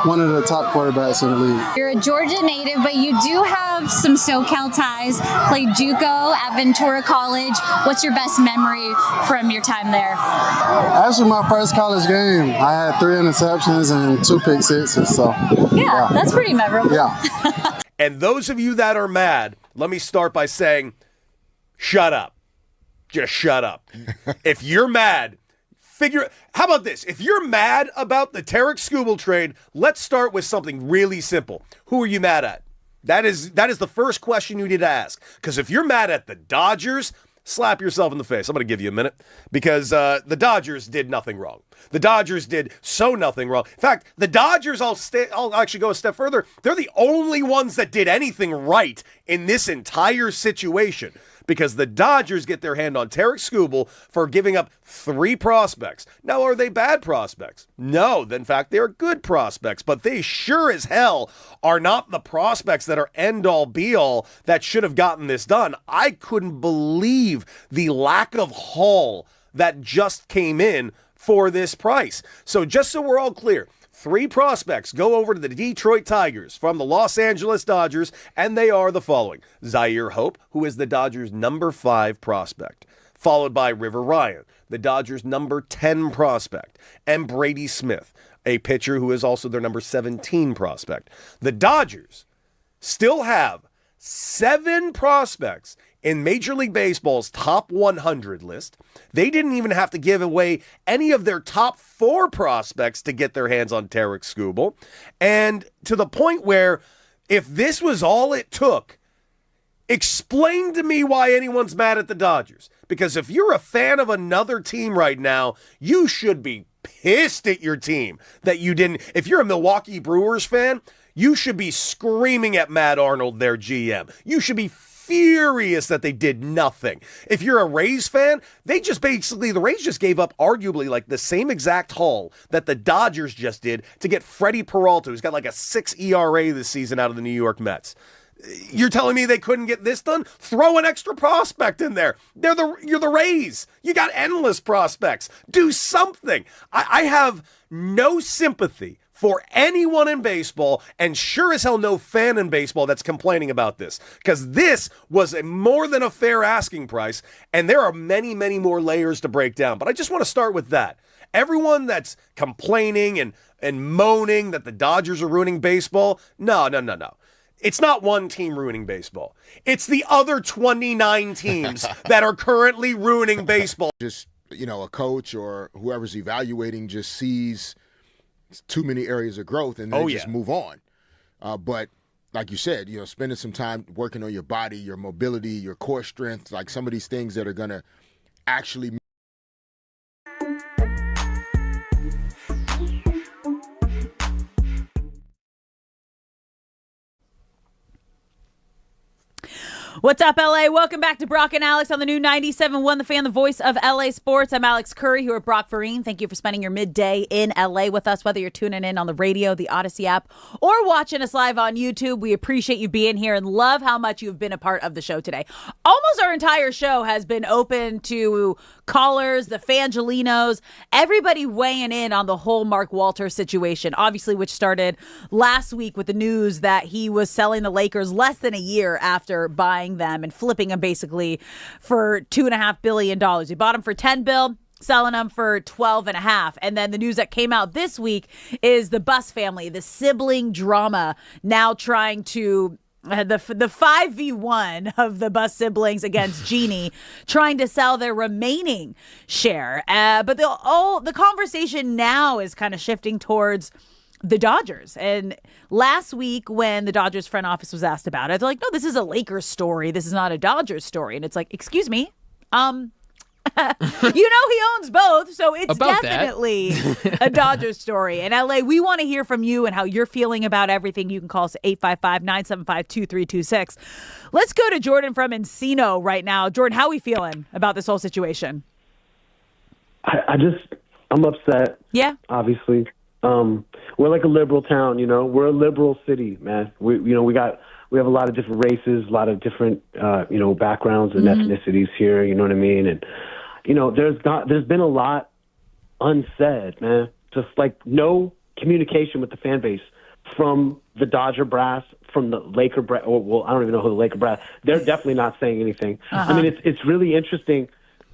one of the top quarterbacks in the league.
You're a Georgia native, but you do have some SoCal ties. Played JUCO at Ventura College. What's your best memory from your time there?
Actually, my first college game, I had 3 interceptions and 2 pick sixes. So
yeah, that's pretty memorable.
Yeah.
And those of you that are mad, let me start by saying, shut up. Just shut up. If you're mad, how about this? If you're mad about the Tarik Skubal trade, let's start with something really simple. Who are you mad at? That is the first question you need to ask. Because if you're mad at the Dodgers, slap yourself in the face. I'm going to give you a minute. Because the Dodgers did nothing wrong. The Dodgers did nothing wrong. In fact, the Dodgers, I'll actually go a step further. They're the only ones that did anything right in this entire situation. Because the Dodgers get their hand on Tarik Skubal for giving up 3 prospects. Now, are they bad prospects? No, in fact, they're good prospects, but they sure as hell are not the prospects that are end-all, be-all that should have gotten this done. I couldn't believe the lack of haul that just came in for this price. So just so we're all clear, 3 prospects go over to the Detroit Tigers from the Los Angeles Dodgers, and they are the following. Zaire Hope, who is the Dodgers' number 5 prospect, followed by River Ryan, the Dodgers' number 10 prospect, and Brady Smith, a pitcher who is also their number 17 prospect. The Dodgers still have 7 prospects in Major League Baseball's top 100 list. They didn't even have to give away any of their top 4 prospects to get their hands on Tarik Skubal. And to the point where, if this was all it took, explain to me why anyone's mad at the Dodgers. Because if you're a fan of another team right now, you should be pissed at your team that you didn't. If you're a Milwaukee Brewers fan, you should be screaming at Matt Arnold, their GM. You should be furious that they did nothing. If you're a Rays fan, the Rays just gave up arguably like the same exact haul that the Dodgers just did to get Freddie Peralta, who's got like a 6 ERA this season out of the New York Mets. You're telling me they couldn't get this done? Throw an extra prospect in there. You're the Rays. You got endless prospects. Do something. I have no sympathy for anyone in baseball, and sure as hell no fan in baseball that's complaining about this, because this was a more than a fair asking price, and there are many, many more layers to break down. But I just want to start with that. Everyone that's complaining and moaning that the Dodgers are ruining baseball, no. It's not one team ruining baseball. It's the other 29 teams that are currently ruining baseball.
Just, a coach or whoever's evaluating just sees too many areas of growth and they just move on. But like you said, spending some time working on your body, your mobility, your core strength, like some of these things that are going to actually
What's up, LA? Welcome back to Brock and Alex on the new 97.1 The Fan, the voice of LA sports. I'm Alex Curry here with Brock Farine. Thank you for spending your midday in LA with us, whether you're tuning in on the radio, the Odyssey app, or watching us live on YouTube. We appreciate you being here and love how much you've been a part of the show today. Almost our entire show has been open to callers, the Fangelinos, everybody weighing in on the whole Mark Walter situation, obviously, which started last week with the news that he was selling the Lakers less than a year after buying them and flipping them basically for $2.5 billion. He bought them for $10 billion, selling them for $12.5 billion. And then the news that came out this week is the Buss family, the sibling drama, now trying to the 5v1 of the Buss siblings against Jeannie, trying to sell their remaining share. But the conversation now is kind of shifting towards the Dodgers. And last week when the Dodgers front office was asked about it, they're like, no, this is a Lakers story. This is not a Dodgers story. And it's like, excuse me. He owns both, so it's
About
definitely a Dodgers story. And LA, we want to hear from you and how you're feeling about everything. You can call us at 855-975-2326. Let's go to Jordan from Encino right now. Jordan, how are we feeling about this whole situation?
I'm upset.
Yeah.
Obviously. We're like a liberal town, we're a liberal city, man. We have a lot of different races, a lot of different, backgrounds and ethnicities here. You know what I mean? And, there's been a lot unsaid, man. Just like no communication with the fan base from the Dodger brass, from the Laker brass. Well, I don't even know who the Laker brass. They're definitely not saying anything. I mean, it's really interesting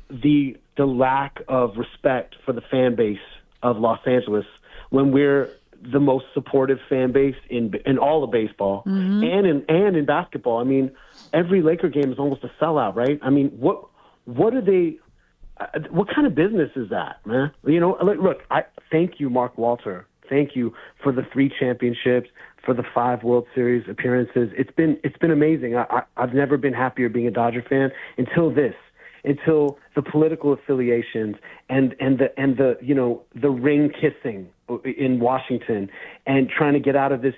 the lack of respect for the fan base of Los Angeles when we're the most supportive fan base in all of baseball and in basketball. I mean, every Laker game is almost a sellout, right? I mean, what are they? What kind of business is that, man? Look, I thank you, Mark Walter. Thank you for the 3 championships, for the 5 World Series appearances. It's been amazing. I've never been happier being a Dodger fan until the political affiliations and the ring kissing in Washington and trying to get out of this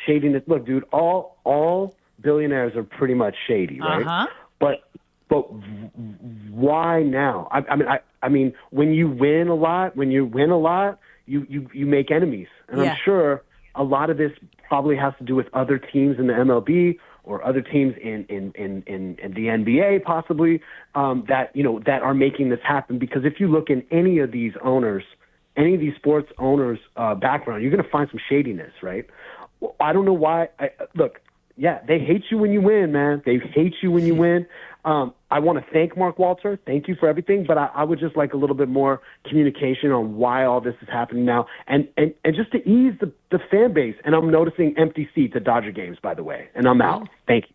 shadiness. Look, dude, all billionaires are pretty much shady, right? But why now? I mean, when you win a lot, you make enemies, and I'm sure a lot of this probably has to do with other teams in the MLB or other teams in the NBA, possibly that are making this happen. Because if you look in any of these sports owners' background, you're going to find some shadiness, right? I don't know why. They hate you when you win, man. They hate you when you win. I want to thank Mark Walter. Thank you for everything, but I would just like a little bit more communication on why all this is happening now, and just to ease the fan base. And I'm noticing empty seats at Dodger games, by the way, and I'm out. Thank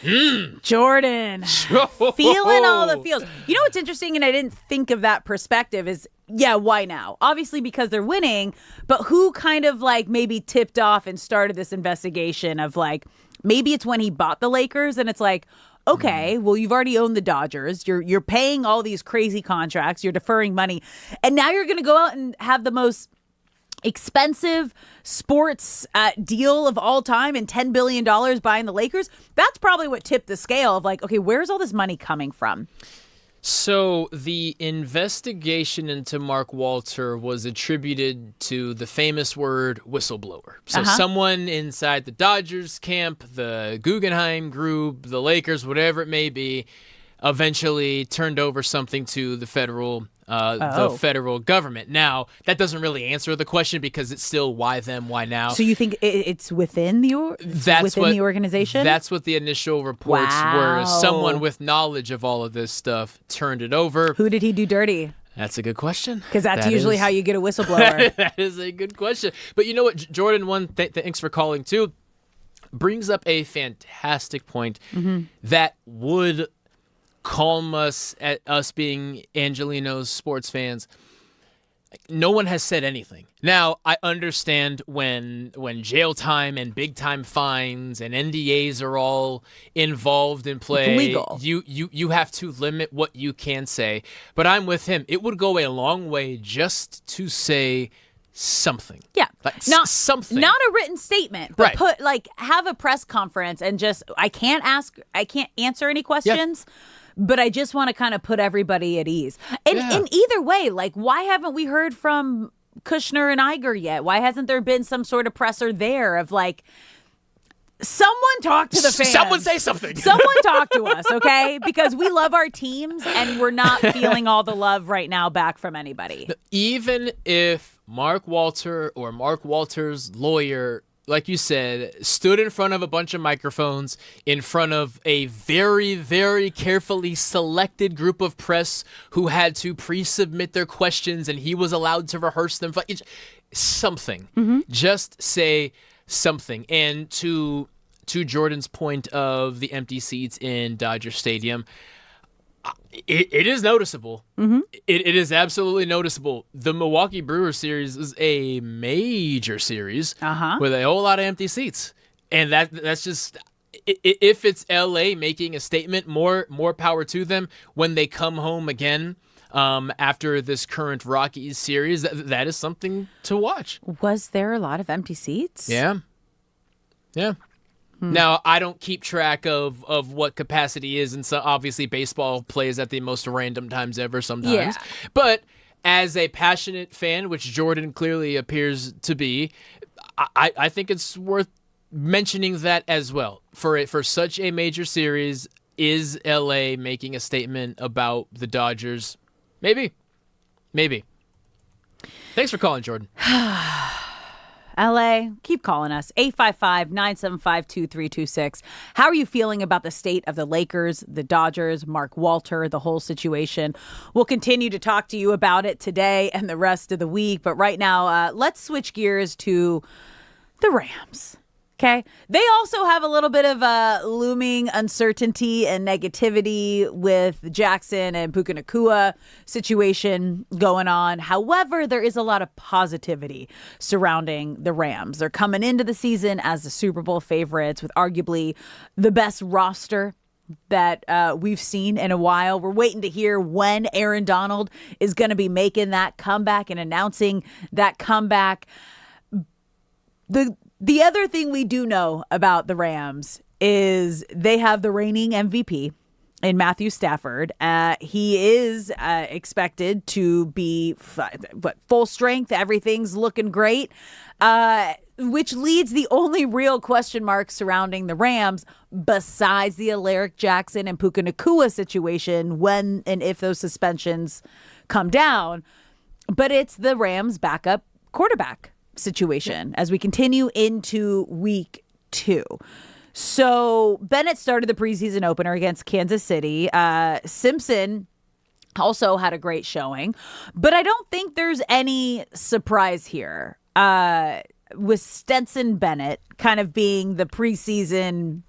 you.
Jordan, feeling all the feels. What's interesting, and I didn't think of that perspective, is why now? Obviously because they're winning, but who kind of like maybe tipped off and started this investigation of like, maybe it's when he bought the Lakers and it's like, Okay, well, you've already owned the Dodgers. You're paying all these crazy contracts. You're deferring money. And now you're going to go out and have the most expensive sports deal of all time and $10 billion buying the Lakers. That's probably what tipped the scale of like, okay, where's all this money coming from?
So the investigation into Mark Walter was attributed to the famous word whistleblower. So someone inside the Dodgers camp, the Guggenheim Group, the Lakers, whatever it may be, eventually turned over something to the federal government. Now, that doesn't really answer the question because it's still why them, why now.
So you think it's within the organization?
That's what the initial reports were. Someone with knowledge of all of this stuff turned it over.
Who did he do dirty?
That's a good question.
Because that's usually how you get a whistleblower.
That is a good question. But you know what, Jordan, thanks for calling too, brings up a fantastic point that would calm us at us being Angelino's sports fans. No one has said anything. Now, I understand when jail time and big time fines and NDAs are all involved in play.
Legal.
You have to limit what you can say. But I'm with him. It would go a long way just to say something.
Yeah.
Like
something. Not a written statement, but have a press conference and just I can't answer any questions. Yeah. But I just want to kind of put everybody at ease. And in either way, like, why haven't we heard from Kushner and Iger yet? Why hasn't there been some sort of presser there of like, someone talk to the fans.
Someone say something.
Someone talk to us, okay? Because we love our teams and we're not feeling all the love right now back from anybody.
Even if Mark Walter or Mark Walter's lawyer, like you said, stood in front of a bunch of microphones in front of a very, very carefully selected group of press who had to pre-submit their questions and he was allowed to rehearse them. Something. Just say something. And to Jordan's point of the empty seats in Dodger Stadium, it is noticeable. It is absolutely noticeable. The Milwaukee Brewers series is a major series with a whole lot of empty seats, and that's just if it's LA making a statement, more power to them when they come home again after this current Rockies series. That is something to watch.
Was there a lot of empty seats?
Yeah. Now, I don't keep track of what capacity is, and so obviously baseball plays at the most random times ever sometimes. Yeah. But as a passionate fan, which Jordan clearly appears to be, I think it's worth mentioning that as well. For such a major series, is LA making a statement about the Dodgers? Maybe. Thanks for calling, Jordan.
LA, keep calling us. 855-975-2326. How are you feeling about the state of the Lakers, the Dodgers, Mark Walter, the whole situation? We'll continue to talk to you about it today and the rest of the week. But right now, let's switch gears to the Rams. Okay. They also have a little bit of looming uncertainty and negativity with the Jackson and Puka Nacua situation going on. However, there is a lot of positivity surrounding the Rams. They're coming into the season as the Super Bowl favorites with arguably the best roster that we've seen in a while. We're waiting to hear when Aaron Donald is going to be making that comeback and announcing that comeback. The other thing we do know about the Rams is they have the reigning MVP in Matthew Stafford. He is expected to be full strength. Everything's looking great, which leads the only real question mark surrounding the Rams besides the Alaric Jackson and Puka Nacua situation when and if those suspensions come down. But it's the Rams' backup quarterback situation as we continue into week 2. So Bennett started the preseason opener against Kansas City. Simpson also had a great showing, but I don't think there's any surprise here with Stetson Bennett kind of being the preseason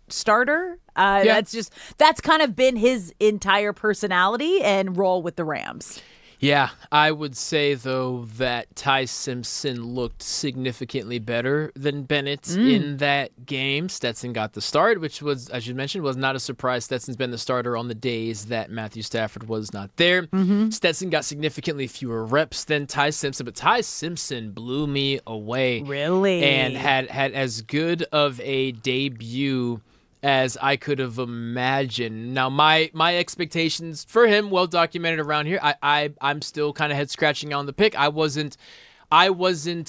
starter. That's kind of been his entire personality and role with the Rams.
Yeah, I would say, though, that Ty Simpson looked significantly better than Bennett in that game. Stetson got the start, which was, as you mentioned, was not a surprise. Stetson's been the starter on the days that Matthew Stafford was not there. Stetson got significantly fewer reps than Ty Simpson, but Ty Simpson blew me away.
Really?
And had as good of a debut as I could have imagined. Now, my expectations for him, well documented around here. I'm still kind of head scratching on the pick. I wasn't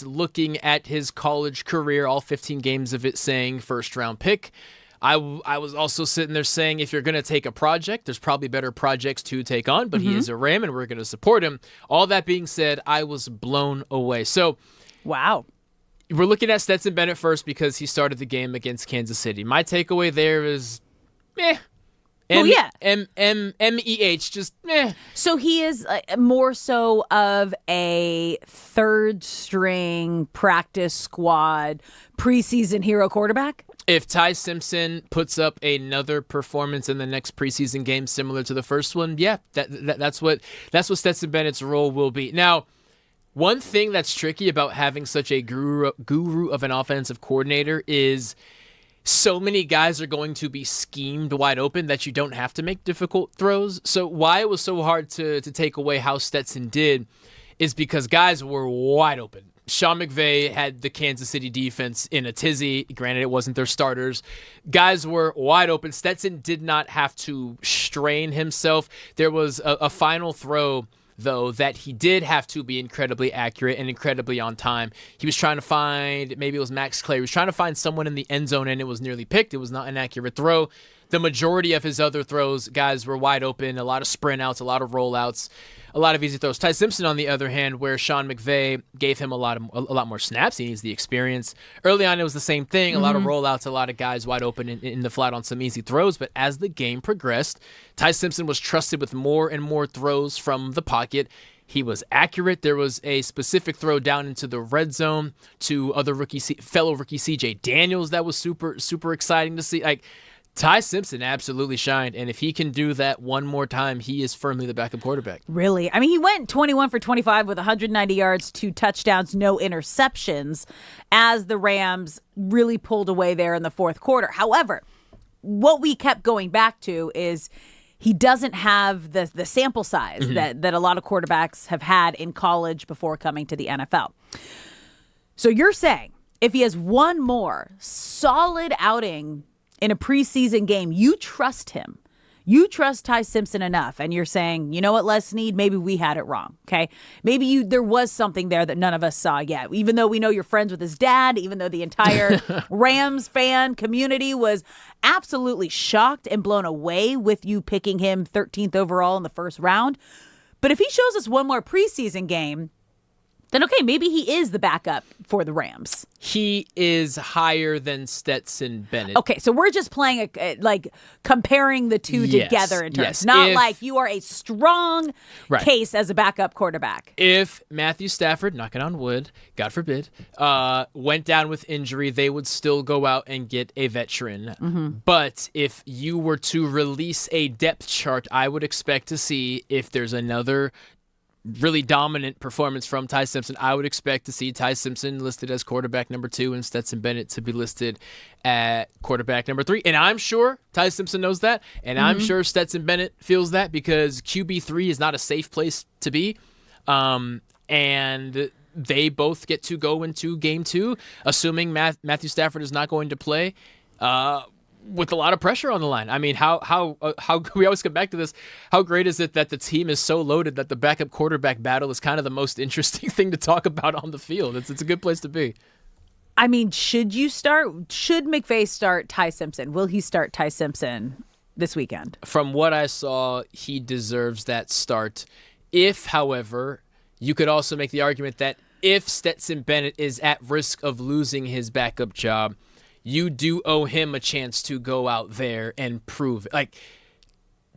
looking at his college career, all 15 games of it, saying first round pick. I was also sitting there saying, if you're going to take a project, there's probably better projects to take on, but he is a Ram and we're going to support him. All that being said, I was blown away. So,
wow.
We're looking at Stetson Bennett first because he started the game against Kansas City. My takeaway there is, M-E-H, just meh.
So he is more so of a third string practice squad preseason hero quarterback?
If Ty Simpson puts up another performance in the next preseason game similar to the first one, that's what Stetson Bennett's role will be. Now, one thing that's tricky about having such a guru of an offensive coordinator is so many guys are going to be schemed wide open that you don't have to make difficult throws. So why it was so hard to take away how Stetson did is because guys were wide open. Sean McVay had the Kansas City defense in a tizzy. Granted, it wasn't their starters. Guys were wide open. Stetson did not have to strain himself. There was a final throw, though, that he did have to be incredibly accurate and incredibly on time. He was trying to find, maybe it was Max Clay, he was trying to find someone in the end zone, and it was nearly picked. It was not an accurate throw. The majority of his other throws, guys were wide open, a lot of sprint outs, a lot of rollouts, a lot of easy throws. Ty Simpson, on the other hand, where Sean McVay gave him a lot more snaps, he needs the experience. Early on, it was the same thing, a lot of rollouts, a lot of guys wide open in the flat on some easy throws. But as the game progressed, Ty Simpson was trusted with more and more throws from the pocket. He was accurate. There was a specific throw down into the red zone to fellow rookie CJ Daniels that was super, super exciting to see. Like, Ty Simpson absolutely shined, and if he can do that one more time, he is firmly the backup quarterback.
Really? I mean, he went 21 for 25 with 190 yards, 2 touchdowns, no interceptions, as the Rams really pulled away there in the fourth quarter. However, what we kept going back to is he doesn't have the sample size that a lot of quarterbacks have had in college before coming to the NFL. So you're saying if he has one more solid outing in a preseason game, you trust him. You trust Ty Simpson enough, and you're saying, you know what, Les Snead, maybe we had it wrong, okay? Maybe there was something there that none of us saw yet. Even though we know you're friends with his dad, even though the entire Rams fan community was absolutely shocked and blown away with you picking him 13th overall in the first round. But if he shows us one more preseason game, then okay, maybe he is the backup for the Rams.
He is higher than Stetson Bennett.
Okay, so we're just playing comparing the two together in terms. Not like you are a strong case as a backup quarterback.
If Matthew Stafford, knocking on wood, God forbid, went down with injury, they would still go out and get a veteran. But if you were to release a depth chart, I would expect to see if there's another really dominant performance from Ty Simpson. I would expect to see Ty Simpson listed as quarterback number 2 and Stetson Bennett to be listed at quarterback number 3. And I'm sure Ty Simpson knows that, and I'm sure Stetson Bennett feels that, because QB3 is not a safe place to be. And they both get to go into game 2, assuming Matthew Stafford is not going to play, with a lot of pressure on the line. I mean, how we always come back to this. How great is it that the team is so loaded that the backup quarterback battle is kind of the most interesting thing to talk about on the field? It's a good place to be.
I mean, should McVay start Ty Simpson? Will he start Ty Simpson this weekend?
From what I saw, he deserves that start. If, however, you could also make the argument that if Stetson Bennett is at risk of losing his backup job, you do owe him a chance to go out there and prove it. Like,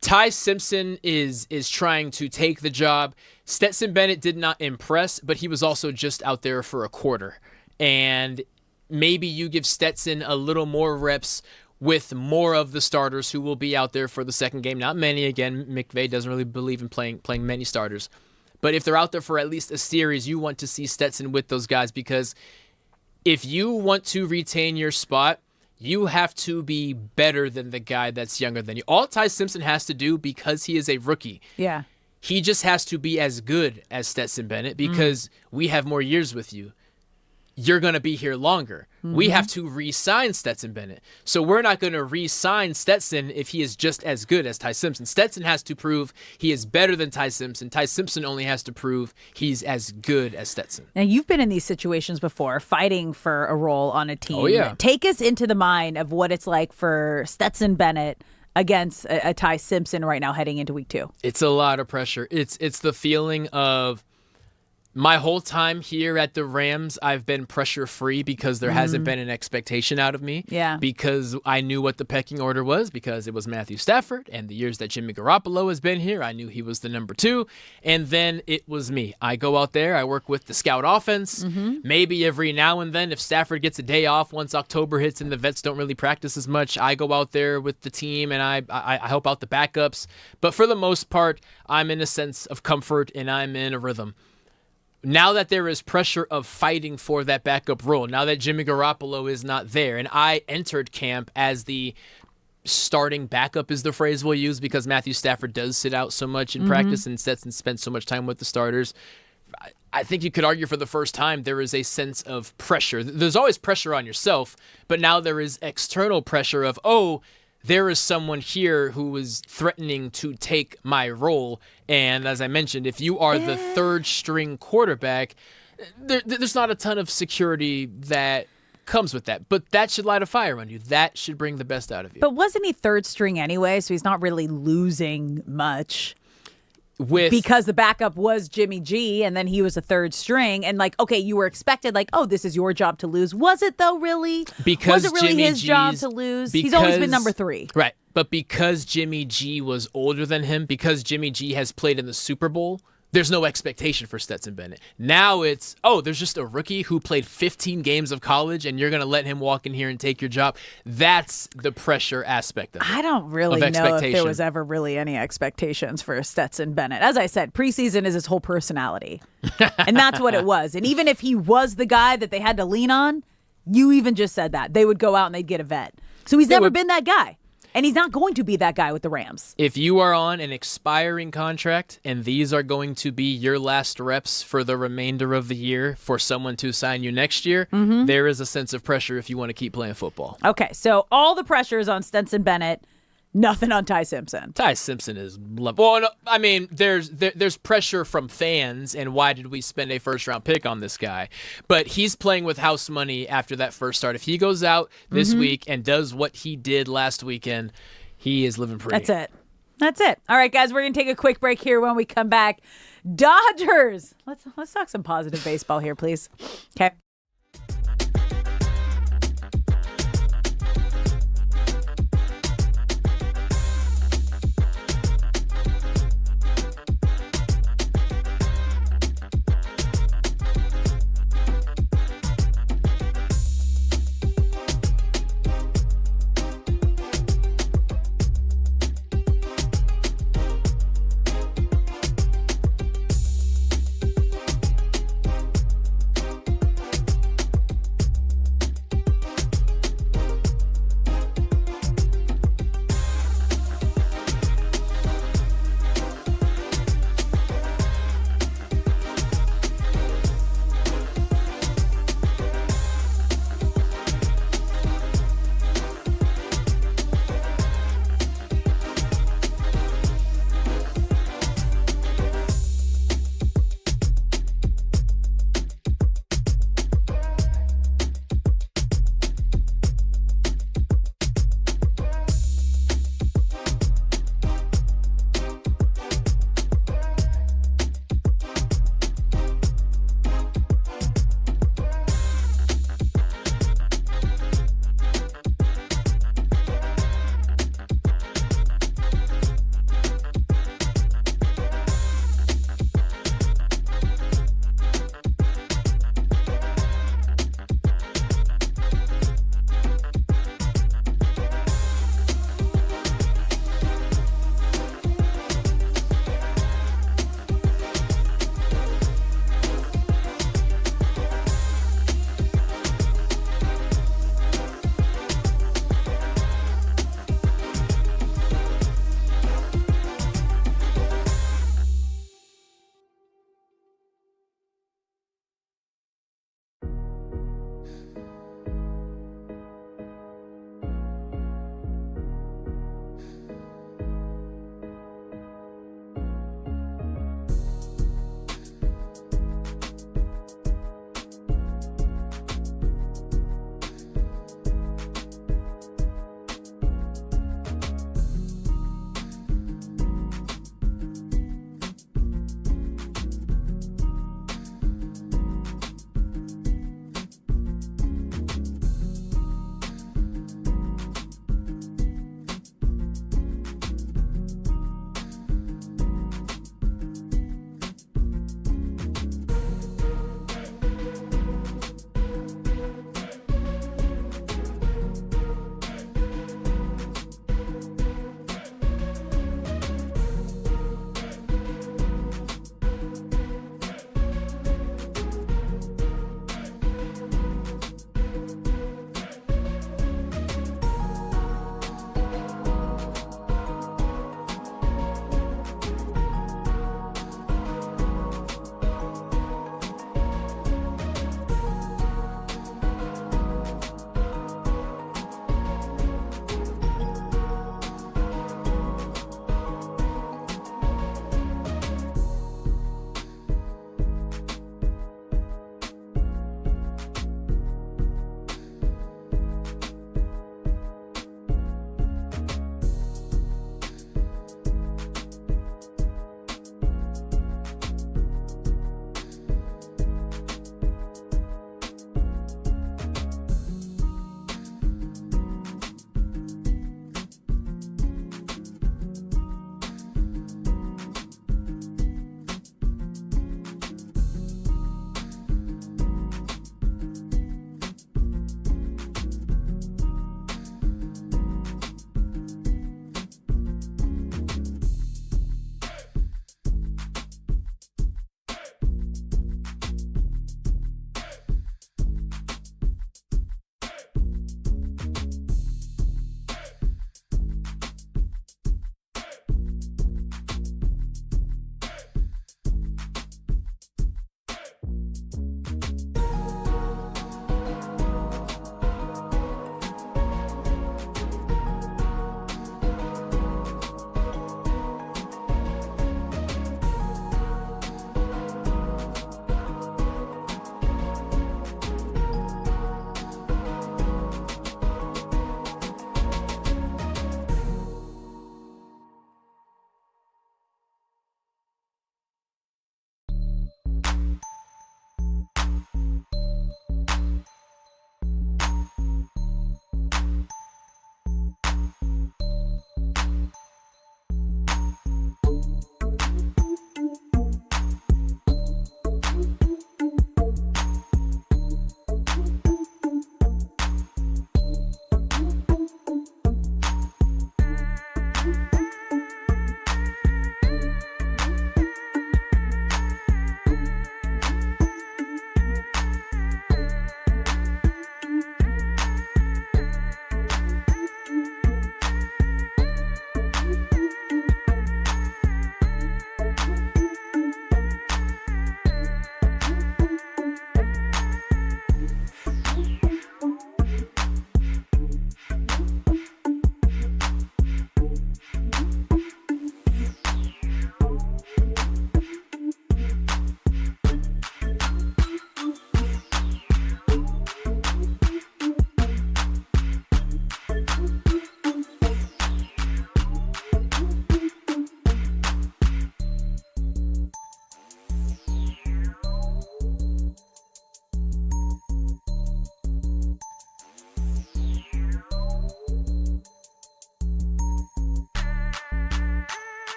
Ty Simpson is trying to take the job. Stetson Bennett did not impress, but he was also just out there for a quarter. And maybe you give Stetson a little more reps with more of the starters who will be out there for the second game. Not many. Again, McVay doesn't really believe in playing many starters. But if they're out there for at least a series, you want to see Stetson with those guys, because if you want to retain your spot, you have to be better than the guy that's younger than you. All Ty Simpson has to do, because he is a rookie, he just has to be as good as Stetson Bennett, because we have more years with you. You're going to be here longer. We have to re-sign Stetson Bennett. So we're not going to re-sign Stetson if he is just as good as Ty Simpson. Stetson has to prove he is better than Ty Simpson. Ty Simpson only has to prove he's as good as Stetson.
Now, you've been in these situations before, fighting for a role on a team.
Oh, yeah.
Take us into the mind of what it's like for Stetson Bennett against a Ty Simpson right now heading into week 2.
It's a lot of pressure. It's the feeling of, my whole time here at the Rams, I've been pressure-free because there hasn't been an expectation out of me.
Yeah.
Because I knew what the pecking order was, because it was Matthew Stafford, and the years that Jimmy Garoppolo has been here, I knew he was the number 2. And then it was me. I go out there, I work with the scout offense. Maybe every now and then, if Stafford gets a day off once October hits and the vets don't really practice as much, I go out there with the team and I help out the backups. But for the most part, I'm in a sense of comfort and I'm in a rhythm. Now that there is pressure of fighting for that backup role, now that Jimmy Garoppolo is not there, and I entered camp as the starting backup is the phrase we'll use, because Matthew Stafford does sit out so much in practice and Stetson spends so much time with the starters. I think you could argue for the first time there is a sense of pressure. There's always pressure on yourself, but now there is external pressure of, there is someone here who is threatening to take my role. And as I mentioned, if you are the third string quarterback, there's not a ton of security that comes with that. But that should light a fire on you. That should bring the best out of you.
But wasn't he third string anyway? So he's not really losing much. Because the backup was Jimmy G, and then he was a third string, and you were expected, this is your job to lose. Was it though, really?
Because
was it really
Jimmy
his job to lose? He's always been number 3.
Right. But because Jimmy G was older than him, because Jimmy G has played in the Super Bowl, there's no expectation for Stetson Bennett. Now it's, there's just a rookie who played 15 games of college, and you're going to let him walk in here and take your job. That's the pressure aspect of it.
I don't really know if there was ever really any expectations for Stetson Bennett. As I said, preseason is his whole personality. And that's what it was. And even if he was the guy that they had to lean on, you even just said that. They would go out and they'd get a vet. So he's never been that guy. And he's not going to be that guy with the Rams.
If you are on an expiring contract and these are going to be your last reps for the remainder of the year for someone to sign you next year, there is a sense of pressure if you want to keep playing football.
Okay, so all the pressure is on Stetson Bennett. Nothing on Ty Simpson.
Ty Simpson is... Well, no, I mean, there's pressure from fans, and why did we spend a first-round pick on this guy? But he's playing with house money after that first start. If he goes out this week and does what he did last weekend, he is living pretty.
That's it. All right, guys, we're going to take a quick break here. When we come back, Dodgers. Let's talk some positive baseball here, please. Okay.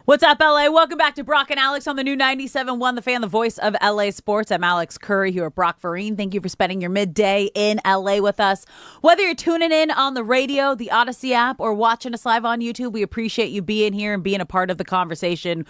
What's up, LA? Welcome back to Brock and Alex on the new 97.1 The Fan, the voice of LA sports. I'm Alex Curry here at Brock Farine. Thank you for spending your midday in LA with us. Whether you're tuning in on the radio, the Odyssey app, or watching us live on YouTube, we appreciate you being here and being a part of the conversation,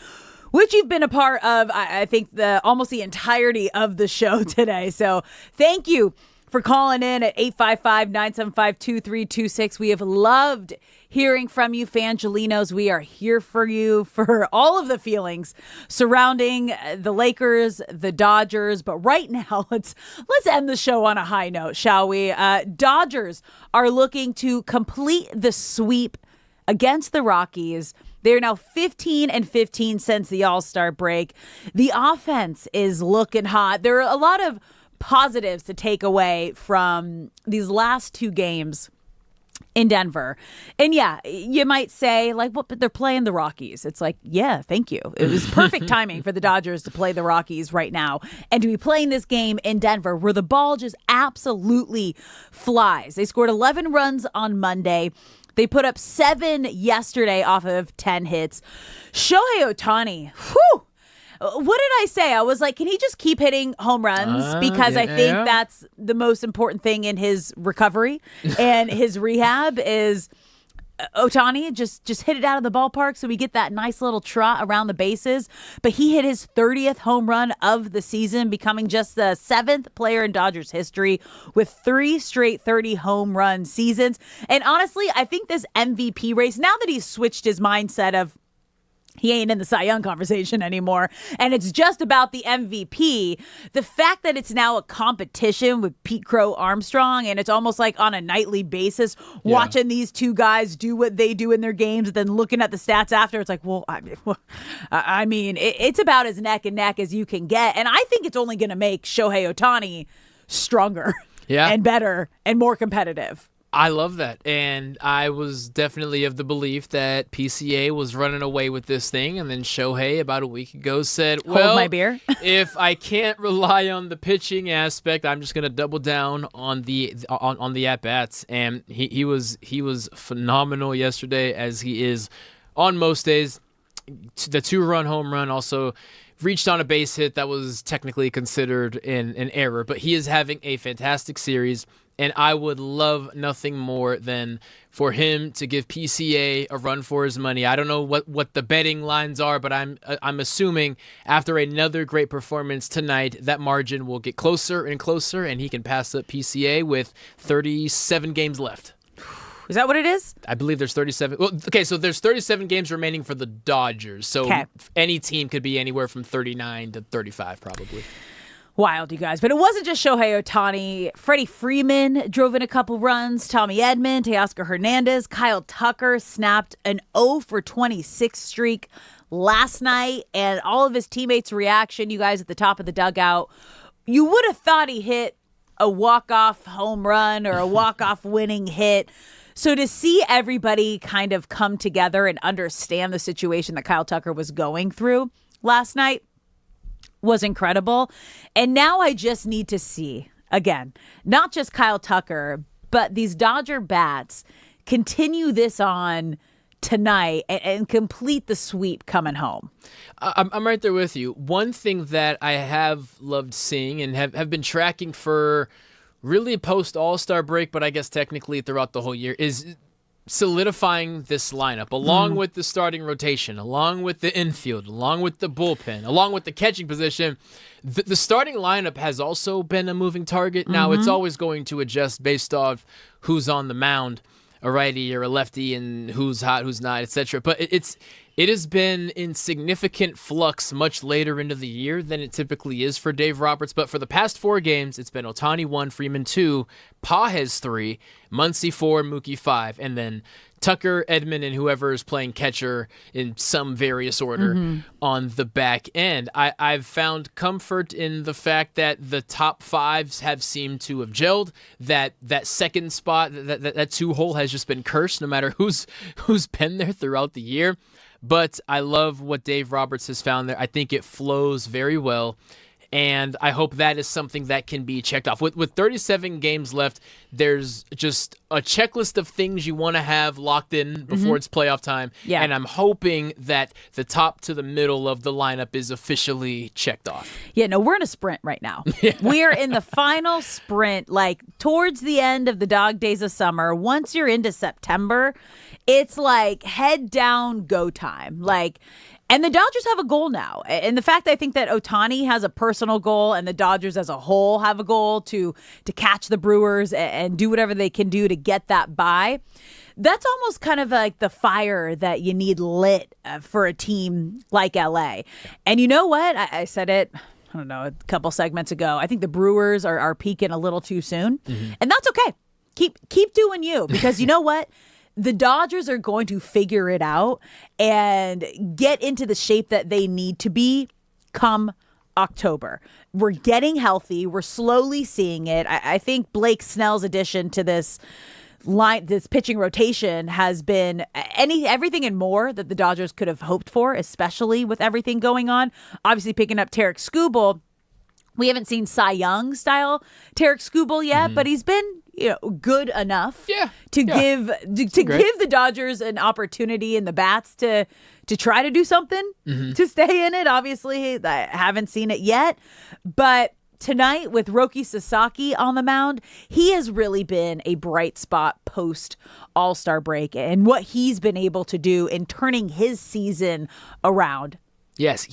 which you've been a part of, I think, almost the entirety of the show today. So thank you for calling in at 855-975-2326. We have loved hearing from you, Fangelinos. We are here for you for all of the feelings surrounding the Lakers, the Dodgers. But right now, let's end the show on a high note, shall we? Dodgers are looking to complete the sweep against the Rockies. They're now 15-15 since the All-Star break. The offense is looking hot. There are a lot of positives to take away from these last two games in Denver. And yeah, you might say, like, what, but they're playing the Rockies. It's like, yeah, thank you. It was perfect timing for the Dodgers to play the Rockies right now and to be playing this game in Denver where the ball just absolutely flies. They scored 11 runs on Monday. They put up 7 yesterday off of 10 hits. Shohei Ohtani, whew. What did I say? I was like, can he just keep hitting home runs? Because I think that's the most important thing in his recovery and his rehab is Ohtani just hit it out of the ballpark so we get that nice little trot around the bases. But he hit his 30th home run of the season, becoming just the 7th player in Dodgers history with 3 straight 30 home run seasons. And honestly, I think this MVP race, now that he's switched his mindset of he ain't in the Cy Young conversation anymore, and it's just about the MVP. The fact that it's now a competition with Pete Crow Armstrong, and it's almost like on a nightly basis, watching these two guys do what they do in their games, and then looking at the stats after, it's like, well, I mean, it's about as neck and neck as you can get, and I think it's only going to make Shohei Ohtani stronger and better and more competitive.
I love that, and I was definitely of the belief that PCA was running away with this thing, and then Shohei about a week ago said, well,
hold my beer.
If I can't rely on the pitching aspect, I'm just going to double down on the at-bats, and he was phenomenal yesterday, as he is on most days. The 2-run home run also reached on a base hit that was technically considered an error, but he is having a fantastic series. And I would love nothing more than for him to give PCA a run for his money. I don't know what the betting lines are, but I'm assuming after another great performance tonight, that margin will get closer and closer, and he can pass up PCA with 37 games left.
Is that what it is?
I believe there's 37. Well, okay, so there's 37 games remaining for the Dodgers. So any team could be anywhere from 39 to 35 probably.
Wild, you guys. But it wasn't just Shohei Ohtani. Freddie Freeman drove in a couple runs. Tommy Edman, Teoscar Hernandez, Kyle Tucker snapped an 0-for-26 streak last night. And all of his teammates' reaction, you guys at the top of the dugout, you would have thought he hit a walk-off home run or a walk-off winning hit. So to see everybody kind of come together and understand the situation that Kyle Tucker was going through last night was incredible. And now I just need to see, again, not just Kyle Tucker, but these Dodger bats continue this on tonight and complete the sweep coming home.
I'm right there with you. One thing that I have loved seeing and have been tracking for really post All-Star break, but I guess technically throughout the whole year, is solidifying this lineup, along with the starting rotation, along with the infield, along with the bullpen, along with the catching position. The starting lineup has also been a moving target. Now, it's always going to adjust based off who's on the mound, a righty or a lefty, and who's hot, who's not, etc. But it has been in significant flux much later into the year than it typically is for Dave Roberts. But for the past 4 games, it's been Ohtani 1, Freeman 2, Pages 3, Muncy 4, Mookie 5, and then Tucker, Edman, and whoever is playing catcher in some various order on the back end. I've found comfort in the fact that the top 5s have seemed to have gelled. That second spot, that 2-hole has just been cursed no matter who's been there throughout the year. But I love what Dave Roberts has found there. I think it flows very well. And I hope that is something that can be checked off. With 37 games left, there's just a checklist of things you want to have locked in before it's playoff time.
Yeah.
And I'm hoping that the top to the middle of the lineup is officially checked off.
Yeah, no, we're in a sprint right now. We are in the final sprint, like towards the end of the dog days of summer. Once you're into September, it's like head down, go time. And the Dodgers have a goal now. And the fact that I think that Ohtani has a personal goal and the Dodgers as a whole have a goal to catch the Brewers and do whatever they can do to get that by, that's almost kind of like the fire that you need lit for a team like LA. And you know what? I said it, I don't know, a couple segments ago. I think the Brewers are peaking a little too soon. And that's okay. Keep doing you, because you know what? The Dodgers are going to figure it out and get into the shape that they need to be come October. We're getting healthy. We're slowly seeing it. I think Blake Snell's addition to this pitching rotation has been everything and more that the Dodgers could have hoped for, especially with everything going on. Obviously, picking up Tarik Skubal. We haven't seen Cy Young style Tarik Skubal yet, but he's been good enough to give the Dodgers an opportunity in the bats to try to do something to stay in it. Obviously, I haven't seen it yet, but tonight with Roki Sasaki on the mound, he has really been a bright spot post All-Star break and what he's been able to do in turning his season around.
Yes,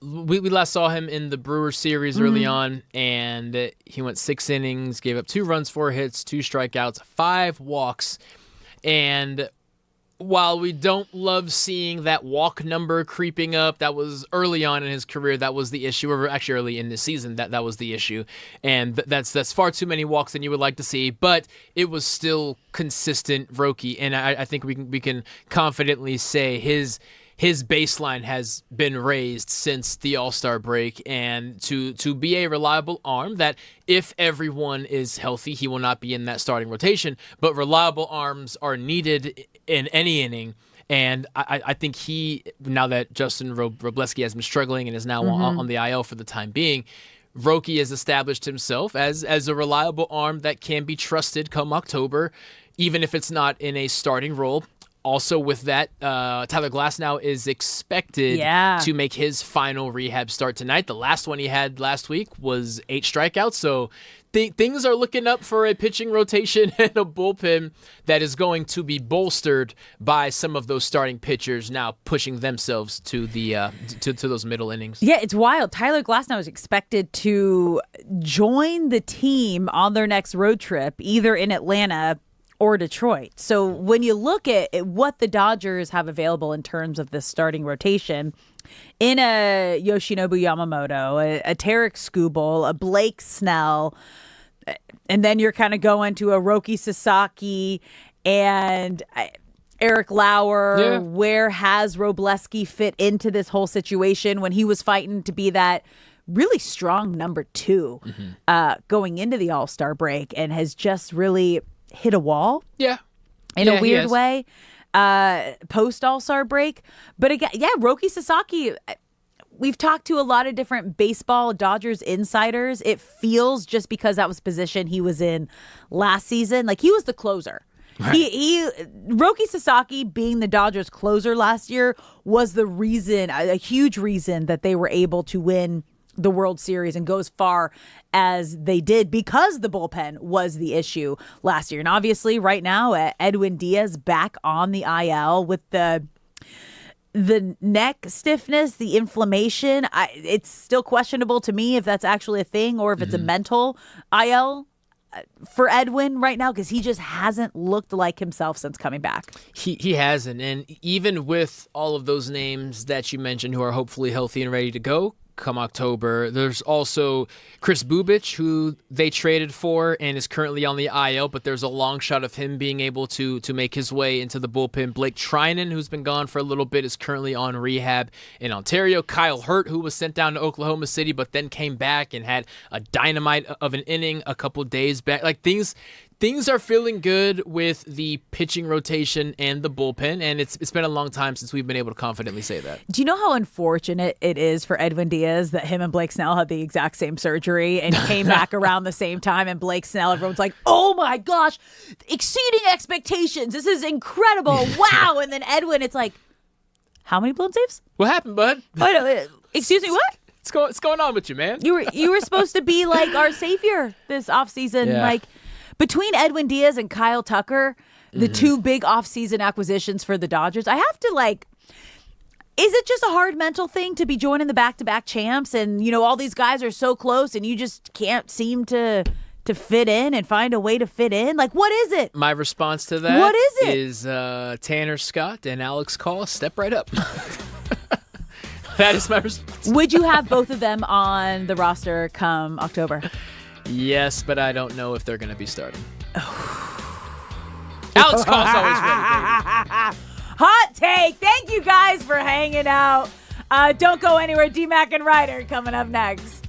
we last saw him in the Brewers series early on, and he went 6 innings, gave up 2 runs, 4 hits, 2 strikeouts, 5 walks. And while we don't love seeing that walk number creeping up, that was early on in his career, that was the issue, or actually early in the season, that was the issue. And that's far too many walks than you would like to see, but it was still consistent Roki. And I think we can confidently say his baseline has been raised since the All-Star break, and to be a reliable arm that if everyone is healthy, he will not be in that starting rotation, but reliable arms are needed in any inning. And I think now that Justin Robleski has been struggling and is now on the IL for the time being, Roki has established himself as a reliable arm that can be trusted come October, even if it's not in a starting role. Also with that, Tyler Glasnow is expected to make his final rehab start tonight. The last one he had last week was 8 strikeouts. So things are looking up for a pitching rotation and a bullpen that is going to be bolstered by some of those starting pitchers now pushing themselves to the to those middle innings.
Yeah, it's wild. Tyler Glasnow is expected to join the team on their next road trip, either in Atlanta or Detroit. So when you look at what the Dodgers have available in terms of this starting rotation, in a Yoshinobu Yamamoto, a Tarik Skubal, a Blake Snell, and then you're kind of going to a Roki Sasaki and Eric Lauer. Where has Robleski fit into this whole situation when he was fighting to be that really strong number 2 going into the All-Star break and has just really hit a wall in a weird way post All-Star break. But again, Roki Sasaki, we've talked to a lot of different baseball Dodgers insiders. It feels, just because that was the position he was in last season, like he was the closer. Right. Roki Sasaki being the Dodgers closer last year was the reason, a huge reason, that they were able to win the World Series and go as far as they did, because the bullpen was the issue last year. And obviously right now, Edwin Díaz back on the IL with the neck stiffness, the inflammation. It's still questionable to me if that's actually a thing or if it's a mental IL for Edwin right now, because he just hasn't looked like himself since coming back.
He hasn't. And even with all of those names that you mentioned who are hopefully healthy and ready to go come October, there's also Chris Bubich, who they traded for and is currently on the IL, but there's a long shot of him being able to make his way into the bullpen. Blake Trinan, who's been gone for a little bit, is currently on rehab in Ontario. Kyle Hurt, who was sent down to Oklahoma City but then came back and had a dynamite of an inning a couple days back. Like, things things are feeling good with the pitching rotation and the bullpen, and it's been a long time since we've been able to confidently say that.
Do you know how unfortunate it is for Edwin Díaz that him and Blake Snell had the exact same surgery and came back around the same time, and Blake Snell, everyone's like, oh my gosh, exceeding expectations. This is incredible. Wow. And then Edwin, it's like, how many blown saves?
What happened, bud?
Excuse me, what?
What's going on with you, man?
You were supposed to be like our savior this offseason.
Yeah.
Like between Edwin Díaz and Kyle Tucker, the two big offseason acquisitions for the Dodgers, I have to is it just a hard mental thing to be joining the back-to-back champs and, all these guys are so close and you just can't seem to fit in and find a way to fit in? Like, what is it?
My response to that
What is it?
is Tanner Scott and Alex Call step right up. That is my response.
Would you have both of them on the roster come October?
Yes, but I don't know if they're going to be starting. Alex Call's always ready, baby.
Hot take. Thank you guys for hanging out. Don't go anywhere. D-Mac and Ryder coming up next.